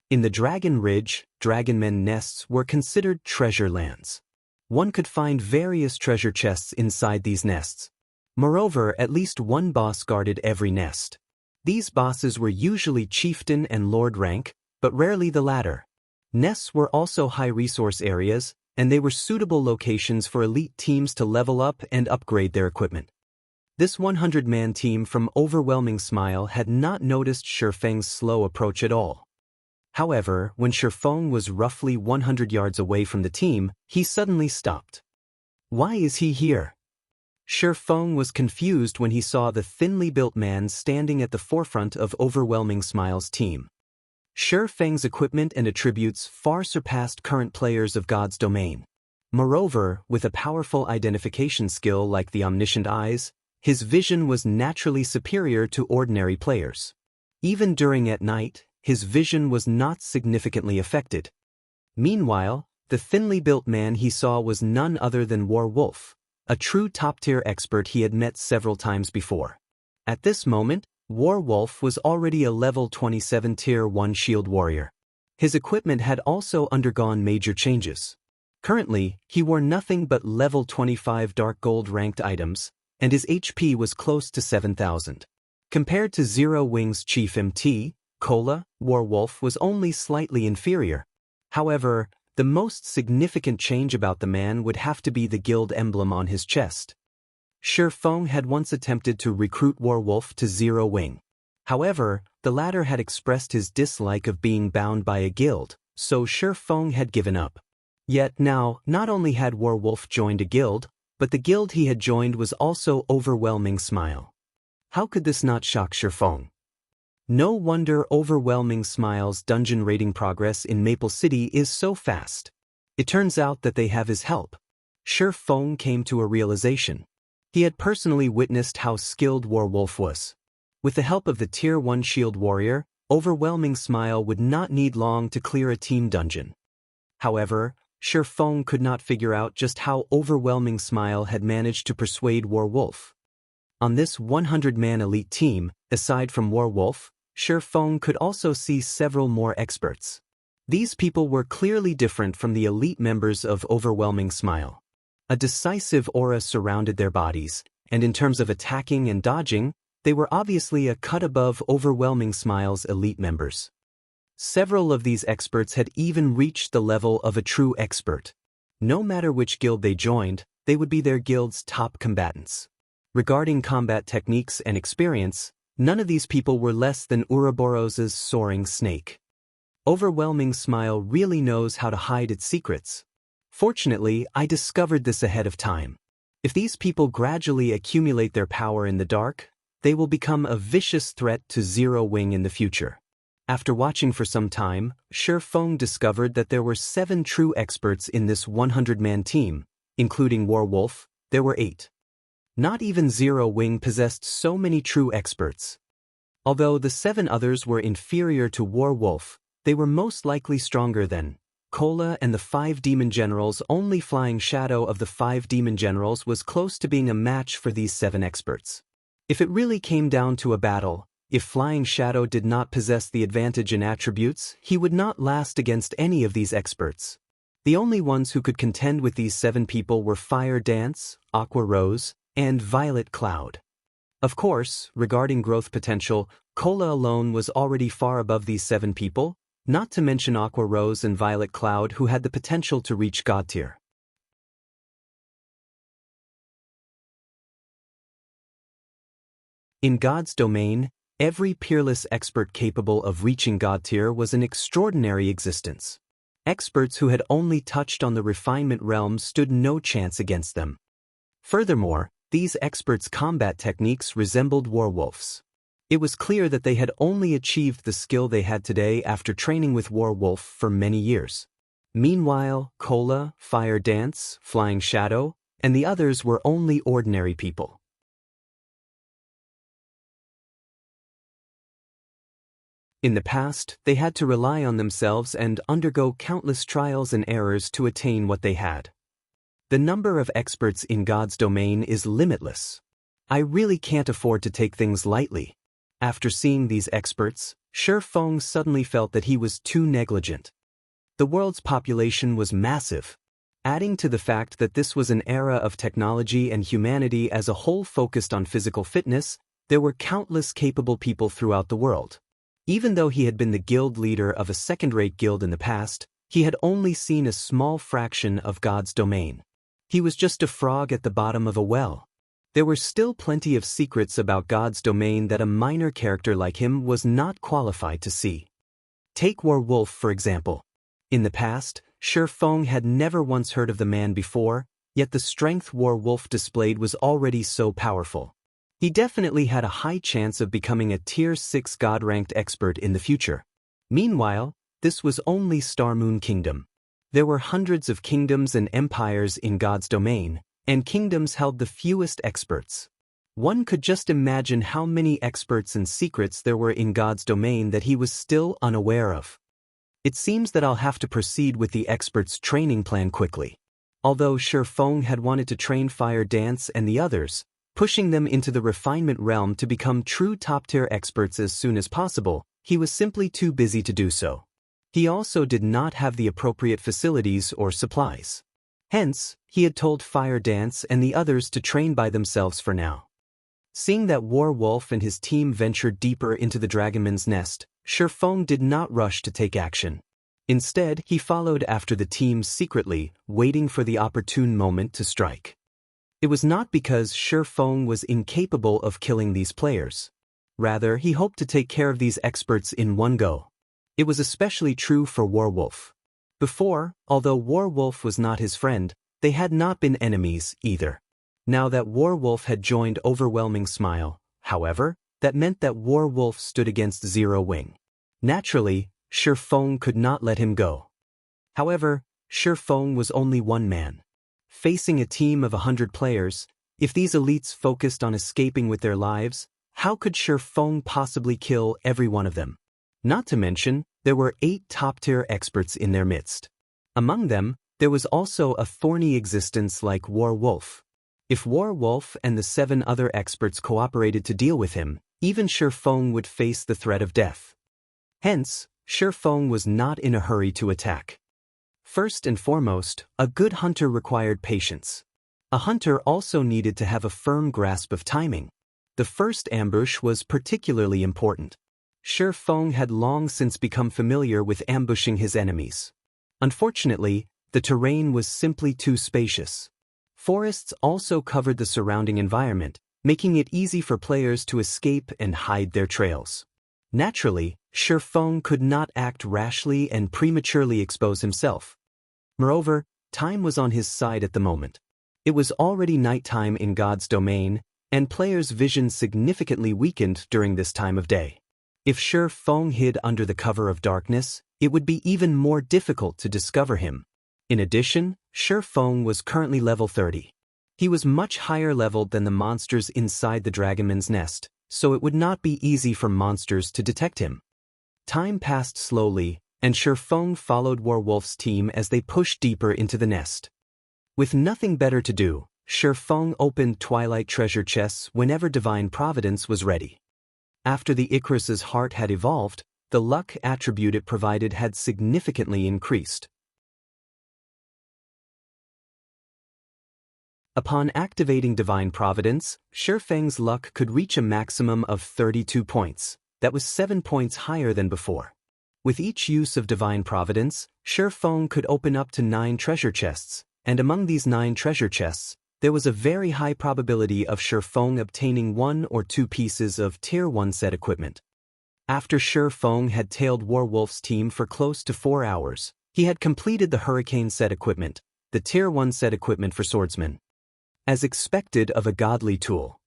Speaker 1: In the Dragon Ridge, Dragonmen nests were considered treasure lands. One could find various treasure chests inside these nests. Moreover, at least one boss guarded every nest. These bosses were usually chieftain and lord rank, but rarely the latter. Nests were also high-resource areas, and they were suitable locations for elite teams to level up and upgrade their equipment. This 100-man team from Overwhelming Smile had not noticed Feng's slow approach at all. However, when Feng was roughly 100 yards away from the team, he suddenly stopped. Why is he here? Feng was confused when he saw the thinly built man standing at the forefront of Overwhelming Smile's team. Feng's equipment and attributes far surpassed current players of God's domain. Moreover, with a powerful identification skill like the omniscient eyes, his vision was naturally superior to ordinary players. Even during at night, his vision was not significantly affected. Meanwhile, the thinly built man he saw was none other than Wolf, a true top-tier expert he had met several times before. At this moment, Wolf was already a level 27 Tier 1 shield warrior. His equipment had also undergone major changes. Currently, he wore nothing but level 25 dark gold ranked items, and his HP was close to 7,000. Compared to Zero Wing's Chief MT, Cola, Wolf was only slightly inferior. However, the most significant change about the man would have to be the guild emblem on his chest. Feng had once attempted to recruit Wolf to Zero Wing. However, the latter had expressed his dislike of being bound by a guild, so Feng had given up. Yet now, not only had Wolf joined a guild, but the guild he had joined was also Overwhelming Smile. How could this not shock Feng? No wonder Overwhelming Smile's dungeon raiding progress in Maple City is so fast. It turns out that they have his help. Feng came to a realization. He had personally witnessed how skilled Wolf was. With the help of the Tier 1 shield warrior, Overwhelming Smile would not need long to clear a team dungeon. However, Feng could not figure out just how Overwhelming Smile had managed to persuade Wolf. On this 100-man elite team, aside from Wolf, Feng could also see several more experts. These people were clearly different from the elite members of Overwhelming Smile. A decisive aura surrounded their bodies, and in terms of attacking and dodging, they were obviously a cut above Overwhelming Smile's elite members. Several of these experts had even reached the level of a true expert. No matter which guild they joined, they would be their guild's top combatants. Regarding combat techniques and experience, none of these people were less than Ouroboros's soaring snake. Overwhelming Smile really knows how to hide its secrets. Fortunately, I discovered this ahead of time. If these people gradually accumulate their power in the dark, they will become a vicious threat to Zero Wing in the future. After watching for some time, Feng discovered that there were 7 true experts in this 100-man team, including Wolf. There were 8. Not even Zero Wing possessed so many true experts. Although the 7 others were inferior to Wolf, they were most likely stronger than Cola and the 5 demon generals. Only Flying Shadow of the 5 demon generals was close to being a match for these 7 experts. If it really came down to a battle, if Flying Shadow did not possess the advantage in attributes, he would not last against any of these experts. The only ones who could contend with these 7 people were Fire Dance, Aqua Rose, and Violet Cloud. Of course, regarding growth potential, Cola alone was already far above these 7 people, not to mention Aqua Rose and Violet Cloud, who had the potential to reach God tier. In God's domain, every peerless expert capable of reaching God tier was an extraordinary existence. Experts who had only touched on the refinement realm stood no chance against them. Furthermore, these experts' combat techniques resembled Wolf's. It was clear that they had only achieved the skill they had today after training with Wolf for many years. Meanwhile, Cola, Fire Dance, Flying Shadow, and the others were only ordinary people. In the past, they had to rely on themselves and undergo countless trials and errors to attain what they had. The number of experts in God's domain is limitless. I really can't afford to take things lightly. After seeing these experts, Feng suddenly felt that he was too negligent. The world's population was massive. Adding to the fact that this was an era of technology and humanity as a whole focused on physical fitness, there were countless capable people throughout the world. Even though he had been the guild leader of a second-rate guild in the past, he had only seen a small fraction of God's domain. He was just a frog at the bottom of a well. There were still plenty of secrets about God's domain that a minor character like him was not qualified to see. Take Wolf, for example. In the past, Feng had never once heard of the man before, yet the strength Wolf displayed was already so powerful. He definitely had a high chance of becoming a Tier 6 God-ranked expert in the future. Meanwhile, this was only Star Moon Kingdom. There were hundreds of kingdoms and empires in God's domain, and kingdoms held the fewest experts. One could just imagine how many experts and secrets there were in God's domain that he was still unaware of. It seems that I'll have to proceed with the experts' training plan quickly. Although Shi Feng had wanted to train Fire Dance and the others, pushing them into the refinement realm to become true top-tier experts as soon as possible, he was simply too busy to do so. He also did not have the appropriate facilities or supplies. Hence, he had told Fire Dance and the others to train by themselves for now. Seeing that War Wolf and his team ventured deeper into the Dragonman's nest, Shi Feng did not rush to take action. Instead, he followed after the team secretly, waiting for the opportune moment to strike. It was not because Shi Feng was incapable of killing these players. Rather, he hoped to take care of these experts in one go. It was especially true for Warwolf. Before, although Warwolf was not his friend, they had not been enemies either. Now that Warwolf had joined Overwhelming Smile, however, that meant that Warwolf stood against Zero Wing. Naturally, Shi Feng could not let him go. However, Shi Feng was only one man. Facing a team of 100 players, if these elites focused on escaping with their lives, how could Shi Feng possibly kill every one of them? Not to mention, there were 8 top-tier experts in their midst. Among them, there was also a thorny existence like War Wolf. If War Wolf and the 7 other experts cooperated to deal with him, even Shi Feng would face the threat of death. Hence, Shi Feng was not in a hurry to attack. First and foremost, a good hunter required patience. A hunter also needed to have a firm grasp of timing. The first ambush was particularly important. Shi Feng had long since become familiar with ambushing his enemies. Unfortunately, the terrain was simply too spacious. Forests also covered the surrounding environment, making it easy for players to escape and hide their trails. Naturally, Shi Feng could not act rashly and prematurely expose himself. Moreover, time was on his side at the moment. It was already nighttime in God's domain, and players' vision significantly weakened during this time of day. If Shi Feng hid under the cover of darkness, it would be even more difficult to discover him. In addition, Shi Feng was currently level 30. He was much higher leveled than the monsters inside the Dragonman's nest, so it would not be easy for monsters to detect him. Time passed slowly, and Shi Feng followed Warwolf's team as they pushed deeper into the nest. With nothing better to do, Shi Feng opened Twilight treasure chests whenever Divine Providence was ready. After the Icarus's heart had evolved, the luck attribute it provided had significantly increased. Upon activating Divine Providence, Shi Feng's luck could reach a maximum of 32 points. That was 7 points higher than before. With each use of Divine Providence, Shi Feng could open up to 9 treasure chests, and among these 9 treasure chests, there was a very high probability of Shi Feng obtaining 1 or 2 pieces of Tier 1 set equipment. After Shi Feng had tailed Warwolf's team for close to 4 hours, he had completed the Hurricane set equipment, the Tier 1 set equipment for swordsmen. As expected of a godly tool.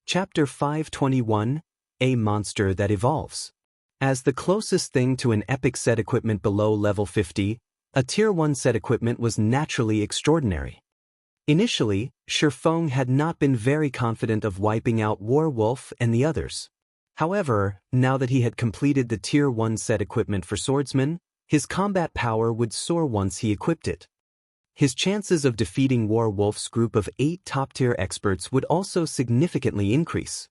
Speaker 1: Chapter 521, A Monster That Evolves. As the closest thing to an epic set equipment below level 50, a Tier 1 set equipment was naturally extraordinary. Initially, Shi Feng had not been very confident of wiping out Warwolf and the others. However, now that he had completed the Tier 1 set equipment for swordsmen, his combat power would soar once he equipped it. His chances of defeating Warwolf's group of 8 top-tier experts would also significantly increase.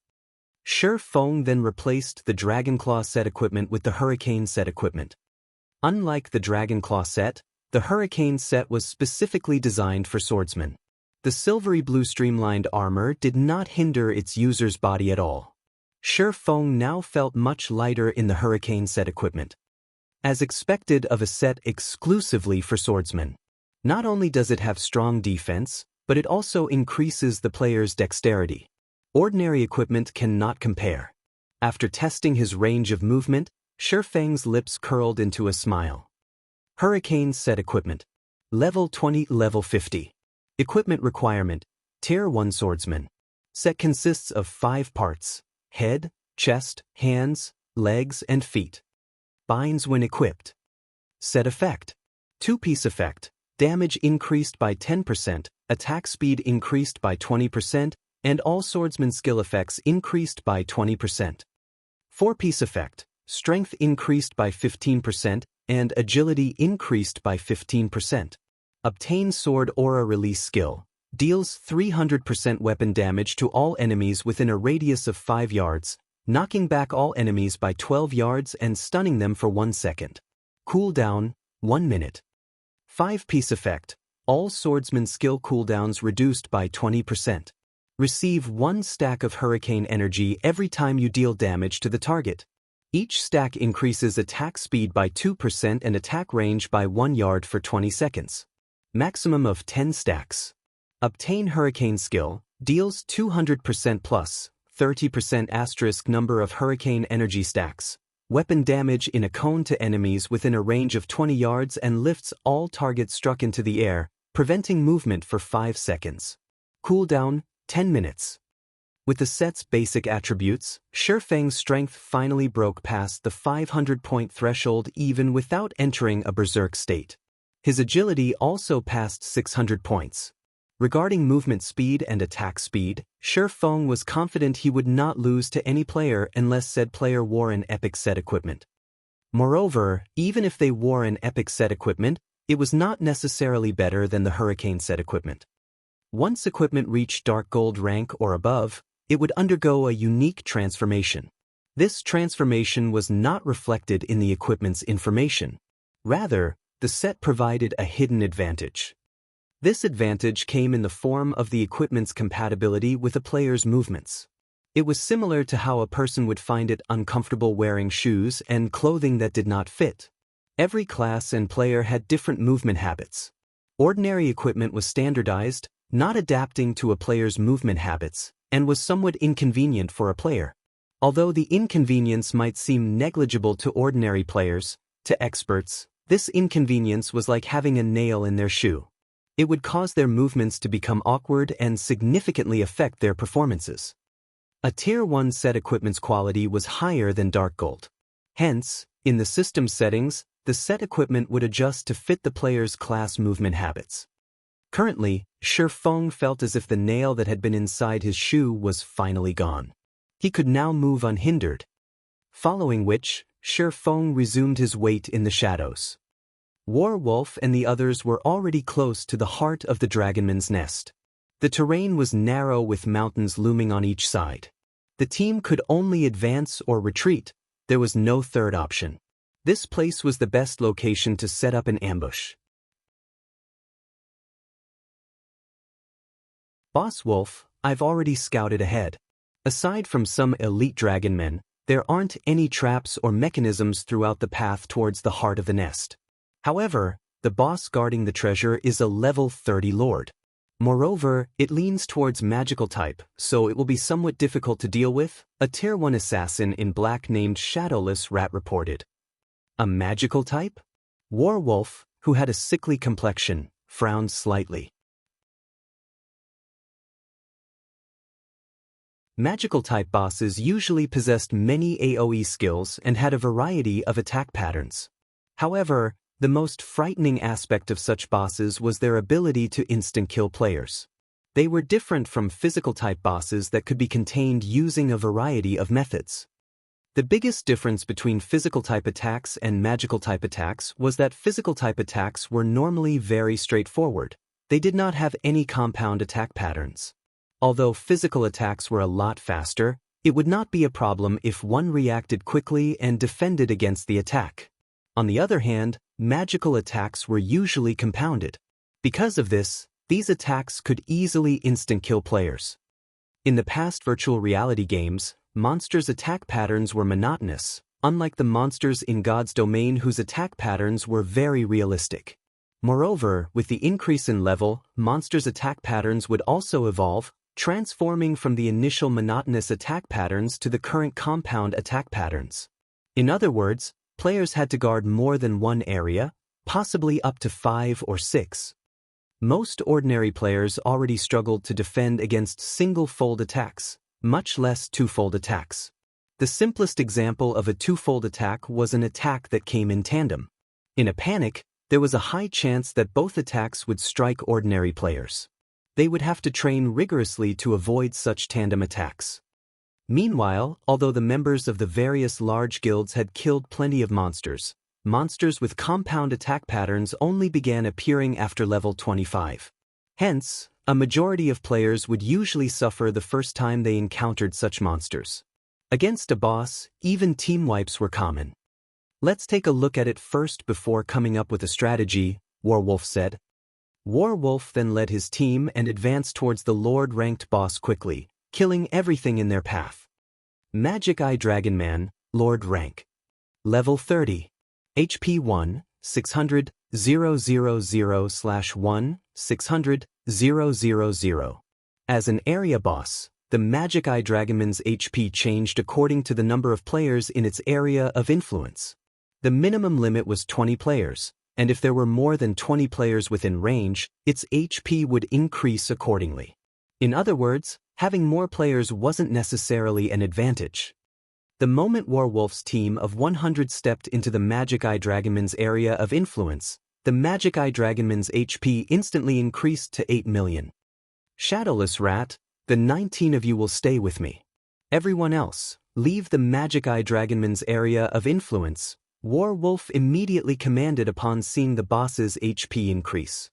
Speaker 1: Shi Feng then replaced the Dragonclaw set equipment with the Hurricane set equipment. Unlike the Dragonclaw set, the Hurricane set was specifically designed for swordsmen. The silvery blue streamlined armor did not hinder its user's body at all. Shi Feng now felt much lighter in the Hurricane set equipment. As expected of a set exclusively for swordsmen. Not only does it have strong defense, but it also increases the player's dexterity. Ordinary equipment cannot compare. After testing his range of movement, Shi Feng's lips curled into a smile. Hurricane Set Equipment. Level 20, Level 50. Equipment Requirement. Tier 1 Swordsman. Set consists of 5 parts: head, chest, hands, legs, and feet. Binds when equipped. Set Effect. 2-piece effect. Damage increased by 10%, attack speed increased by 20%, and all swordsman skill effects increased by 20%. 4-piece effect. Strength increased by 15%, and agility increased by 15%. Obtain Sword Aura Release skill. Deals 300% weapon damage to all enemies within a radius of 5 yards, knocking back all enemies by 12 yards and stunning them for 1 second. Cooldown, 1 minute. 5-piece effect. All swordsman skill cooldowns reduced by 20%. Receive 1 stack of hurricane energy every time you deal damage to the target. Each stack increases attack speed by 2% and attack range by 1 yard for 20 seconds. Maximum of 10 stacks. Obtain Hurricane skill. Deals 200% plus 30% asterisk number of hurricane energy stacks. Weapon damage in a cone to enemies within a range of 20 yards and lifts all targets struck into the air, preventing movement for 5 seconds. Cooldown, 10 minutes. With the set's basic attributes, Shifeng's strength finally broke past the 500-point threshold even without entering a berserk state. His agility also passed 600 points. Regarding movement speed and attack speed, Shifeng was confident he would not lose to any player unless said player wore an epic set equipment. Moreover, even if they wore an epic set equipment, it was not necessarily better than the Hurricane set equipment. Once equipment reached Dark Gold rank or above, it would undergo a unique transformation. This transformation was not reflected in the equipment's information. Rather, the set provided a hidden advantage. This advantage came in the form of the equipment's compatibility with a player's movements. It was similar to how a person would find it uncomfortable wearing shoes and clothing that did not fit. Every class and player had different movement habits. Ordinary equipment was standardized, not adapting to a player's movement habits, and was somewhat inconvenient for a player. Although the inconvenience might seem negligible to ordinary players, to experts, this inconvenience was like having a nail in their shoe. It would cause their movements to become awkward and significantly affect their performances. A Tier 1 set equipment's quality was higher than Dark Gold. Hence, in the system settings, the set equipment would adjust to fit the player's class movement habits. Currently, Shifeng felt as if the nail that had been inside his shoe was finally gone. He could now move unhindered. Following which, Shifeng resumed his wait in the shadows. Warwolf and the others were already close to the heart of the Dragonman's nest. The terrain was narrow with mountains looming on each side. The team could only advance or retreat. There was no third option. This place was the best location to set up an ambush. Boss Wolf, I've already scouted ahead. Aside from some elite dragonmen, there aren't any traps or mechanisms throughout the path towards the heart of the nest. However, the boss guarding the treasure is a level 30 lord. Moreover, it leans towards magical type, so it will be somewhat difficult to deal with, a Tier 1 assassin in black named Shadowless Rat reported. A magical type? Warwolf, who had a sickly complexion, frowned slightly. Magical-type bosses usually possessed many AoE skills and had a variety of attack patterns. However, the most frightening aspect of such bosses was their ability to instant-kill players. They were different from physical-type bosses that could be contained using a variety of methods. The biggest difference between physical-type attacks and magical-type attacks was that physical-type attacks were normally very straightforward. They did not have any compound attack patterns. Although physical attacks were a lot faster, it would not be a problem if one reacted quickly and defended against the attack. On the other hand, magical attacks were usually compounded. Because of this, these attacks could easily instant-kill players. In the past virtual reality games, monsters' attack patterns were monotonous, unlike the monsters in God's domain whose attack patterns were very realistic. Moreover, with the increase in level, monsters' attack patterns would also evolve, transforming from the initial monotonous attack patterns to the current compound attack patterns. In other words, players had to guard more than one area, possibly up to 5 or 6. Most ordinary players already struggled to defend against single-fold attacks, much less two-fold attacks. The simplest example of a two-fold attack was an attack that came in tandem. In a panic, there was a high chance that both attacks would strike ordinary players. They would have to train rigorously to avoid such tandem attacks. Meanwhile, although the members of the various large guilds had killed plenty of monsters with compound attack patterns only began appearing after level 25. Hence, a majority of players would usually suffer the first time they encountered such monsters. Against a boss, even team wipes were common. Let's take a look at it first before coming up with a strategy, Warwolf said. Warwolf then led his team and advanced towards the Lord-ranked boss quickly, killing everything in their path. Magic Eye Dragon Man, Lord rank. Level 30. HP 1, 600, 000/1, 600, 000. As an area boss, the Magic Eye Dragonman's HP changed according to the number of players in its area of influence. The minimum limit was 20 players, and if there were more than 20 players within range, its HP would increase accordingly. In other words, having more players wasn't necessarily an advantage. The moment Warwolf's team of 100 stepped into the Magic Eye Dragonman's area of influence, the Magic Eye Dragonman's HP instantly increased to 8 million. Shadowless Rat, the 19 of you will stay with me. Everyone else, leave the Magic Eye Dragonman's area of influence, Warwolf immediately commanded upon seeing the boss's HP increase.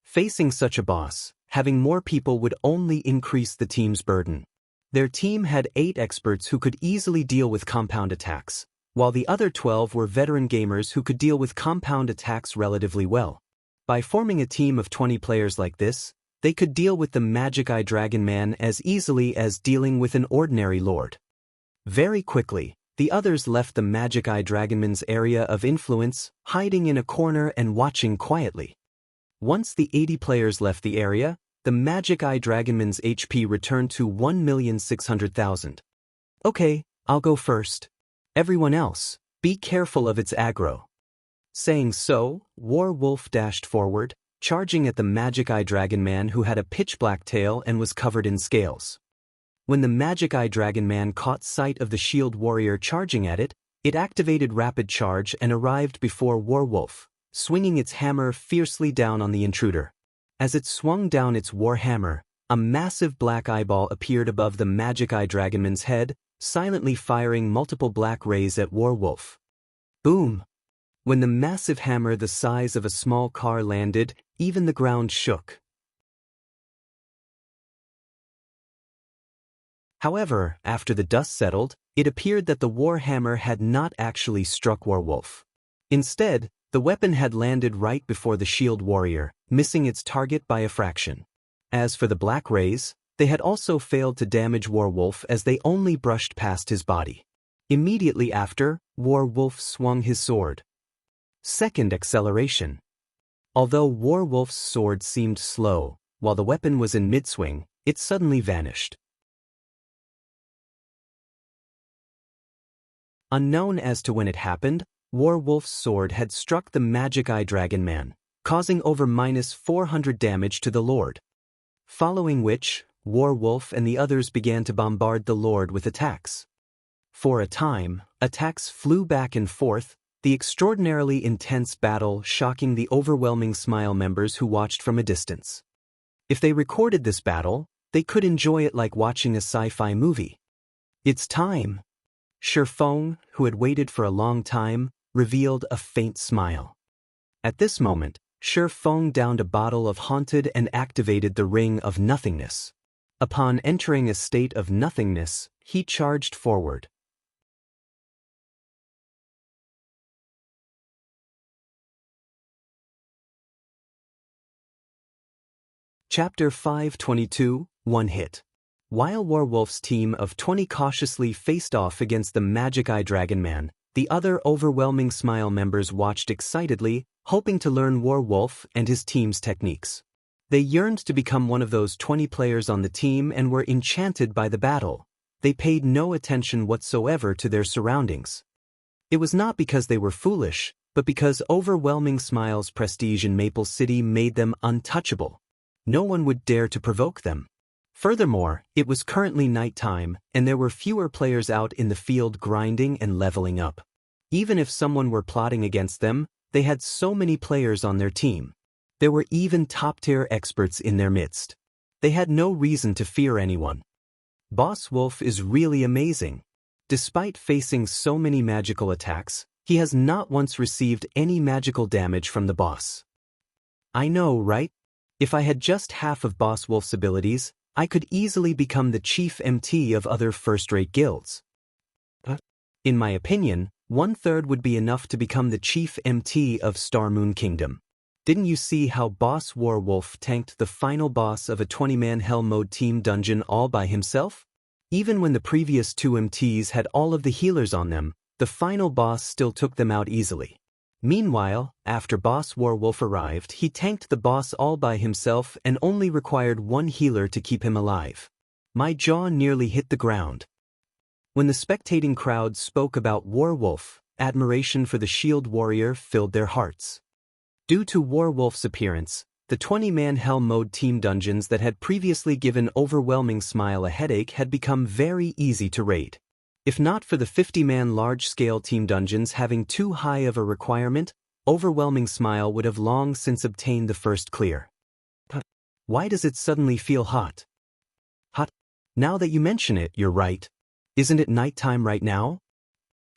Speaker 1: Facing such a boss, having more people would only increase the team's burden. Their team had 8 experts who could easily deal with compound attacks, while the other 12 were veteran gamers who could deal with compound attacks relatively well. By forming a team of 20 players like this, they could deal with the Magic Eye Dragon Man as easily as dealing with an ordinary lord. Very quickly, the others left the Magic Eye Dragonman's area of influence, hiding in a corner and watching quietly. Once the 80 players left the area, the Magic Eye Dragonman's HP returned to 1,600,000. Okay, I'll go first. Everyone else, be careful of its aggro. Saying so, Warwolf dashed forward, charging at the Magic Eye Dragon Man who had a pitch-black tail and was covered in scales. When the Magic Eye Dragon Man caught sight of the shield warrior charging at it, it activated Rapid Charge and arrived before Warwolf, swinging its hammer fiercely down on the intruder. As it swung down its war hammer, a massive black eyeball appeared above the Magic Eye Dragonman's head, silently firing multiple black rays at Warwolf. Boom! When the massive hammer the size of a small car landed, even the ground shook. However, after the dust settled, it appeared that the war hammer had not actually struck Warwolf. Instead, the weapon had landed right before the shield warrior, missing its target by a fraction. As for the black rays, they had also failed to damage Warwolf as they only brushed past his body. Immediately after, Warwolf swung his sword. Second acceleration. Although Warwolf's sword seemed slow, while the weapon was in mid-swing, it suddenly vanished. Unknown as to when it happened, Warwolf's sword had struck the Magic Eye Dragon Man, causing over -400 damage to the Lord. Following which, Warwolf and the others began to bombard the Lord with attacks. For a time, attacks flew back and forth, the extraordinarily intense battle shocking the overwhelming Smile members who watched from a distance. If they recorded this battle, they could enjoy it like watching a sci-fi movie. It's time! Shifeng, who had waited for a long time, revealed a faint smile. At this moment, Shifeng downed a bottle of Haunted and activated the Ring of Nothingness. Upon entering a state of nothingness, he charged forward. Chapter 522, One Hit. While Warwolf's team of 20 cautiously faced off against the Magic Eye Dragon Man, the other overwhelming Smile members watched excitedly, hoping to learn Warwolf and his team's techniques. They yearned to become one of those 20 players on the team and were enchanted by the battle. They paid no attention whatsoever to their surroundings. It was not because they were foolish, but because Overwhelming Smile's prestige in Maple City made them untouchable. No one would dare to provoke them. Furthermore, it was currently nighttime, and there were fewer players out in the field grinding and leveling up. Even if someone were plotting against them, they had so many players on their team. There were even top-tier experts in their midst. They had no reason to fear anyone. Boss Wolf is really amazing. Despite facing so many magical attacks, he has not once received any magical damage from the boss. I know, right? If I had just half of Boss Wolf's abilities, I could easily become the chief MT of other first-rate guilds. In my opinion, 1/3 would be enough to become the chief MT of Star Moon Kingdom. Didn't you see how Boss Warwolf tanked the final boss of a 20-man Hell Mode team dungeon all by himself? Even when the previous 2 MTs had all of the healers on them, the final boss still took them out easily. Meanwhile, after Boss Warwolf arrived, he tanked the boss all by himself and only required 1 healer to keep him alive. My jaw nearly hit the ground. When the spectating crowd spoke about Warwolf, admiration for the Shield Warrior filled their hearts. Due to Warwolf's appearance, the 20-man Hell Mode team dungeons that had previously given Overwhelming Smile a headache had become very easy to raid. If not for the 50-man large-scale team dungeons having too high of a requirement, Overwhelming Smile would have long since obtained the first clear. Why does it suddenly feel hot? Hot? Now that you mention it, you're right. Isn't it nighttime right now?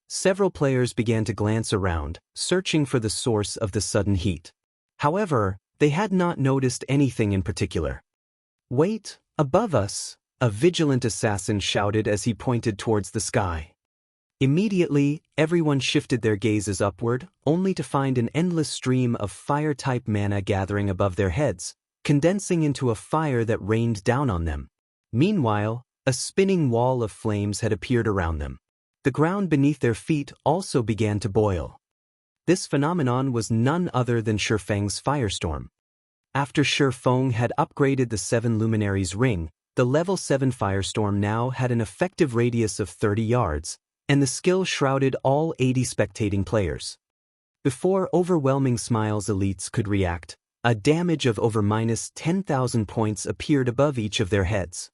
Speaker 1: Several players began to glance around, searching for the source of the sudden heat. However, they had not noticed anything in particular. Wait, above us, a vigilant assassin shouted as he pointed towards the sky. Immediately, everyone shifted their gazes upward, only to find an endless stream of fire-type mana gathering above their heads, condensing into a fire that rained down on them. Meanwhile, a spinning wall of flames had appeared around them. The ground beneath their feet also began to boil. This phenomenon was none other than Shifeng's firestorm. After Shifeng had upgraded the 7 Luminaries ring, the level 7 firestorm now had an effective radius of 30 yards, and the skill shrouded all 80 spectating players. Before Overwhelming Smile's elites could react, a damage of over -10,000 points appeared above each of their heads.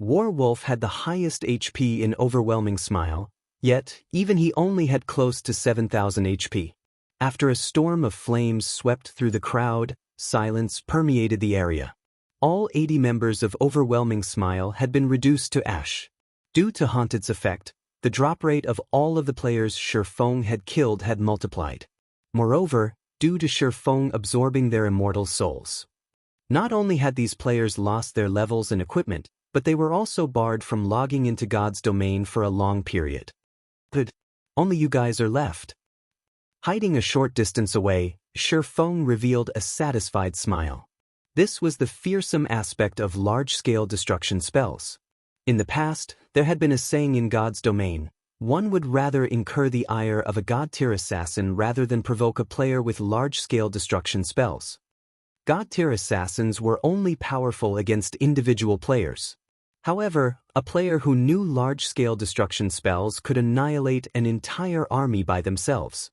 Speaker 1: Warwolf had the highest HP in Overwhelming Smile, yet even he only had close to 7,000 HP. After a storm of flames swept through the crowd, silence permeated the area. All 80 members of Overwhelming Smile had been reduced to ash. Due to Haunted's effect, the drop rate of all of the players Shifeng had killed had multiplied. Moreover, due to Shifeng absorbing their immortal souls. Not only had these players lost their levels and equipment, but they were also barred from logging into God's domain for a long period. Good. Only you guys are left. Hiding a short distance away, Shifeng revealed a satisfied smile. This was the fearsome aspect of large-scale destruction spells. In the past, there had been a saying in God's domain, one would rather incur the ire of a god-tier assassin rather than provoke a player with large-scale destruction spells. God-tier assassins were only powerful against individual players. However, a player who knew large-scale destruction spells could annihilate an entire army by themselves.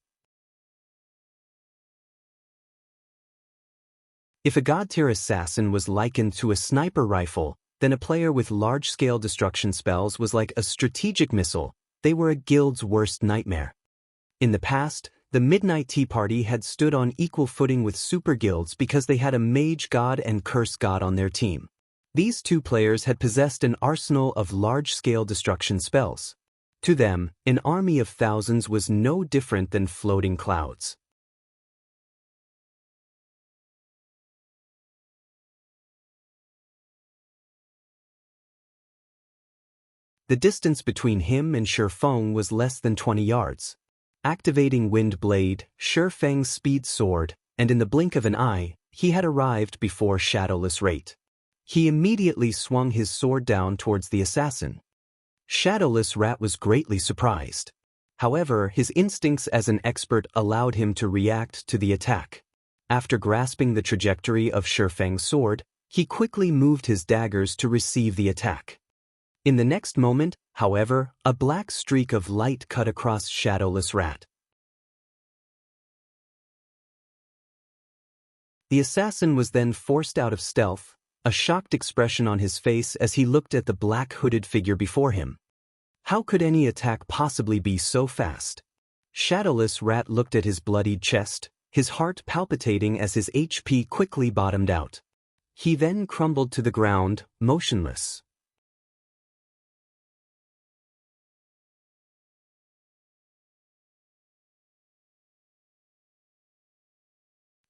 Speaker 1: If a god-tier assassin was likened to a sniper rifle, then a player with large-scale destruction spells was like a strategic missile. They were a guild's worst nightmare. In the past, the Midnight Tea Party had stood on equal footing with super guilds because they had a mage god and curse god on their team. These 2 players had possessed an arsenal of large-scale destruction spells. To them, an army of thousands was no different than floating clouds. The distance between him and Shifeng was less than 20 yards. Activating Wind Blade, Shifeng's speed soared, and in the blink of an eye, he had arrived before Shadowless Rat. He immediately swung his sword down towards the assassin. Shadowless Rat was greatly surprised. However, his instincts as an expert allowed him to react to the attack. After grasping the trajectory of Shifeng's sword, he quickly moved his daggers to receive the attack. In the next moment, however, a black streak of light cut across Shadowless Rat. The assassin was then forced out of stealth, a shocked expression on his face as he looked at the black hooded figure before him. How could any attack possibly be so fast? Shadowless Rat looked at his bloodied chest, his heart palpitating as his HP quickly bottomed out. He then crumbled to the ground, motionless.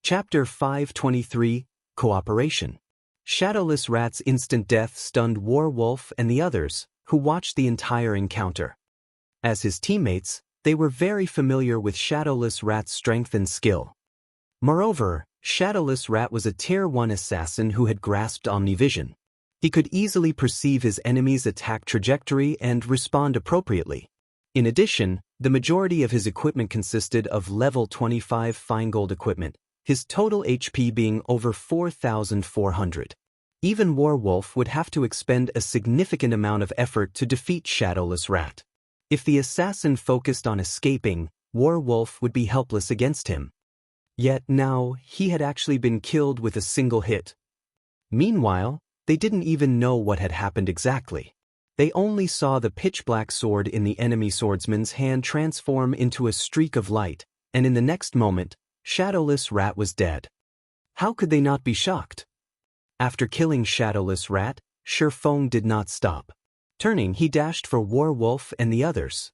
Speaker 1: Chapter 523, Cooperation. Shadowless Rat's instant death stunned Warwolf and the others, who watched the entire encounter. As his teammates, they were very familiar with Shadowless Rat's strength and skill. Moreover, Shadowless Rat was a Tier 1 assassin who had grasped Omnivision. He could easily perceive his enemy's attack trajectory and respond appropriately. In addition, the majority of his equipment consisted of level 25 fine gold equipment, his total HP being over 4,400. Even Warwolf would have to expend a significant amount of effort to defeat Shadowless Rat. If the assassin focused on escaping, Warwolf would be helpless against him. Yet now, he had actually been killed with a single hit. Meanwhile, they didn't even know what had happened exactly. They only saw the pitch-black sword in the enemy swordsman's hand transform into a streak of light, and in the next moment, Shadowless Rat was dead. How could they not be shocked? After killing Shadowless Rat, Shifeng did not stop. Turning, he dashed for Warwolf and the others.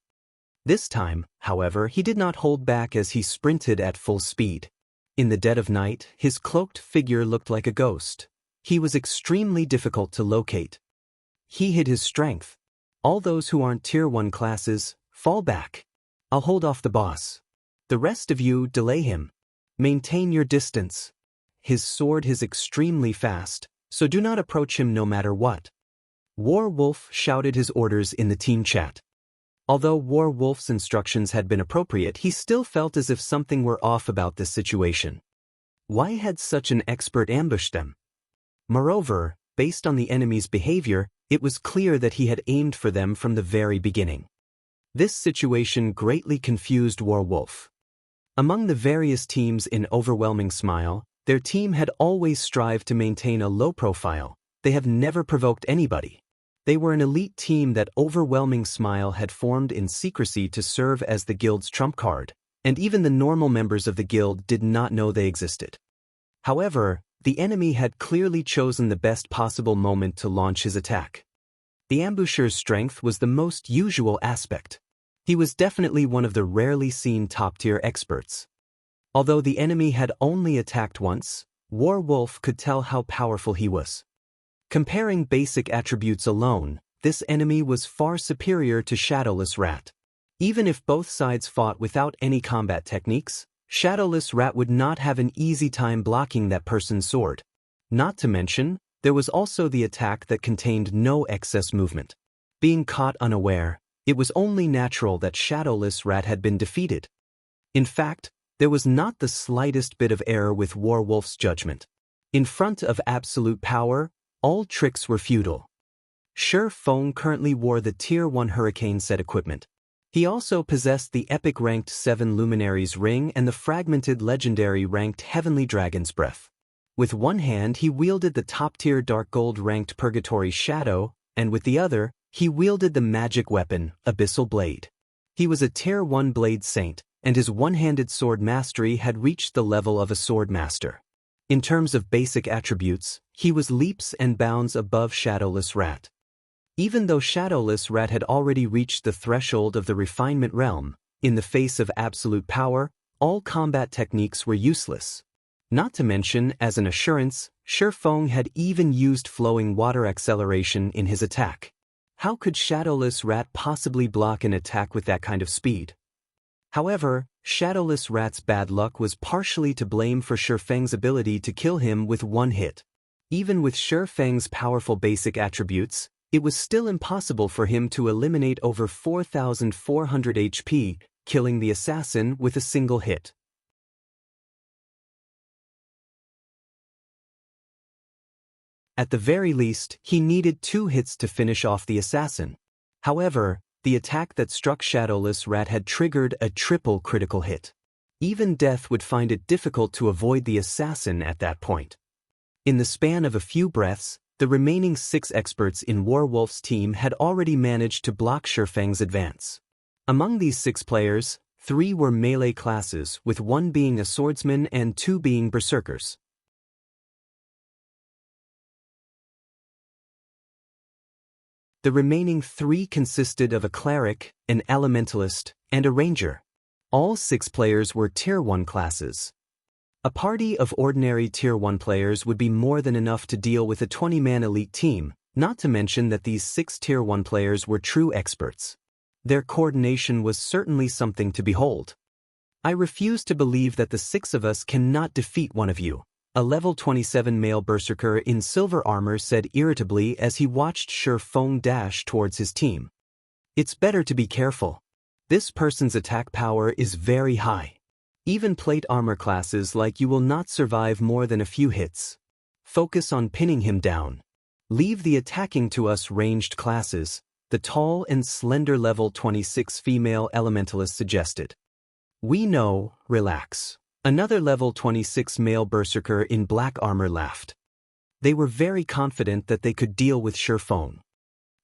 Speaker 1: This time, however, he did not hold back as he sprinted at full speed. In the dead of night, his cloaked figure looked like a ghost. He was extremely difficult to locate. He hid his strength. All those who aren't Tier 1 classes, fall back. I'll hold off the boss. The rest of you, delay him. Maintain your distance. His sword is extremely fast, so do not approach him no matter what. Warwolf shouted his orders in the team chat. Although Warwolf's instructions had been appropriate, he still felt as if something were off about this situation. Why had such an expert ambushed them? Moreover, based on the enemy's behavior, it was clear that he had aimed for them from the very beginning. This situation greatly confused Warwolf. Among the various teams in Overwhelming Smile, their team had always strived to maintain a low profile. They have never provoked anybody. They were an elite team that Overwhelming Smile had formed in secrecy to serve as the guild's trump card, and even the normal members of the guild did not know they existed. However, the enemy had clearly chosen the best possible moment to launch his attack. The ambusher's strength was the most usual aspect. He was definitely one of the rarely seen top-tier experts. Although the enemy had only attacked once, Warwolf could tell how powerful he was. Comparing basic attributes alone, this enemy was far superior to Shadowless Rat. Even if both sides fought without any combat techniques, Shadowless Rat would not have an easy time blocking that person's sword. Not to mention, there was also the attack that contained no excess movement. Being caught unaware, it was only natural that Shadowless Rat had been defeated. In fact, there was not the slightest bit of error with Warwolf's judgment. In front of absolute power, all tricks were futile. Shifeng currently wore the Tier 1 Hurricane set equipment. He also possessed the epic ranked 7 Luminaries ring and the fragmented legendary ranked Heavenly Dragon's Breath. With one hand he wielded the top-tier Dark Gold ranked Purgatory Shadow, and with the other, he wielded the magic weapon, Abyssal Blade. He was a Tier 1 Blade Saint, and his one-handed sword mastery had reached the level of a sword master. In terms of basic attributes, he was leaps and bounds above Shadowless Rat. Even though Shadowless Rat had already reached the threshold of the refinement realm, in the face of absolute power, all combat techniques were useless. Not to mention, as an assurance, Shifeng had even used flowing water acceleration in his attack. How could Shadowless Rat possibly block an attack with that kind of speed? However, Shadowless Rat's bad luck was partially to blame for Shifeng's ability to kill him with one hit. Even with Shifeng's powerful basic attributes, it was still impossible for him to eliminate over 4,400 HP, killing the assassin with a single hit. At the very least, he needed 2 hits to finish off the assassin. However, the attack that struck Shadowless Rat had triggered a triple critical hit. Even death would find it difficult to avoid the assassin at that point. In the span of a few breaths, the remaining 6 experts in Warwolf's team had already managed to block Shifeng's advance. Among these 6 players, 3 were melee classes, with 1 being a swordsman and 2 being berserkers. The remaining 3 consisted of a cleric, an elementalist, and a ranger. All 6 players were Tier 1 classes. A party of ordinary Tier 1 players would be more than enough to deal with a 20-man elite team, not to mention that these 6 Tier 1 players were true experts. Their coordination was certainly something to behold. I refuse to believe that the 6 of us cannot defeat one of you, a level 27 male berserker in silver armor said irritably as he watched Shifeng dash towards his team. It's better to be careful. This person's attack power is very high. Even plate armor classes like you will not survive more than a few hits. Focus on pinning him down. Leave the attacking to us ranged classes, the tall and slender level 26 female elementalist suggested. We know, relax. Another level 26 male berserker in black armor laughed. They were very confident that they could deal with Shifeng.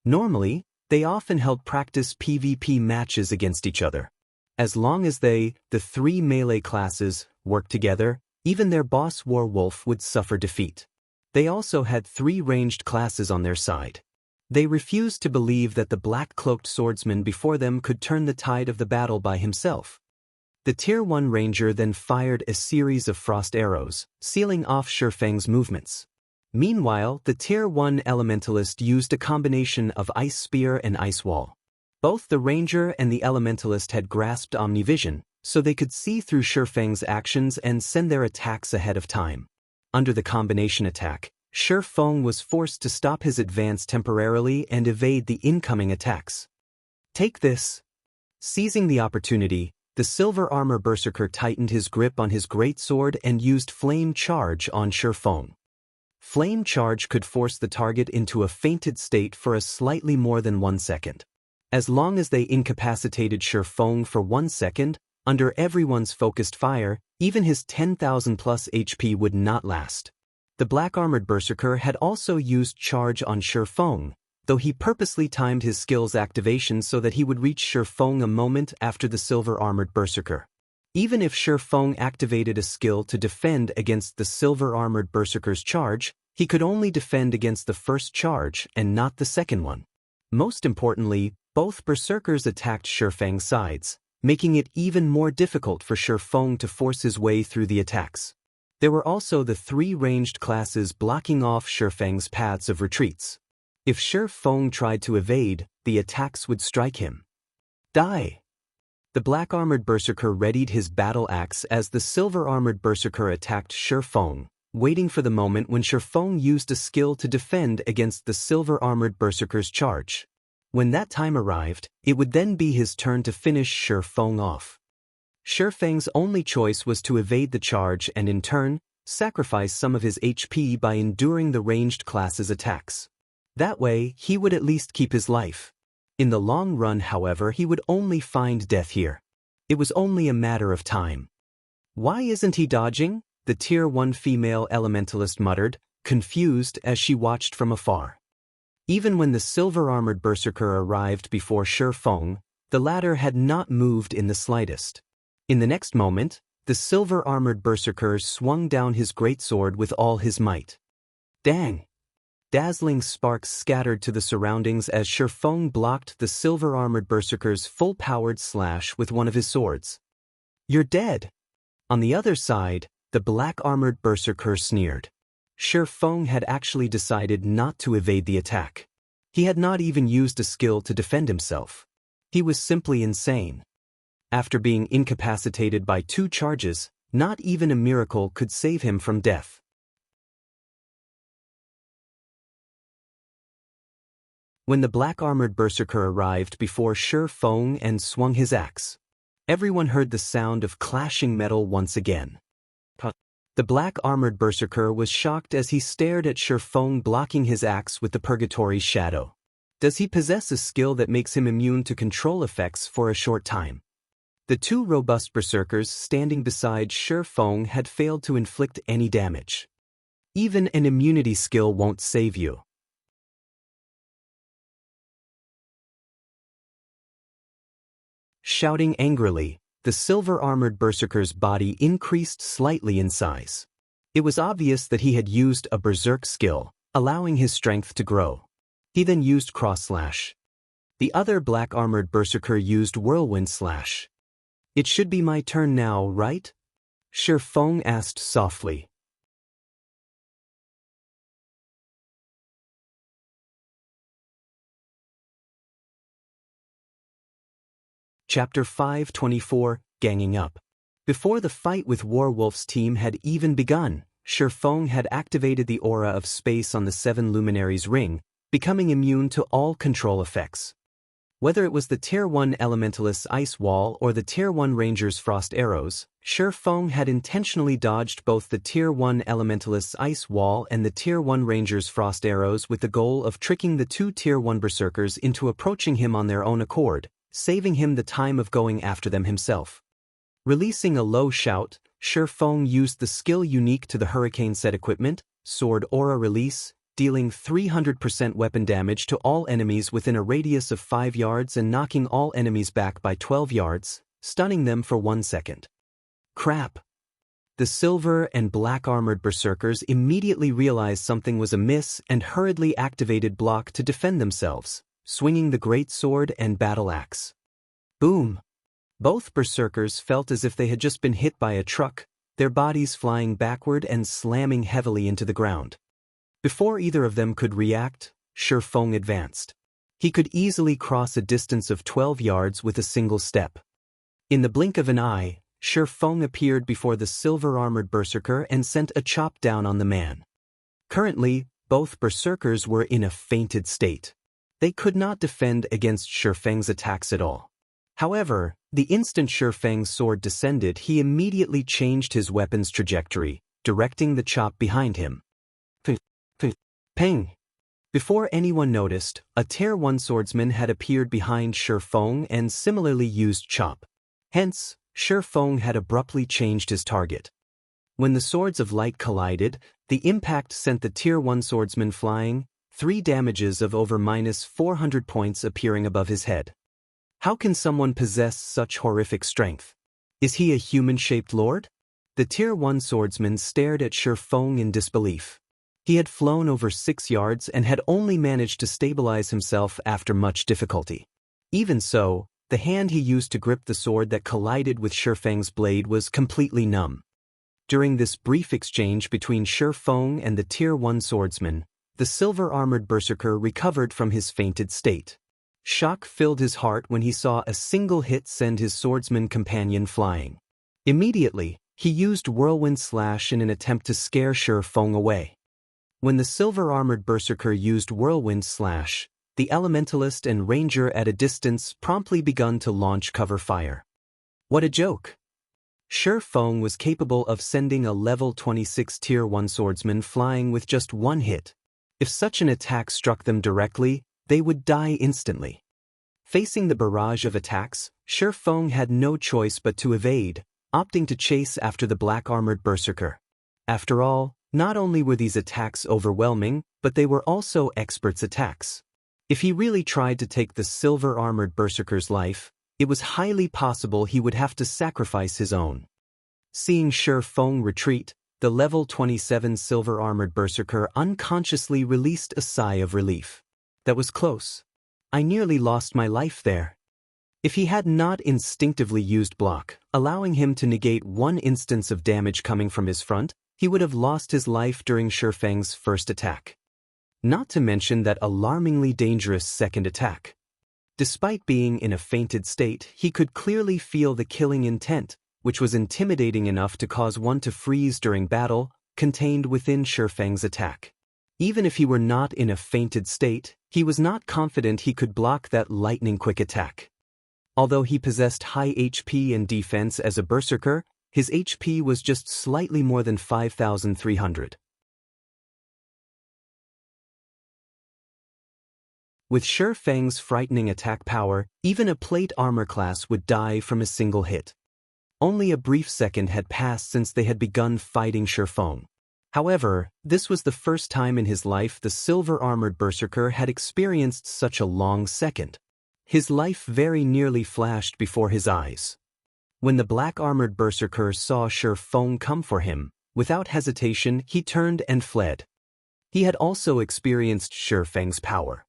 Speaker 1: Normally, they often held practice PvP matches against each other. As long as they, the 3 melee classes, worked together, even their boss Warwolf would suffer defeat. They also had 3 ranged classes on their side. They refused to believe that the black-cloaked swordsman before them could turn the tide of the battle by himself. The Tier 1 ranger then fired a series of frost arrows, sealing off Shifeng's movements. Meanwhile, the Tier 1 elementalist used a combination of ice spear and ice wall. Both the ranger and the elementalist had grasped omnivision, so they could see through Shifeng's actions and send their attacks ahead of time. Under the combination attack, Shifeng was forced to stop his advance temporarily and evade the incoming attacks. Take this. Seizing the opportunity, the silver armor berserker tightened his grip on his greatsword and used flame charge on Shifeng. Flame charge could force the target into a fainted state for a slightly more than 1 second. As long as they incapacitated Shifeng for 1 second, under everyone's focused fire, even his 10,000 plus HP would not last. The black-armored berserker had also used charge on Shifeng, though he purposely timed his skill's activation so that he would reach Shifeng a moment after the silver-armored berserker. Even if Shifeng activated a skill to defend against the silver-armored berserker's charge, he could only defend against the first charge and not the second one. Most importantly, both berserkers attacked Shifeng's sides, making it even more difficult for Shifeng to force his way through the attacks. There were also the 3 ranged classes blocking off Shifeng's paths of retreats. If Shifeng tried to evade, the attacks would strike him. Die! The black-armored berserker readied his battle axe as the silver-armored berserker attacked Shifeng, waiting for the moment when Shifeng used a skill to defend against the silver-armored berserker's charge. When that time arrived, it would then be his turn to finish Shifeng off. Shifeng's only choice was to evade the charge and in turn, sacrifice some of his HP by enduring the ranged class's attacks. That way, he would at least keep his life. In the long run, however, he would only find death here. It was only a matter of time. Why isn't he dodging? The Tier 1 female elementalist muttered, confused as she watched from afar. Even when the silver-armored berserker arrived before Shifeng, the latter had not moved in the slightest. In the next moment, the silver-armored berserker swung down his greatsword with all his might. Dang! Dazzling sparks scattered to the surroundings as Shifeng blocked the silver-armored berserker's full-powered slash with one of his swords. You're dead! On the other side, the black-armored berserker sneered. Shifeng had actually decided not to evade the attack. He had not even used a skill to defend himself. He was simply insane. After being incapacitated by 2 charges, not even a miracle could save him from death. When the black-armored berserker arrived before Shifeng and swung his axe, everyone heard the sound of clashing metal once again. The black-armored berserker was shocked as he stared at Shifeng blocking his axe with the Purgatory Shadow. Does he possess a skill that makes him immune to control effects for a short time? The two robust berserkers standing beside Shi Feng had failed to inflict any damage. Even an immunity skill won't save you. Shouting angrily, the silver-armored berserker's body increased slightly in size. It was obvious that he had used a berserk skill, allowing his strength to grow. He then used cross-slash. The other black-armored berserker used whirlwind slash. "It should be my turn now, right?" Shi Feng asked softly. Chapter 524, Ganging Up. Before the fight with Warwolf's team had even begun, Shi Feng had activated the aura of space on the 7 luminaries ring, becoming immune to all control effects. Whether it was the Tier 1 Elementalist's Ice Wall or the Tier 1 Ranger's Frost Arrows, Shi Feng had intentionally dodged both the Tier 1 Elementalist's Ice Wall and the Tier 1 Ranger's Frost Arrows with the goal of tricking the two Tier 1 Berserkers into approaching him on their own accord, saving him the time of going after them himself. Releasing a low shout, Shi Feng used the skill unique to the Hurricane set equipment, Sword Aura Release, dealing 300% weapon damage to all enemies within a radius of 5 yards and knocking all enemies back by 12 yards, stunning them for 1 second. Crap! The silver and black-armored berserkers immediately realized something was amiss and hurriedly activated block to defend themselves, swinging the great sword and battle axe. Boom! Both berserkers felt as if they had just been hit by a truck, their bodies flying backward and slamming heavily into the ground. Before either of them could react, Shi Feng advanced. He could easily cross a distance of 12 yards with a single step. In the blink of an eye, Shi Feng appeared before the silver-armored berserker and sent a chop down on the man. Currently, both berserkers were in a fainted state. They could not defend against Shi Feng's attacks at all. However, the instant Shi Feng's sword descended, he immediately changed his weapon's trajectory, directing the chop behind him. Ping! Before anyone noticed, a Tier 1 swordsman had appeared behind Shi Feng and similarly used chop. Hence, Shi Feng had abruptly changed his target. When the swords of light collided, the impact sent the Tier 1 swordsman flying, 3 damages of over -400 points appearing above his head. How can someone possess such horrific strength? Is he a human-shaped lord? The Tier 1 swordsman stared at Shi Feng in disbelief. He had flown over 6 yards and had only managed to stabilize himself after much difficulty. Even so, the hand he used to grip the sword that collided with Shi Feng's blade was completely numb. During this brief exchange between Shi Feng and the Tier 1 swordsman, the silver-armored berserker recovered from his fainted state. Shock filled his heart when he saw a single hit send his swordsman companion flying. Immediately, he used whirlwind slash in an attempt to scare Shi Feng away. When the silver-armored berserker used whirlwind slash, the elementalist and ranger at a distance promptly begun to launch cover fire. What a joke! Shi Feng was capable of sending a level 26 Tier 1 swordsman flying with just 1 hit. If such an attack struck them directly, they would die instantly. Facing the barrage of attacks, Shi Feng had no choice but to evade, opting to chase after the black-armored berserker. After all, not only were these attacks overwhelming, but they were also experts' attacks. If he really tried to take the silver-armored berserker's life, it was highly possible he would have to sacrifice his own. Seeing Shi Feng retreat, the level 27 silver-armored berserker unconsciously released a sigh of relief. That was close. I nearly lost my life there. If he had not instinctively used block, allowing him to negate 1 instance of damage coming from his front, he would have lost his life during Shi Feng's first attack. Not to mention that alarmingly dangerous second attack. Despite being in a fainted state, he could clearly feel the killing intent, which was intimidating enough to cause one to freeze during battle, contained within Shi Feng's attack. Even if he were not in a fainted state, he was not confident he could block that lightning-quick attack. Although he possessed high HP and defense as a berserker, his HP was just slightly more than 5,300. With Shi Feng's frightening attack power, even a plate armor class would die from a single hit. Only a brief second had passed since they had begun fighting Shi Feng. However, this was the first time in his life the silver-armored berserker had experienced such a long second. His life very nearly flashed before his eyes. When the black-armored berserker saw Shi Feng come for him, without hesitation he turned and fled. He had also experienced Shi Feng's power.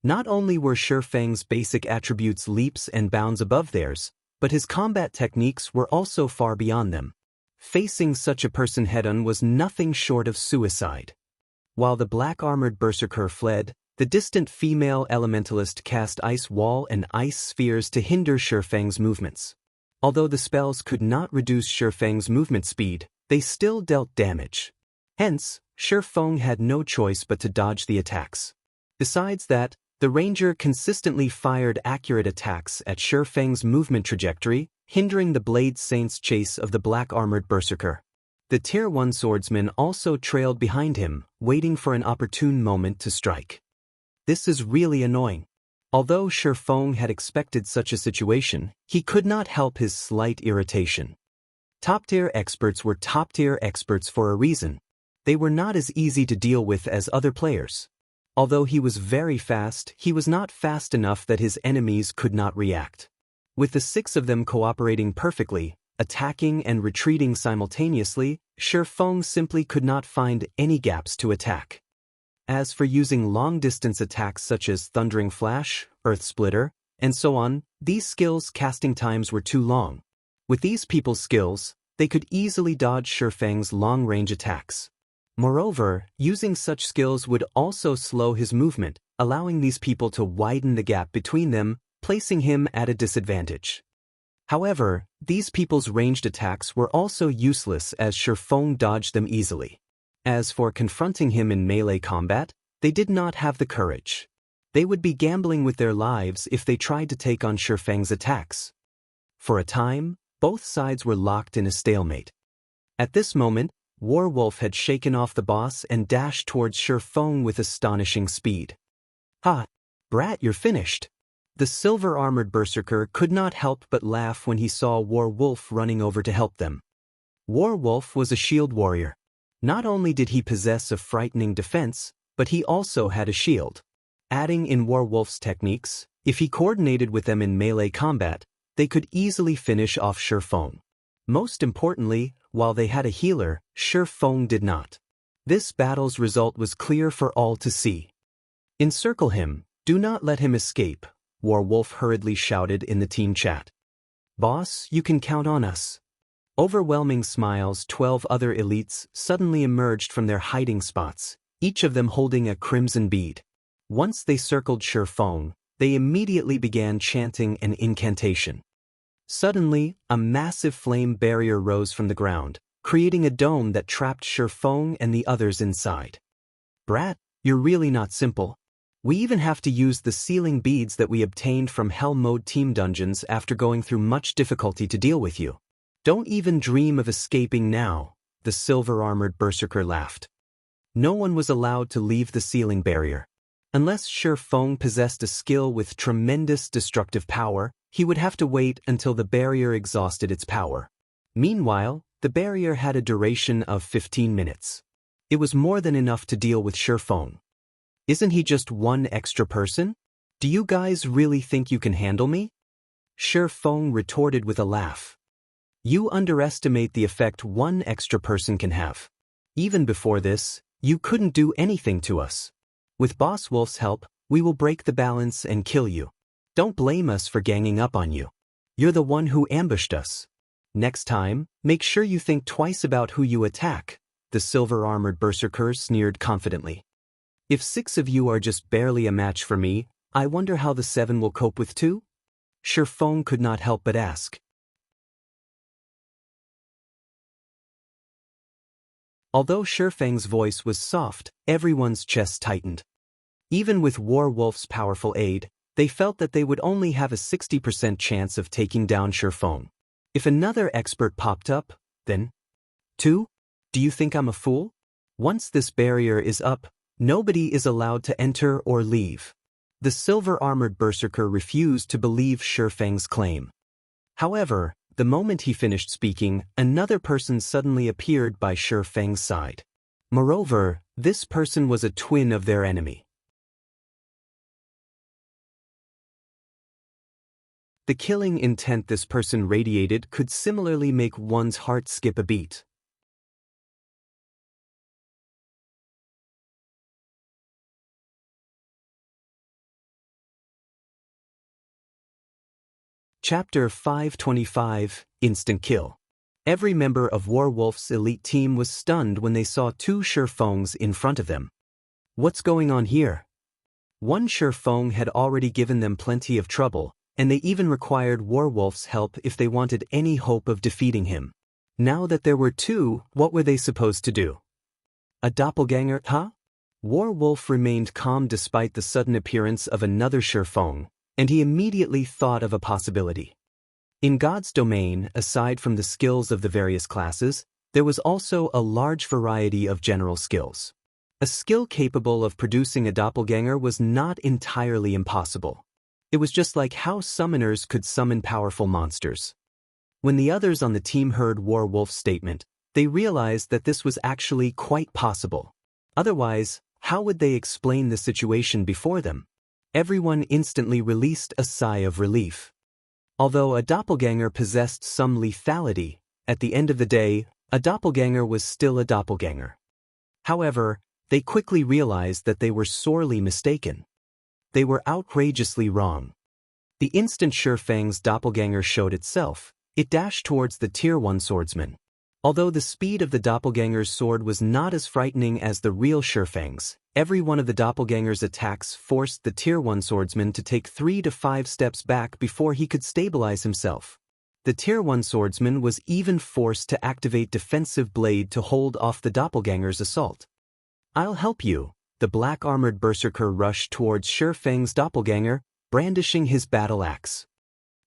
Speaker 1: Not only were Shi Feng's basic attributes leaps and bounds above theirs, but his combat techniques were also far beyond them. Facing such a person head-on was nothing short of suicide. While the black-armored berserker fled, the distant female elementalist cast ice wall and ice spheres to hinder Shi Feng's movements. Although the spells could not reduce Shi Feng's movement speed, they still dealt damage. Hence, Shi Feng had no choice but to dodge the attacks. Besides that, the ranger consistently fired accurate attacks at Shi Feng's movement trajectory, hindering the Blade Saint's chase of the black-armored berserker. The Tier 1 swordsman also trailed behind him, waiting for an opportune moment to strike. This is really annoying. Although Shi Feng had expected such a situation, he could not help his slight irritation. Top-tier experts were top-tier experts for a reason. They were not as easy to deal with as other players. Although he was very fast, he was not fast enough that his enemies could not react. With the 6 of them cooperating perfectly, attacking and retreating simultaneously, Shi Feng simply could not find any gaps to attack. As for using long-distance attacks such as Thundering Flash, Earth Splitter, and so on, these skills' casting times were too long. With these people's skills, they could easily dodge Shi Feng's long-range attacks. Moreover, using such skills would also slow his movement, allowing these people to widen the gap between them, placing him at a disadvantage. However, these people's ranged attacks were also useless as Shi Feng dodged them easily. As for confronting him in melee combat, they did not have the courage. They would be gambling with their lives if they tried to take on Shi Feng's attacks. For a time, both sides were locked in a stalemate. At this moment, Warwolf had shaken off the boss and dashed towards Shi Feng with astonishing speed. "Ha! Brat, you're finished." The silver-armored berserker could not help but laugh when he saw Warwolf running over to help them. Warwolf was a shield warrior. Not only did he possess a frightening defense, but he also had a shield. Adding in Warwolf's techniques, if he coordinated with them in melee combat, they could easily finish off Shi Feng. Most importantly, while they had a healer, Shi Feng did not. This battle's result was clear for all to see. "Encircle him, do not let him escape," Warwolf hurriedly shouted in the team chat. "Boss, you can count on us." Overwhelming smiles, 12 other elites suddenly emerged from their hiding spots, each of them holding a crimson bead. Once they circled Shi Feng, they immediately began chanting an incantation. Suddenly, a massive flame barrier rose from the ground, creating a dome that trapped Shi Feng and the others inside. "Brat, you're really not simple. We even have to use the sealing beads that we obtained from Hell Mode team dungeons after going through much difficulty to deal with you. Don't even dream of escaping now," the silver-armored berserker laughed. No one was allowed to leave the sealing barrier. Unless Shi Feng possessed a skill with tremendous destructive power, he would have to wait until the barrier exhausted its power. Meanwhile, the barrier had a duration of 15 minutes. It was more than enough to deal with Shi Feng. "Isn't he just one extra person? Do you guys really think you can handle me?" Shi Feng retorted with a laugh. "You underestimate the effect one extra person can have. Even before this, you couldn't do anything to us. With Boss Wolf's help, we will break the balance and kill you. Don't blame us for ganging up on you. You're the one who ambushed us. Next time, make sure you think twice about who you attack," the silver-armored berserker sneered confidently. "If 6 of you are just barely a match for me, I wonder how the 7 will cope with 2? Shi Feng could not help but ask. Although Shi Feng's voice was soft, everyone's chest tightened. Even with Warwolf's powerful aid, they felt that they would only have a 60% chance of taking down Shi Feng. If another expert popped up, then 2? Do you think I'm a fool? Once this barrier is up, nobody is allowed to enter or leave. The silver-armored berserker refused to believe Shifeng's claim. However, the moment he finished speaking, another person suddenly appeared by Shifeng's side. Moreover, this person was a twin of their enemy. The killing intent this person radiated could similarly make one's heart skip a beat. Chapter 525, Instant Kill. Every member of Werewolf's elite team was stunned when they saw two Shifengs in front of them. What's going on here? One Shifeng had already given them plenty of trouble, and they even required Werewolf's help if they wanted any hope of defeating him. Now that there were two, what were they supposed to do? A doppelganger, huh? Werewolf remained calm despite the sudden appearance of another Shifeng, and he immediately thought of a possibility. In God's domain, aside from the skills of the various classes, there was also a large variety of general skills. A skill capable of producing a doppelganger was not entirely impossible. It was just like how summoners could summon powerful monsters. When the others on the team heard Werewolf's statement, they realized that this was actually quite possible. Otherwise, how would they explain the situation before them? Everyone instantly released a sigh of relief. Although a doppelganger possessed some lethality, at the end of the day, a doppelganger was still a doppelganger. However, they quickly realized that they were sorely mistaken. They were outrageously wrong. The instant Shifeng's doppelganger showed itself, it dashed towards the Tier 1 swordsman. Although the speed of the doppelganger's sword was not as frightening as the real Shifeng's, every one of the doppelganger's attacks forced the Tier 1 swordsman to take 3 to 5 steps back before he could stabilize himself. The Tier 1 swordsman was even forced to activate defensive blade to hold off the doppelganger's assault. I'll help you. The black-armored berserker rushed towards Shifeng's doppelganger, brandishing his battle axe.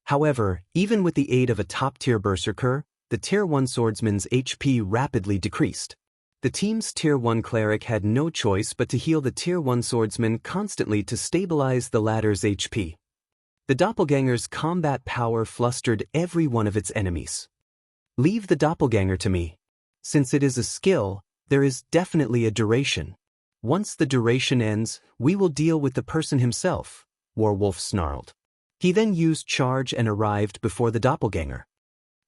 Speaker 1: However, even with the aid of a top-tier berserker, the Tier 1 swordsman's HP rapidly decreased. The team's Tier 1 cleric had no choice but to heal the Tier 1 swordsman constantly to stabilize the latter's HP. The doppelganger's combat power flustered every one of its enemies. Leave the doppelganger to me. Since it is a skill, there is definitely a duration. Once the duration ends, we will deal with the person himself, Werewolf snarled. He then used charge and arrived before the doppelganger.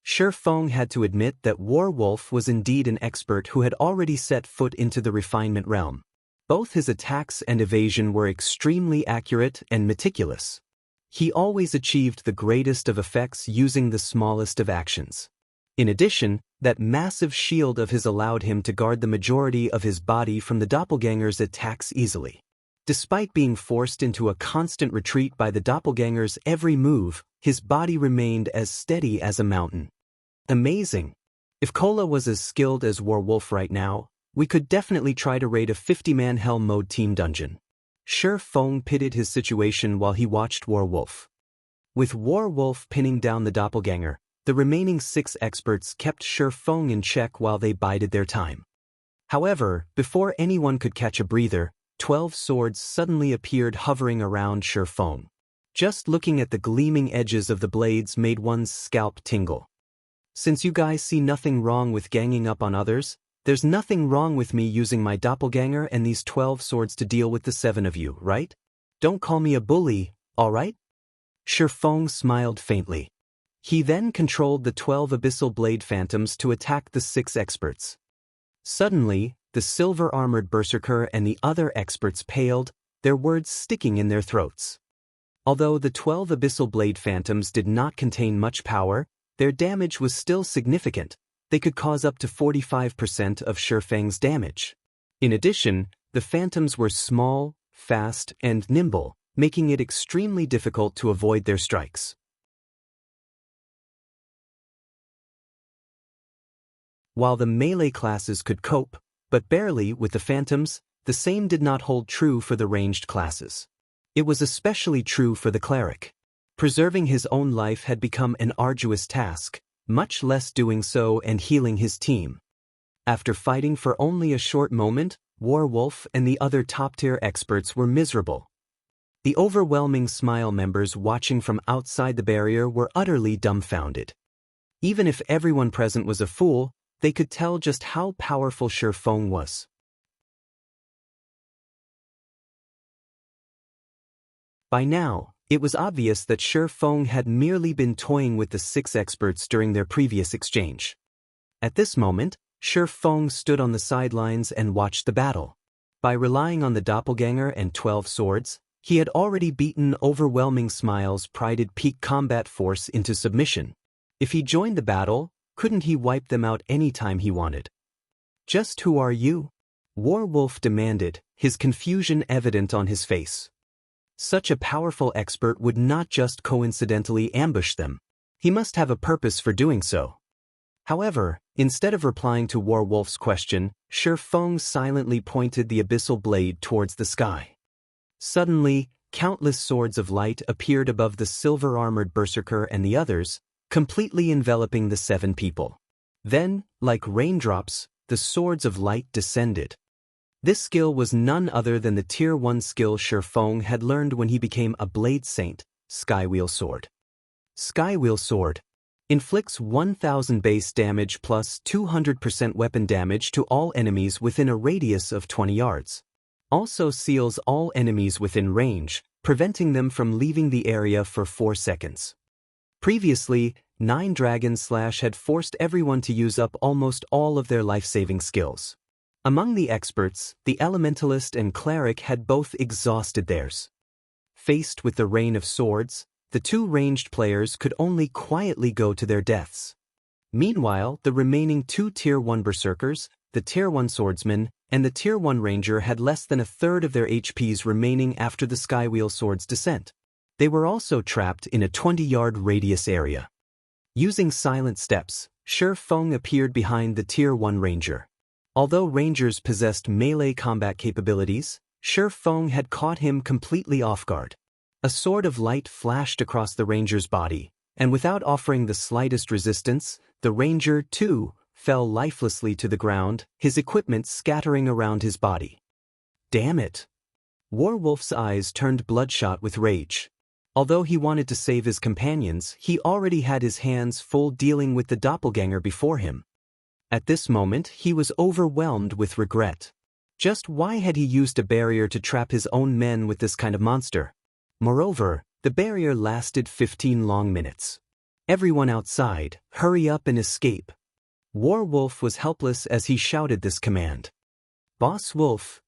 Speaker 1: Shifeng had to admit that Werewolf was indeed an expert who had already set foot into the refinement realm. Both his attacks and evasion were extremely accurate and meticulous. He always achieved the greatest of effects using the smallest of actions. In addition, that massive shield of his allowed him to guard the majority of his body from the doppelganger's attacks easily. Despite being forced into a constant retreat by the doppelganger's every move, his body remained as steady as a mountain. Amazing. If Kola was as skilled as Werewolf right now, we could definitely try to raid a 50-man Hell Mode team dungeon. Shifeng pitied his situation while he watched Werewolf. With Werewolf pinning down the doppelganger, the remaining 6 experts kept Shifeng in check while they bided their time. However, before anyone could catch a breather, 12 swords suddenly appeared hovering around Shifeng. Just looking at the gleaming edges of the blades made one's scalp tingle. Since you guys see nothing wrong with ganging up on others, there's nothing wrong with me using my doppelganger and these 12 swords to deal with the 7 of you, right? Don't call me a bully, alright? Shifeng smiled faintly. He then controlled the 12 abyssal blade phantoms to attack the 6 experts. Suddenly, the silver-armored berserker and the other experts paled, their words sticking in their throats. Although the 12 abyssal blade phantoms did not contain much power, their damage was still significant. They could cause up to 45% of Shifeng's damage. In addition, the phantoms were small, fast, and nimble, making it extremely difficult to avoid their strikes. While the melee classes could cope, but barely with the phantoms, the same did not hold true for the ranged classes. It was especially true for the cleric. Preserving his own life had become an arduous task, much less doing so and healing his team. After fighting for only a short moment, Warwolf and the other top-tier experts were miserable. The overwhelming Smile members watching from outside the barrier were utterly dumbfounded. Even if everyone present was a fool, they could tell just how powerful Shi Feng was. By now, it was obvious that Shi Feng had merely been toying with the 6 experts during their previous exchange. At this moment, Shi Feng stood on the sidelines and watched the battle. By relying on the doppelganger and 12 swords, he had already beaten overwhelming Smile's prided peak combat force into submission. If he joined the battle, couldn't he wipe them out anytime he wanted? "Just who are you?" Warwolf demanded, his confusion evident on his face. Such a powerful expert would not just coincidentally ambush them. He must have a purpose for doing so. However, instead of replying to Warwolf's question, Shi Feng silently pointed the abyssal blade towards the sky. Suddenly, countless swords of light appeared above the silver-armored berserker and the others, completely enveloping the 7 people. Then, like raindrops, the swords of light descended. This skill was none other than the Tier 1 skill Shi Feng had learned when he became a Blade Saint, Skywheel Sword. Skywheel Sword inflicts 1000 base damage plus 200% weapon damage to all enemies within a radius of 20 yards. Also seals all enemies within range, preventing them from leaving the area for 4 seconds. Previously, 9 Dragon Slash had forced everyone to use up almost all of their life-saving skills. Among the experts, the Elementalist and Cleric had both exhausted theirs. Faced with the rain of swords, the 2 ranged players could only quietly go to their deaths. Meanwhile, the remaining 2 Tier 1 Berserkers, the Tier 1 Swordsman, and the Tier 1 Ranger had less than a third of their HPs remaining after the Skywheel Sword's descent. They were also trapped in a 20-yard radius area. Using silent steps, Shi Feng appeared behind the Tier 1 Ranger. Although Rangers possessed melee combat capabilities, Shi Feng had caught him completely off guard. A sword of light flashed across the Ranger's body, and without offering the slightest resistance, the Ranger, too, fell lifelessly to the ground, his equipment scattering around his body. Damn it! Warwolf's eyes turned bloodshot with rage. Although he wanted to save his companions, he already had his hands full dealing with the doppelganger before him. At this moment, he was overwhelmed with regret. Just why had he used a barrier to trap his own men with this kind of monster? Moreover, the barrier lasted 15 long minutes. Everyone outside, hurry up and escape. Warwolf was helpless as he shouted this command. Boss Wolf.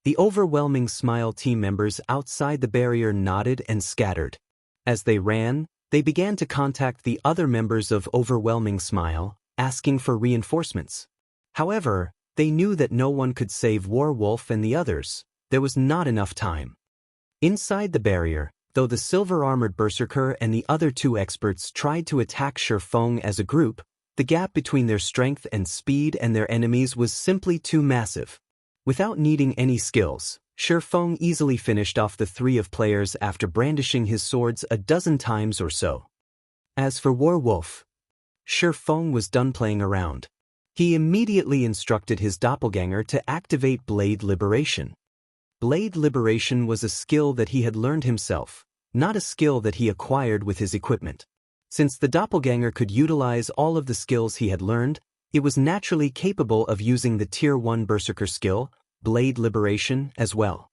Speaker 1: The overwhelming Smile team members outside the barrier nodded and scattered. As they ran, they began to contact the other members of Overwhelming Smile, asking for reinforcements. However, they knew that no one could save Warwolf and the others. There was not enough time. Inside the barrier, though the silver-armored berserker and the other 2 experts tried to attack Shi Feng as a group, the gap between their strength and speed and their enemies was simply too massive. Without needing any skills, Shi Feng easily finished off the 3 of players after brandishing his swords a dozen times or so. As for Warwolf, Shi Feng was done playing around. He immediately instructed his doppelganger to activate Blade Liberation. Blade Liberation was a skill that he had learned himself, not a skill that he acquired with his equipment. Since the doppelganger could utilize all of the skills he had learned, it was naturally capable of using the Tier 1 Berserker skill, Blade Liberation, as well.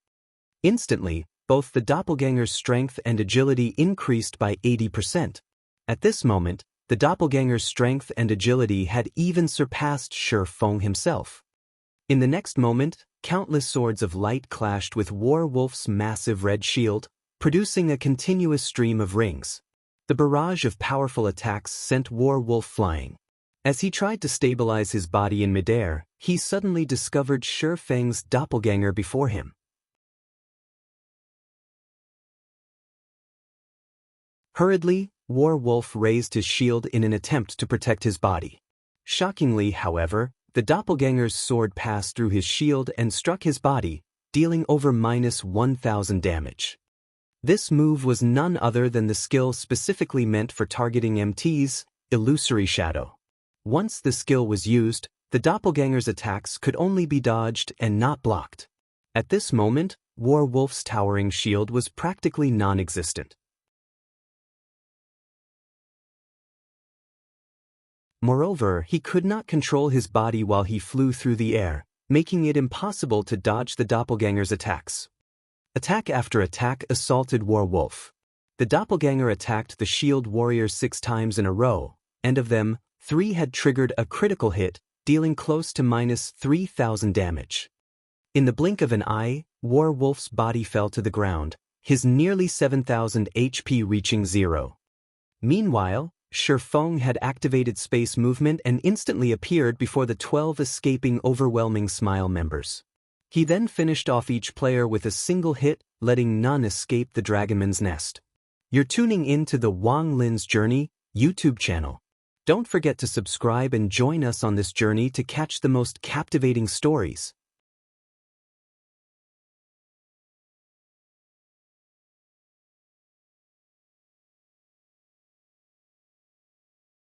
Speaker 1: Instantly, both the doppelganger's strength and agility increased by 80%. At this moment, the doppelganger's strength and agility had even surpassed Shi Feng himself. In the next moment, countless swords of light clashed with Warwolf's massive red shield, producing a continuous stream of rings. The barrage of powerful attacks sent Warwolf flying. As he tried to stabilize his body in midair, he suddenly discovered Shi Feng's doppelganger before him. Hurriedly, Warwolf raised his shield in an attempt to protect his body. Shockingly, however, the doppelganger's sword passed through his shield and struck his body, dealing over -1000 damage. This move was none other than the skill specifically meant for targeting MTs, Illusory Shadow. Once the skill was used, The doppelganger's attacks could only be dodged and not blocked. At this moment, Werewolf's towering shield was practically non-existent. Moreover, he could not control his body while he flew through the air, making it impossible to dodge the doppelganger's attacks. Attack after attack assaulted Werewolf. The doppelganger attacked the shield warrior 6 times in a row, and of them, 3 had triggered a critical hit, dealing close to -3,000 damage. In the blink of an eye, Werewolf's body fell to the ground, his nearly 7,000 HP reaching 0. Meanwhile, Shifeng had activated space movement and instantly appeared before the 12 escaping Overwhelming Smile members. He then finished off each player with a single hit, letting none escape the Dragonman's nest. You're tuning in to the Wang Lin's Journey YouTube channel. Don't forget to subscribe and join us on this journey to catch the most captivating stories.